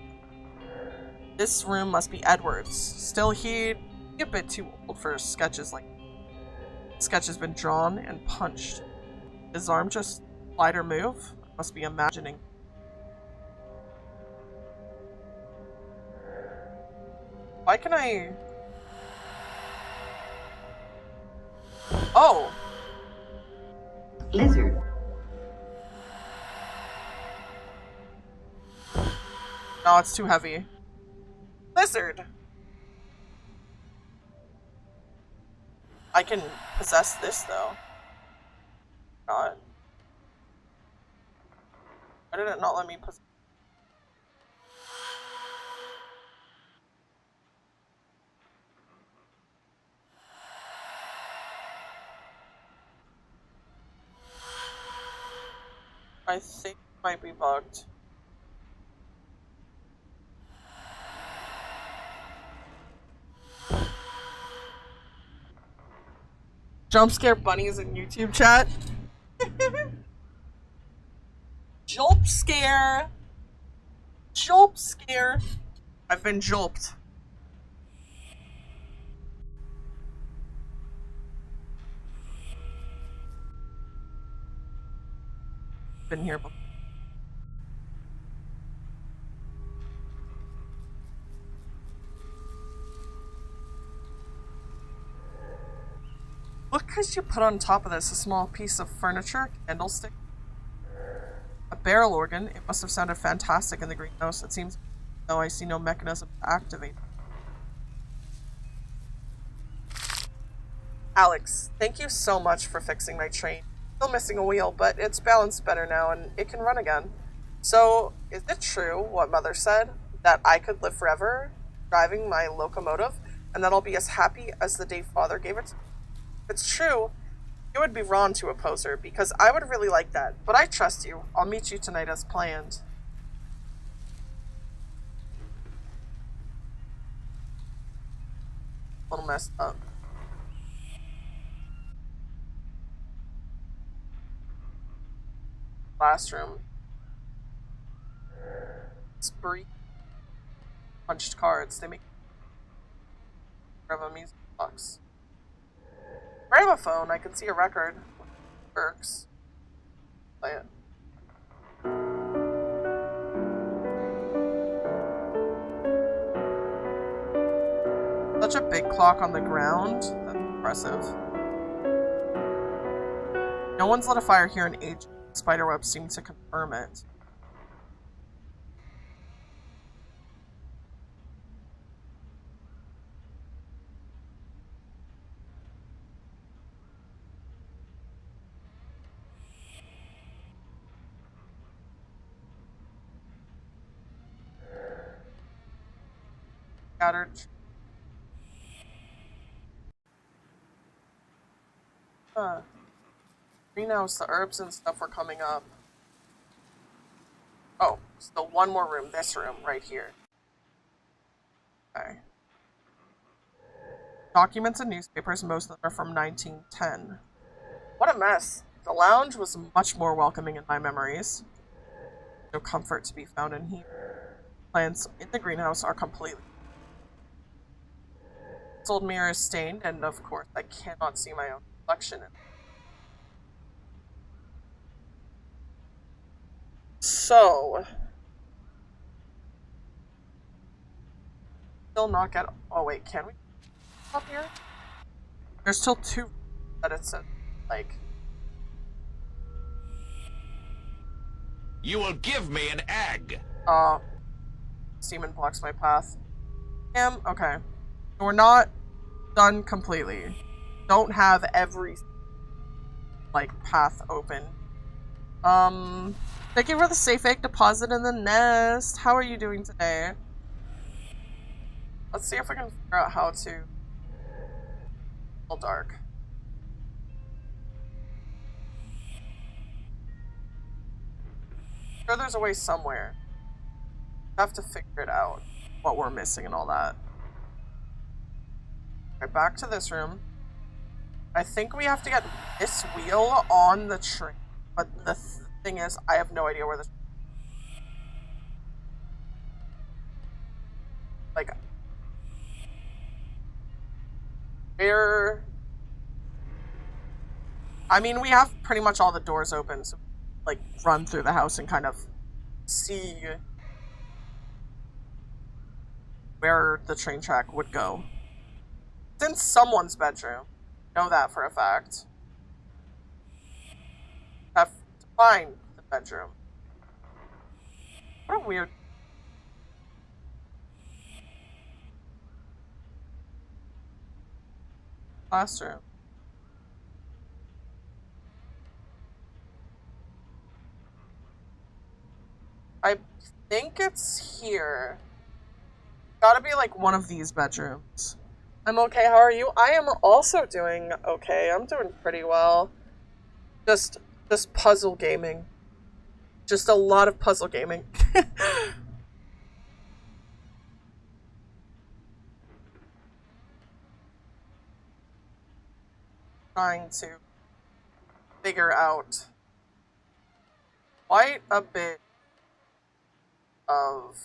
This room must be Edward's. Still, he'd be a bit too old for sketches like this. Sketch has been drawn and punched. His arm just slide or move? Must be imagining. Why can I... Oh! Lizard. No, it's too heavy. Lizard! I can possess this, though. Not. Why did it not let me possess? I think it might be bugged. Jump scare bunnies in YouTube chat. Jump scare. Jump scare. I've been jolped. Been here before. What could you put on top of this? A small piece of furniture, candlestick, a barrel organ. It must have sounded fantastic in the greenhouse. It seems though I see no mechanism to activate. Alex, thank you so much for fixing my train. Still missing a wheel, but it's balanced better now and it can run again. So, is it true what Mother said? That I could live forever driving my locomotive and that I'll be as happy as the day Father gave it to me? If it's true, it would be wrong to oppose her because I would really like that. But I trust you. I'll meet you tonight as planned. A little messed up. Classroom. Spree. Punched cards. They make of a music box. Gramophone. I can see a record. Works. Play it. Such a big clock on the ground. That's impressive. No one's lit a fire here in ages. Spiderwebs seem to confirm it. Scattered. Greenhouse, the herbs and stuff were coming up. Oh, still one more room. This room, right here. Okay. Documents and newspapers, most of them are from 1910. What a mess. The lounge was much more welcoming in my memories. No comfort to be found in here. Plants in the greenhouse are completely... This old mirror is stained, and of course I cannot see my own reflection in it. So, still not get. Oh wait, can we up here? There's still two that it said like. You will give me an egg. Demon blocks my path. Okay. So we're not done completely. Don't have every like path open. Thank you for the safe egg deposit in the nest. How are you doing today? Let's see if I can figure out how to... Still dark. I'm sure there's a way somewhere. I have to figure it out. What we're missing and all that. Okay, back to this room. I think we have to get this wheel on the train. But the thing is, I have no idea where this... Like... Where... I mean, we have pretty much all the doors open, so like run through the house and kind of see where the train track would go. It's in someone's bedroom. know that for a fact. Have to find the bedroom. What a weird... classroom. I think it's here. Gotta be like one of these bedrooms. I'm okay, how are you? I am also doing okay. I'm doing pretty well. Just puzzle gaming. Just a lot of puzzle gaming. Trying to figure out quite a bit of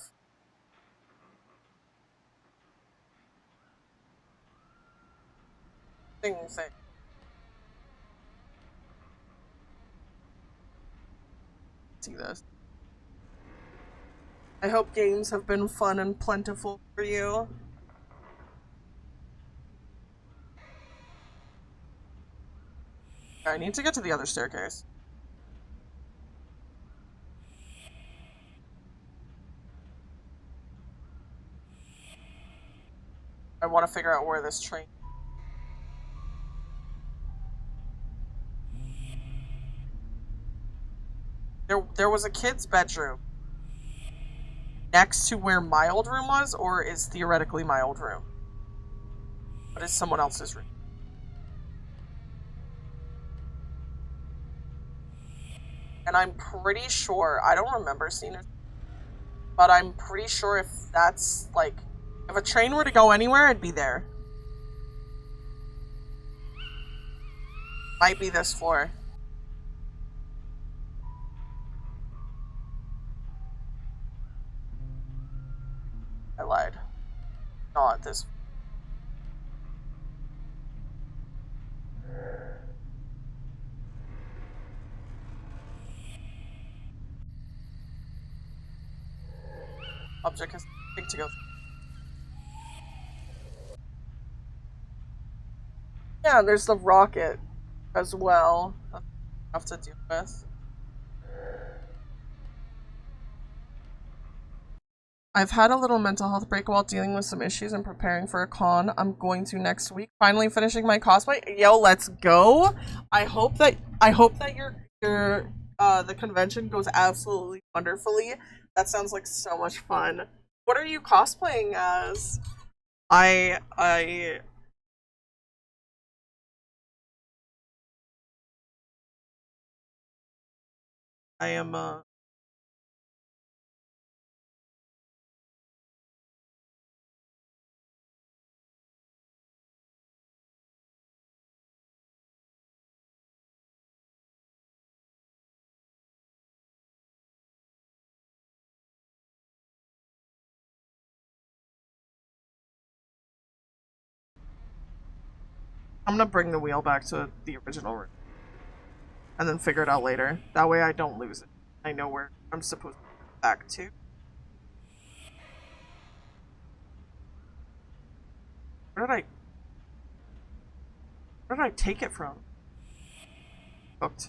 things that see this. I hope games have been fun and plentiful for you. I need to get to the other staircase. I want to figure out where this train... There was a kid's bedroom next to where my old room was, or is theoretically my old room, but is someone else's room. And I'm pretty sure, I don't remember seeing it, but I'm pretty sure if that's, like, if a train were to go anywhere, it'd be there. Might be this floor. I lied. Not this. Object has big to go. Yeah, there's the rocket as well that I have to deal with. I've had a little mental health break while dealing with some issues and preparing for a con I'm going to next week. Finally finishing my cosplay. Yo, let's go. I hope that your the convention goes absolutely wonderfully. That sounds like so much fun. What are you cosplaying as? I am I'm gonna bring the wheel back to the original room and then figure it out later. That way I don't lose it. I know where I'm supposed to go back to. Where did I take it from? Booked.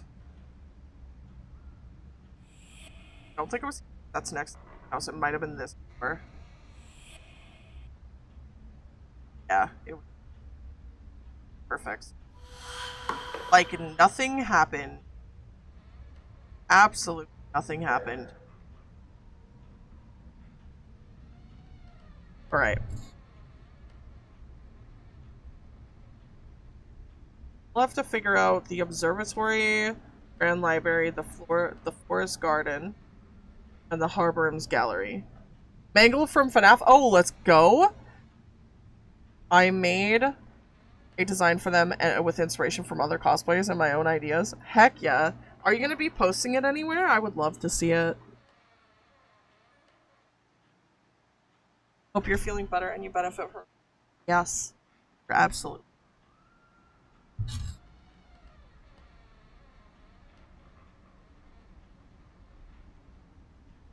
I don't think it was. That's next house. It might have been this door. Yeah, it was. Perfect. Like, nothing happened. Absolutely nothing happened. Alright. We'll have to figure out the observatory, grand library, the forest garden, and the Harborham's gallery. Mangle from FNAF. Oh, let's go! I made a design for them with inspiration from other cosplayers and my own ideas. Heck yeah. Are you going to be posting it anywhere? I would love to see it. Hope you're feeling better and you benefit from it. Yes. Absolutely.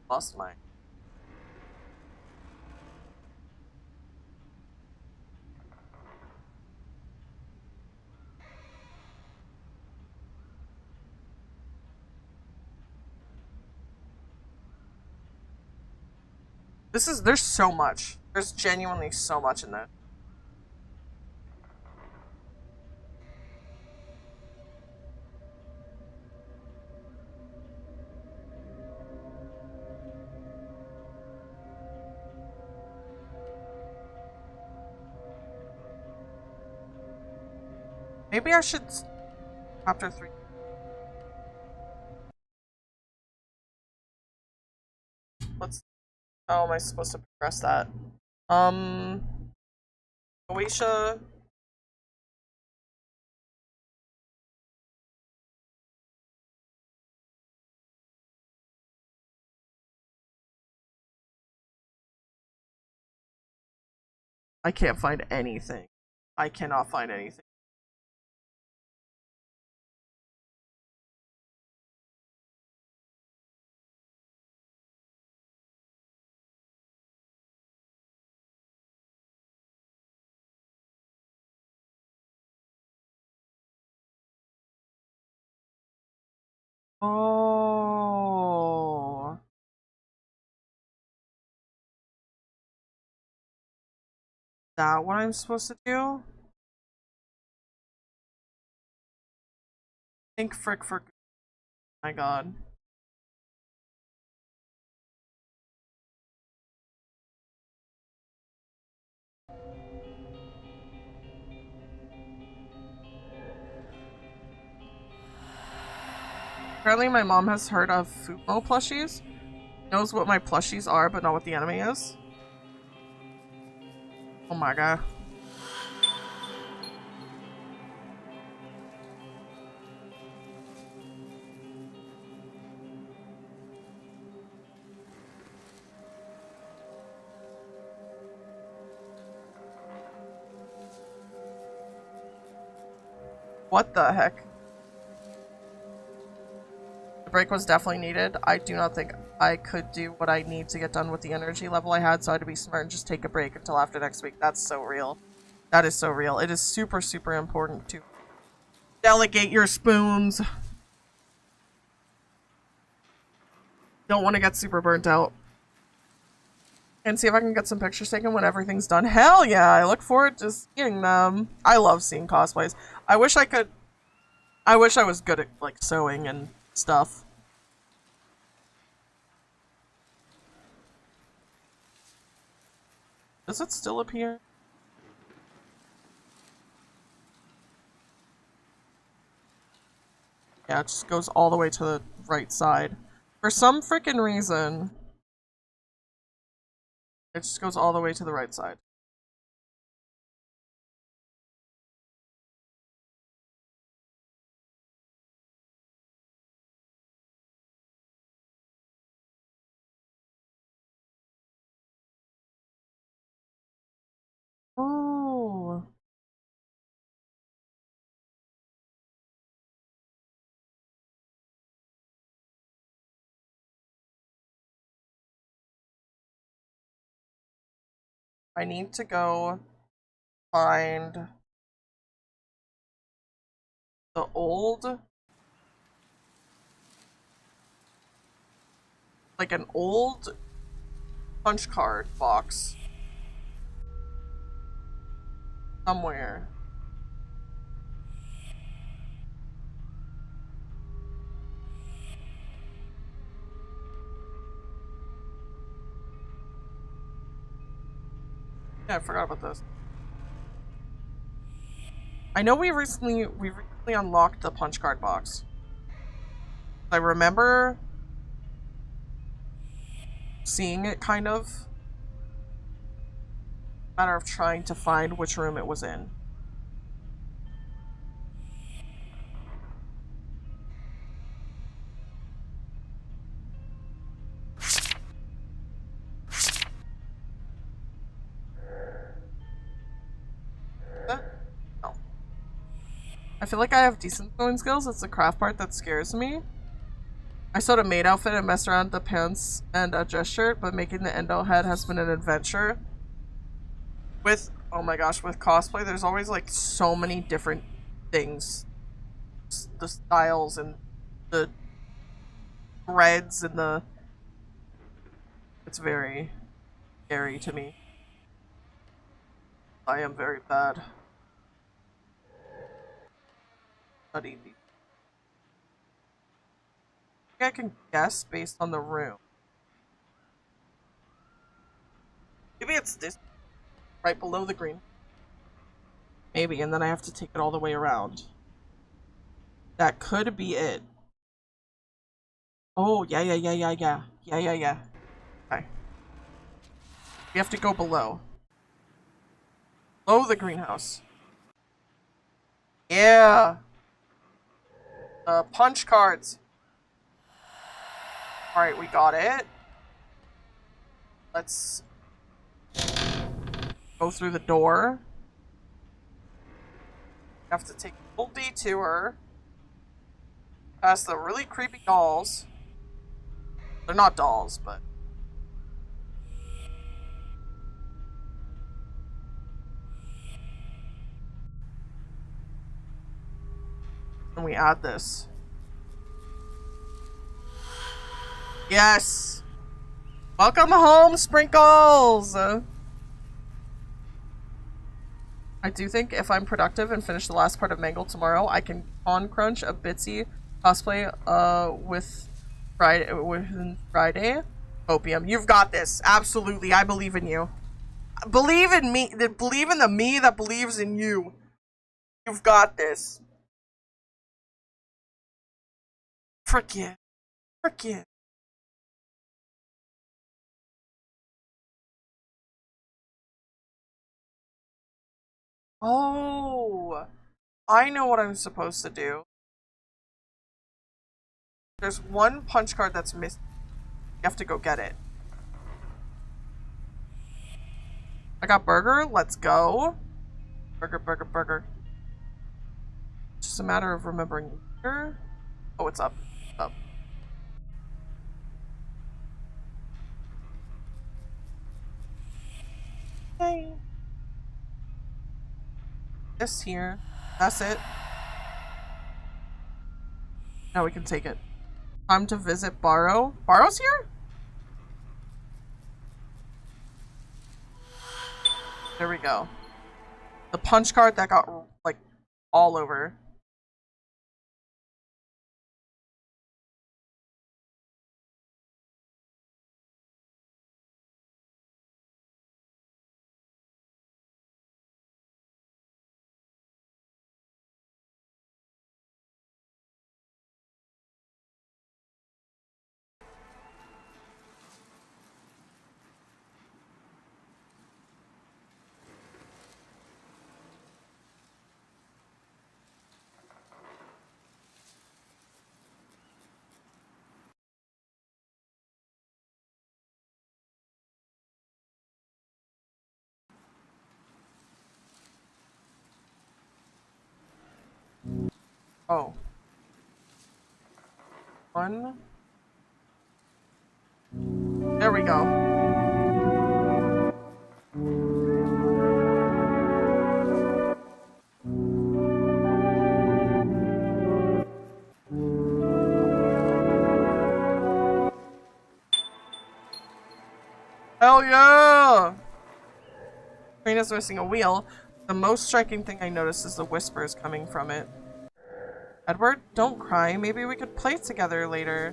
Lost mine. There's so much. There's genuinely so much in that. Maybe I should chapter 3. How am I supposed to progress that? Goetia. I can't find anything. I cannot find anything. Oh. Is that what I'm supposed to do? Think frick for. My god. Apparently my mom has heard of Fumo plushies. Knows what my plushies are, but not what the enemy is. Oh my god. What the heck? Break was definitely needed. I do not think I could do what I need to get done with the energy level I had, so I had to be smart and just take a break until after next week. That's so real. That is so real. It is super, super important to delegate your spoons. Don't want to get super burnt out. And see if I can get some pictures taken when everything's done. Hell yeah! I look forward to seeing them. I love seeing cosplays. I wish I was good at, like, sewing and stuff. Does it still appear? Yeah, it just goes all the way to the right side. For some freaking reason, it just goes all the way to the right side. Oh. I need to go find the old, like an old punch card box somewhere. Yeah, I forgot about this. I know we recently unlocked the punch card box. I remember seeing it, kind of. Matter of trying to find which room it was in. Oh. I feel like I have decent sewing skills. It's the craft part that scares me. I sewed a maid outfit and messed around with the pants and a dress shirt, but making the endo head has been an adventure. With, oh my gosh, with cosplay, there's always like so many different things. The styles and the threads and the... It's very scary to me. I am very bad. Study these. I think I can guess based on the room. Maybe it's this, right below the green. Maybe, and then I have to take it all the way around. That could be it. Oh, yeah. Okay. We have to go below. Below the greenhouse. Yeah! Punch cards. Alright, we got it. Let's go through the door. Have to take a full detour. Past the really creepy dolls. They're not dolls, but... And we add this. Yes! Welcome home, Sprinkles! I do think if I'm productive and finish the last part of Mangle tomorrow, I can on crunch a Bitsy cosplay within Friday. Opium. You've got this. Absolutely. I believe in you. Believe in me. Believe in the me that believes in you. You've got this. Frick yeah. Frick yeah. Oh, I know what I'm supposed to do. There's one punch card that's missing. You have to go get it. I got burger. Let's go. Burger. It's just a matter of remembering here. Oh, it's up. Up. Hey. This here. That's it. Now we can take it. Time to visit Barrow. Barrow's here? There we go. The punch card that got, like, all over. Oh. One. There we go. Hell yeah! Train is missing a wheel. The most striking thing I noticed is the whispers coming from it. Edward, don't cry. Maybe we could play together later.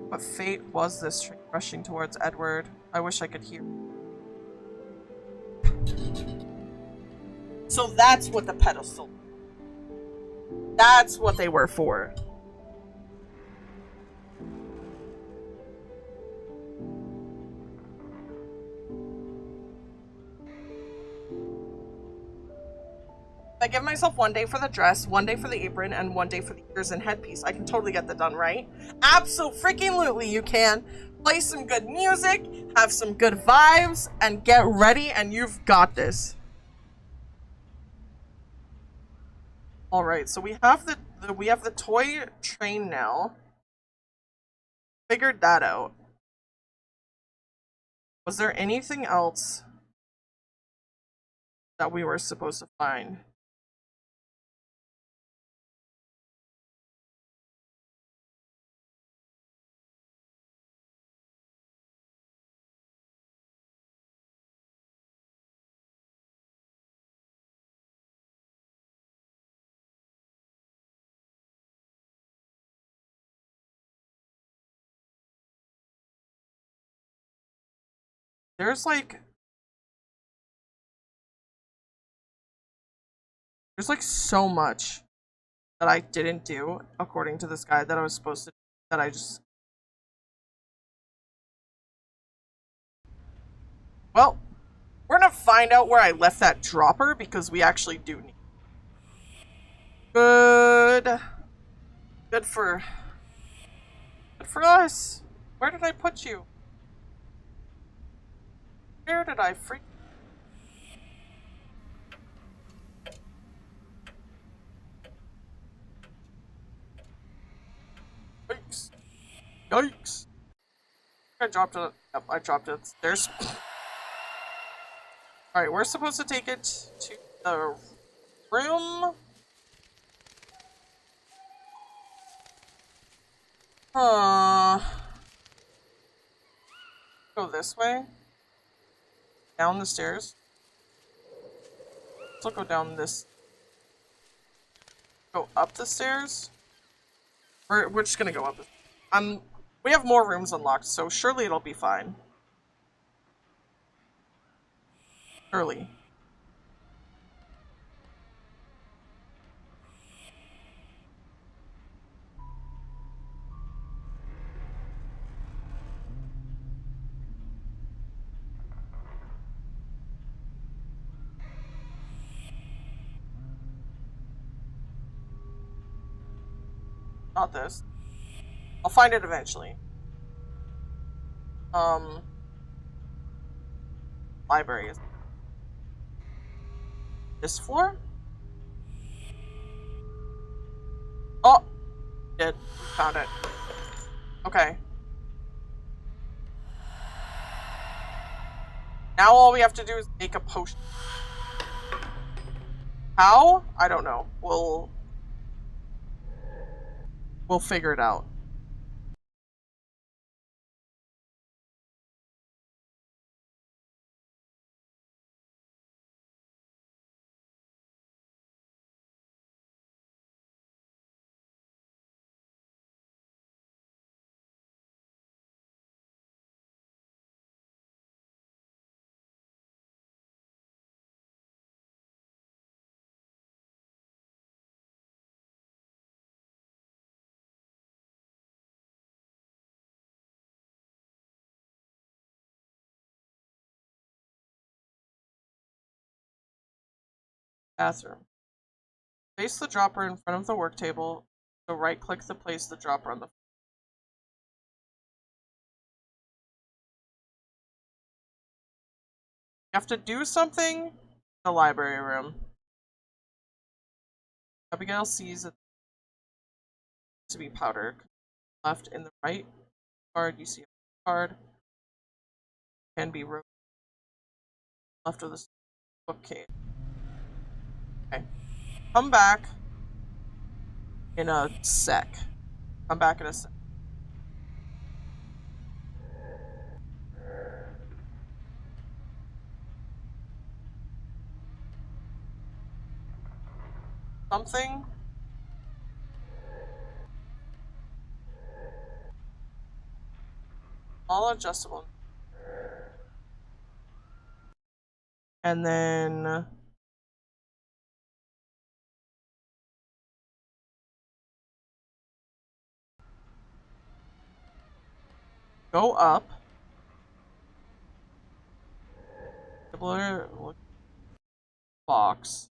What fate was this train rushing towards Edward? I wish I could hear. So that's what the pedestal. That's what they were for. I give myself 1 day for the dress, 1 day for the apron, and 1 day for the ears and headpiece. I can totally get that done, right? Absolutely you can. Play some good music, have some good vibes, and get ready, and you've got this. All right, so we have the toy train now. Figured that out. Was there anything else that we were supposed to find? There's like so much that I didn't do according to this guide that I was supposed to, that I just, well, we're gonna find out where I left that dropper because we actually do need good for us. Where did I put you? Where did I freak? Yikes. Yikes. I dropped it. Yep, I dropped it upstairs. Alright, we're supposed to take it to the room. Go this way. Down the stairs. Let's go down this. Go up the stairs. We're just gonna go up. We have more rooms unlocked, so surely it'll be fine. Surely. Not this. I'll find it eventually. Library is this floor? Oh! Did. Found it. Okay. Now all we have to do is make a potion. How? I don't know. We'll figure it out. Bathroom. Place the dropper in front of the work table, so right-click to place the dropper on the. You have to do something in the library room. Abigail sees it to be powder. Left in the right card, you see a card. Can be rotated left of the bookcase. Okay. Come back in a sec. Come back in a sec. Something. All adjustable. And then go up. Box.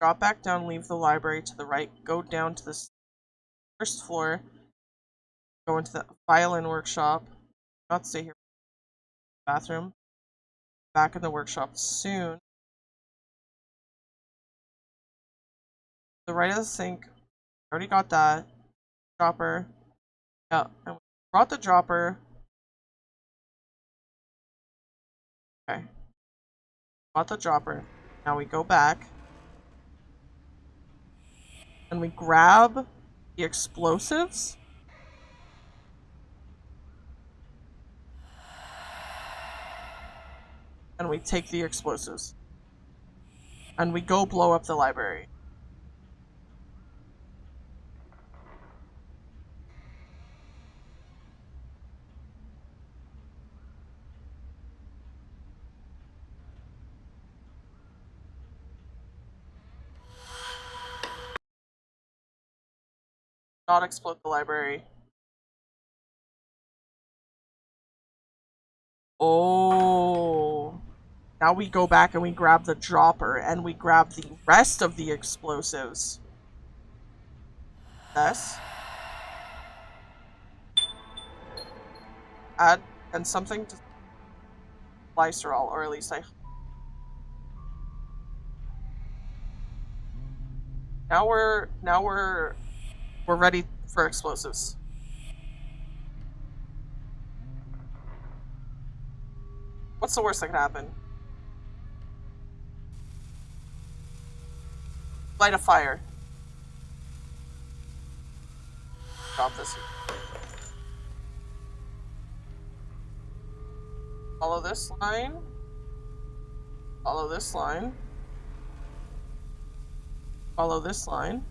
Drop back down, leave the library to the right, go down to the first floor, go into the violin workshop, not stay here, bathroom, back in the workshop soon. The right of the sink, already got that, dropper, yeah, and we brought the dropper, okay, brought the dropper, now we go back, and we grab the explosives. And we take the explosives. And we go blow up the library. Not explode the library. Oh. Now we go back and we grab the dropper and we grab the rest of the explosives. Yes. Add and something to glycerol, or at least I. Now we're ready for explosives. What's the worst that could happen? Light a fire. Drop this here. Follow this line. Follow this line. Follow this line.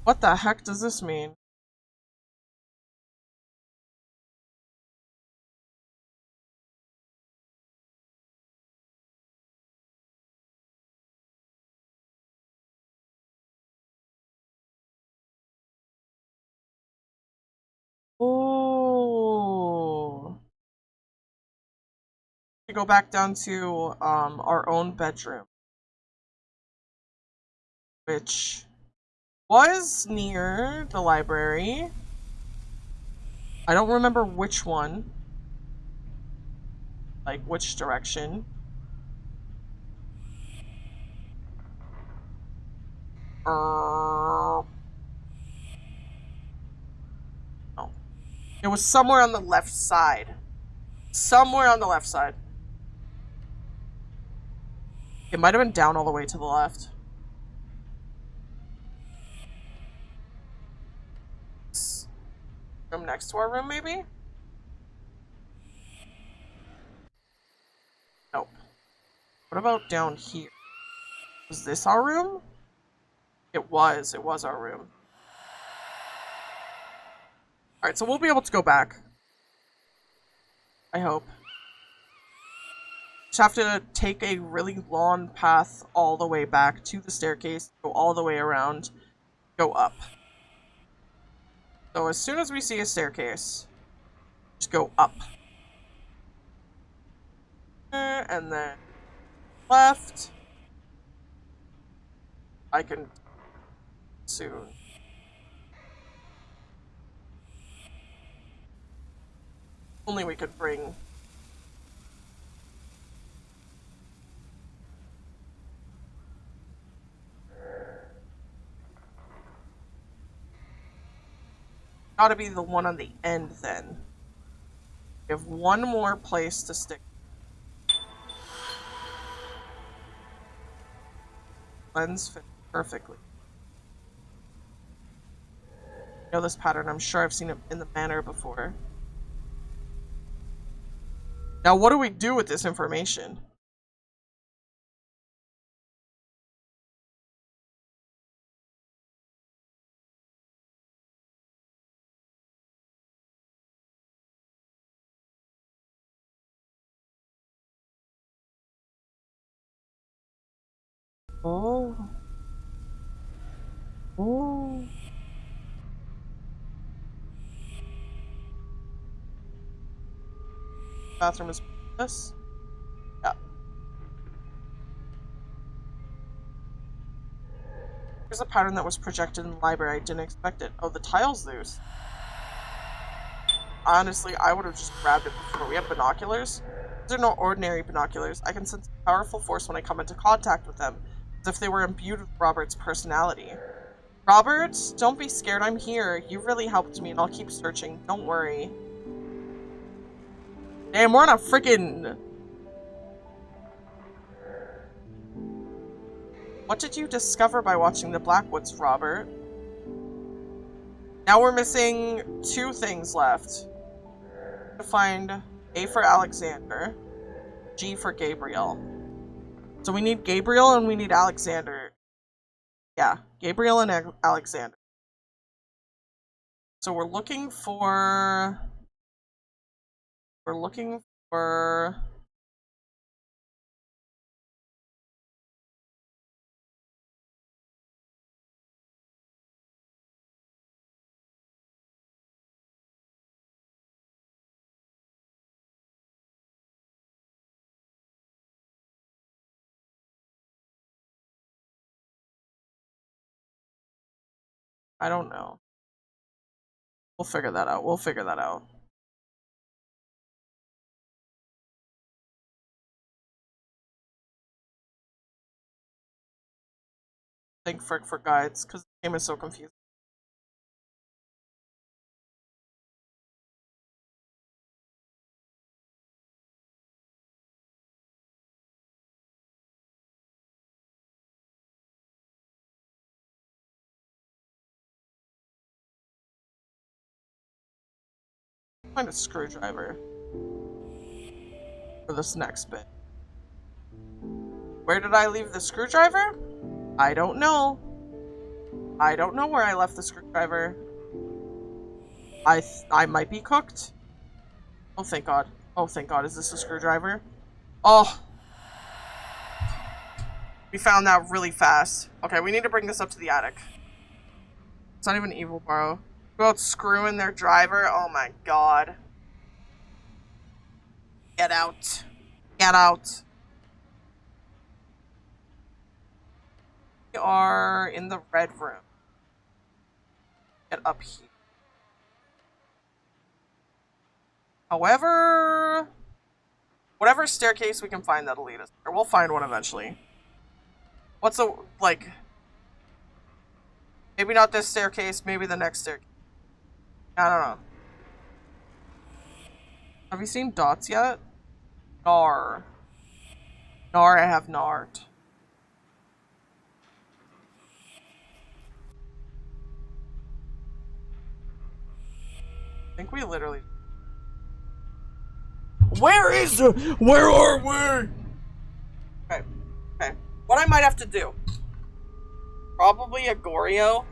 What the heck does this mean? Oh. We go back down to our own bedroom, which was near the library. I don't remember which one. Like which direction. No. It was somewhere on the left side. Somewhere on the left side. It might have been down all the way to the left. Room next to our room, maybe? Nope. What about down here? Was this our room? It was our room. Alright, so we'll be able to go back. I hope. Just have to take a really long path all the way back to the staircase, go all the way around, go up. So as soon as we see a staircase, just go up. And then left. I can soon. Only we could bring. Gotta be the one on the end then. We have one more place to stick. Lens fit perfectly. I know this pattern, I'm sure I've seen it in the manor before. Now what do we do with this information? Oh. Oh. Bathroom is this? Yeah. Here's a pattern that was projected in the library. I didn't expect it. Oh, the tile's loose. Honestly, I would have just grabbed it before. We have binoculars. These are no ordinary binoculars. I can sense a powerful force when I come into contact with them, as if they were imbued with Robert's personality. Robert, don't be scared. I'm here. You really helped me, and I'll keep searching. Don't worry. Damn, we're on a freaking... What did you discover by watching the Blackwoods, Robert? Now we're missing 2 things left. To find A for Alexander, G for Gabriel. So we need Gabriel and we need Alexander. Yeah, Gabriel and Alexander. So we're looking for... I don't know. We'll figure that out. We'll figure that out. Thank Frick for guides, because the game is so confusing. Find a screwdriver for this next bit. Where did I leave the screwdriver? I don't know. I don't know where I left the screwdriver. I might be cooked. Oh, thank God. Oh, thank God. Is this a screwdriver? Oh. We found that really fast. Okay, we need to bring this up to the attic. It's not even evil, bro. About screwing their driver. Oh my God. Get out. Get out. We are in the red room. Get up here. However, whatever staircase we can find that'll lead us there. We'll find one eventually. What's a, like, maybe not this staircase, maybe the next staircase. I don't know. Have you seen dots yet? Nar. Nar, I have nart. I think we literally... Where is the... Where are we? Okay. Okay. What I might have to do. Probably a Goetia.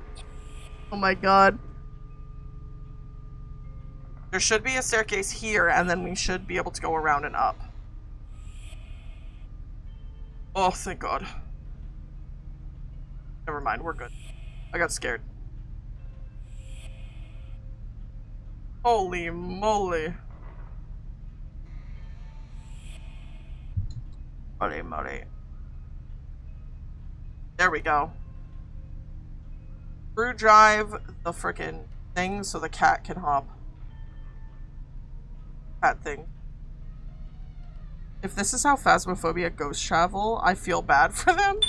Oh my God. There should be a staircase here, and then we should be able to go around and up. Oh, thank God. Never mind, we're good. I got scared. Holy moly. Holy moly. There we go. Screw drive the frickin' thing so the cat can hop. Cat thing. If this is how Phasmophobia ghosts travel, I feel bad for them.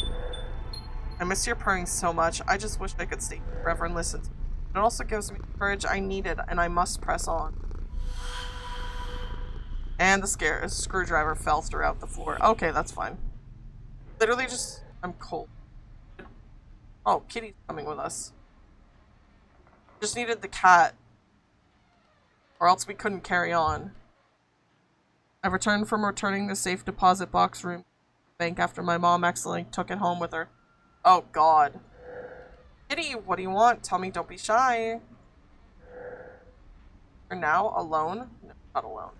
I miss your purring so much. I just wish I could stay forever and listen to it. It also gives me the courage I needed, and I must press on. And the screwdriver fell throughout the floor. Okay, that's fine. Literally just... I'm cold. Oh, Kitty's coming with us. Just needed the cat. Or else we couldn't carry on. I returned from returning the safe deposit box room bank after my mom accidentally took it home with her. Oh God. Kitty, what do you want? Tell me, don't be shy. You're now alone? No, not alone.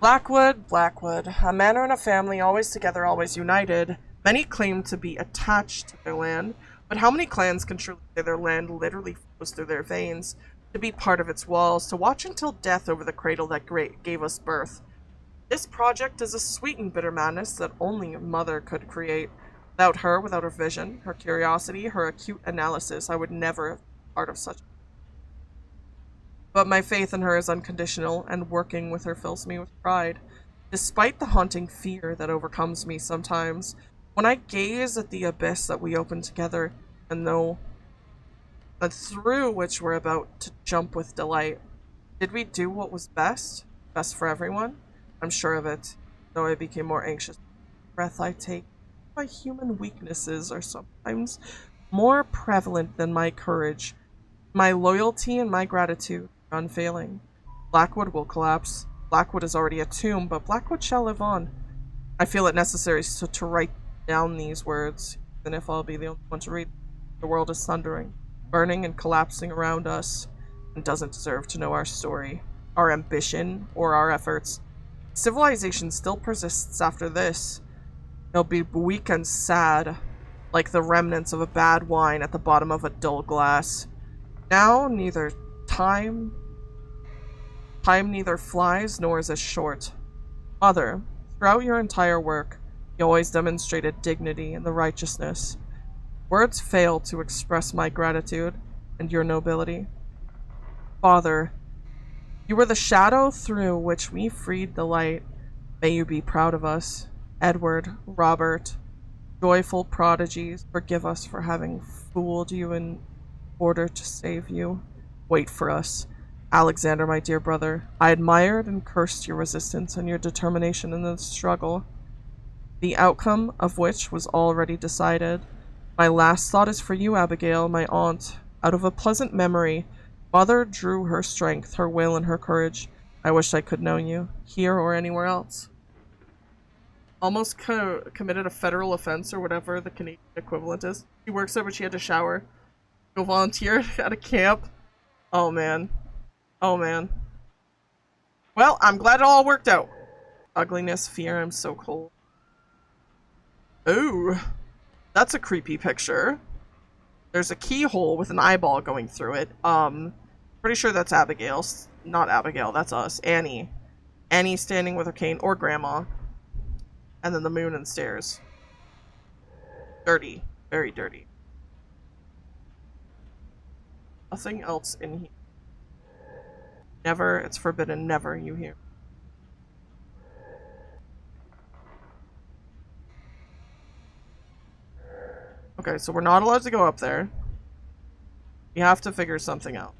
Blackwood, Blackwood. A manor and a family, always together, always united. Many claim to be attached to their land, but how many clans can truly say their land literally flows through their veins? To be part of its walls, to watch until death over the cradle that gave us birth. This project is a sweet and bitter madness that only a mother could create. Without her, without her vision, her curiosity, her acute analysis, I would never have been part of such. But my faith in her is unconditional, and working with her fills me with pride. Despite the haunting fear that overcomes me sometimes, when I gaze at the abyss that we opened together, and know that through which we're about to jump with delight, did we do what was best? Best for everyone? I'm sure of it, though I became more anxious. The breath I take, my human weaknesses are sometimes more prevalent than my courage. My loyalty and my gratitude are unfailing. Blackwood will collapse. Blackwood is already a tomb, but Blackwood shall live on. I feel it necessary to write down these words, even if I'll be the only one to read. The world is thundering, burning and collapsing around us, and doesn't deserve to know our story, our ambition, or our efforts. Civilization still persists after this. It'll be weak and sad, like the remnants of a bad wine at the bottom of a dull glass. Now, neither time neither flies nor is as short. Mother, throughout your entire work, you always demonstrated dignity and the righteousness. Words fail to express my gratitude and your nobility. Father, you were the shadow through which we freed the light. May you be proud of us. Edward, Robert, joyful prodigies, forgive us for having fooled you in order to save you. Wait for us. Alexander, my dear brother, I admired and cursed your resistance and your determination in the struggle, the outcome of which was already decided. My last thought is for you, Abigail, my aunt. Out of a pleasant memory, Mother drew her strength, her will, and her courage. I wish I could know you, here or anywhere else. Almost committed a federal offense or whatever the Canadian equivalent is. She works there, but she had to shower. Go volunteer at a camp. Oh man. Oh man. Well, I'm glad it all worked out. Ugliness, fear, I'm so cold. Ooh. That's a creepy picture. There's a keyhole with an eyeball going through it. Pretty sure that's Abigail's. Not Abigail, that's us. Annie. Annie standing with her cane, or Grandma. And then the moon and stairs. Dirty. Very dirty. Nothing else in here. Never, it's forbidden, never, you hear. Okay, so we're not allowed to go up there. We have to figure something out.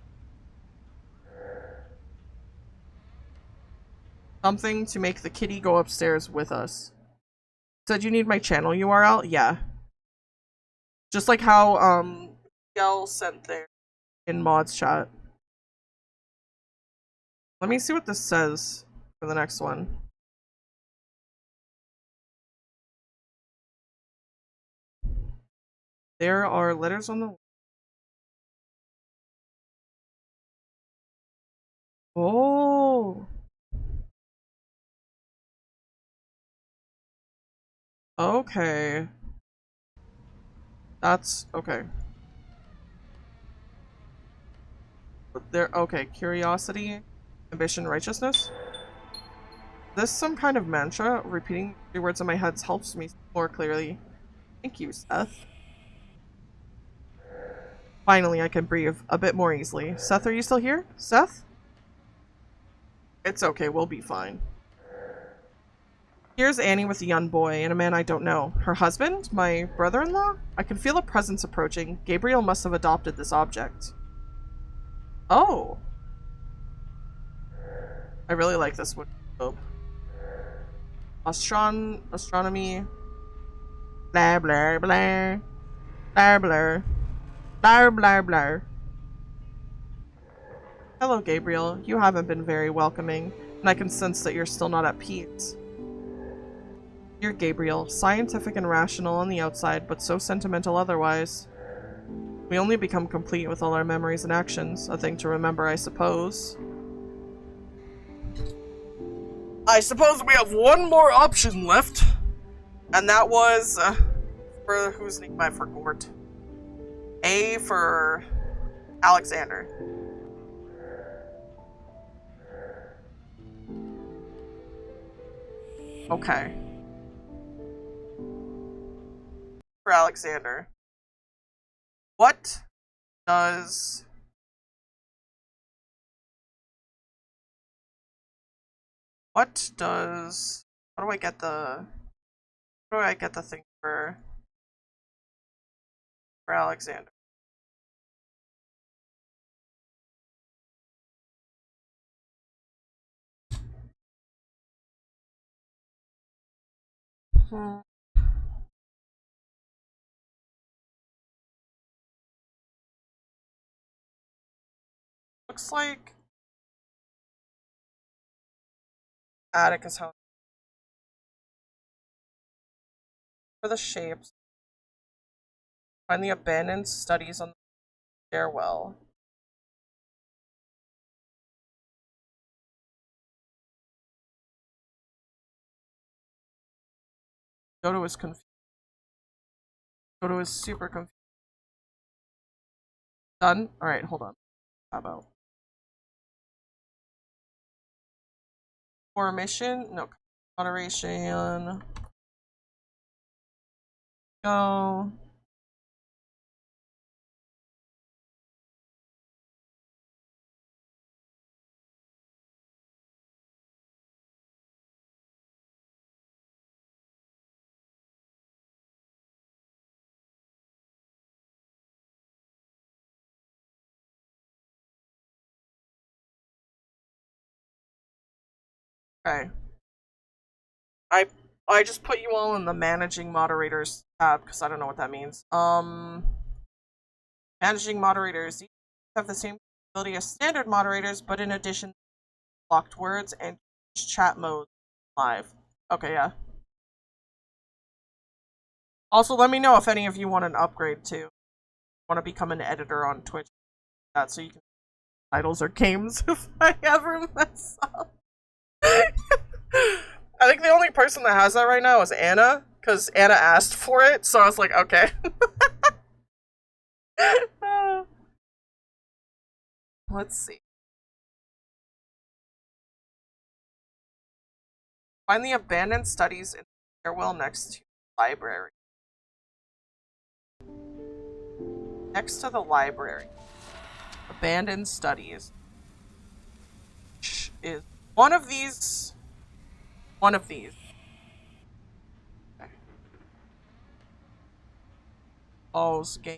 Something to make the kitty go upstairs with us. Said you need my channel URL? Yeah. Just like how, Yell sent there in mods chat. Let me see what this says for the next one. There are letters on the... Oh! Okay. That's... okay. There... okay, curiosity, ambition, righteousness? Is this some kind of mantra? Repeating the words in my head helps me more clearly. Thank you, Seth. Finally, I can breathe a bit more easily. Seth, are you still here? Seth? It's okay, we'll be fine. Here's Annie with a young boy and a man I don't know. Her husband? My brother-in-law? I can feel a presence approaching. Gabriel must have adopted this object. Oh. I really like this one. Astronomy. Blah, blah, blah. Blah, blah. Blah, blah, blah. Hello, Gabriel. You haven't been very welcoming, and I can sense that you're still not at peace. Dear Gabriel, scientific and rational on the outside, but so sentimental otherwise. We only become complete with all our memories and actions. A thing to remember, I suppose. I suppose we have one more option left, and that was, for whose name I forgot. A for Alexander. Okay. For Alexander. What does... What does... How do I get the... How do I get the thing for Alexander? Looks like Atticus house. For the shapes, find the abandoned studies on the stairwell. Dodo is confused. Dodo is super confused. Done? Alright, hold on. How about formation? No. Moderation. Go. Okay. I just put you all in the managing moderators tab because I don't know what that means. Managing moderators have the same ability as standard moderators, but in addition, blocked words and chat mode live. Okay, yeah. Also, let me know if any of you want an upgrade too. Want to become an editor on Twitch, that so you can titles or games if I ever mess up. I think the only person that has that right now is Anna, because Anna asked for it, so I was like, okay. Let's see. Find the abandoned studies in the stairwell next to the library. Next to the library. Abandoned studies. Is one of these. One of these. Okay. Oh, game.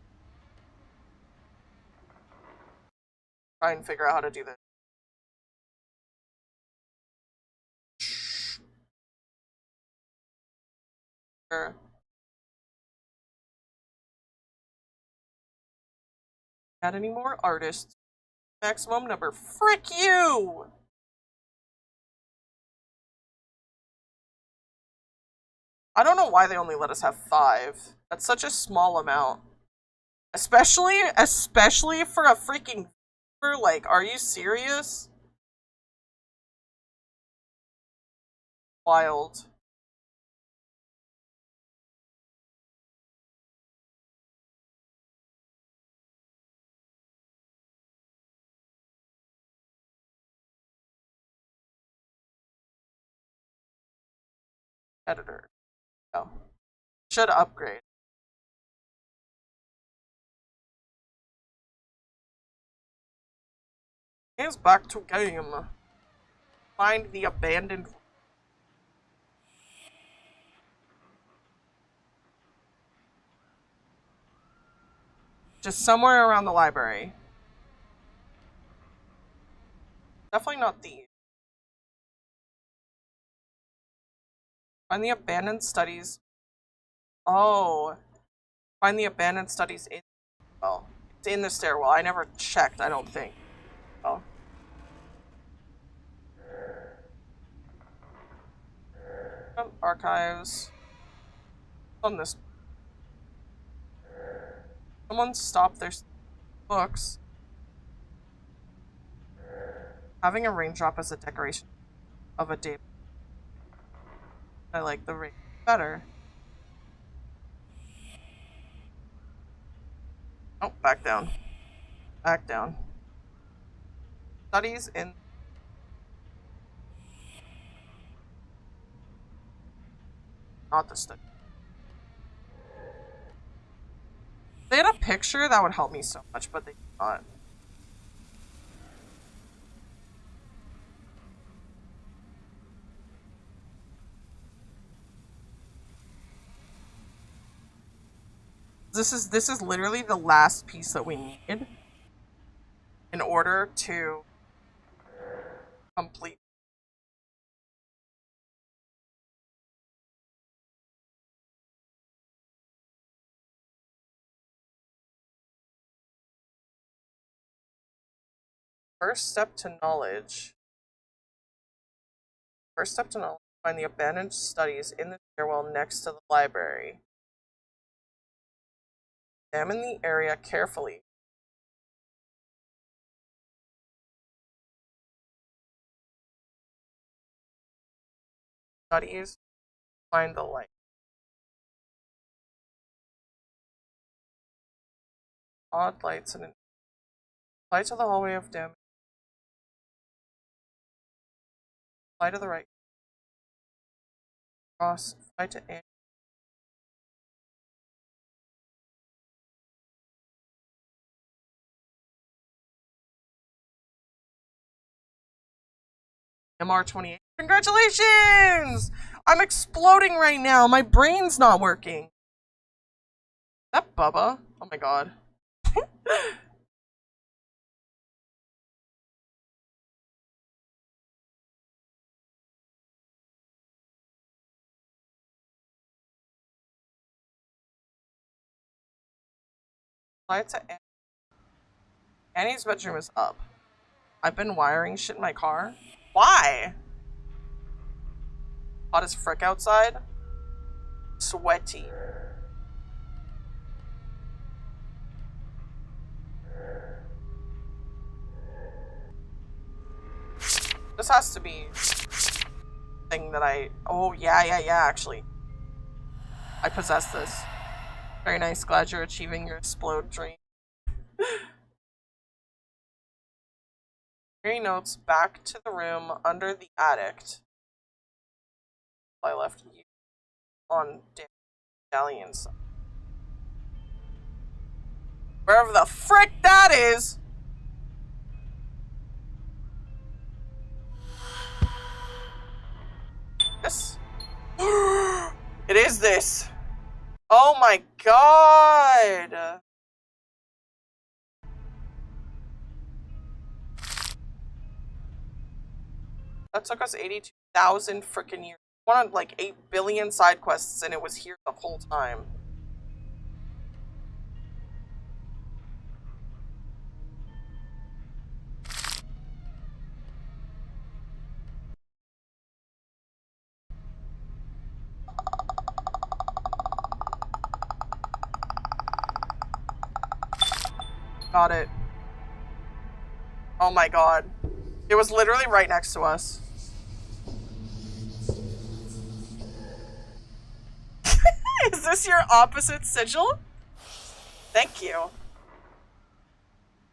Try and figure out how to do this. Sure. Add any more artists? Maximum number. Frick you! I don't know why they only let us have 5. That's such a small amount. Especially for a freaking VTuber, like, are you serious? Wild. Editor. Oh. Should upgrade. Game's back to game. Find the abandoned. Just somewhere around the library. Definitely not these. Find the abandoned studies. Oh. Find the abandoned studies in. Oh. It's in the stairwell. I never checked, I don't think. Oh. Archives. On this. Someone stop their books. Having a raindrop as a decoration of a day. I like the rain better. Oh, back down. Back down. Studies in. Not the study. If they had a picture, that would help me so much, but they did not. This is literally the last piece that we need in order to complete. First step to knowledge. First step to knowledge. Find the abandoned studies in the stairwell next to the library. Examine the area carefully. Studies. Find the light. Odd lights and an light to the hallway of damage. Fly to the right. Cross. Fly to A. MR28. Congratulations! I'm exploding right now. My brain's not working. Is that Bubba? Oh my god. Apply it to Annie's bedroom is up. I've been wiring shit in my car. Why? Hot as frick outside. Sweaty. This has to be a thing that I... Oh, yeah, actually. I possess this. Very nice. Glad you're achieving your explode dream. Mary notes back to the room under the attic. I left you on Dalian's. Wherever the frick that is! This? It is this! Oh my god! That took us 82,000 freaking years. We wanted like 8 billion side quests and it was here the whole time. Got it. Oh my god. It was literally right next to us. Is this your opposite sigil? Thank you.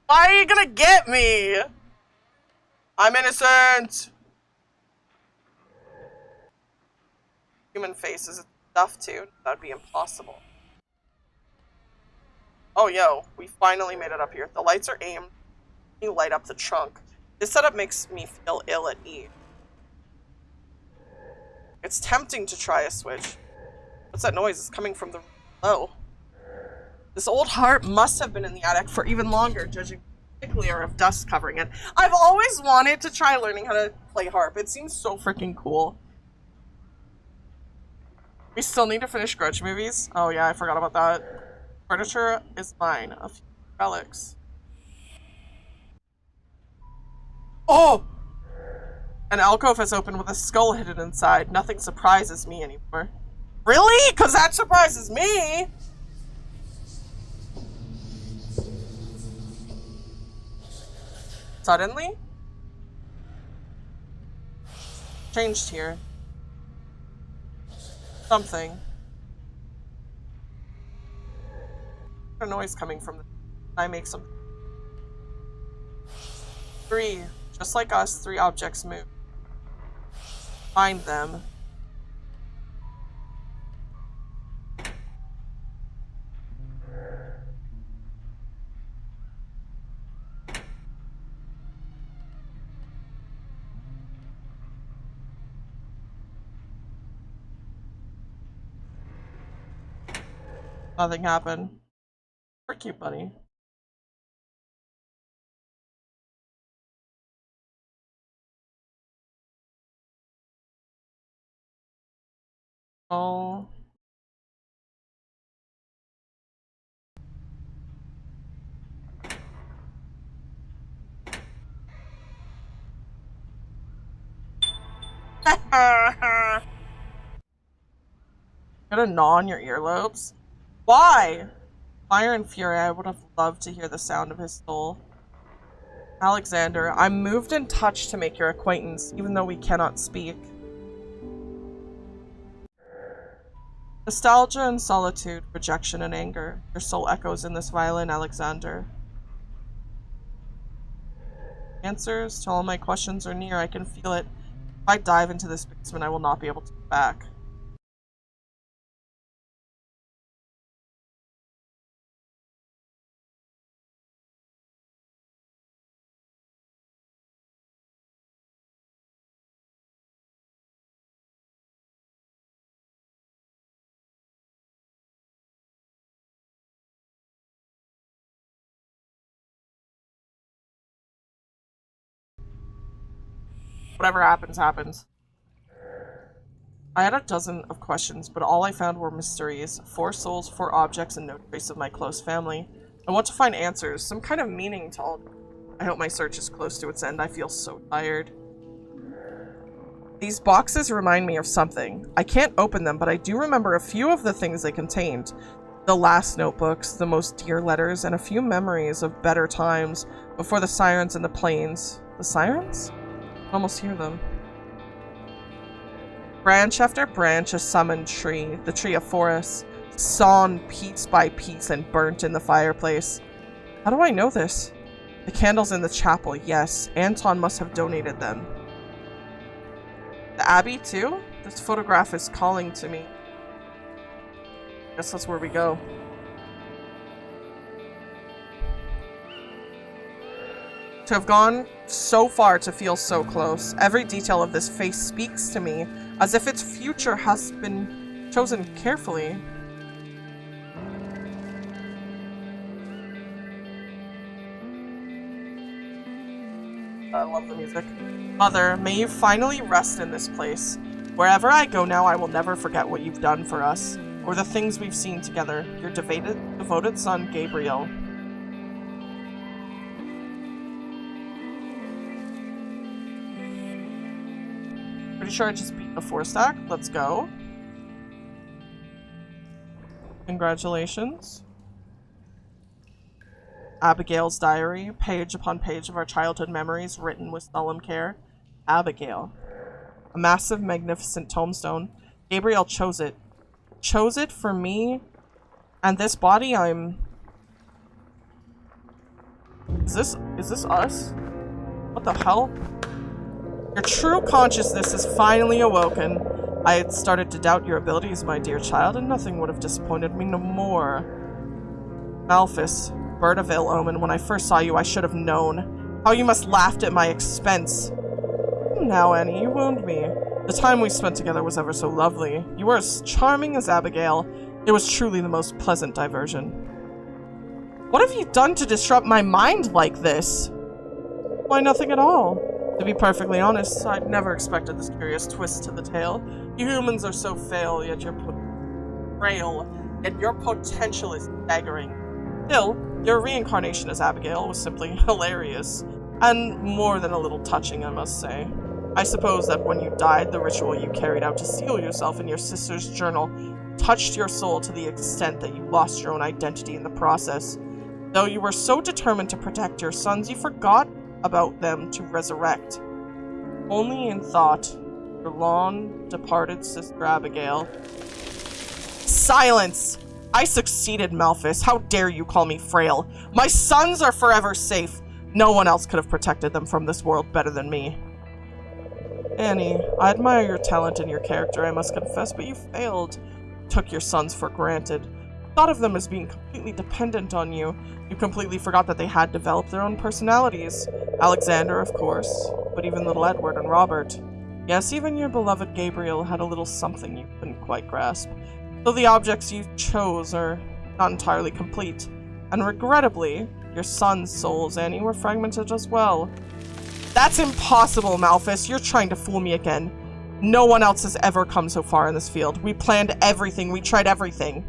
Why are you gonna get me? I'm innocent. Human faces stuff too. That'd be impossible. Oh, yo, we finally made it up here. The lights are aimed. You light up the trunk. This setup makes me feel ill at ease. It's tempting to try a switch. What's that noise? It's coming from the low. This old harp must have been in the attic for even longer, judging the thick layer of dust covering it. I've always wanted to try learning how to play harp. It seems so freaking cool. We still need to finish Grudge movies. Oh yeah, I forgot about that. Furniture is mine. A few relics. Oh! An alcove has opened with a skull hidden inside. Nothing surprises me anymore. Really? Because that surprises me! Suddenly? Changed here. Something. A noise coming from the... I make some... 3. Just like us, 3 objects move. Find them. Nothing happened. We're cute, buddy. Oh. Gonna gnaw on your earlobes? Why? Fire and fury, I would have loved to hear the sound of his soul. Alexander, I'm moved and touched to make your acquaintance, even though we cannot speak. Nostalgia and solitude, rejection and anger. Your soul echoes in this violin, Alexander. Answers to all my questions are near, I can feel it. If I dive into this basement, I will not be able to get back. Whatever happens, happens. I had a dozen of questions, but all I found were mysteries. 4 souls, 4 objects, and no trace of my close family. I want to find answers, some kind of meaning to all. I hope my search is close to its end. I feel so tired. These boxes remind me of something. I can't open them, but I do remember a few of the things they contained. The last notebooks, the most dear letters, and a few memories of better times before the sirens in the plains. The sirens? I almost hear them. Branch after branch, a summoned tree, the tree of forests, sawn piece by piece and burnt in the fireplace. How do I know this? The candles in the chapel, yes. Anton must have donated them. The Abbey, too? This photograph is calling to me. Guess that's where we go. To have gone so far to feel so close. Every detail of this face speaks to me as if its future has been chosen carefully. I love the music. Mother, may you finally rest in this place. Wherever I go now, I will never forget what you've done for us, or the things we've seen together. Your devoted son, Gabriel. Pretty sure I just beat the 4-stack. Let's go. Congratulations. Abigail's diary, page upon page of our childhood memories, written with solemn care. Abigail. A massive, magnificent tombstone. Gabriel chose it. Chose it for me, and this body Is this us? What the hell? Your true consciousness is finally awoken. I had started to doubt your abilities, my dear child, and nothing would have disappointed me no more. Malphus, bird of ill omen, when I first saw you, I should have known. How you must laughed at my expense. Now, Annie, you wound me. The time we spent together was ever so lovely. You were as charming as Abigail. It was truly the most pleasant diversion. What have you done to disrupt my mind like this? Why, nothing at all. To be perfectly honest, I'd never expected this curious twist to the tale. You humans are so frail, yet your potential is staggering. Still, your reincarnation as Abigail was simply hilarious, and more than a little touching, I must say. I suppose that when you died, the ritual you carried out to seal yourself in your sister's journal touched your soul to the extent that you lost your own identity in the process. Though you were so determined to protect your sons, you forgot about them to resurrect. Only in thought, your long-departed sister Abigail. Silence! I succeeded, Malphus. How dare you call me frail? My sons are forever safe. No one else could have protected them from this world better than me. Annie, I admire your talent and your character, I must confess, but you failed. You took your sons for granted. Thought of them as being completely dependent on you. You completely forgot that they had developed their own personalities. Alexander, of course, but even little Edward and Robert. Yes, even your beloved Gabriel had a little something you couldn't quite grasp. Though the objects you chose are not entirely complete. And regrettably, your sons' souls, Annie, were fragmented as well. That's impossible, Malphus. You're trying to fool me again. No one else has ever come so far in this field. We planned everything. We tried everything.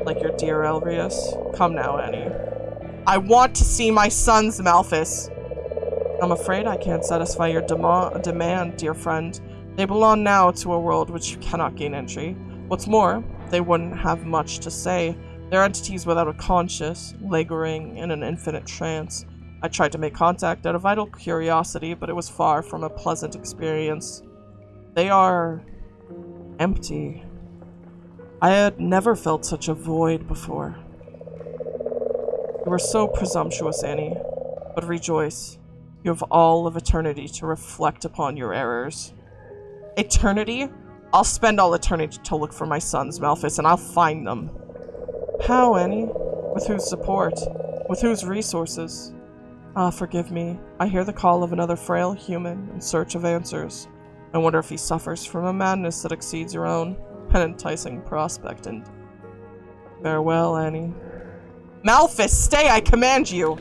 Like your dear Elrius. Come now, Annie. I want to see my sons, Malphus. I'm afraid I can't satisfy your demand, dear friend. They belong now to a world which you cannot gain entry. What's more, they wouldn't have much to say. They're entities without a conscience, lingering in an infinite trance. I tried to make contact out of idle curiosity, but it was far from a pleasant experience. They are empty. I had never felt such a void before. You were so presumptuous, Annie, but rejoice. You have all of eternity to reflect upon your errors. Eternity? I'll spend all eternity to look for my sons, Malphus, and I'll find them. How, Annie? With whose support? With whose resources? Ah, forgive me. I hear the call of another frail human in search of answers. I wonder if he suffers from a madness that exceeds your own. An enticing prospect, and farewell, Annie. Malphus, stay, I command you!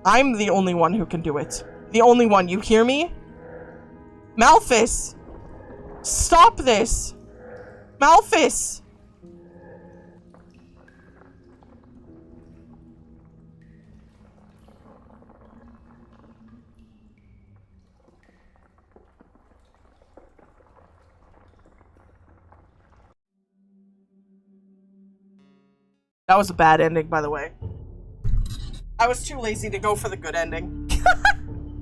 I'm the only one who can do it. The only one, you hear me? Malphus! Stop this! Malphus! That was a bad ending, by the way. I was too lazy to go for the good ending.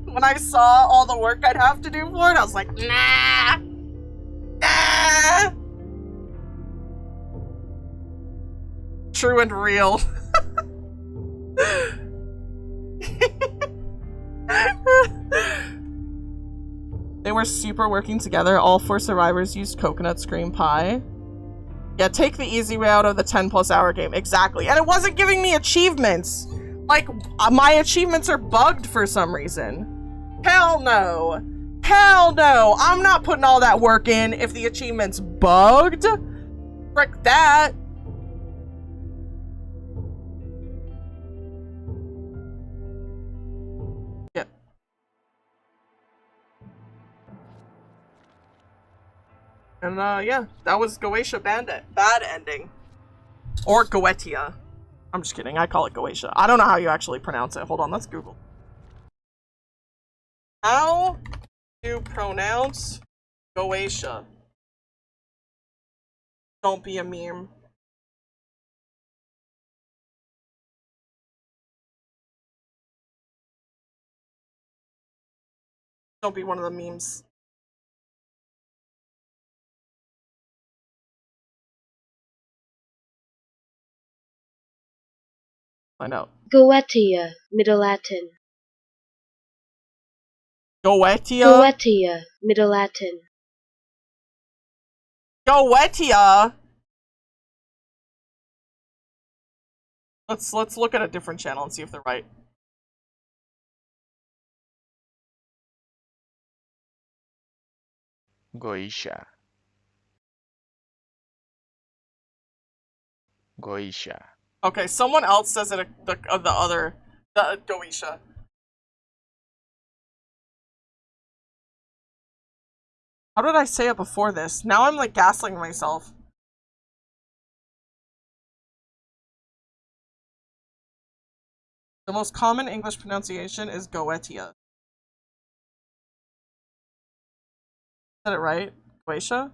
When I saw all the work I'd have to do for it, I was like, nah! Nah! True and real. They were super working together. All 4 survivors used coconut scream pie. Yeah, take the easy way out of the 10+ hour game. Exactly. And it wasn't giving me achievements. Like, my achievements are bugged for some reason. Hell no. Hell no. I'm not putting all that work in if the achievement's bugged. Frick that. Yep. And yeah, that was Goetia bad ending. Or Goetia. I'm just kidding, I call it Goetia. I don't know how you actually pronounce it. Hold on, let's Google. How to pronounce Goetia? Don't be a meme. Don't be one of the memes. Find out. Goetia, Middle Latin. Goetia? Goetia, Middle Latin. Goetia? Let's look at a different channel and see if they're right. Goetia. Goetia. Okay, someone else says it the Goetia. How did I say it before this? Now I'm like gaslighting myself. The most common English pronunciation is Goetia. Said it right? Goetia?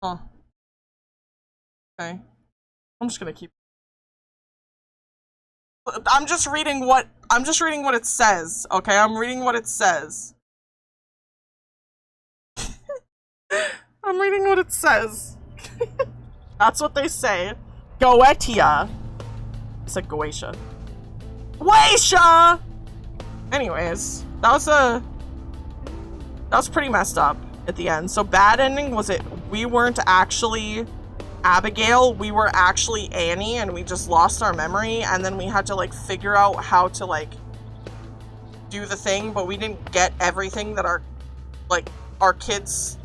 Huh. Okay. I'm just gonna keep. I'm just reading what it says. Okay, I'm reading what it says. I'm reading what it says. That's what they say. Goetia. I said Goetia. Goetia! Anyways, that was pretty messed up at the end. So bad ending was it we weren't actually Abigail, we were actually Annie, and we just lost our memory, and then we had to like figure out how to like do the thing, but we didn't get everything that our kids'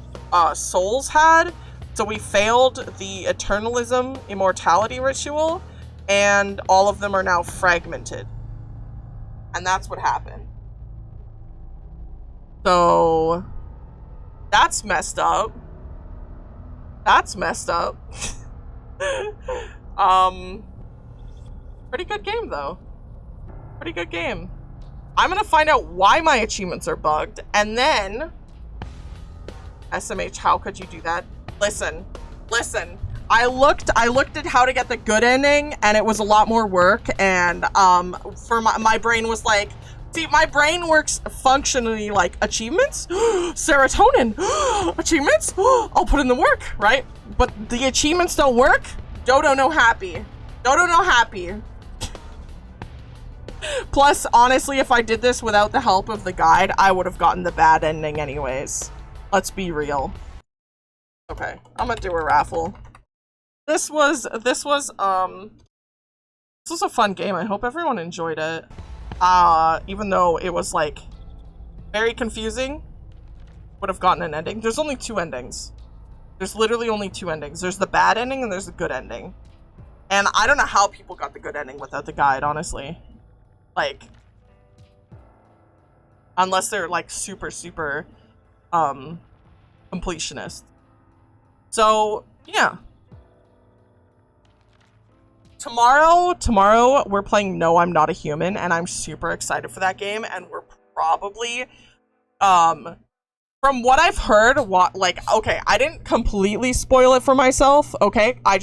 souls had, so we failed the eternalism immortality ritual, and all of them are now fragmented, and that's what happened. So that's messed up. That's messed up. Pretty good game though. Pretty good game. I'm gonna find out why my achievements are bugged, and then SMH, how could you do that? Listen. I looked at how to get the good ending, and it was a lot more work, and for my brain was like, see, my brain works functionally like achievements, serotonin, achievements, I'll put in the work, right? But the achievements don't work. Dodo no happy. Dodo no happy. Plus, honestly, if I did this without the help of the guide, I would have gotten the bad ending anyways. Let's be real. Okay, I'm gonna do a raffle. This was a fun game. I hope everyone enjoyed it. Even though it was like very confusing, would have gotten an ending. There's only 2 endings. There's literally only 2 endings. There's the bad ending and there's the good ending. And I don't know how people got the good ending without the guide, honestly. Like, unless they're like super completionist. So yeah. Tomorrow we're playing No, I'm Not a Human, and I'm super excited for that game, and we're probably From what I've heard, okay, I didn't completely spoil it for myself, okay? I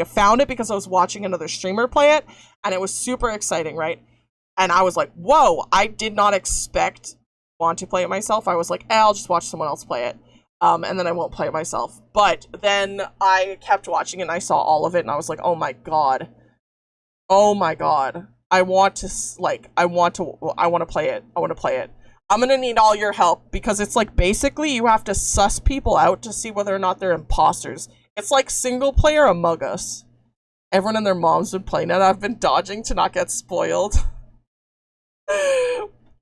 found it because I was watching another streamer play it, and it was super exciting, right? And I was like, whoa, I did not want to play it myself. I was like, I'll just watch someone else play it. And then I won't play it myself. But then I kept watching it and I saw all of it and I was like, oh my god. Oh my god. I want to play it. I want to play it. I'm gonna need all your help because it's like basically you have to suss people out to see whether or not they're imposters. It's like single player Among Us. Everyone and their mom's been playing it. I've been dodging to not get spoiled.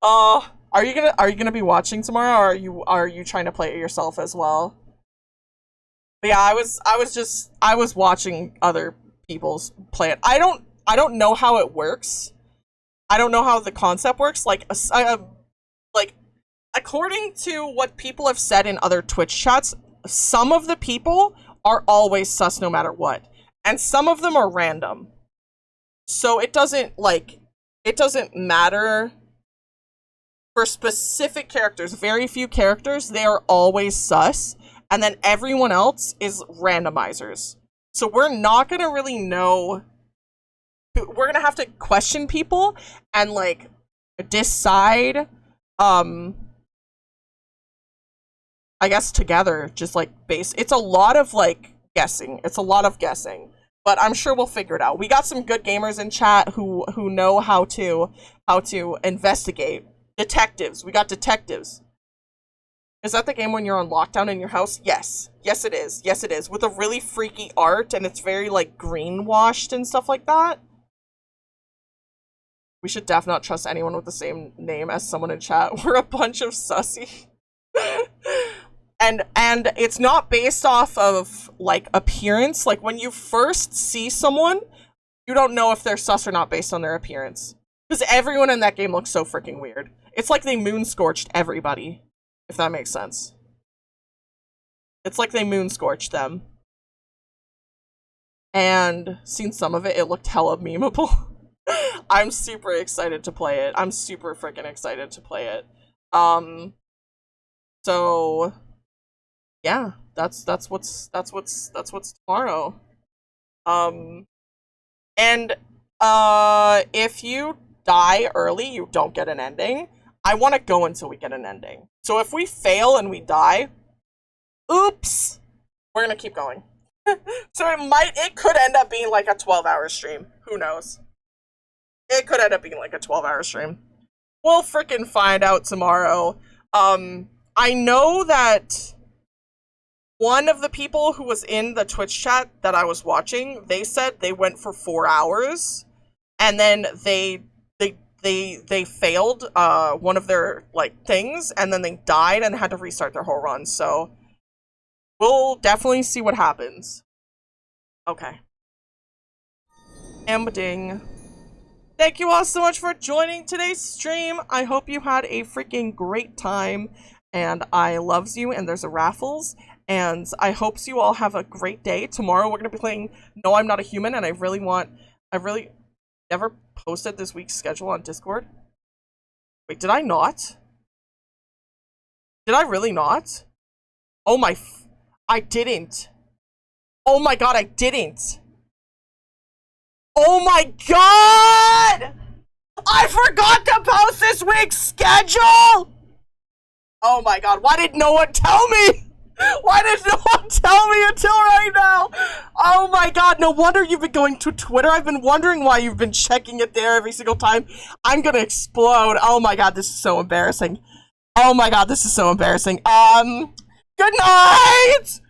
Are you gonna be watching tomorrow, or are you trying to play it yourself as well? But yeah, I was watching other people's play it. I don't know how it works. I don't know how the concept works. Like according to what people have said in other Twitch chats, some of the people are always sus no matter what, and some of them are random. So it doesn't matter. For specific characters, very few characters, they are always sus, and then everyone else is randomizers. So we're not gonna really know. We're gonna have to question people and like decide, I guess together, just like it's a lot of like guessing. It's a lot of guessing, but I'm sure we'll figure it out. We got some good gamers in chat who know how to investigate. Detectives. We got detectives. Is that the game when you're on lockdown in your house? Yes. Yes, it is. Yes, it is. With a really freaky art, and it's very, like, greenwashed and stuff like that. We should definitely not trust anyone with the same name as someone in chat. We're a bunch of sussy. And it's not based off of, like, appearance. Like, when you first see someone, you don't know if they're sus or not based on their appearance. Because everyone in that game looks so freaking weird. It's like they moon-scorched everybody, if that makes sense. It's like they moon-scorched them. And seen some of it, it looked hella memeable. I'm super excited to play it. I'm super freaking excited to play it. So yeah, that's what's tomorrow. And if you die early, you don't get an ending. I want to go until we get an ending. So if we fail and we die, oops, we're gonna keep going. So it could end up being like a 12-hour stream. Who knows? It could end up being like a 12-hour stream. We'll freaking find out tomorrow. I know that one of the people who was in the Twitch chat that I was watching, they said they went for 4 hours, and then they failed one of their like things, and then they died and had to restart their whole run. So we'll definitely see what happens. Okay. Ding. Thank you all so much for joining today's stream. I hope you had a freaking great time, and I loves you, and there's a raffles, and I hopes you all have a great day. Tomorrow we're gonna be playing No, I'm Not a Human, and I really never posted this week's schedule on Discord. Wait, did I not? Did I really not? Oh my, I didn't. Oh my god, I didn't. Oh my god! I forgot to post this week's schedule! Oh my god, why did no one tell me? Why did no one tell me until right now? Oh my god, no wonder you've been going to Twitter. I've been wondering why you've been checking it there every single time. I'm gonna explode. Oh my god, this is so embarrassing. Oh my god, this is so embarrassing. Good night!